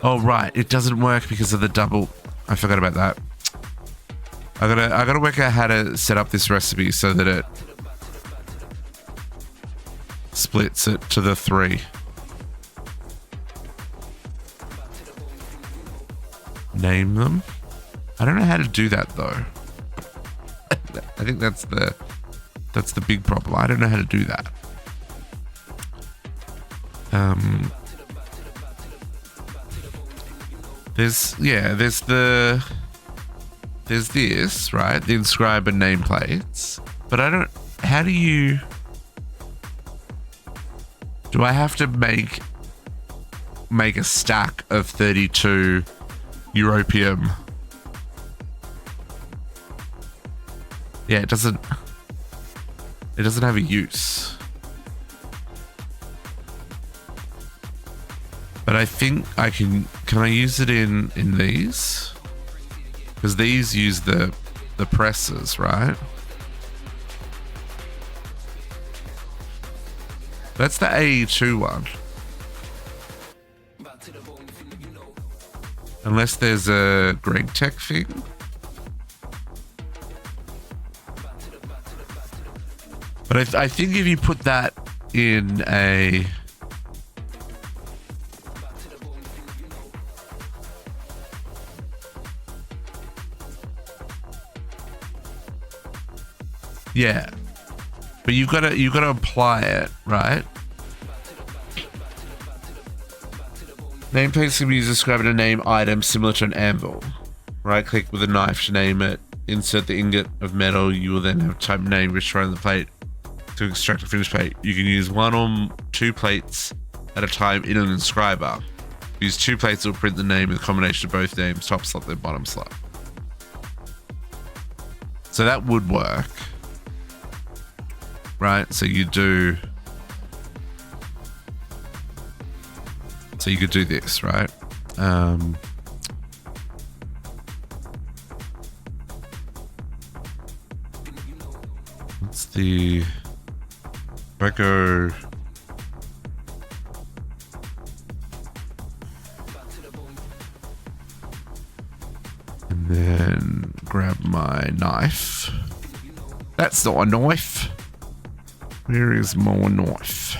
Speaker 1: Oh right, it doesn't work because of the double. I forgot about that. I gotta work out how to set up this recipe so that it splits it to the 3. Name them. I don't know how to do that though. I think that's the big problem. I don't know how to do that. There's this, right? The inscribe and nameplates. But I don't... How do you... Do I have to make a stack of 32 Europium? Yeah, it doesn't... It doesn't have a use. But I think I can I use it in these? Because these use the presses, right? That's the AE2 one. Unless there's a GregTech thing. But I think if you put that in a... Yeah. But you've got to apply it, right? Nameplates can be used to describe a name item similar to an anvil. Right-click with a knife to name it. Insert the ingot of metal. You will then have type name restoring the plate to extract a finished plate. You can use 1 or 2 plates at a time in an inscriber. Use 2 plates that will print the name with a combination of both names, top slot and bottom slot. So that would work. Right? So you do... So you could do this, right? What's the... If I go... And then grab my knife. That's not a knife. Where is my knife?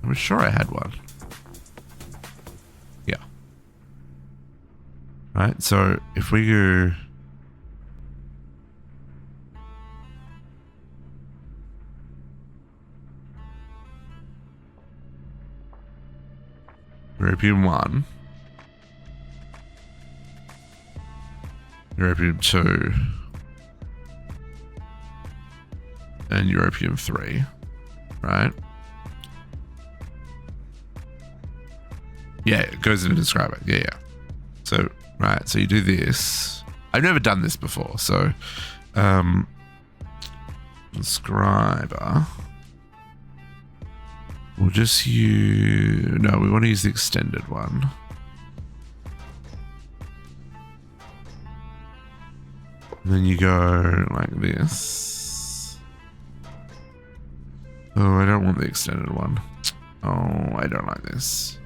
Speaker 1: I'm sure I had one. Yeah. Right, so if we go... European 1. European 2. And European 3. Right? Yeah, it goes into describer. Yeah, yeah. So, right, so you do this. I've never done this before, so describer. We'll just use... No, we want to use the extended one. And then you go like this. Oh, I don't want the extended one. Oh, I don't like this.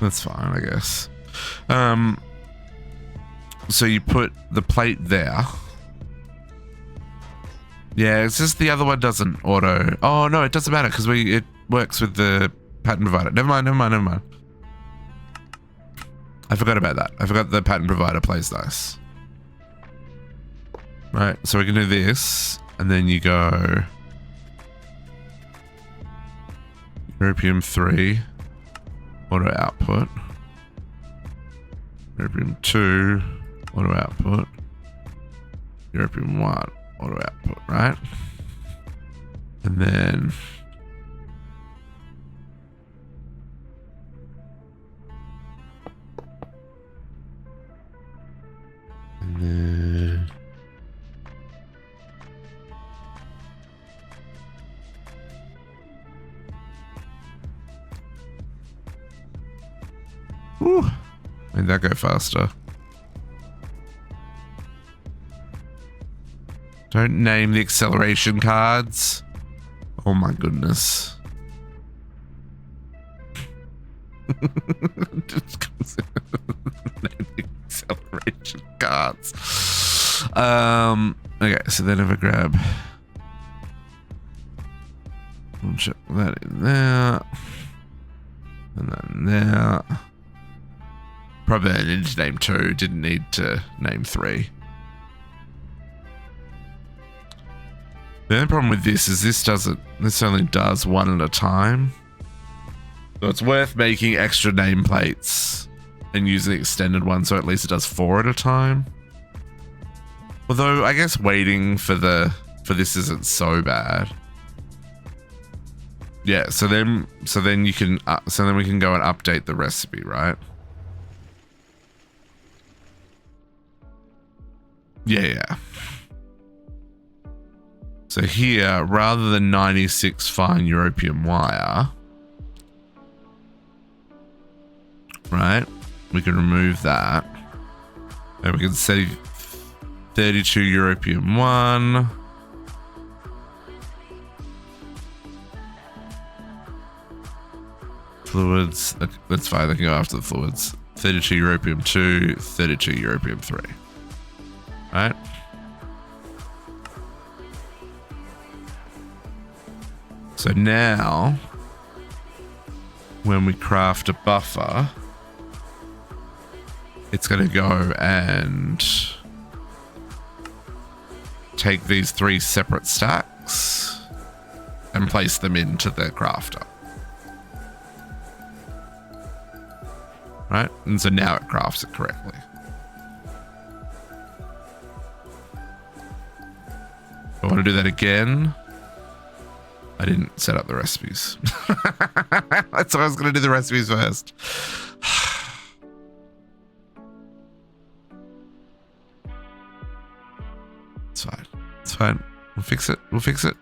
Speaker 1: That's fine, I guess. So you put the plate there. Yeah, it's just the other one doesn't auto. Oh no, it doesn't matter because it works with the pattern provider. Never mind. I forgot about that. I forgot the pattern provider plays nice. Right, so we can do this, and then you go European 3 auto output. European 2 auto output. European 1 auto output, right? And then whew, made that go faster. Don't name the acceleration cards. Oh my goodness. Just name the acceleration cards. Okay, so then if I grab, we'll check that in there, and that in there. Probably I needed to name 2, didn't need to name 3. The only problem with this is this only does 1 at a time. So it's worth making extra nameplates and using the extended one so at least it does 4 at a time. Although I guess waiting for this isn't so bad. Yeah, so then we can go and update the recipe, right? Yeah. So here, rather than 96 fine European wire, right, we can remove that. And we can save 32 European 1. Fluids, that's fine, they can go after the fluids. 32 European 2, 32 European 3. Right? So now, when we craft a buffer, it's going to go and take these 3 separate stacks and place them into the crafter. Right? And so now it crafts it correctly. I want to do that again. I didn't set up the recipes. That's why I was going to do the recipes first. It's fine. It's fine. We'll fix it. We'll fix it.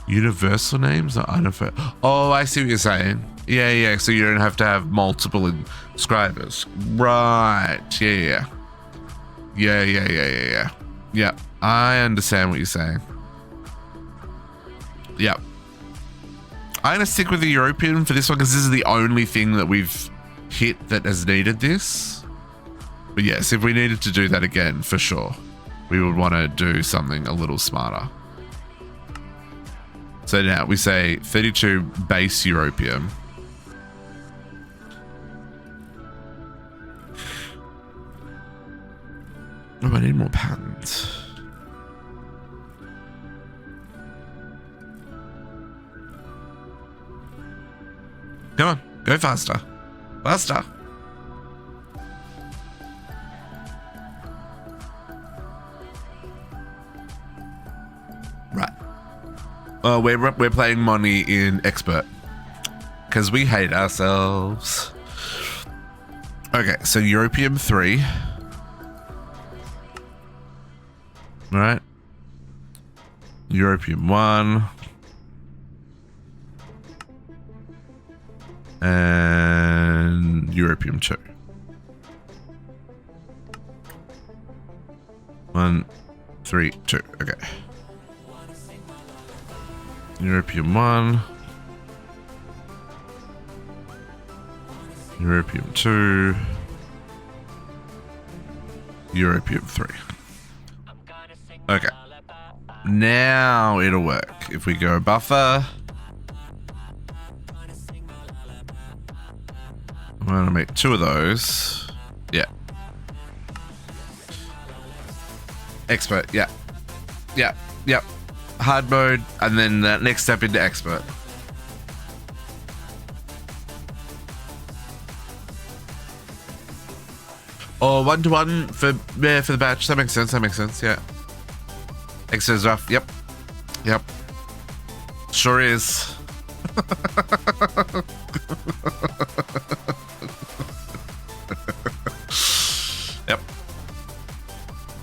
Speaker 1: Universal names are unofficial. Oh, I see what you're saying. Yeah, yeah. So you don't have to have multiple inscribers. Right. Yeah, yeah. Yeah. Yeah, I understand what you're saying. Yeah. I'm going to stick with the European for this one because this is the only thing that we've hit that has needed this. But yes, if we needed to do that again, for sure, we would want to do something a little smarter. So now we say 32 base European. Oh, I need more patterns. Come on, go faster. Faster. Right. We're playing Money in Expert because we hate ourselves. Okay, so European 3. Right. European 1. And European 2. 1, 3, 2. Okay. European 1. European 2. European 3. Okay. Now it'll work. If we go buffer. I'm going to make 2 of those. Yeah. Expert. Yeah. Yeah. Yep. Hard mode. And then the next step into expert. Or 1-to-1 for the batch. That makes sense. That makes sense. Yeah. Expert is rough. Yep. Yep. Sure is. Yep.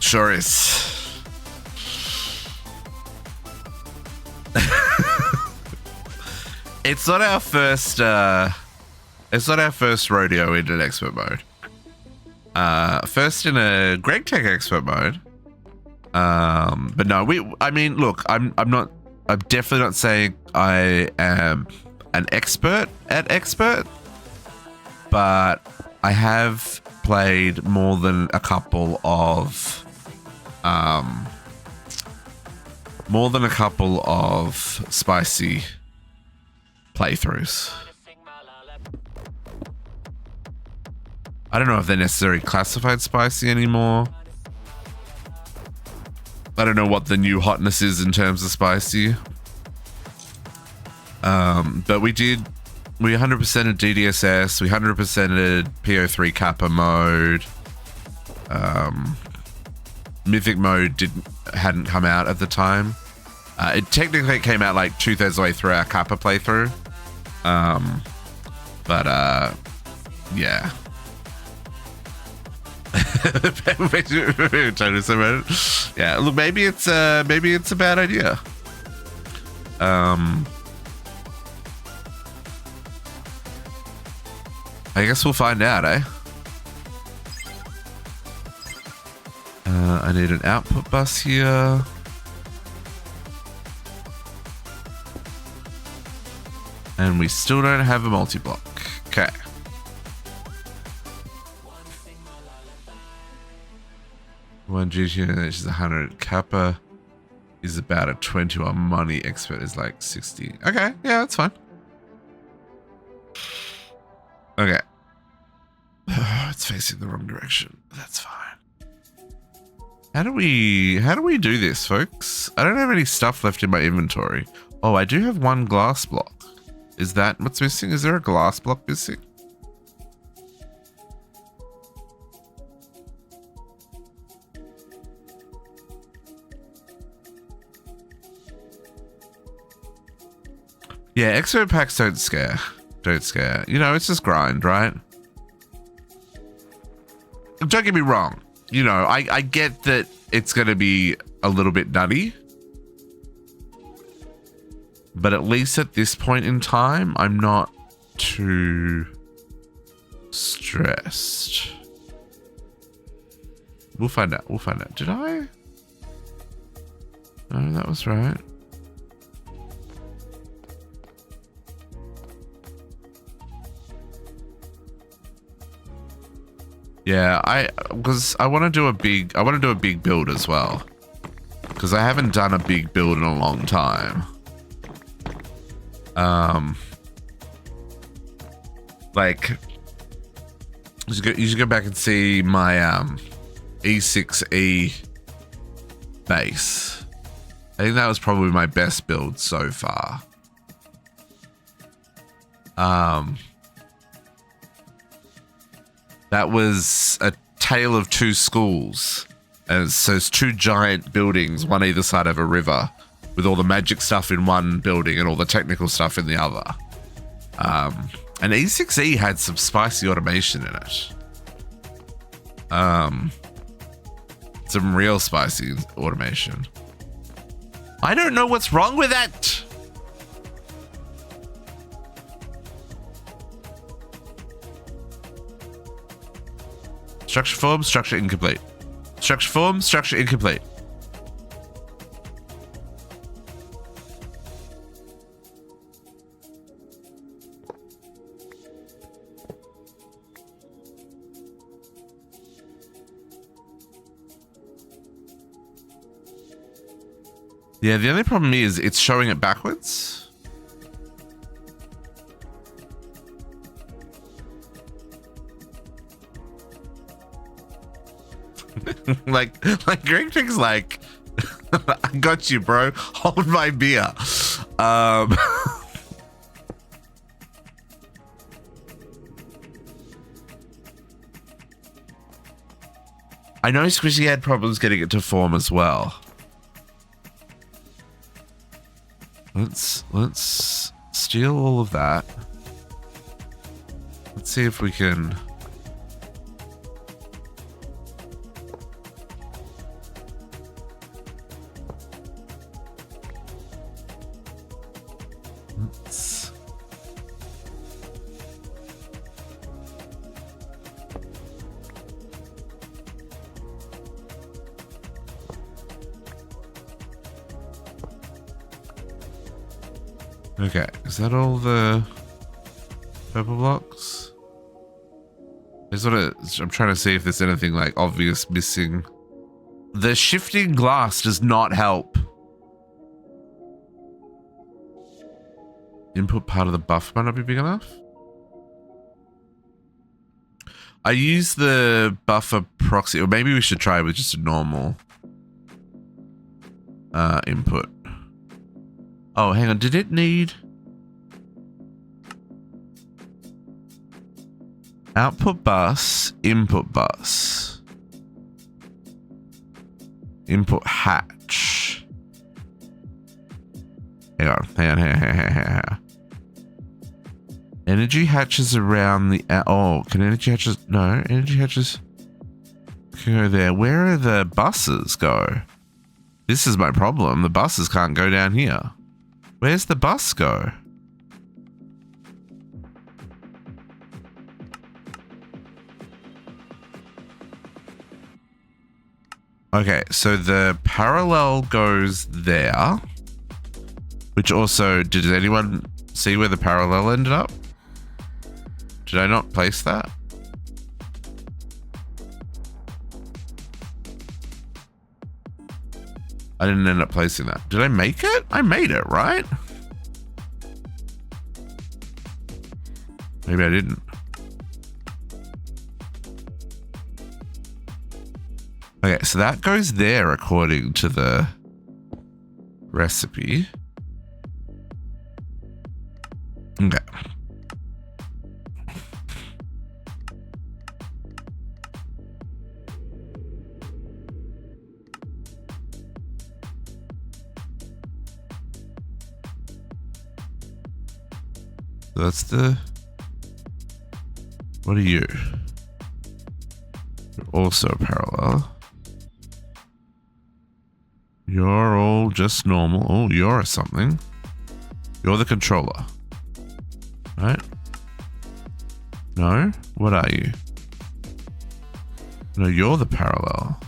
Speaker 1: Sure is. It's not our first rodeo in an expert mode. First in a Greg Tech expert mode. But no, I mean, look, I'm definitely not saying I am an expert at expert, but I have played more than a couple of spicy playthroughs. I don't know if they're necessarily classified spicy anymore. I don't know what the new hotness is in terms of spicy. But we 100%ed DDSS, we 100%ed PO3 Kappa mode. Mythic mode hadn't come out at the time. It technically came out like 2/3 of the way through our Kappa playthrough. Yeah. Yeah, look, maybe it's a bad idea. I guess we'll find out, eh? I need an output bus here. And we still don't have a multi-block. Okay. One GT is 100. Kappa is about a 21. Money expert is like 60. Okay, yeah, that's fine. Okay. It's facing the wrong direction. That's fine. How do we do this, folks? I don't have any stuff left in my inventory. Oh, I do have one glass block. Is that what's missing? Is there a glass block missing? Yeah, expert packs don't scare. Don't scare. You know, it's just grind, right? Don't get me wrong. You know, I get that it's going to be a little bit nutty. But at least at this point in time, I'm not too stressed. We'll find out. We'll find out. Did I? No, that was right. Yeah, because I want to do a big build as well. Because I haven't done a big build in a long time. Like you should go back and see my E6E base. I think that was probably my best build so far. That was a tale of two schools. And so it's two giant buildings, one either side of a river, with all the magic stuff in one building and all the technical stuff in the other. And E6E had some spicy automation in it. Some real spicy automation. I don't know what's wrong with that. Structure form, structure incomplete. Structure form, structure incomplete. Yeah, the only problem is it's showing it backwards. like Greg thinks like, I got you, bro. Hold my beer. I know Squishy had problems getting it to form as well. Let's steal all of that. Let's see if we can. Okay, is that all the purple blocks? I'm trying to see if there's anything like obvious missing. The shifting glass does not help. Input part of the buffer might not be big enough. I use the buffer proxy, or maybe we should try with just a normal input. Oh, hang on. Did it need output bus, input bus, input hatch? Hang on. Energy hatches around the... Oh, can energy hatches... No, energy hatches... can go there. Where are the buses go? This is my problem. The buses can't go down here. Where's the bus go? Okay, so the parallel goes there. Which also, did anyone see where the parallel ended up? Did I not place that? I didn't end up placing that. Did I make it? I made it, right? Maybe I didn't. Okay, so that goes there according to the recipe. Okay. So that's the... What are you? You're also parallel. You're all just normal. Oh, you're something. You're the controller. Right? No? What are you? No, you're the parallel.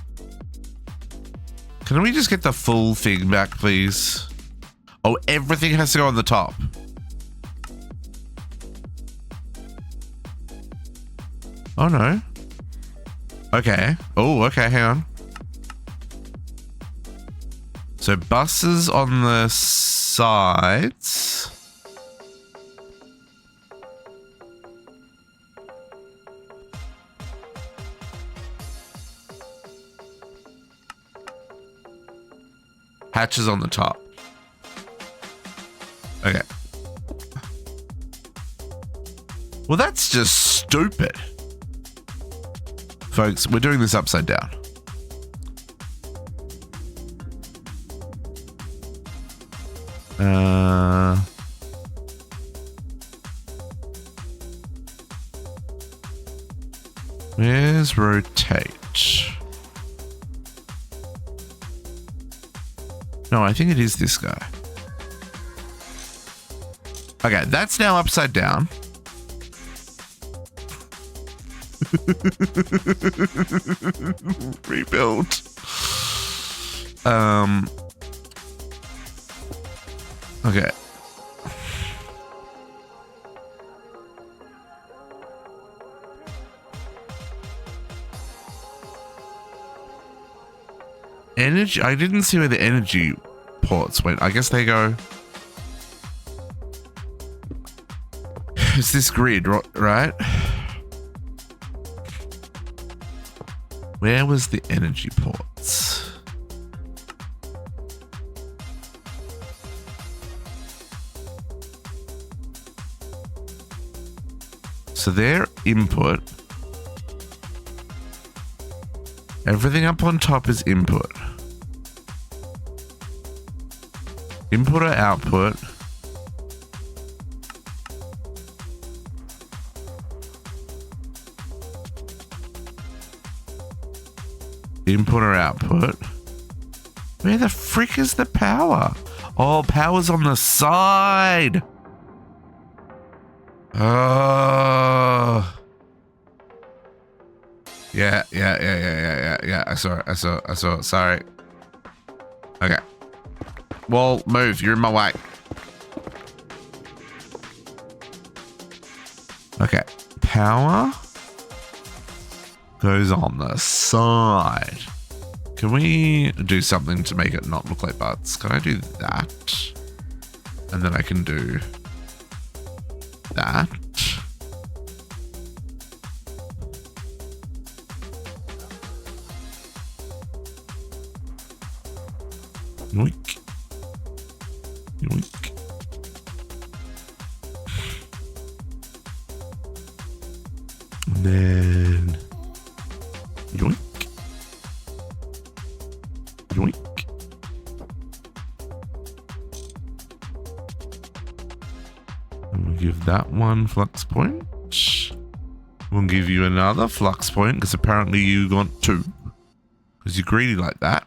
Speaker 1: Can we just get the full thing back, please? Oh, everything has to go on the top. Oh, no. Okay. Oh, okay, hang on. So buses on the sides. Hatches on the top. Okay. Well, that's just stupid. Folks, we're doing this upside down. Where's rotate? No, I think it is this guy. Okay, that's now upside down. Rebuild. Okay. Energy. I didn't see where the energy ports went. I guess they go. It's this grid, right? Where was the energy ports? So their input. Everything up on top is input. Input or output. Input or output. Where the frick is the power? Oh, power's on the side. Oh. Yeah. I saw it. Sorry. Okay. Well, move. You're in my way. Okay. Power goes on the side. Can we do something to make it not look like butts? Can I do that? And then I can do that. Yoink. Yoink. And then yoink. Yoink. And we'll give that one flux point. We'll give you another flux point because apparently you got two. because you're greedy like that.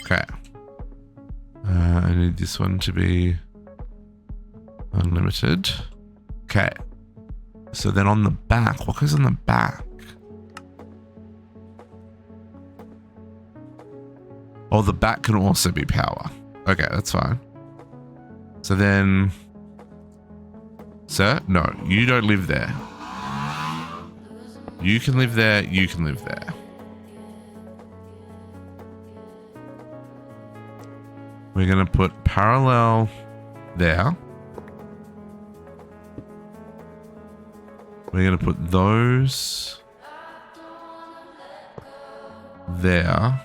Speaker 1: Okay. I need this one to be unlimited. Okay. So then on the back, what goes on the back? Oh, the back can also be power. Okay, that's fine. So then, sir, no, you don't live there. You can live there, you can live there. We're gonna put parallel there. We're gonna put those there.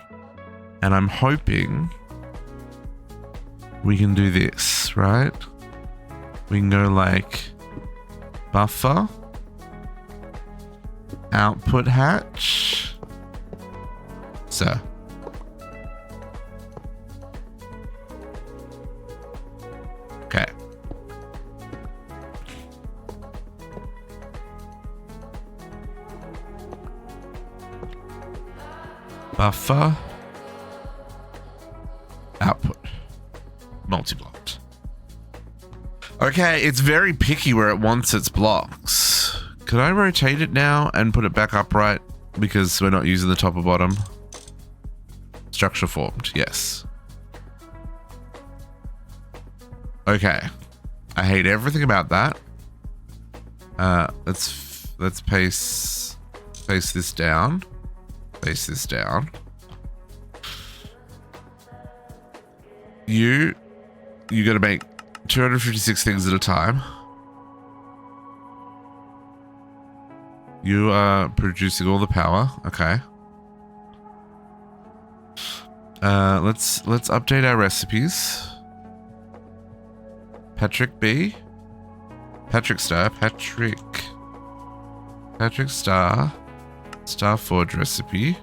Speaker 1: And I'm hoping we can do this, right? We can go like buffer, output hatch. So. Okay. Buffer. Output. Multi-blocked. Okay, it's very picky where it wants its blocks. Could I rotate it now and put it back upright because we're not using the top or bottom? Structure formed, yes. Okay. I hate everything about that. Let's paste this down. Paste this down. You gotta make 256 things at a time. You are producing all the power. Okay. Let's update our recipes. Patrick B. Patrick Star. Patrick Star. Starforge recipe.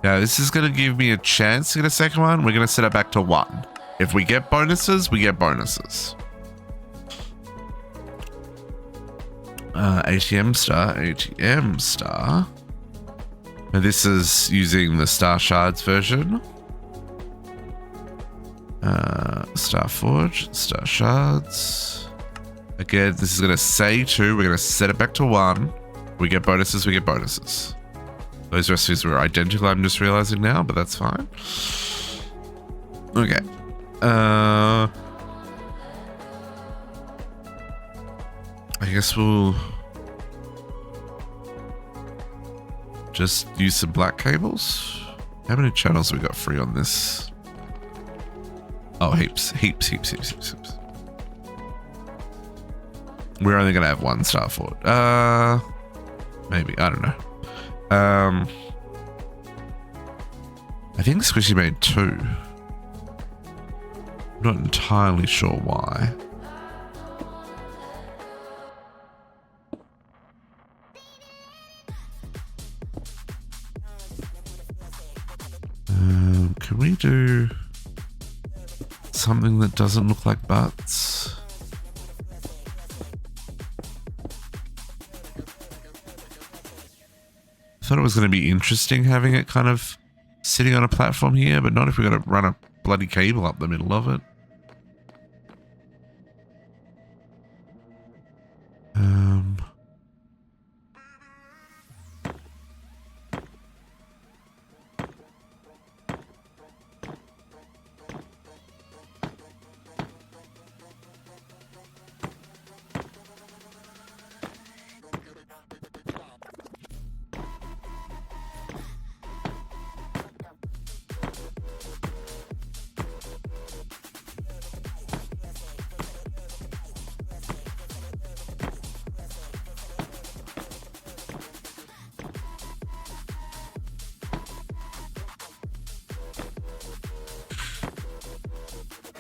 Speaker 1: Now this is going to give me a chance to get a second one. We're going to set it back to 1. If we get bonuses, we get bonuses. ATM Star. Now this is using the Star Shards version. Starforge, Star Shards. Again, this is going to say 2. We're going to set it back to 1. We get bonuses, we get bonuses. Those recipes were identical, I'm just realizing now, but that's fine. Okay. I guess we'll just use some black cables. How many channels have we got free on this? Oh, heaps. We're only going to have 1 Starforge. Maybe, I don't know. I think Squishy made 2. I'm not entirely sure why. Can we do something that doesn't look like butts? I thought it was going to be interesting having it kind of sitting on a platform here, but not if we're going to run a bloody cable up the middle of it.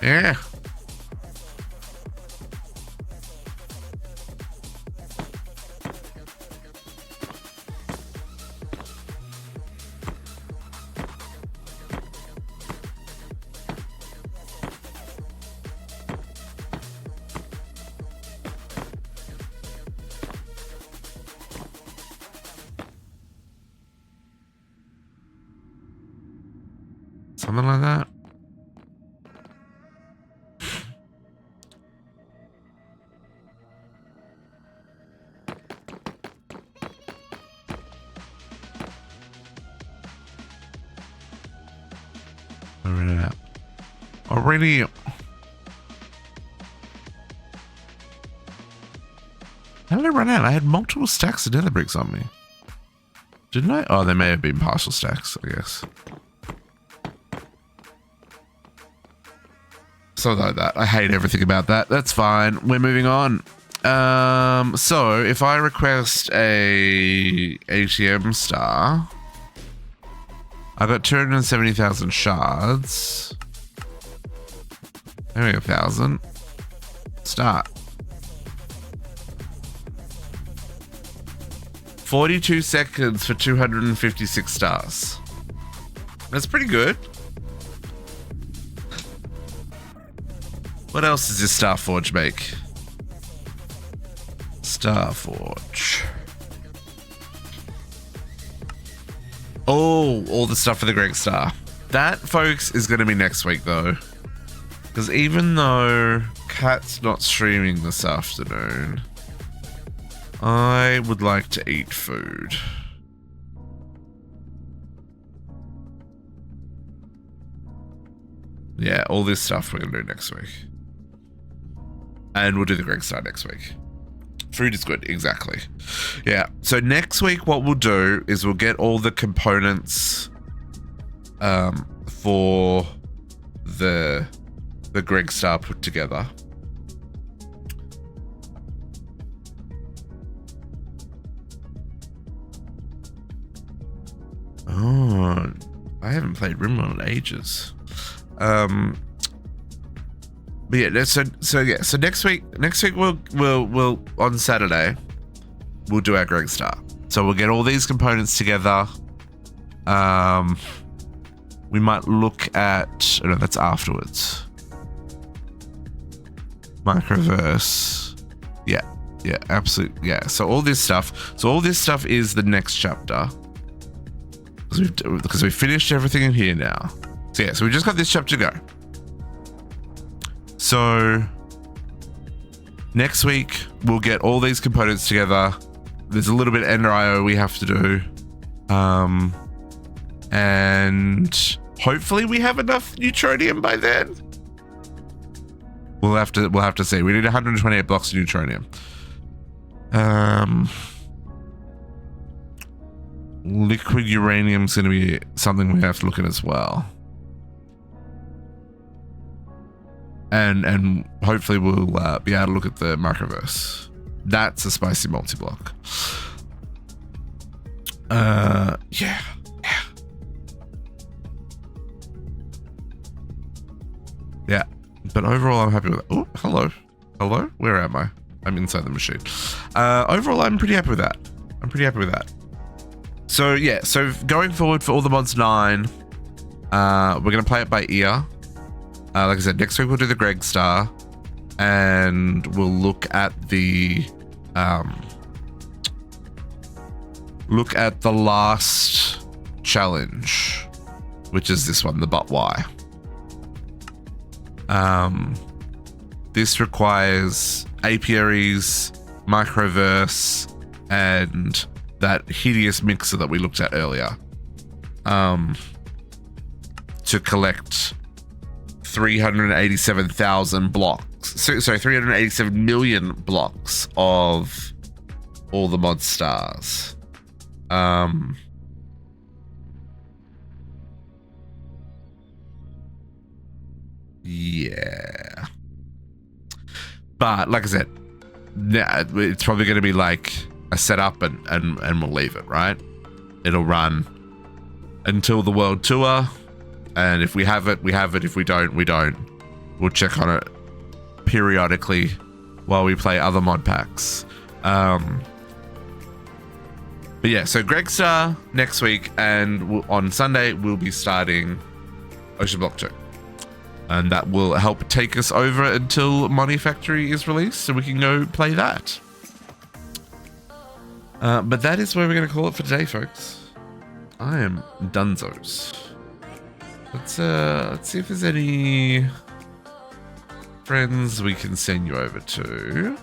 Speaker 1: Yeah. Something like that. Already. How did I run out? I had multiple stacks of nether bricks on me. Didn't I? Oh, they may have been partial stacks, I guess. Something like that. I hate everything about that. That's fine. We're moving on. So if I request a ATM star, I got 270,000 shards. Maybe 1,000. Start. 42 seconds for 256 stars. That's pretty good. What else does this Starforge make? Starforge. Oh, all the stuff for the GregStar. That, folks, is going to be next week, though. Because even though Kat's not streaming this afternoon, I would like to eat food. Yeah, all this stuff we're going to do next week. And we'll do the GregStar next week. Food is good, exactly. Yeah, so next week what we'll do is we'll get all the components for the GregStar put together. Oh, I haven't played Rimworld in ages. But yeah, so next week we'll on Saturday we'll do our GregStar. So we'll get all these components together. We might look at, oh no, that's afterwards. Microverse. Yeah, absolutely. Yeah. So all this stuff is the next chapter. Because we've finished everything in here now. So yeah, so we just got this chapter to go. So next week we'll get all these components together. There's a little bit of Ender IO we have to do. And hopefully we have enough Neutronium by then. We'll have to see. We need 128 blocks of Neutronium. Liquid uranium's going to be something we have to look at as well. And hopefully we'll be able to look at the microverse. That's a spicy multi-block. Yeah. Yeah. But overall, I'm happy with it. Oh, hello. Where am I? I'm inside the machine. Overall, I'm pretty happy with that. So yeah, so going forward for all the mods 9, we're gonna play it by ear. Like I said, next week we'll do the GregStar, and we'll look at the last challenge, which is this one, the but why. This requires apiaries, microverse, and that hideous mixer that we looked at earlier, to collect 387,000 blocks. Sorry, 387 million blocks of all the mod stars. Yeah. But like I said, it's probably going to be like a setup and we'll leave it, right? It'll run until the world tour. And if we have it, we have it. If we don't, we don't. We'll check on it periodically while we play other mod packs. But yeah, so GregStar next week, and on Sunday we'll be starting Ocean Block 2. And that will help take us over until Money Factory is released, so we can go play that. But that is where we're going to call it for today, folks. I am Dunzos. Let's see if there's any friends we can send you over to.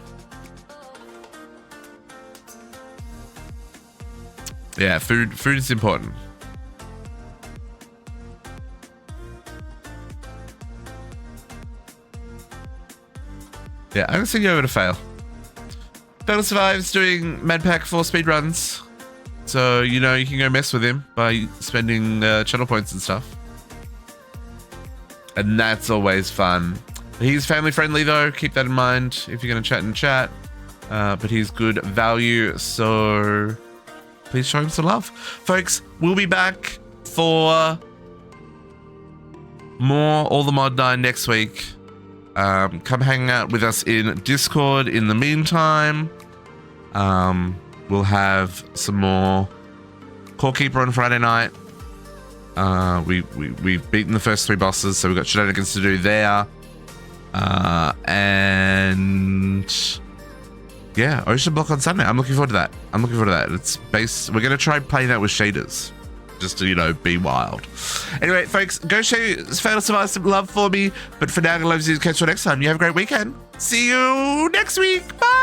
Speaker 1: Yeah, food is important. Yeah, I'm gonna send you over to Fail. Fail Survives doing Madpack 4 speedruns. So, you know, you can go mess with him by spending channel points and stuff. And that's always fun. He's family friendly though, keep that in mind if you're gonna chat in chat. But he's good value, so please show him some love. Folks, we'll be back for more All the Mod 9 next week. Come hang out with us in Discord in the meantime. We'll have some more Core Keeper on Friday night. We've beaten the first 3 bosses, so we've got shenanigans to do there. And yeah, Ocean Block on Sunday. I'm looking forward to that. It's based. We're gonna try playing that with shaders, just to, you know, be wild. Anyway, folks, go show Fail to Survive some love for me. But for now, I love you. Catch you next time. You have a great weekend. See you next week. Bye.